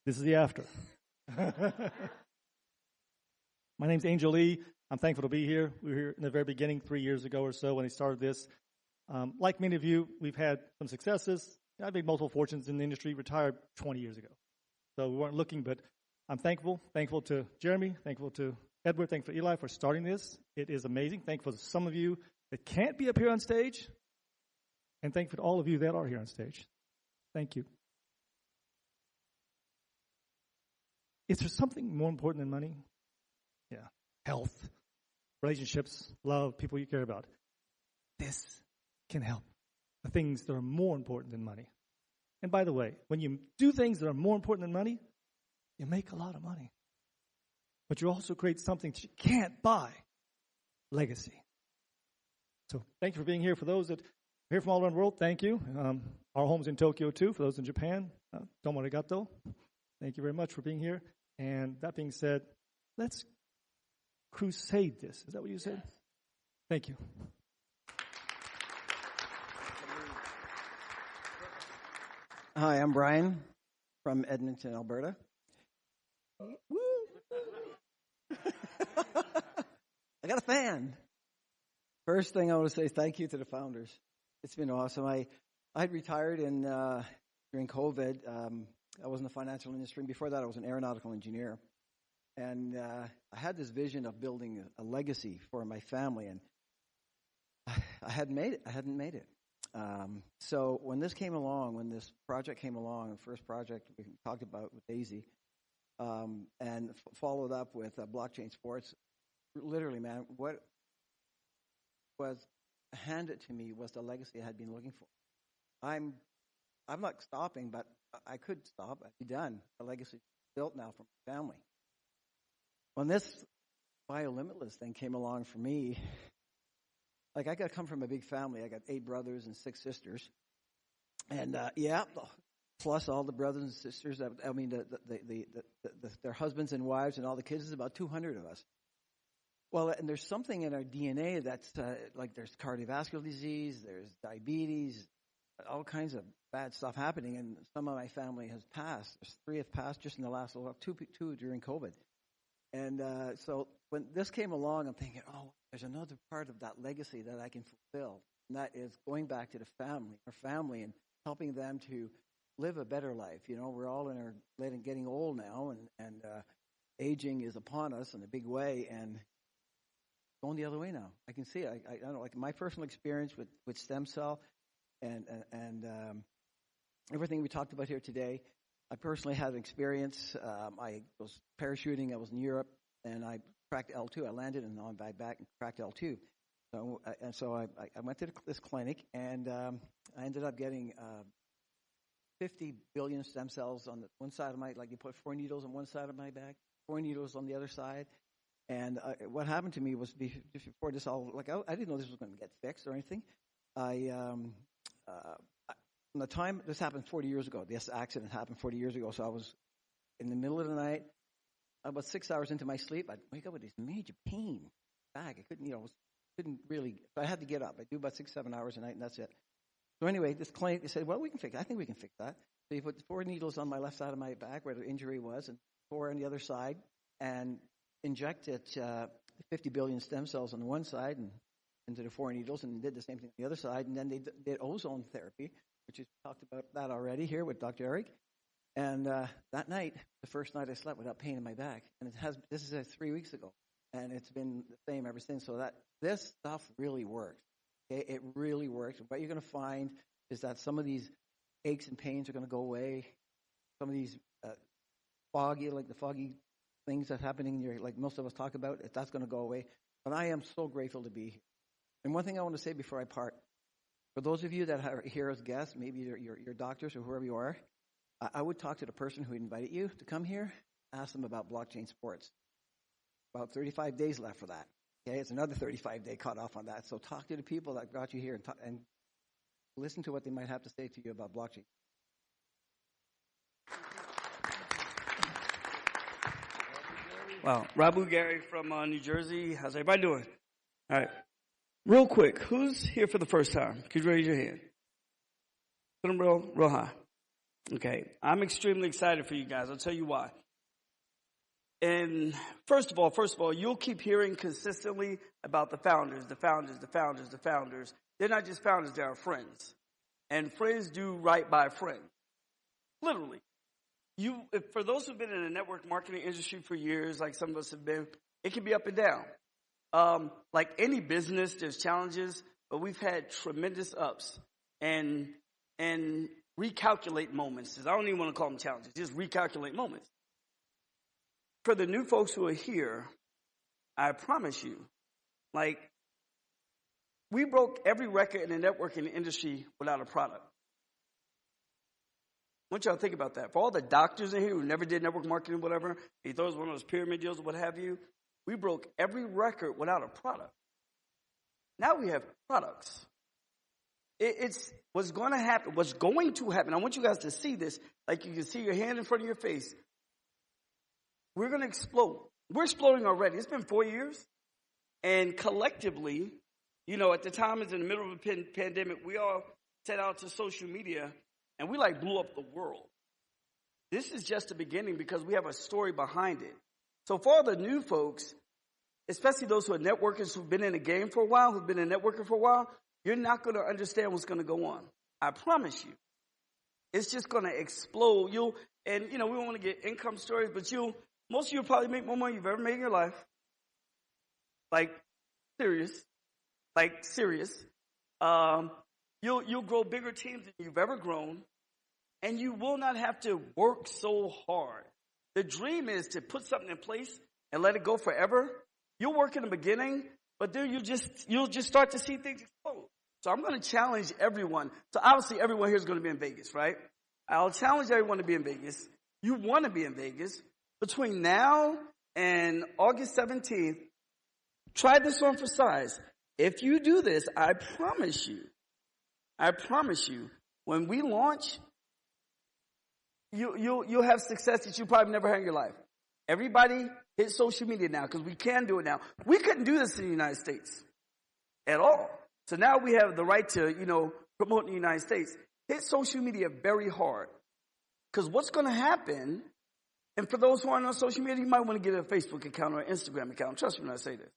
This is the after. My name's Angel Lee. I'm thankful to be here. We were here in the very beginning 3 years ago or so when he started this. Like many of you, we've had some successes. I've made multiple fortunes in the industry, retired 20 years ago. So we weren't looking, but I'm thankful. Thankful to Jeremy. Thankful to Edward. Thankful to Eli for starting this. It is amazing. Thankful to some of you that can't be up here on stage. And thankful to all of you that are here on stage. Thank you. Is there something more important than money? Yeah. Health, relationships, love, people you care about. This can help. The things that are more important than money. And by the way, when you do things that are more important than money, you make a lot of money. But you also create something that you can't buy. Legacy. So thank you for being here. For those that are here from all around the world, thank you. Our home's in Tokyo, too. For those in Japan, domo arigato. Thank you very much for being here. And that being said, let's crusade this. Is that what you said? Thank you. Hi, I'm Brian from Edmonton, Alberta. Woo! I got a fan. First thing I want to say is thank you to the founders. It's been awesome. I had retired during COVID. I was in the financial industry. And before that, I was an aeronautical engineer. And I had this vision of building a legacy for my family, and I hadn't made it. So when this came along, when this project came along, the first project we talked about with Daisy, and followed up with blockchain sports, literally, man, what was handed to me was the legacy I had been looking for. I'm not stopping, but I could stop. I'd be done. The legacy built now for my family. When this BioLimitless thing came along for me, like, I got to come from a big family. I got 8 brothers and 6 sisters. And, plus all the brothers and sisters, their husbands and wives and all the kids, is about 200 of us. Well, and there's something in our DNA that's, like, there's cardiovascular disease, there's diabetes, all kinds of bad stuff happening. And some of my family has passed. There's 3 have passed just in the last, 2 during COVID. And so when this came along, I'm thinking, oh, there's another part of that legacy that I can fulfill. And that is going back to our family, and helping them to live a better life. You know, we're all in our getting old now, and aging is upon us in a big way, and going the other way now. I can see it. I don't know, like my personal experience with stem cell and everything we talked about here today. I personally had an experience. I was parachuting. I was in Europe, and I cracked L2. I landed and on my back and cracked L2. So I went to this clinic, and I ended up getting 50 billion stem cells on the one side of like you put 4 needles on one side of my back, 4 needles on the other side. And what happened to me was before this all, like, I didn't know this was going to get fixed or anything. From the time this happened 40 years ago, this accident happened 40 years ago, so I was in the middle of the night, about 6 hours into my sleep, I'd wake up with this major pain back. I couldn't really, so I had to get up. I do about 6-7 hours a night, and that's it. So anyway, this clinic, they said, well, we can fix it. I think we can fix that. So you put 4 needles on my left side of my back where the injury was, and 4 on the other side, and injected 50 billion stem cells on the one side and into the 4 needles, and did the same thing on the other side. And then they did ozone therapy, which is talked about that already here with Dr. Eric. And that night, the first night I slept without pain in my back. And this is 3 weeks ago. And it's been the same ever since. So this stuff really works. Okay? It really works. What you're going to find is that some of these aches and pains are going to go away. Some of these foggy things that's happening in your, like most of us talk about, that's going to go away. But I am so grateful to be here. And one thing I want to say before I part, for those of you that are here as guests, maybe your doctors or whoever you are, I would talk to the person who invited you to come here, ask them about blockchain sports. About 35 days left for that. Okay, it's another 35-day cutoff on that. So talk to the people that got you here and listen to what they might have to say to you about blockchain. Wow. Rabu Gary from New Jersey. How's everybody doing? All right. Real quick, who's here for the first time? Could you raise your hand? Put them real high. Okay. I'm extremely excited for you guys. I'll tell you why. And first of all, you'll keep hearing consistently about the founders. They're not just founders, they are friends. And friends do right by friends. Literally. For those who've been in the network marketing industry for years, like some of us have been, it can be up and down. Like any business, there's challenges, but we've had tremendous ups and recalculate moments. I don't even want to call them challenges, just recalculate moments. For the new folks who are here, I promise you, like, we broke every record in the networking industry without a product. I want y'all to think about that. For all the doctors in here who never did network marketing or whatever, he throws one of those pyramid deals or what have you, we broke every record without a product. Now we have products. It's what's going to happen. What's going to happen. I want you guys to see this. Like you can see your hand in front of your face. We're going to explode. We're exploding already. It's been 4 years. And collectively, you know, at the time, it's in the middle of a pandemic, we all set out to social media, and we like blew up the world. This is just the beginning because we have a story behind it. So for all the new folks, especially those who are networkers who've been in the game for a while, who've been a networker for a while, you're not going to understand what's going to go on. I promise you. It's just going to explode. We don't want to get income stories, but most of you will probably make more money you've ever made in your life. Like, serious. You'll grow bigger teams than you've ever grown, and you will not have to work so hard. The dream is to put something in place and let it go forever. You'll work in the beginning, but then you'll just start to see things explode. So I'm going to challenge everyone. So obviously everyone here is going to be in Vegas, right? I'll challenge everyone to be in Vegas. You want to be in Vegas. Between now and August 17th, try this on for size. If you do this, I promise you, when we launch, you'll have success that you probably never had in your life. Everybody hit social media now because we can do it now. We couldn't do this in the United States at all. So now we have the right to, promote in the United States. Hit social media very hard. Because what's going to happen, and for those who aren't on social media, you might want to get a Facebook account or an Instagram account. Trust me when I say this.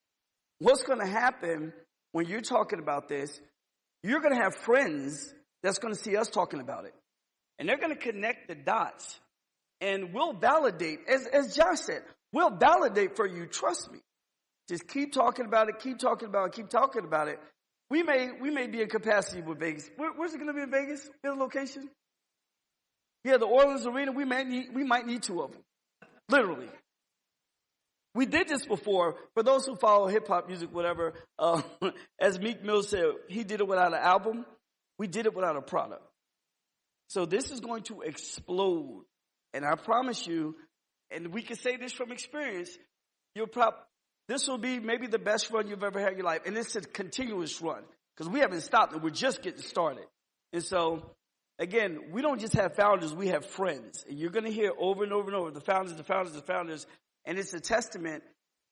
What's going to happen when you're talking about this, you're going to have friends that's going to see us talking about it. And they're going to connect the dots. And we'll validate, as Josh said, we'll validate for you. Trust me. Just keep talking about it, keep talking about it, keep talking about it. We may be in capacity with Vegas. Where's it going to be in Vegas? The location? Yeah, the Orleans Arena. We might need 2 of them. Literally. We did this before. For those who follow hip hop music, whatever, as Meek Mill said, he did it without an album. We did it without a product. So this is going to explode. And I promise you, and we can say this from experience, this will be maybe the best run you've ever had in your life. And it's a continuous run because we haven't stopped and we're just getting started. And so, again, we don't just have founders, we have friends. And you're going to hear over and over and over the founders. And it's a testament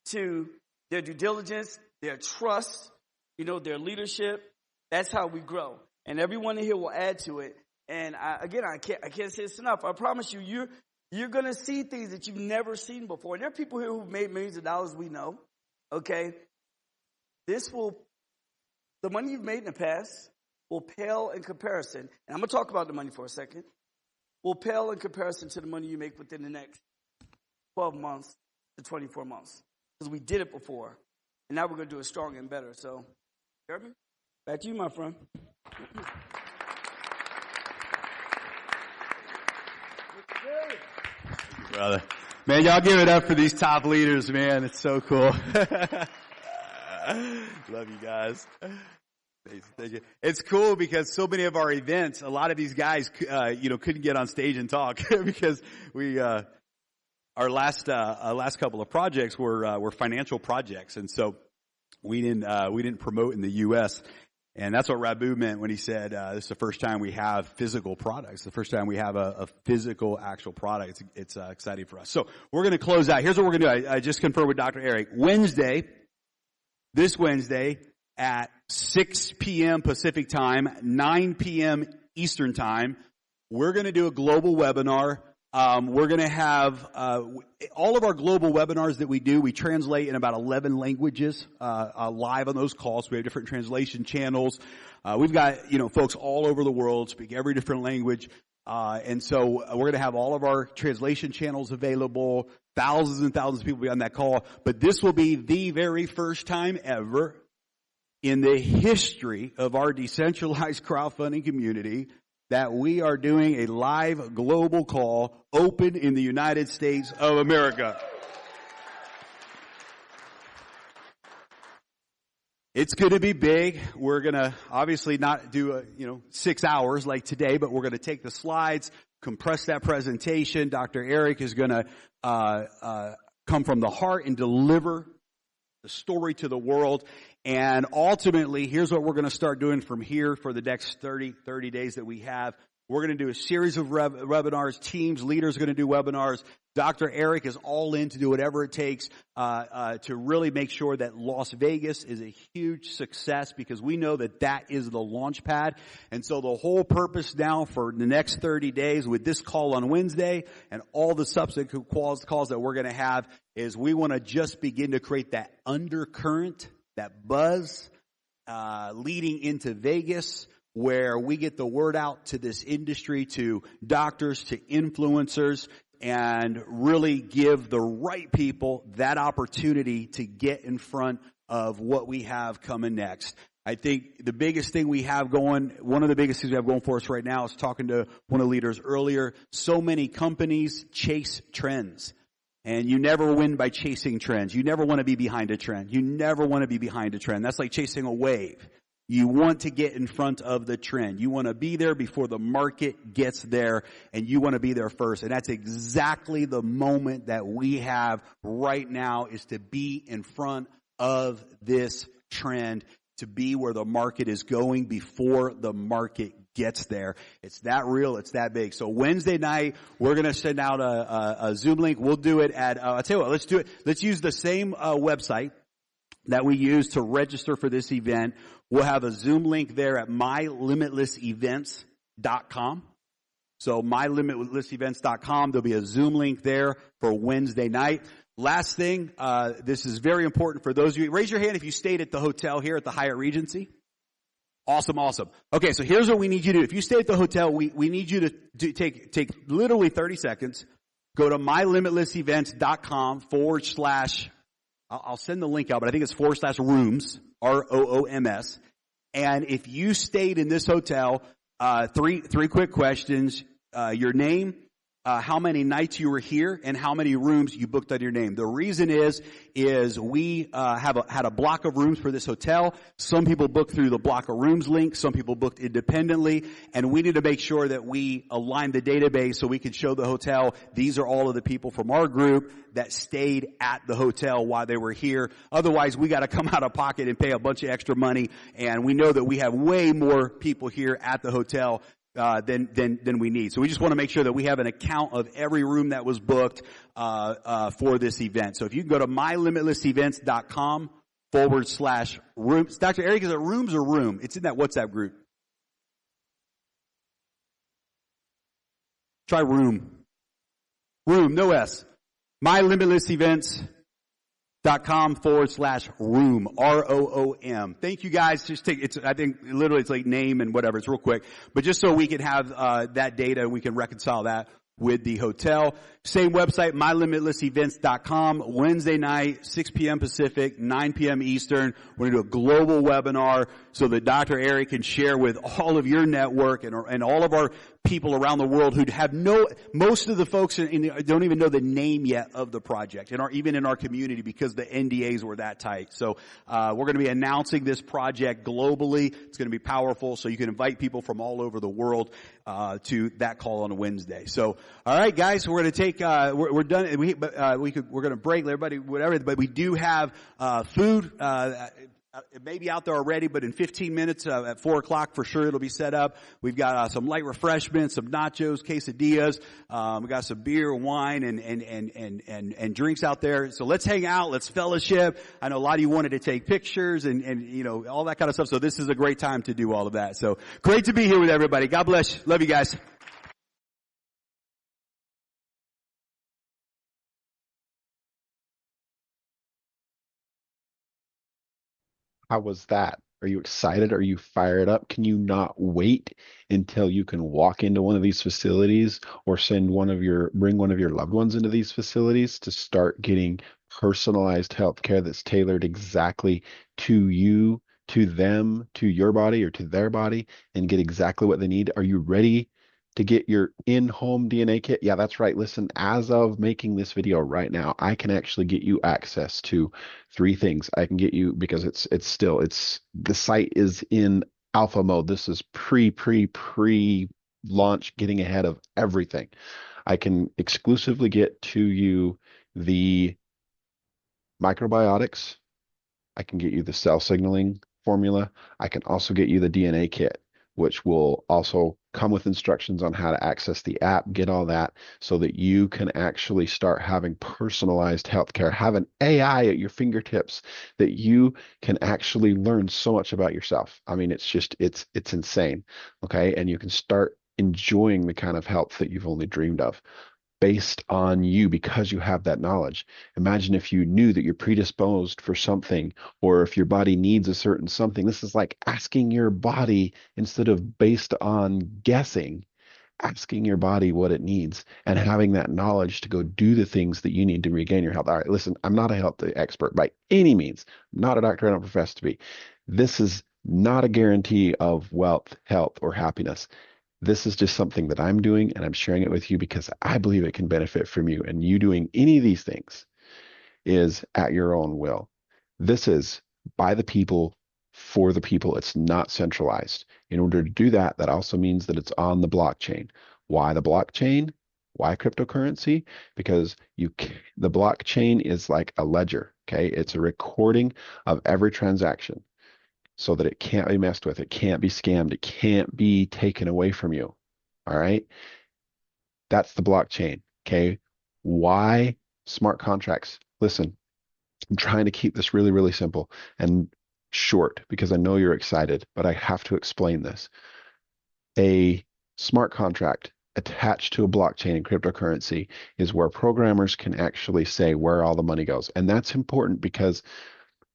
to their due diligence, their trust, their leadership. That's how we grow. And everyone in here will add to it. And I can't say this enough. I promise you, you're going to see things that you've never seen before. And there are people here who've made millions of dollars, we know. Okay? The money you've made in the past will pale in comparison. And I'm going to talk about the money for a second. Will pale in comparison to the money you make within the next 12 months to 24 months. Because we did it before. And now we're going to do it stronger and better. So, Jeremy, back to you, my friend. Brother. Man, y'all give it up for these top leaders, man. It's so cool. Love you guys. Thank you. It's cool because so many of our events, a lot of these guys, couldn't get on stage and talk because our last couple of projects were financial projects. And so we didn't promote in the U.S. And that's what Rabu meant when he said, this is the first time we have physical products, the first time we have a physical actual product. It's exciting for us. So we're going to close out. Here's what we're going to do. I just confirmed with Dr. Eric. This Wednesday at 6 p.m. Pacific time, 9 p.m. Eastern time, we're going to do a global webinar. We're going to have all of our global webinars that we do. We translate in about 11 languages live on those calls. We have different translation channels. We've got folks all over the world speak every different language, and so we're going to have all of our translation channels available. Thousands and thousands of people will be on that call. But this will be the very first time ever in the history of our decentralized crowdfunding community that we are doing a live global call open in the United States of America. It's going to be big. We're going to obviously not do 6 hours like today, but we're going to take the slides, compress that presentation. Dr. Eric is going to come from the heart and deliver the story to the world. And ultimately, here's what we're going to start doing from here for the next 30 days that we have. We're going to do a series of webinars. Teams, leaders are going to do webinars. Dr. Eric is all in to do whatever it takes to really make sure that Las Vegas is a huge success, because we know that that is the launch pad. And so the whole purpose now for the next 30 days with this call on Wednesday and all the subsequent calls that we're going to have is we want to just begin to create that undercurrent, that buzz leading into Vegas, where we get the word out to this industry, to doctors, to influencers, and really give the right people that opportunity to get in front of what we have coming next. I think the biggest thing we have going, one of the biggest things we have going for us right now is talking to one of the leaders earlier. So many companies chase trends. And you never win by chasing trends. You never want to be behind a trend. You never want to be behind a trend. That's like chasing a wave. You want to get in front of the trend. You want to be there before the market gets there, and you want to be there first. And that's exactly the moment that we have right now, is to be in front of this trend, to be where the market is going before the market gets there. It's that real. It's that big. So Wednesday night, we're going to send out a Zoom link. We'll do it at, I'll tell you what, let's do it. Let's use the same website that we use to register for this event. We'll have a Zoom link there at mylimitlessevents.com. So mylimitlessevents.com. There'll be a Zoom link there for Wednesday night. Last thing, this is very important for those of you. Raise your hand if you stayed at the hotel here at the Hyatt Regency. Awesome, awesome. Okay, so here's what we need you to do. If you stay at the hotel, we need you to take literally 30 seconds. Go to mylimitlessevents.com / I'll send the link out, but I think it's / rooms, ROOMS. And if you stayed in this hotel, three quick questions. Your name, how many nights you were here, and how many rooms you booked under your name. The reason is we had a block of rooms for this hotel. Some people booked through the block of rooms link. Some people booked independently. And we need to make sure that we align the database so we can show the hotel, these are all of the people from our group that stayed at the hotel while they were here. Otherwise, we got to come out of pocket and pay a bunch of extra money. And we know that we have way more people here at the hotel than we need. So we just want to make sure that we have an account of every room that was booked for this event. So if you can go to mylimitlessevents.com / rooms. Dr. Eric, is it rooms or room? It's in that WhatsApp group. Try room. Room, no S. mylimitlessevents.com / room, ROOM. Thank you guys. Just I think literally it's like name and whatever. It's real quick. But just so we can have that data, we can reconcile that with the hotel. Same website, mylimitlessevents.com. Wednesday night, 6 p.m. Pacific, 9 p.m. Eastern. We're going to do a global webinar so that Dr. Eric can share with all of your network and all of our people around the world who have most of the folks don't even know the name yet of the project, even in our community, because the NDAs were that tight. So we're going to be announcing this project globally. It's going to be powerful, so you can invite people from all over the world to that call on a Wednesday. So, all right, guys, we're going to take we're done. We're going to break, everybody, whatever. But we do have food. It may be out there already, but in 15 minutes at 4 o'clock for sure it'll be set up. We've got some light refreshments, some nachos, quesadillas. We got some beer, wine, and drinks out there. So let's hang out. Let's fellowship. I know a lot of you wanted to take pictures and all that kind of stuff. So this is a great time to do all of that. So great to be here with everybody. God bless you. Love you guys. How was that? Are you excited? Are you fired up? Can you not wait until you can walk into one of these facilities or bring one of your loved ones into these facilities to start getting personalized health care that's tailored exactly to you, to them, to your body or to their body, and get exactly what they need? Are you ready to get your in-home DNA kit? Yeah, that's right. Listen, as of making this video right now, I can actually get you access to 3 things. I can get you, because the site is in alpha mode. This is pre-launch, getting ahead of everything. I can exclusively get to you the microbiotics. I can get you the cell signaling formula. I can also get you the DNA kit. which will also come with instructions on how to access the app, get all that so that you can actually start having personalized healthcare, have an AI at your fingertips that you can actually learn so much about yourself. I mean, it's insane. Okay. And you can start enjoying the kind of health that you've only dreamed of based on you because you have that knowledge. Imagine if you knew that you're predisposed for something or if your body needs a certain something. This is like asking your body instead of based on guessing, asking your body what it needs and having that knowledge to go do the things that you need to regain your health. All right, listen, I'm not a health expert by any means. I'm not a doctor. I don't profess to be. This is not a guarantee of wealth, health, or happiness. This is just something that I'm doing and I'm sharing it with you because I believe it can benefit from you. And you doing any of these things is at your own will. This is by the people, for the people. It's not centralized. In order to do that, that also means that it's on the blockchain. Why the blockchain? Why cryptocurrency? Because the blockchain is like a ledger, okay? It's a recording of every transaction so that it can't be messed with. It can't be scammed. It can't be taken away from you. All right. That's the blockchain. Okay. Why smart contracts? Listen, I'm trying to keep this really, really simple and short because I know you're excited, but I have to explain this. A smart contract attached to a blockchain and cryptocurrency is where programmers can actually say where all the money goes. And that's important because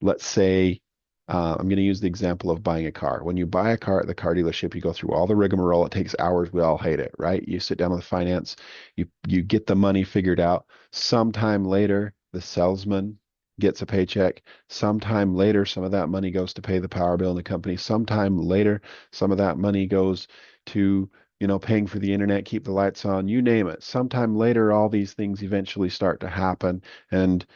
let's say I'm going to use the example of buying a car. When you buy a car at the car dealership, you go through all the rigmarole. It takes hours. We all hate it, right? You sit down with finance, you get the money figured out. Sometime later, the salesman gets a paycheck. Sometime later, some of that money goes to pay the power bill in the company. Sometime later, some of that money goes to, paying for the internet, keep the lights on, you name it. Sometime later, all these things eventually start to happen. And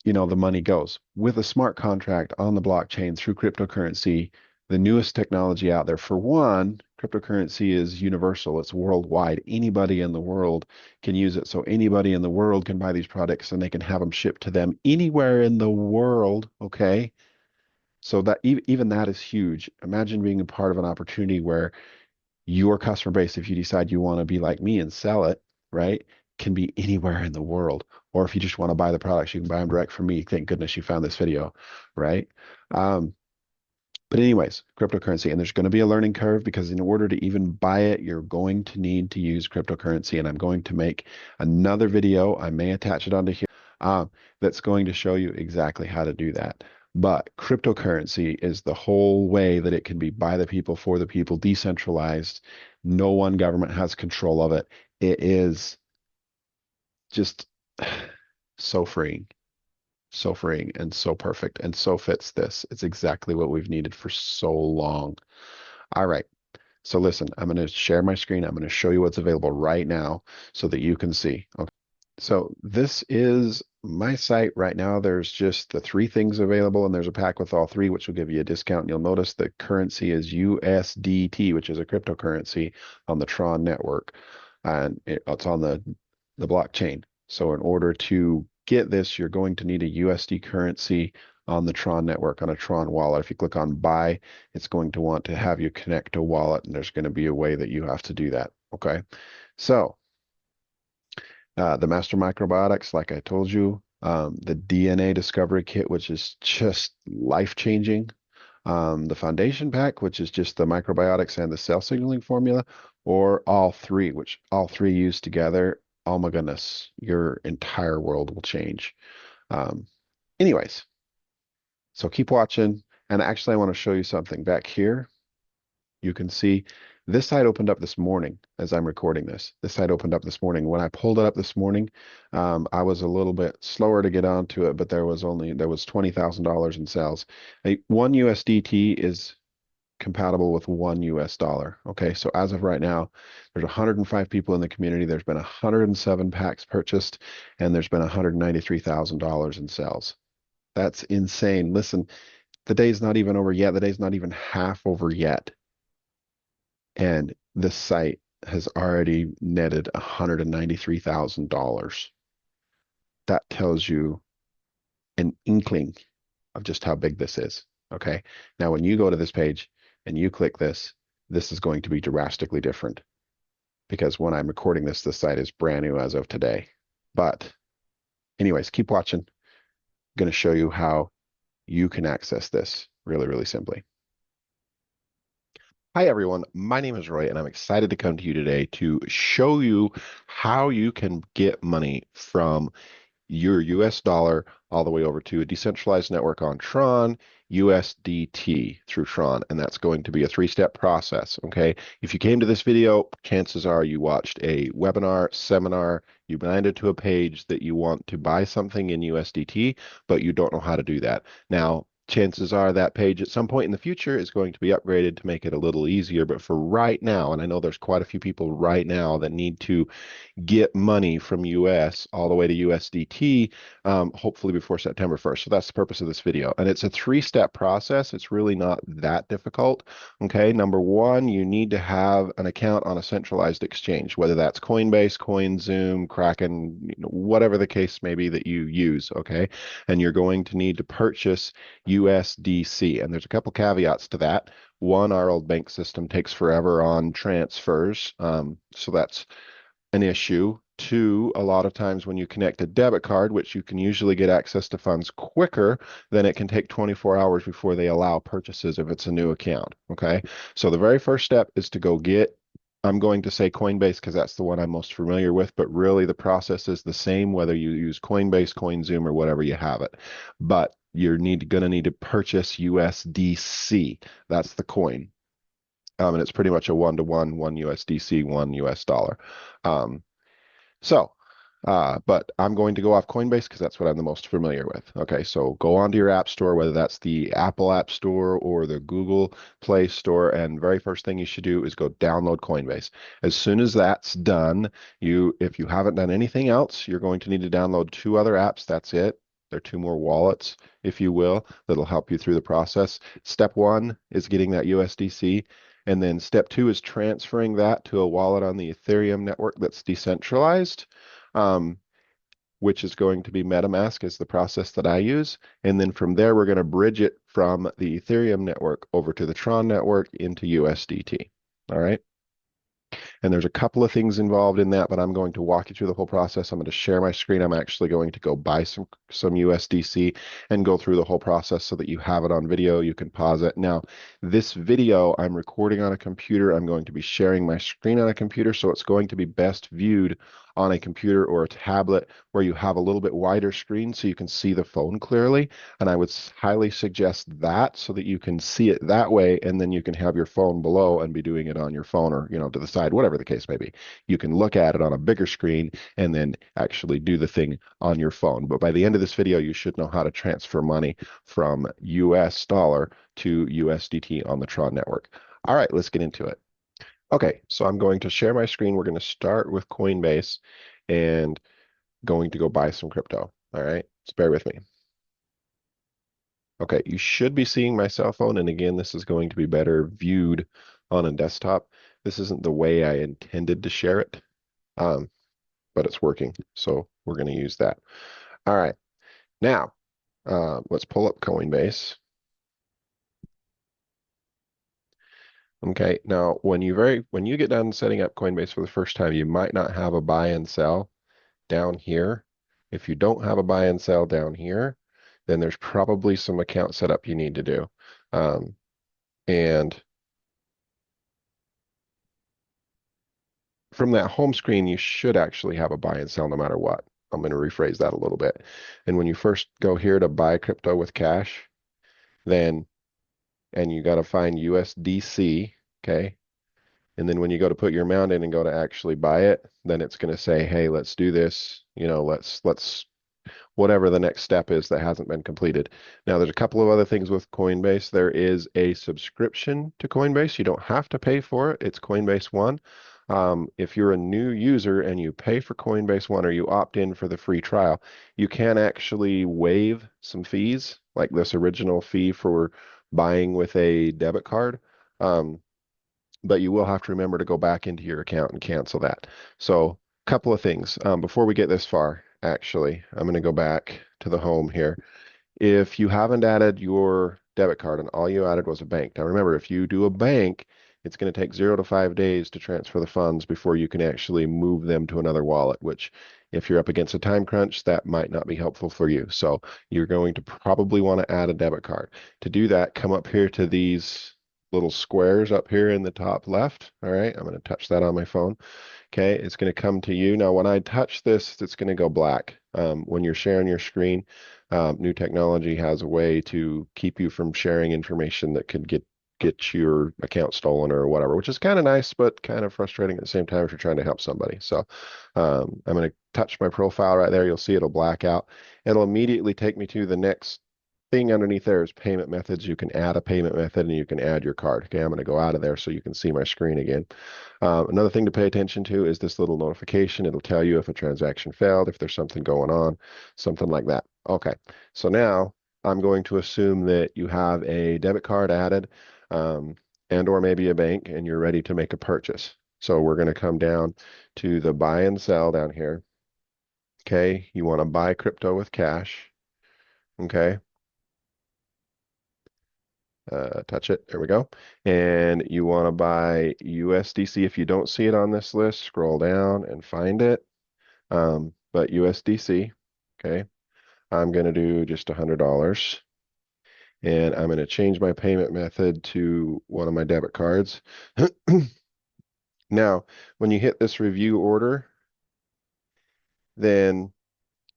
the money goes. With a smart contract on the blockchain through cryptocurrency, the newest technology out there, for one, cryptocurrency is universal. It's worldwide. Anybody in the world can use it. So anybody in the world can buy these products and they can have them shipped to them anywhere in the world. Okay. So that even that is huge. Imagine being a part of an opportunity where your customer base, if you decide you want to be like me and sell it, right, can be anywhere in the world. Or if you just want to buy the products, you can buy them direct from me. Thank goodness you found this video, right? But anyways, cryptocurrency, and there's going to be a learning curve because in order to even buy it, you're going to need to use cryptocurrency. And I'm going to make another video. I may attach it onto here that's going to show you exactly how to do that. But cryptocurrency is the whole way that it can be by the people, for the people, decentralized. No one government has control of it. It is just so freeing and so perfect and so fits this. It's exactly what we've needed for so long. All right. So listen, I'm going to share my screen. I'm going to show you what's available right now so that you can see. Okay. So this is my site right now. There's just the 3 things available and there's a pack with all 3, which will give you a discount. And you'll notice the currency is USDT, which is a cryptocurrency on the Tron network. And it's on the blockchain. So in order to get this, you're going to need a USD currency on the Tron network, on a Tron wallet. If you click on buy, it's going to want to have you connect a wallet, and there's going to be a way that you have to do that. Okay. So the Master Microbiotics, like I told you, the DNA Discovery Kit, which is just life-changing. The Foundation Pack, which is just the microbiotics and the cell signaling formula, or all 3, which all 3 used together. Oh my goodness, your entire world will change. Anyways, so keep watching. And actually, I want to show you something back here. You can see this site opened up this morning as I'm recording this. This site opened up this morning. When I pulled it up this morning, I was a little bit slower to get onto it, but there was $20,000 in sales. 1 USDT is compatible with $1. Okay, so as of right now, there's 105 people in the community. There's been 107 packs purchased, and there's been $193,000 in sales. That's insane. Listen, the day's not even over yet. The day's not even half over yet. And this site has already netted $193,000. That tells you an inkling of just how big this is. Okay. Now, when you go to this page and you click this, this is going to be drastically different because when I'm recording this, the site is brand new as of today. But anyways, keep watching. I'm going to show you how you can access this really, really simply. Hi, everyone. My name is Roy, and I'm excited to come to you today to show you how you can get money from your US dollar all the way over to a decentralized network on Tron, USDT through Tron, and that's going to be a three-step process, okay? If you came to this video, chances are you watched a webinar, seminar, you landed to a page that you want to buy something in USDT, but you don't know how to do that. Now, chances are that page at some point in the future is going to be upgraded to make it a little easier, but for right now, and I know there's quite a few people right now that need to get money from US all the way to USDT, hopefully before September 1st. So that's the purpose of this video. And it's a three-step process. It's really not that difficult. Okay, number one, you need to have an account on a centralized exchange, whether that's Coinbase, CoinZoom, Kraken, whatever the case may be that you use. Okay, and you're going to need to purchase USDC. And there's a couple caveats to that. One, our old bank system takes forever on transfers. So that's an issue. Two, a lot of times when you connect a debit card, which you can usually get access to funds quicker, then it can take 24 hours before they allow purchases if it's a new account. Okay. So the very first step is to go get, I'm going to say Coinbase because that's the one I'm most familiar with, but really the process is the same whether you use Coinbase, CoinZoom, or whatever you have it. But you're going to need to purchase USDC. That's the coin. And it's pretty much a one-to-one, one USDC, one US dollar. But I'm going to go off Coinbase because that's what I'm the most familiar with. Okay, so go onto your app store, whether that's the Apple App Store or the Google Play Store, and very first thing you should do is go download Coinbase. As soon as that's done, if you haven't done anything else, you're going to need to download two other apps. That's it. There are two more wallets, if you will, that'll help you through the process. Step one is getting that USDC. And then step two is transferring that to a wallet on the Ethereum network that's decentralized, which is going to be MetaMask is the process that I use. And then from there, we're going to bridge it from the Ethereum network over to the Tron network into USDT. All right. And there's a couple of things involved in that, but I'm going to walk you through the whole process. I'm going to share my screen. I'm actually going to go buy some USDC and go through the whole process so that you have it on video. You can pause it. Now, this video I'm recording on a computer. I'm going to be sharing my screen on a computer, so it's going to be best viewed on a computer or a tablet where you have a little bit wider screen so you can see the phone clearly. And I would highly suggest that so that you can see it that way, and then you can have your phone below and be doing it on your phone or, to the side, whatever the case may be. You can look at it on a bigger screen and then actually do the thing on your phone. But by the end of this video, you should know how to transfer money from US dollar to USDT on the Tron network. All right, let's get into it. Okay, so I'm going to share my screen. We're going to start with Coinbase and going to go buy some crypto. All right, just bear with me. Okay, you should be seeing my cell phone. And again, this is going to be better viewed on a desktop. This isn't the way I intended to share it, but it's working. So we're going to use that. All right, now let's pull up Coinbase. Okay, now when you get done setting up Coinbase for the first time, you might not have a buy and sell down here. If you don't have a buy and sell down here, then there's probably some account setup you need to do. And from that home screen, you should actually have a buy and sell no matter what. I'm going to rephrase that a little bit. And when you first go here to buy crypto with cash, and you got to find USDC, okay? And then when you go to put your amount in and go to actually buy it, then it's going to say, hey, let's do this. Let's whatever the next step is that hasn't been completed. Now, there's a couple of other things with Coinbase. There is a subscription to Coinbase. You don't have to pay for it. It's Coinbase One. If you're a new user and you pay for Coinbase One or you opt in for the free trial, you can actually waive some fees, like this original fee for buying with a debit card. But you will have to remember to go back into your account and cancel that. So a couple of things. Before we get this far, actually, I'm going to go back to the home here. If you haven't added your debit card and all you added was a bank. Now remember, if you do a bank, it's going to take 0 to 5 days to transfer the funds before you can actually move them to another wallet, which if you're up against a time crunch, that might not be helpful for you. So you're going to probably want to add a debit card. To do that, come up here to these little squares up here in the top left. All right, I'm going to touch that on my phone. Okay, it's going to come to you. Now, when I touch this, it's going to go black. When you're sharing your screen, new technology has a way to keep you from sharing information that could get your account stolen or whatever, which is kind of nice, but kind of frustrating at the same time if you're trying to help somebody. So I'm going to touch my profile right there. You'll see it'll black out. It'll immediately take me to the next thing underneath there is payment methods. You can add a payment method and you can add your card. Okay, I'm going to go out of there so you can see my screen again. Another thing to pay attention to is this little notification. It'll tell you if a transaction failed, if there's something going on, something like that. Okay, so now I'm going to assume that you have a debit card added and or maybe a bank and you're ready to make a purchase. So we're going to come down to the buy and sell down here. Okay, you want to buy crypto with cash. Okay, touch it. There we go. And you want to buy USDC. If you don't see it on this list, scroll down and find it. But USDC, okay, I'm going to do just $100. And I'm going to change my payment method to one of my debit cards. Now, when you hit this review order, then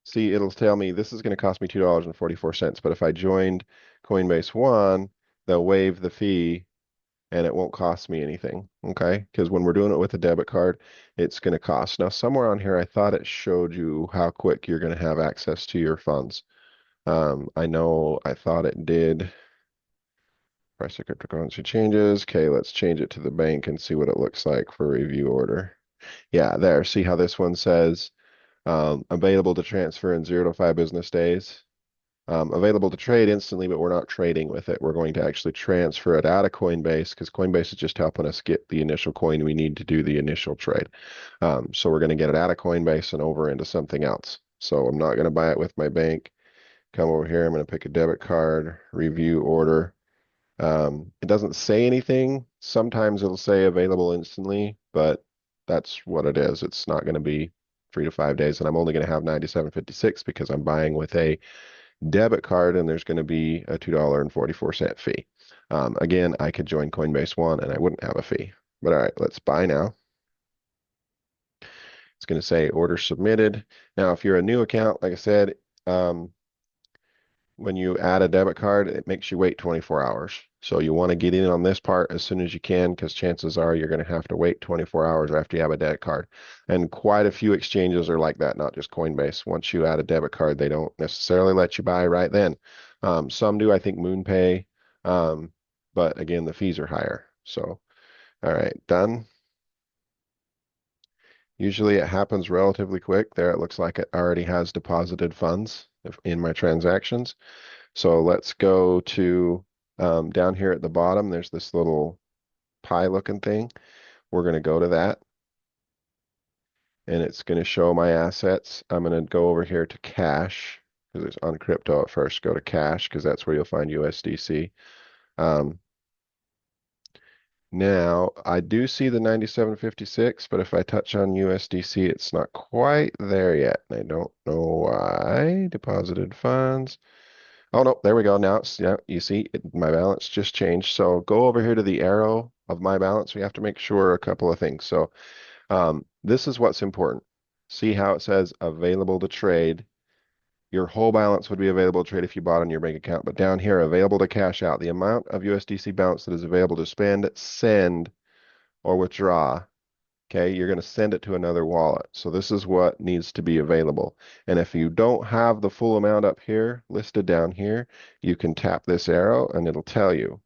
see, it'll tell me this is going to cost me $2.44. But if I joined Coinbase One, they'll waive the fee and it won't cost me anything. Okay. Because when we're doing it with a debit card, it's going to cost. Now, somewhere on here, I thought it showed you how quick you're going to have access to your funds. I know I thought it did. Price of cryptocurrency changes. Okay, let's change it to the bank and see what it looks like for review order. Yeah, there. See how this one says available to transfer in 0 to 5 business days. Available to trade instantly, but we're not trading with it. We're going to actually transfer it out of Coinbase because Coinbase is just helping us get the initial coin we need to do the initial trade. So we're going to get it out of Coinbase and over into something else. So I'm not going to buy it with my bank. Come over here. I'm going to pick a debit card, review order. It doesn't say anything. Sometimes it'll say available instantly, but that's what it is. It's not going to be 3 to 5 days, and I'm only going to have 97.56 because I'm buying with a debit card, and there's going to be a $2.44 fee. Again, I could join Coinbase One, and I wouldn't have a fee. But all right, let's buy now. It's going to say order submitted. Now, if you're a new account, like I said, when you add a debit card, it makes you wait 24 hours. So you want to get in on this part as soon as you can because chances are you're going to have to wait 24 hours after you have a debit card. And quite a few exchanges are like that, not just Coinbase. Once you add a debit card, they don't necessarily let you buy right then. Some do, I think MoonPay, but again, the fees are higher. So, all right, done. Usually it happens relatively quick. There it looks like it already has deposited funds in my transactions. So let's go to down here at the bottom. There's this little pie looking thing. We're going to go to that. And it's going to show my assets. I'm going to go over here to cash because it's on crypto at first. Go to cash because that's where you'll find USDC. Now, I do see the 97.56, but if I touch on USDC, it's not quite there yet. I don't know why. Deposited funds. Oh, no, there we go. Now, yeah, you see, my balance just changed. So go over here to the arrow of my balance. We have to make sure a couple of things. So this is what's important. See how it says available to trade. Your whole balance would be available to trade if you bought on your bank account. But down here, available to cash out, the amount of USDC balance that is available to spend, send, or withdraw. Okay, you're going to send it to another wallet. So this is what needs to be available. And if you don't have the full amount up here, listed down here, you can tap this arrow and it'll tell you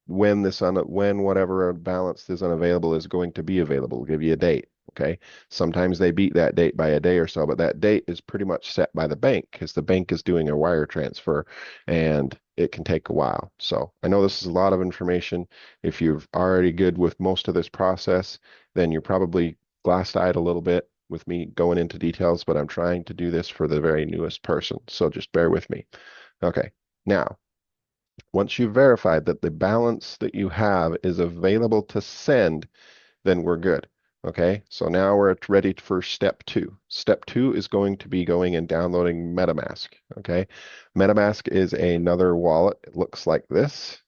when whatever balance is unavailable is going to be available. It'll give you a date. Okay. Sometimes they beat that date by a day or so, but that date is pretty much set by the bank because the bank is doing a wire transfer and it can take a while. So I know this is a lot of information. If you're already good with most of this process, then you're probably glassed-eyed a little bit with me going into details, but I'm trying to do this for the very newest person. So just bear with me. Okay. Now, Once you've verified that the balance that you have is available to send, then we're good. Okay, so now we're ready for step two. Step two is going to be going and downloading MetaMask. Okay, MetaMask is another wallet. It looks like this.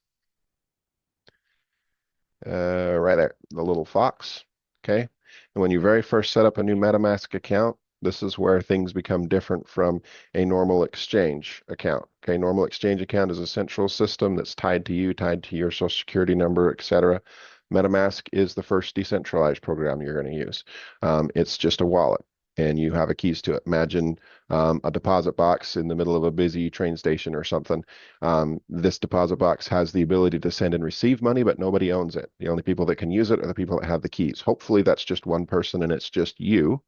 Right there, the little fox. Okay, and when you very first set up a new MetaMask account, this is where things become different from a normal exchange account. Okay, normal exchange account is a central system that's tied to you, tied to your social security number, etc. MetaMask is the first decentralized program you're going to use. It's just a wallet, and you have a keys to it. Imagine a deposit box in the middle of a busy train station or something. This deposit box has the ability to send and receive money, but nobody owns it. The only people that can use it are the people that have the keys. Hopefully, that's just one person and it's just you.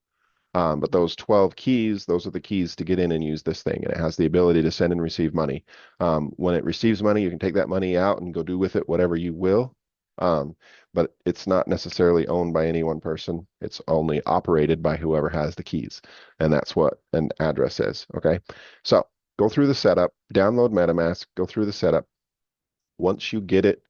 But those 12 keys, those are the keys to get in and use this thing. And it has the ability to send and receive money. When it receives money, you can take that money out and go do with it whatever you will. But it's not necessarily owned by any one person. It's only operated by whoever has the keys. And that's what an address is. Okay. So go through the setup, download MetaMask, go through the setup. Once you get it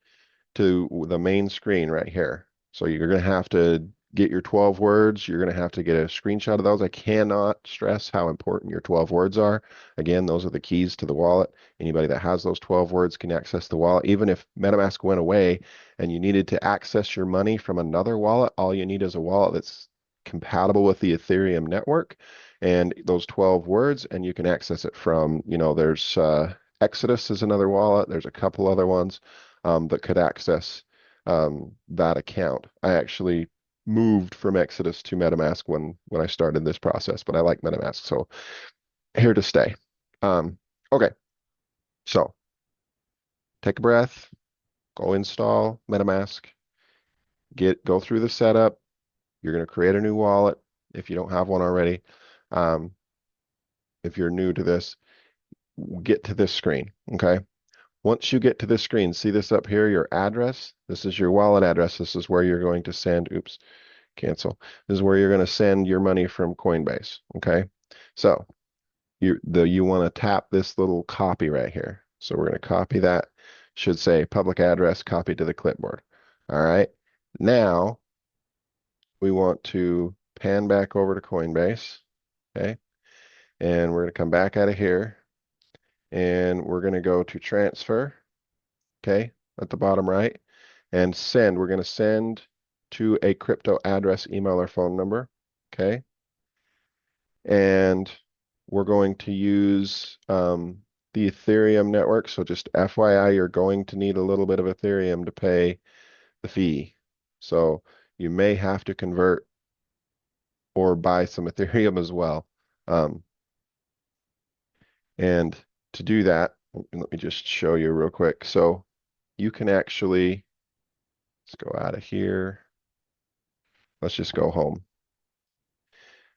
to the main screen right here. So you're going to have to get your 12 words. You're going to have to get a screenshot of those. I cannot stress how important your 12 words are. Again, those are the keys to the wallet. Anybody that has those 12 words can access the wallet. Even if MetaMask went away and you needed to access your money from another wallet, all you need is a wallet that's compatible with the Ethereum network and those 12 words, and you can access it from, there's Exodus is another wallet. There's a couple other ones that could access that account. I actually moved from Exodus to MetaMask when I started this process, but I like MetaMask, so here to stay. Okay, so take a breath, go install MetaMask, go through the setup. You're going to create a new wallet if you don't have one already. If you're new to this, get to this screen, okay? Once you get to this screen, see this up here, your address. This is your wallet address. This is where you're going to send, cancel. This is where you're going to send your money from Coinbase, okay? So you want to tap this little copy right here. So we're going to copy that. Should say public address, copy to the clipboard. All right. Now we want to pan back over to Coinbase, okay? And we're going to come back out of here and we're going to go to transfer, okay, at the bottom right, and send. We're going to send to a crypto address, email, or phone number, okay? And we're going to use the Ethereum network. So just FYI, you're going to need a little bit of Ethereum to pay the fee. So you may have to convert or buy some Ethereum as well. And to do that, let me just show you real quick. So you can actually, let's go out of here. Let's just go home.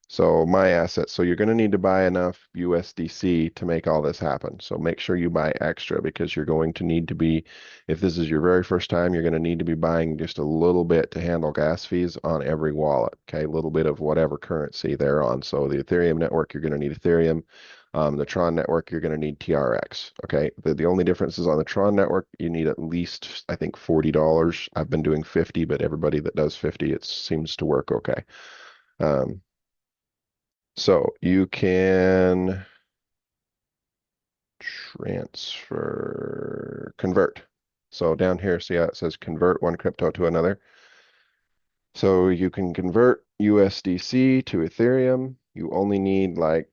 So my assets. So you're going to need to buy enough USDC to make all this happen. So make sure you buy extra because you're going to need to be, if this is your very first time, you're going to need to be buying just a little bit to handle gas fees on every wallet. Okay, a little bit of whatever currency they're on. So the Ethereum network, you're going to need Ethereum. The Tron network, you're going to need TRX. Okay, the only difference is on the Tron network, you need at least, I think, $40. I've been doing 50, but everybody that does 50, it seems to work okay. So you can convert. So down here, see how it says convert one crypto to another. So you can convert USDC to Ethereum. You only need like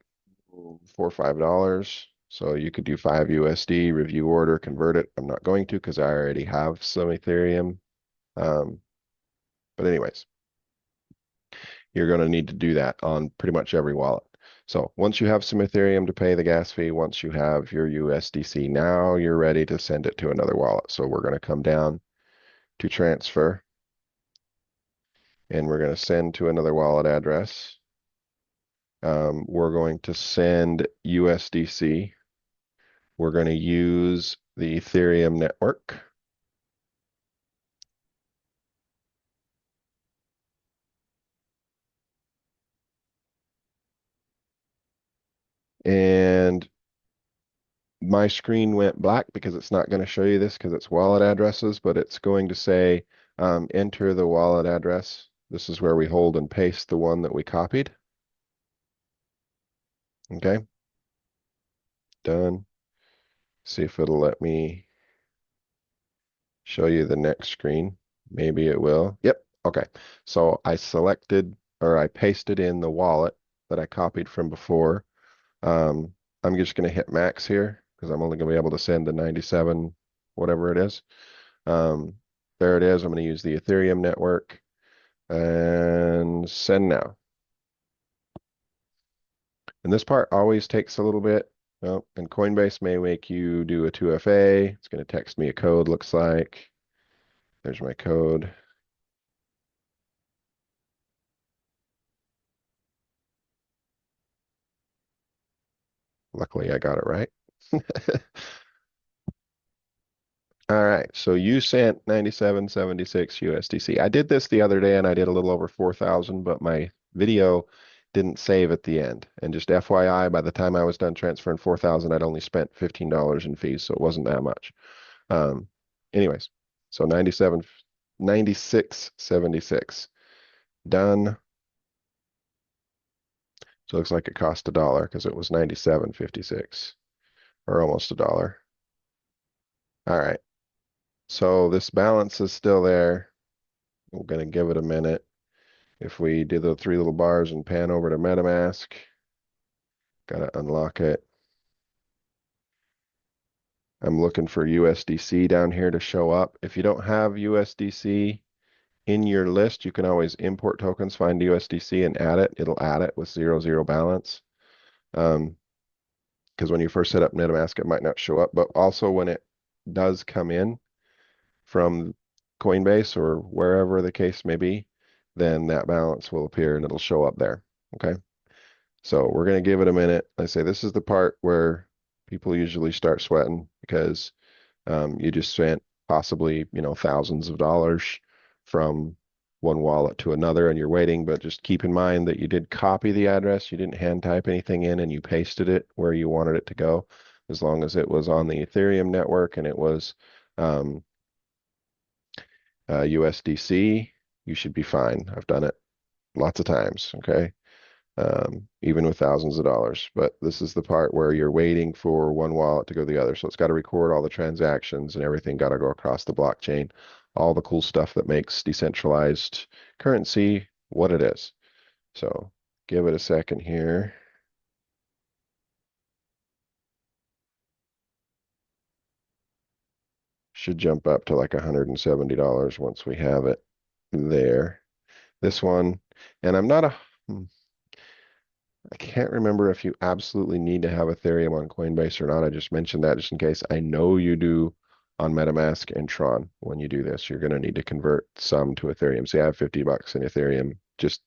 $4 or $5. So you could do 5 USD, review order, convert it. I'm not going to because I already have some Ethereum. But anyways, you're going to need to do that on pretty much every wallet. So once you have some Ethereum to pay the gas fee, once you have your USDC, now you're ready to send it to another wallet. So we're going to come down to transfer and we're going to send to another wallet address. We're going to send USDC. We're going to use the Ethereum network. And my screen went black because it's not going to show you this because it's wallet addresses, but it's going to say enter the wallet address. This is where we hold and paste the one that we copied. Okay. Done. See if it'll let me show you the next screen. Maybe it will. Yep. Okay. So I selected or I pasted in the wallet that I copied from before. I'm just going to hit max here because I'm only going to be able to send the 97, whatever it is. There it is. I'm going to use the Ethereum network and send now. And this part always takes a little bit. Oh, and Coinbase may make you do a 2FA. It's going to text me a code, looks like. There's my code. Luckily, I got it right. All right, so you sent 97.76 USDC. I did this the other day and I did a little over 4,000, but my video didn't save at the end. And just FYI, by the time I was done transferring 4,000, I'd only spent $15 in fees, so it wasn't that much. Anyways, so 96.76 done. So it looks like it cost $1 because it was 97.56 or almost $1. All right. So this balance is still there. We're going to give it a minute. If we do the three little bars and pan over to MetaMask, got to unlock it. I'm looking for USDC down here to show up. If you don't have USDC in your list, you can always import tokens, find USDC and add it. It'll add it with 0 balance. Because when you first set up MetaMask, it might not show up. But also when it does come in from Coinbase or wherever the case may be, then that balance will appear and it'll show up there. Okay. So we're going to give it a minute. I say this is the part where people usually start sweating because you just spent possibly, thousands of dollars from one wallet to another and you're waiting, but just keep in mind that you did copy the address. You didn't hand type anything in and you pasted it where you wanted it to go. As long as it was on the Ethereum network and it was USDC, you should be fine. I've done it lots of times, okay? Even with thousands of dollars. But this is the part where you're waiting for one wallet to go to the other. So it's got to record all the transactions and everything got to go across the blockchain. All the cool stuff that makes decentralized currency what it is. So give it a second here. Should jump up to like $170 once we have it there. This one, and I can't remember if you absolutely need to have Ethereum on Coinbase or not. I just mentioned that just in case. I know you do on MetaMask and Tron. When you do this, you're going to need to convert some to Ethereum. Say I have $50 in Ethereum. Just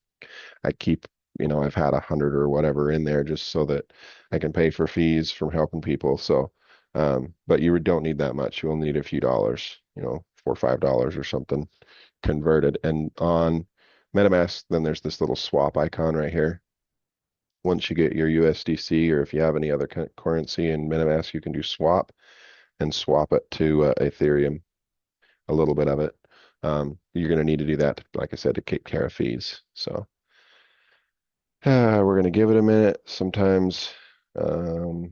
I keep, I've had 100 or whatever in there just so that I can pay for fees from helping people. So, but you don't need that much. You only need a few dollars, $4 or $5 or something converted. And on MetaMask, then there's this little swap icon right here. Once you get your USDC or if you have any other currency in MetaMask, you can do swap and swap it to Ethereum, a little bit of it. You're going to need to do that, like I said, to take care of fees. So we're going to give it a minute. Sometimes we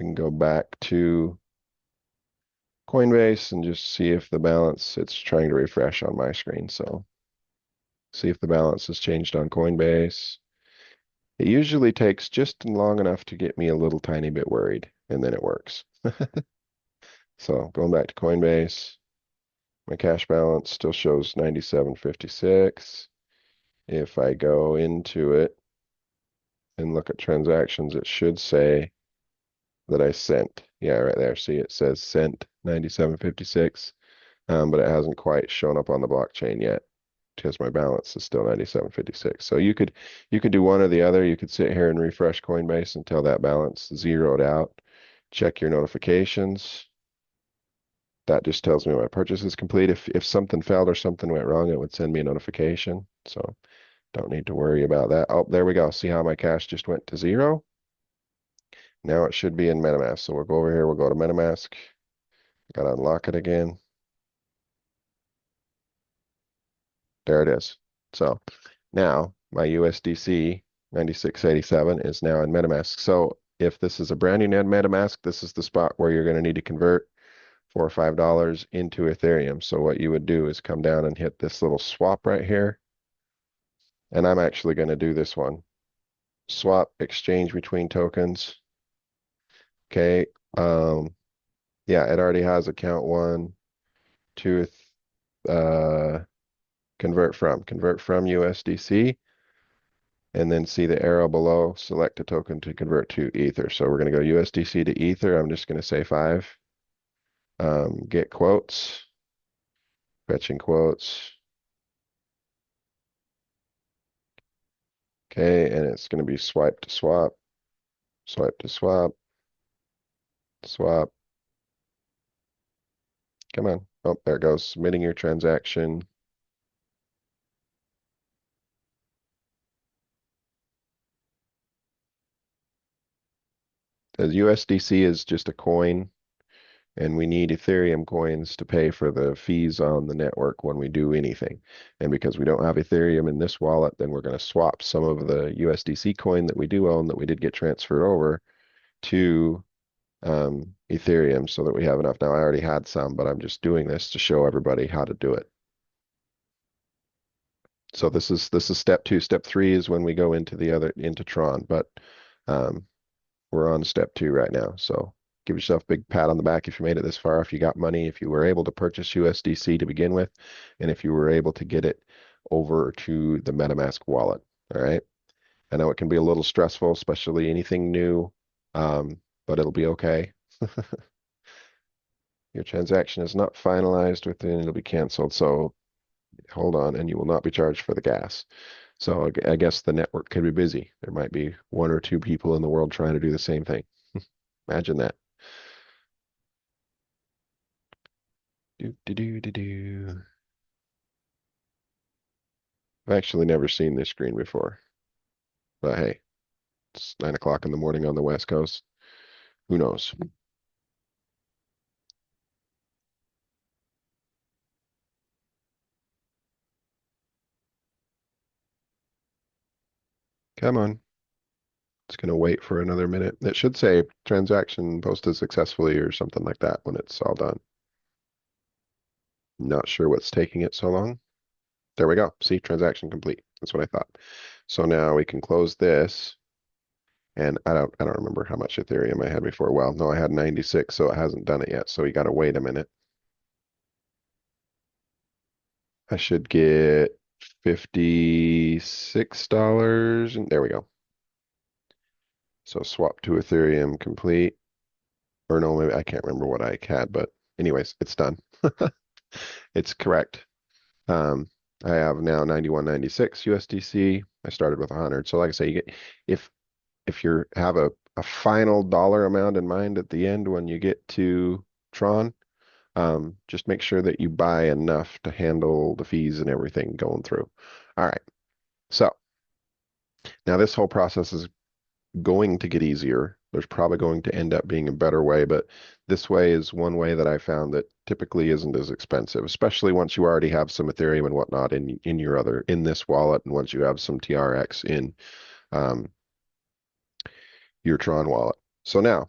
can go back to Coinbase and just see if the balance, it's trying to refresh on my screen. So see if the balance has changed on Coinbase. It usually takes just long enough to get me a little tiny bit worried, and then it works. So going back to Coinbase, my cash balance still shows 97.56. If I go into it and look at transactions, it should say that I sent. Yeah, right there. See, it says sent 97.56, but it hasn't quite shown up on the blockchain yet because my balance is still 97.56. So you could do one or the other. You could sit here and refresh Coinbase until that balance zeroed out. Check your notifications. That just tells me my purchase is complete. If something failed or something went wrong, it would send me a notification. So don't need to worry about that. Oh, there we go. See how my cash just went to zero? Now it should be in MetaMask. So we'll go over here, we'll go to MetaMask. Gotta unlock it again. There it is. So now my USDC 9687 is now in MetaMask. So if this is a brand new MetaMask, this is the spot where you're going to need to convert $4 or $5 into Ethereum. So what you would do is come down and hit this little swap right here. And I'm actually going to do this one. Swap exchange between tokens. Okay. Yeah, it already has account 1, 2, convert from USDC, and then see the arrow below, select a token to convert to Ether. So we're going to go USDC to Ether. I'm just going to say 5. Get quotes, fetching quotes. Okay, and it's going to be swipe to swap, swipe to swap, swap. Come on. Oh, there it goes. Submitting your transaction. The USDC is just a coin, and we need Ethereum coins to pay for the fees on the network when we do anything. And because we don't have Ethereum in this wallet, then we're going to swap some of the USDC coin that we do own that we did get transferred over to Ethereum so that we have enough. Now, I already had some, but I'm just doing this to show everybody how to do it. So this is step 2. Step 3 is when we go into Tron, but we're on step 2 right now. So give yourself a big pat on the back if you made it this far, if you got money, if you were able to purchase USDC to begin with, and if you were able to get it over to the MetaMask wallet. All right. I know it can be a little stressful, especially anything new, but it'll be okay. Your transaction is not finalized within, it'll be canceled. So hold on, and you will not be charged for the gas. So I guess the network could be busy. There might be 1 or 2 people in the world trying to do the same thing. Imagine that. Do, do, do, do, do. I've actually never seen this screen before. But hey, it's 9 o'clock in the morning on the West Coast. Who knows? Come on. It's going to wait for another minute. It should say transaction posted successfully or something like that when it's all done. Not sure what's taking it so long. There we go. See, transaction complete. That's what I thought. So now we can close this. And I don't remember how much Ethereum I had before. Well, no, I had 96, so it hasn't done it yet. So you got to wait a minute. I should get $56, and there we go. So swap to Ethereum complete. Or no, maybe I can't remember what I had, but anyways, it's done. It's correct. I have now 91.96 USDC. I started with 100. So like I say, you get if you have a final dollar amount in mind at the end when you get to Tron, just make sure that you buy enough to handle the fees and everything going through. All right. So now this whole process is going to get easier. There's probably going to end up being a better way, but this way is one way that I found that typically isn't as expensive, especially once you already have some Ethereum and whatnot in this wallet, and once you have some TRX in your Tron wallet. So now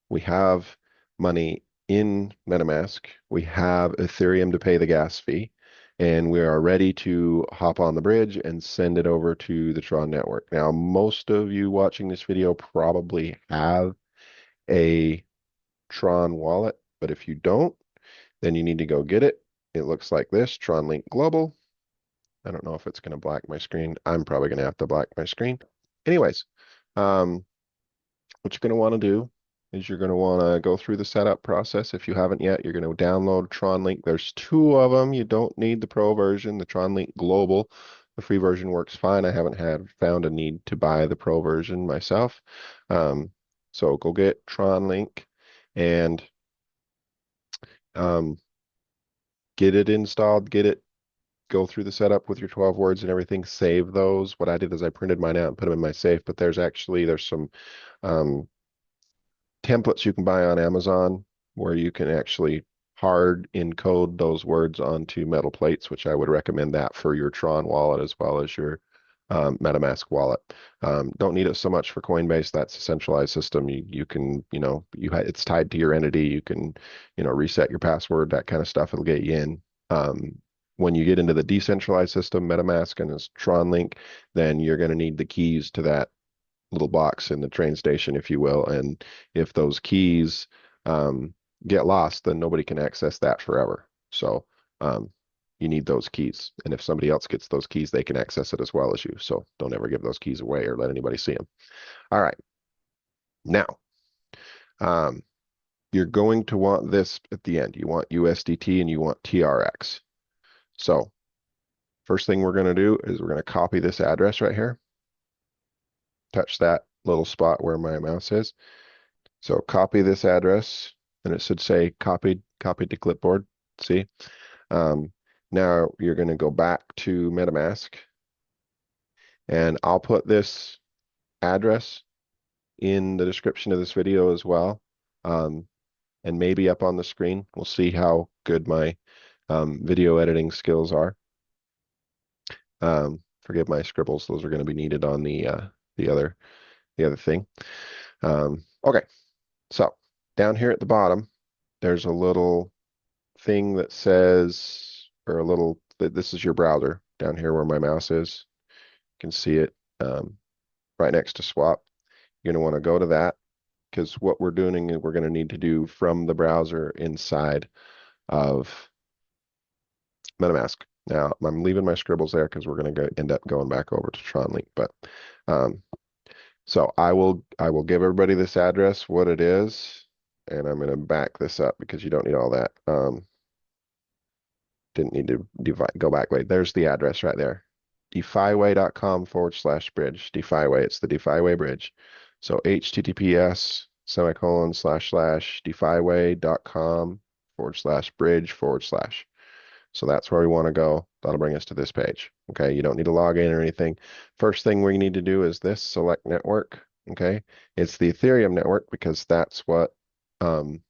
we have money in MetaMask. We have Ethereum to pay the gas fee, and we are ready to hop on the bridge and send it over to the Tron network. Now, most of you watching this video probably have a Tron wallet, but if you don't, then you need to go get it. It looks like this, Tron Link Global. I don't know if it's going to black my screen. I'm probably going to have to black my screen. Anyways, what you're going to want to do is you're going to want to go through the setup process. If you haven't yet, you're going to download Tron Link. There's 2 of them. You don't need the pro version, the Tron Link Global. The free version works fine. I haven't found a need to buy the pro version myself. So go get Tron Link and get it installed, go through the setup with your 12 words and everything, save those. What I did is I printed mine out and put them in my safe, but there's some templates you can buy on Amazon where you can actually hard encode those words onto metal plates, which I would recommend that for your Tron wallet as well as your MetaMask wallet. Don't need it so much for Coinbase. That's a centralized system. You can, it's tied to your entity. You can, reset your password, that kind of stuff. It'll get you in. When you get into the decentralized system, MetaMask and its Tron link, then you're going to need the keys to that little box in the train station, if you will. And if those keys get lost, then nobody can access that forever. So you need those keys. And if somebody else gets those keys, they can access it as well as you. So don't ever give those keys away or let anybody see them. All right. Now, you're going to want this at the end. You want USDT and you want TRX. So first thing we're going to do is we're going to copy this address right here. Touch that little spot where my mouse is. So copy this address, and it should say copied to clipboard. See? Now you're going to go back to MetaMask, and I'll put this address in the description of this video as well, and maybe up on the screen. We'll see how good my video editing skills are. Forgive my scribbles; those are going to be needed on the other thing. Okay, so down here at the bottom, there's a little thing that says, or a little, this is your browser down here where my mouse is. You can see it right next to swap. You're going to want to go to that, because what we're doing is we're going to need to do from the browser inside of MetaMask. Now, I'm leaving my scribbles there because we're going to end up going back over to TronLink. But so I will give everybody this address, what it is, and I'm going to back this up because you don't need all that. Didn't need to go back. Wait, there's the address right there. defyway.com/bridge. Defyway, it's the Defyway bridge. So https://defyway.com/bridge/. So that's where we want to go. That'll bring us to this page. Okay, you don't need to log in or anything. First thing we need to do is this, select network. Okay, it's the Ethereum network because that's what MetaMask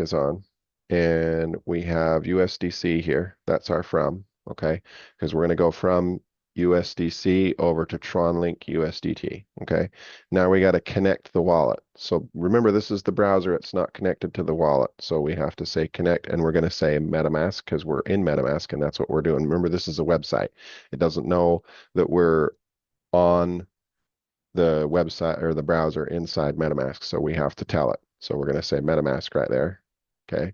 is on. And we have USDC here. That's our from. Okay, because we're going to go from USDC over to TronLink USDT. Okay, now we got to connect the wallet. So remember, this is the browser. It's not connected to the wallet. So we have to say connect, and we're going to say MetaMask because we're in MetaMask, and that's what we're doing. Remember, this is a website. It doesn't know that we're on the website or the browser inside MetaMask. So we have to tell it. So we're going to say MetaMask right there. Okay.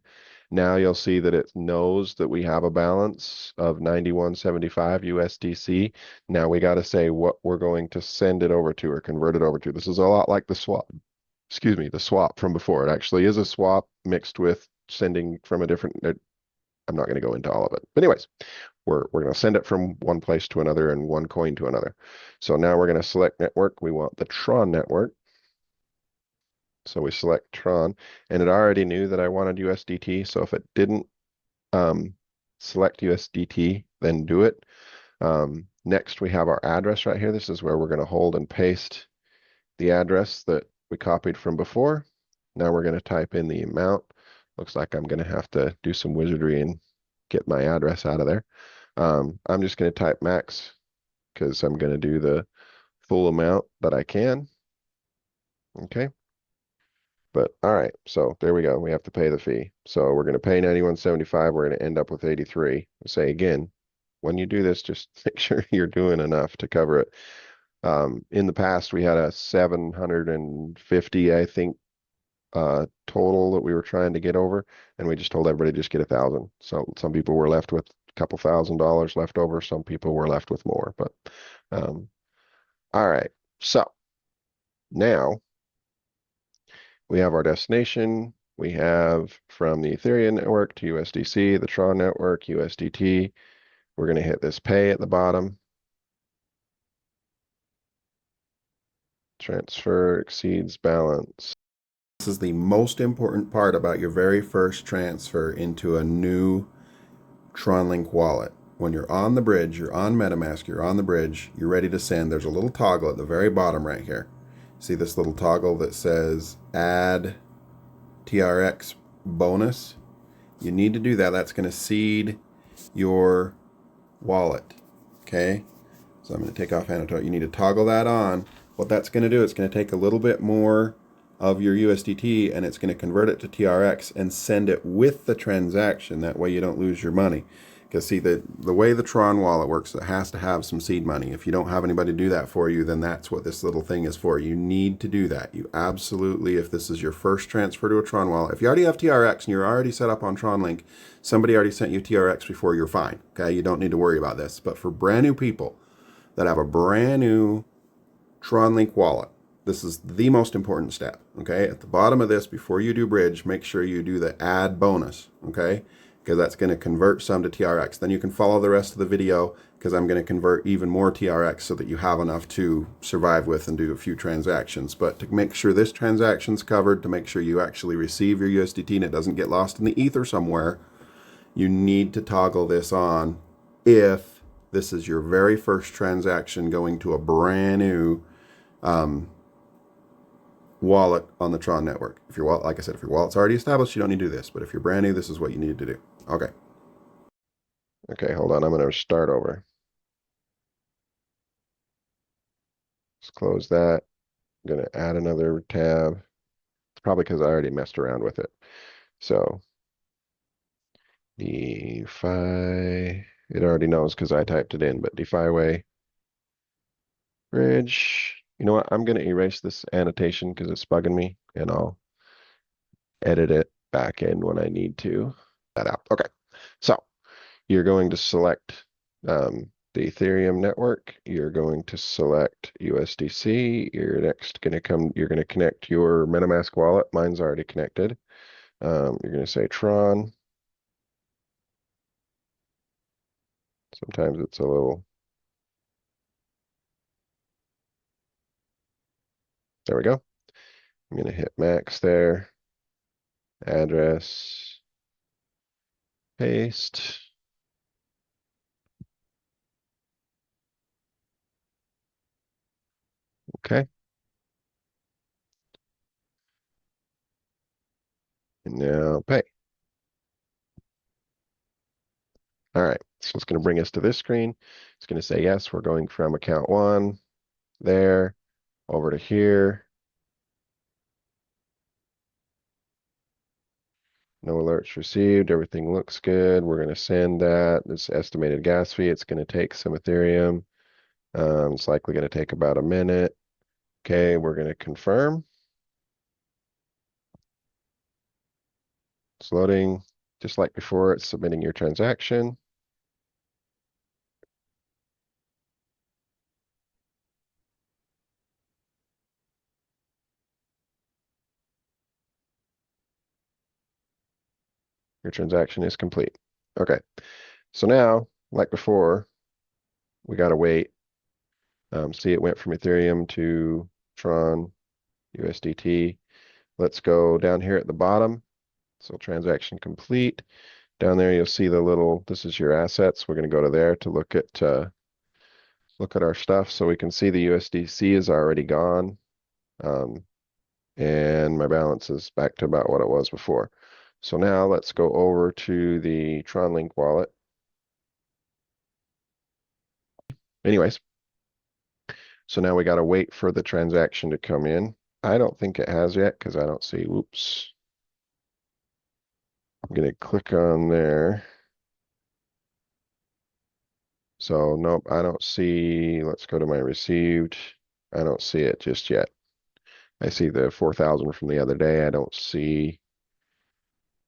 Now you'll see that it knows that we have a balance of 91.75 USDC. Now we got to say what we're going to send it over to or convert it over to. This is a lot like the swap. Excuse me, the swap from before. It actually is a swap mixed with sending from a different. I'm not going to go into all of it. But anyways, we're going to send it from one place to another and one coin to another. So now we're going to select network. We want the Tron network. So we select Tron, and it already knew that I wanted USDT. So if it didn't select USDT, then do it. Next, we have our address right here. This is where we're going to hold and paste the address that we copied from before. Now we're going to type in the amount. Looks like I'm going to have to do some wizardry and get my address out of there. I'm just going to type max because I'm going to do the full amount that I can. Okay. But all right, so there we go. We have to pay the fee. So we're going to pay 91.75. We're going to end up with 83. I'll say again, when you do this, just make sure you're doing enough to cover it. In the past, we had a 750, I think, total that we were trying to get over, and we just told everybody just get 1,000. So some people were left with a couple $1,000 left over. Some people were left with more. But all right, so now we have our destination. We have from the Ethereum network to USDC, the Tron network, USDT. We're going to hit this pay at the bottom. Transfer exceeds balance. This is the most important part about your very first transfer into a new TronLink wallet. When you're on the bridge, you're on MetaMask, you're on the bridge, you're ready to send, there's a little toggle at the very bottom right here. See this little toggle that says add TRX bonus? You need to do that. That's going to seed your wallet. Okay? So I'm going to take off annotate. You need to toggle that on. What that's going to do, it's going to take a little bit more of your USDT and it's going to convert it to TRX and send it with the transaction. That way you don't lose your money. Because see, the way the Tron wallet works, it has to have some seed money. If you don't have anybody do that for you, then that's what this little thing is for. You need to do that. You absolutely, if this is your first transfer to a Tron wallet, if you already have TRX and you're already set up on TronLink, somebody already sent you TRX before, you're fine. Okay, you don't need to worry about this. But for brand new people that have a brand new TronLink wallet, this is the most important step. Okay, at the bottom of this, before you do bridge, make sure you do the add bonus. Okay, because that's going to convert some to TRX. Then you can follow the rest of the video because I'm going to convert even more TRX so that you have enough to survive with and do a few transactions. But to make sure this transaction's covered, to make sure you actually receive your USDT and it doesn't get lost in the ether somewhere, you need to toggle this on if this is your very first transaction going to a brand new wallet on the Tron network. If your wallet, like I said, if your wallet's already established, you don't need to do this. But if you're brand new, this is what you need to do. Okay. Okay, hold on. I'm going to start over. Let's close that. I'm going to add another tab. It's probably because I already messed around with it. So, DeFi, it already knows because I typed it in, but DeFi way, bridge. You know what? I'm going to erase this annotation because it's bugging me, and I'll edit it back in when I need to. That out. Okay. So, you're going to select the Ethereum network. You're going to select USDC. You're next going to come, you're going to connect your MetaMask wallet. Mine's already connected. You're going to say Tron. Sometimes it's a little, there we go. I'm going to hit max there. Address, paste. Okay. And now pay. All right, so it's going to bring us to this screen. It's going to say, yes, we're going from account one there over to here. No alerts received. Everything looks good. We're going to send that. This estimated gas fee. It's going to take some Ethereum. It's likely going to take about a minute. Okay, we're going to confirm. It's loading. Just like before, it's submitting your transaction. Your transaction is complete. Okay, so now, like before, we got to wait. See, it went from Ethereum to Tron, USDT. Let's go down here at the bottom. So transaction complete. Down there, you'll see the little, this is your assets. We're going to go to there to look at our stuff. So we can see the USDC is already gone. And my balance is back to about what it was before. So now let's go over to the TronLink wallet. Anyways, so now we got to wait for the transaction to come in. I don't think it has yet because I don't see, whoops. I'm going to click on there. So nope, I don't see, let's go to my received. I don't see it just yet. I see the 4,000 from the other day. I don't see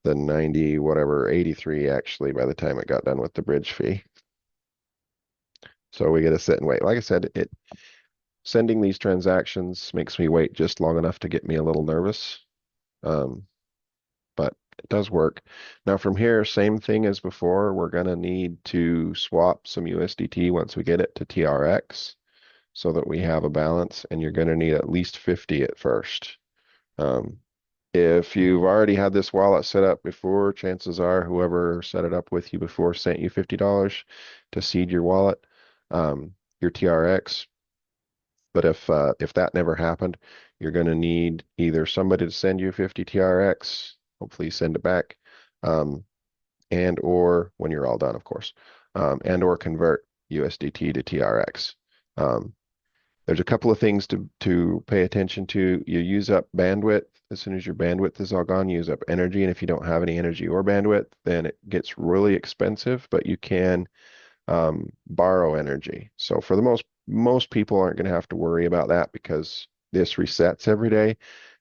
the 90, whatever, 83 actually by the time it got done with the bridge fee. So we got to sit and wait. Like I said, sending these transactions makes me wait just long enough to get me a little nervous. But it does work. Now from here, same thing as before, we're going to need to swap some USDT once we get it to TRX so that we have a balance, and you're going to need at least 50 at first. If you've already had this wallet set up before, chances are whoever set it up with you before sent you $50 to seed your wallet. Your TRX, But if that never happened, you're going to need either somebody to send you 50 TRX, hopefully send it back, and or when you're all done, of course, and or convert USDT to TRX. There's a couple of things to pay attention to. You use up bandwidth. As soon as your bandwidth is all gone, you use up energy. And if you don't have any energy or bandwidth, then it gets really expensive, but you can borrow energy. So for the most people aren't going to have to worry about that because this resets every day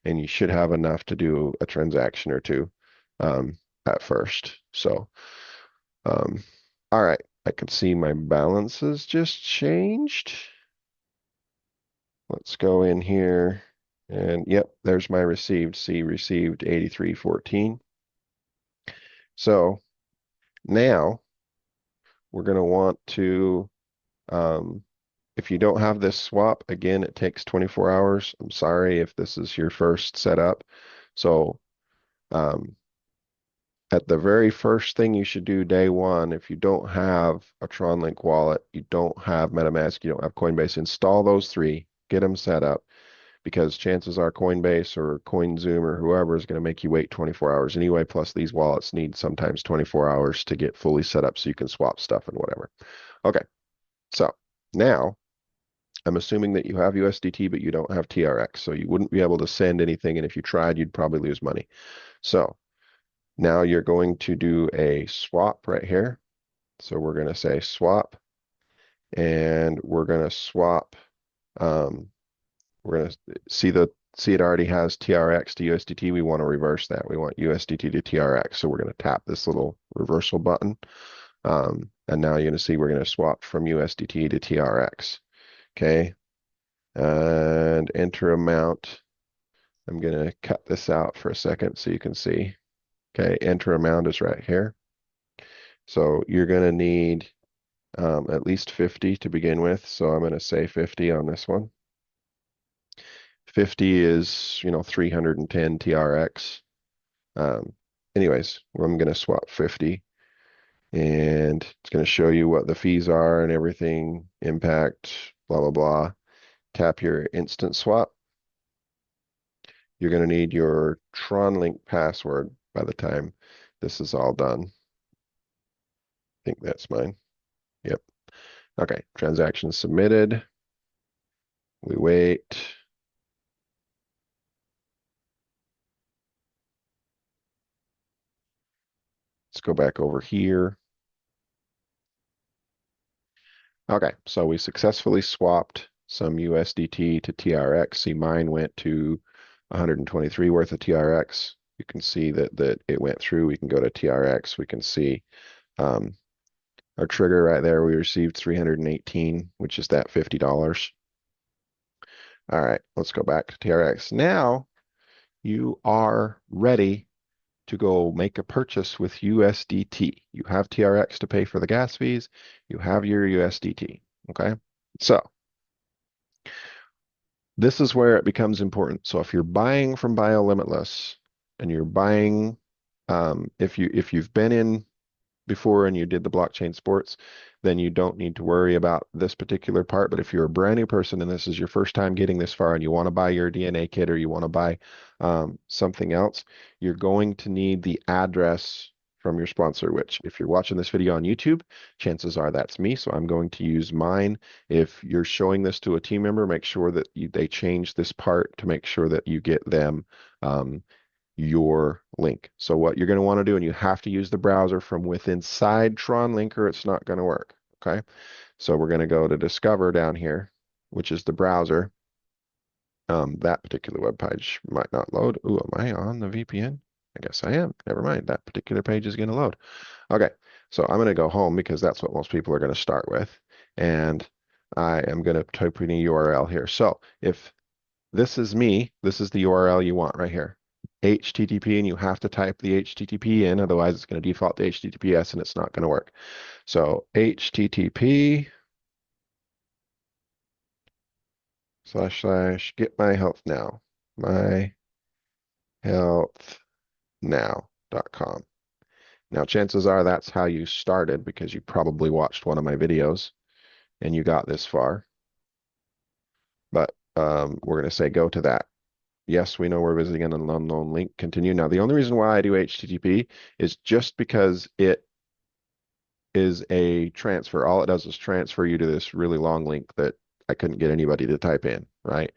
and you should have enough to do a transaction or two at first. So, all right, I can see my balances just changed. Let's go in here and yep, there's my received. See, received 83.14. So now we're going to want to, if you don't have this swap, again, it takes 24 hours. I'm sorry if this is your first setup. So at the very first thing you should do day one, if you don't have a TronLink wallet, you don't have MetaMask, you don't have Coinbase, install those three, get them set up, because chances are Coinbase or CoinZoom or whoever is going to make you wait 24 hours anyway. Plus, these wallets need sometimes 24 hours to get fully set up so you can swap stuff and whatever. Okay, so now I'm assuming that you have USDT, but you don't have TRX, so you wouldn't be able to send anything, and if you tried, you'd probably lose money. So now you're going to do a swap right here. So we're going to say swap, and we're going to swap. We're going to see it already has TRX to USDT. We want to reverse that. We want USDT to TRX. So we're going to tap this little reversal button. And now you're going to see we're going to swap from USDT to TRX. Okay. And enter amount. I'm going to cut this out for a second so you can see. Okay, enter amount is right here. So you're going to need at least 50 to begin with. So I'm going to say 50 on this one. 50 is, 310 TRX. Anyways, I'm going to swap 50. And it's going to show you what the fees are and everything, impact, blah, blah, blah. Tap your instant swap. You're going to need your TronLink password by the time this is all done. I think that's mine. Yep. Okay, transaction submitted. We wait. Let's go back over here. Okay, so we successfully swapped some USDT to TRX. See, mine went to 123 worth of TRX. You can see that it went through. We can go to TRX. We can see our trigger right there. We received 318, which is that $50. All right, let's go back to TRX. Now you are ready to go make a purchase with USDT. You have TRX to pay for the gas fees. You have your USDT. Okay, so this is where it becomes important. So if you're buying from BioLimitless and you're buying, if you've been in before and you did the blockchain sports, then you don't need to worry about this particular part. But if you're a brand new person and this is your first time getting this far and you want to buy your DNA kit or you want to buy something else, you're going to need the address from your sponsor, which if you're watching this video on YouTube, chances are that's me. So I'm going to use mine. If you're showing this to a team member, make sure that they change this part to make sure that you get them your link. So what you're going to want to do, and you have to use the browser from within inside TronLink or it's not going to work. Okay. So we're going to go to Discover down here, which is the browser. That particular web page might not load. Ooh, am I on the VPN? I guess I am. Never mind. That particular page is going to load. Okay. So I'm going to go home because that's what most people are going to start with. And I am going to type in a URL here. So if this is me, this is the URL you want right here. HTTP, and you have to type the HTTP in, otherwise it's going to default to HTTPS and it's not going to work. So HTTP / get my health now, myhealthnow.com. Now chances are that's how you started because you probably watched one of my videos and you got this far. But we're going to say go to that. Yes, we know we're visiting an unknown link. Continue. Now, the only reason why I do HTTP is just because it is a transfer. All it does is transfer you to this really long link that I couldn't get anybody to type in, right?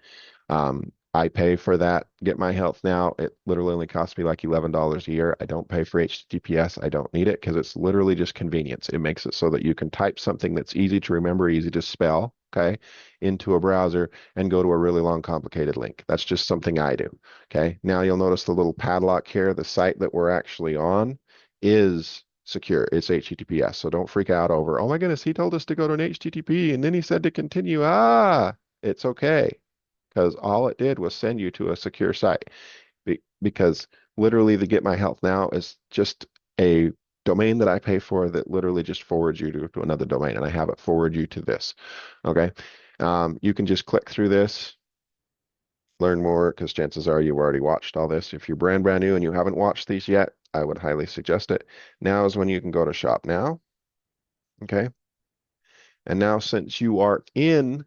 I pay for that. Get My Health Now. It literally only costs me like $11 a year. I don't pay for HTTPS. I don't need it because it's literally just convenience. It makes it so that you can type something that's easy to remember, easy to spell, okay, into a browser and go to a really long, complicated link. That's just something I do, okay? Now you'll notice the little padlock here. The site that we're actually on is secure. It's HTTPS. So don't freak out over, oh my goodness, he told us to go to an HTTP and then he said to continue. It's okay, because all it did was send you to a secure site. Because literally the Get My Health Now is just a domain that I pay for that literally just forwards you to another domain, and I have it forward you to this. Okay. You can just click through this, learn more, because chances are you've already watched all this. If you're brand new and you haven't watched these yet, I would highly suggest it. Now is when you can go to Shop Now. Okay. And now, since you are in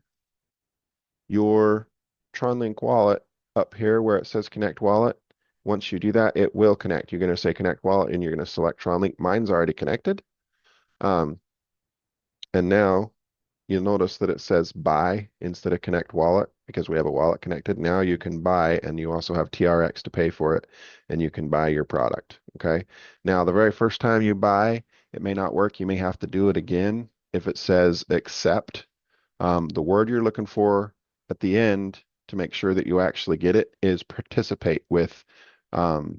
your TronLink wallet, up here where it says Connect Wallet, once you do that, it will connect. You're going to say Connect Wallet and you're going to select TronLink. Mine's already connected. And now you'll notice that it says Buy instead of Connect Wallet because we have a wallet connected. Now you can buy, and you also have TRX to pay for it, and you can buy your product. Okay. Now, the very first time you buy, it may not work. You may have to do it again. If it says accept, the word you're looking for at the end to make sure that you actually get it is participate with,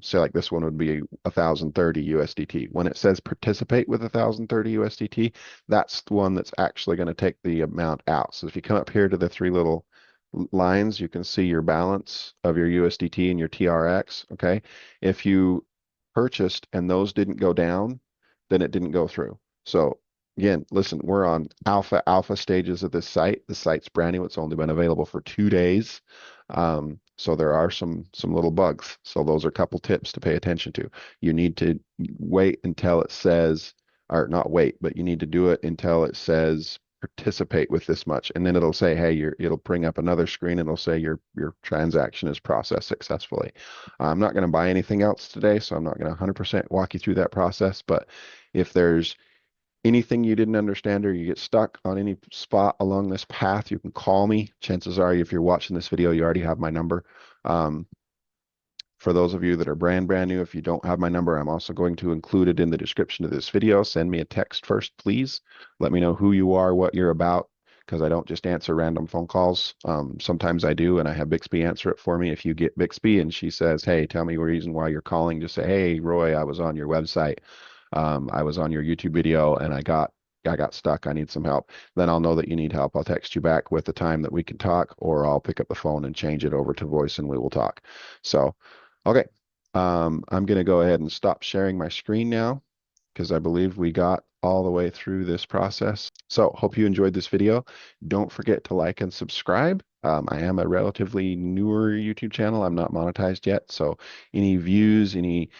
say like this one would be 1,030 USDT. When it says participate with 1,030 USDT, that's the one that's actually going to take the amount out. So if you come up here to the three little lines, you can see your balance of your USDT and your TRX. Okay. If you purchased and those didn't go down, then it didn't go through. So again, listen, we're on alpha stages of this site. The site's brand new. It's only been available for 2 days. So there are some little bugs. So those are a couple tips to pay attention to. You need to wait until it says, or not wait, but you need to do it until it says participate with this much. And then it'll say, hey, it'll bring up another screen and it'll say your transaction is processed successfully. I'm not going to buy anything else today, so I'm not going to 100% walk you through that process. But if there's anything you didn't understand or you get stuck on any spot along this path, you can call me. Chances are, if you're watching this video, you already have my number. For those of you that are brand new, if you don't have my number, I'm also going to include it in the description of this video. Send me a text first, please. Let me know who you are, what you're about, because I don't just answer random phone calls. Sometimes I do, and I have Bixby answer it for me. If you get Bixby and she says, hey, tell me the reason why you're calling, just say, hey, Roy, I was on your website. I was on your YouTube video and I got stuck. I need some help. Then I'll know that you need help. I'll text you back with the time that we can talk, or I'll pick up the phone and change it over to voice and we will talk. So, okay. I'm going to go ahead and stop sharing my screen now because I believe we got all the way through this process. So hope you enjoyed this video. Don't forget to like and subscribe. I am a relatively newer YouTube channel. I'm not monetized yet. So any views, any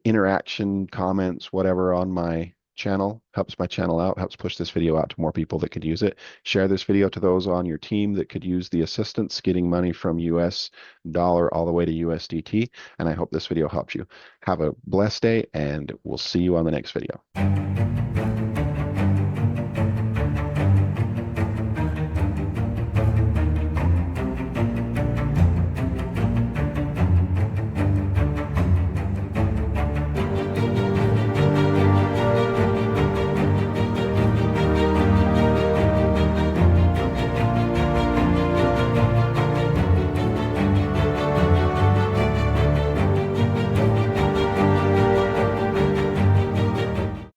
interaction, comments, whatever on my channel helps my channel out, helps push this video out to more people that could use it. Share this video to those on your team that could use the assistance getting money from US dollar all the way to USDT. And I hope this video helps you. Have a blessed day, and we'll see you on the next video.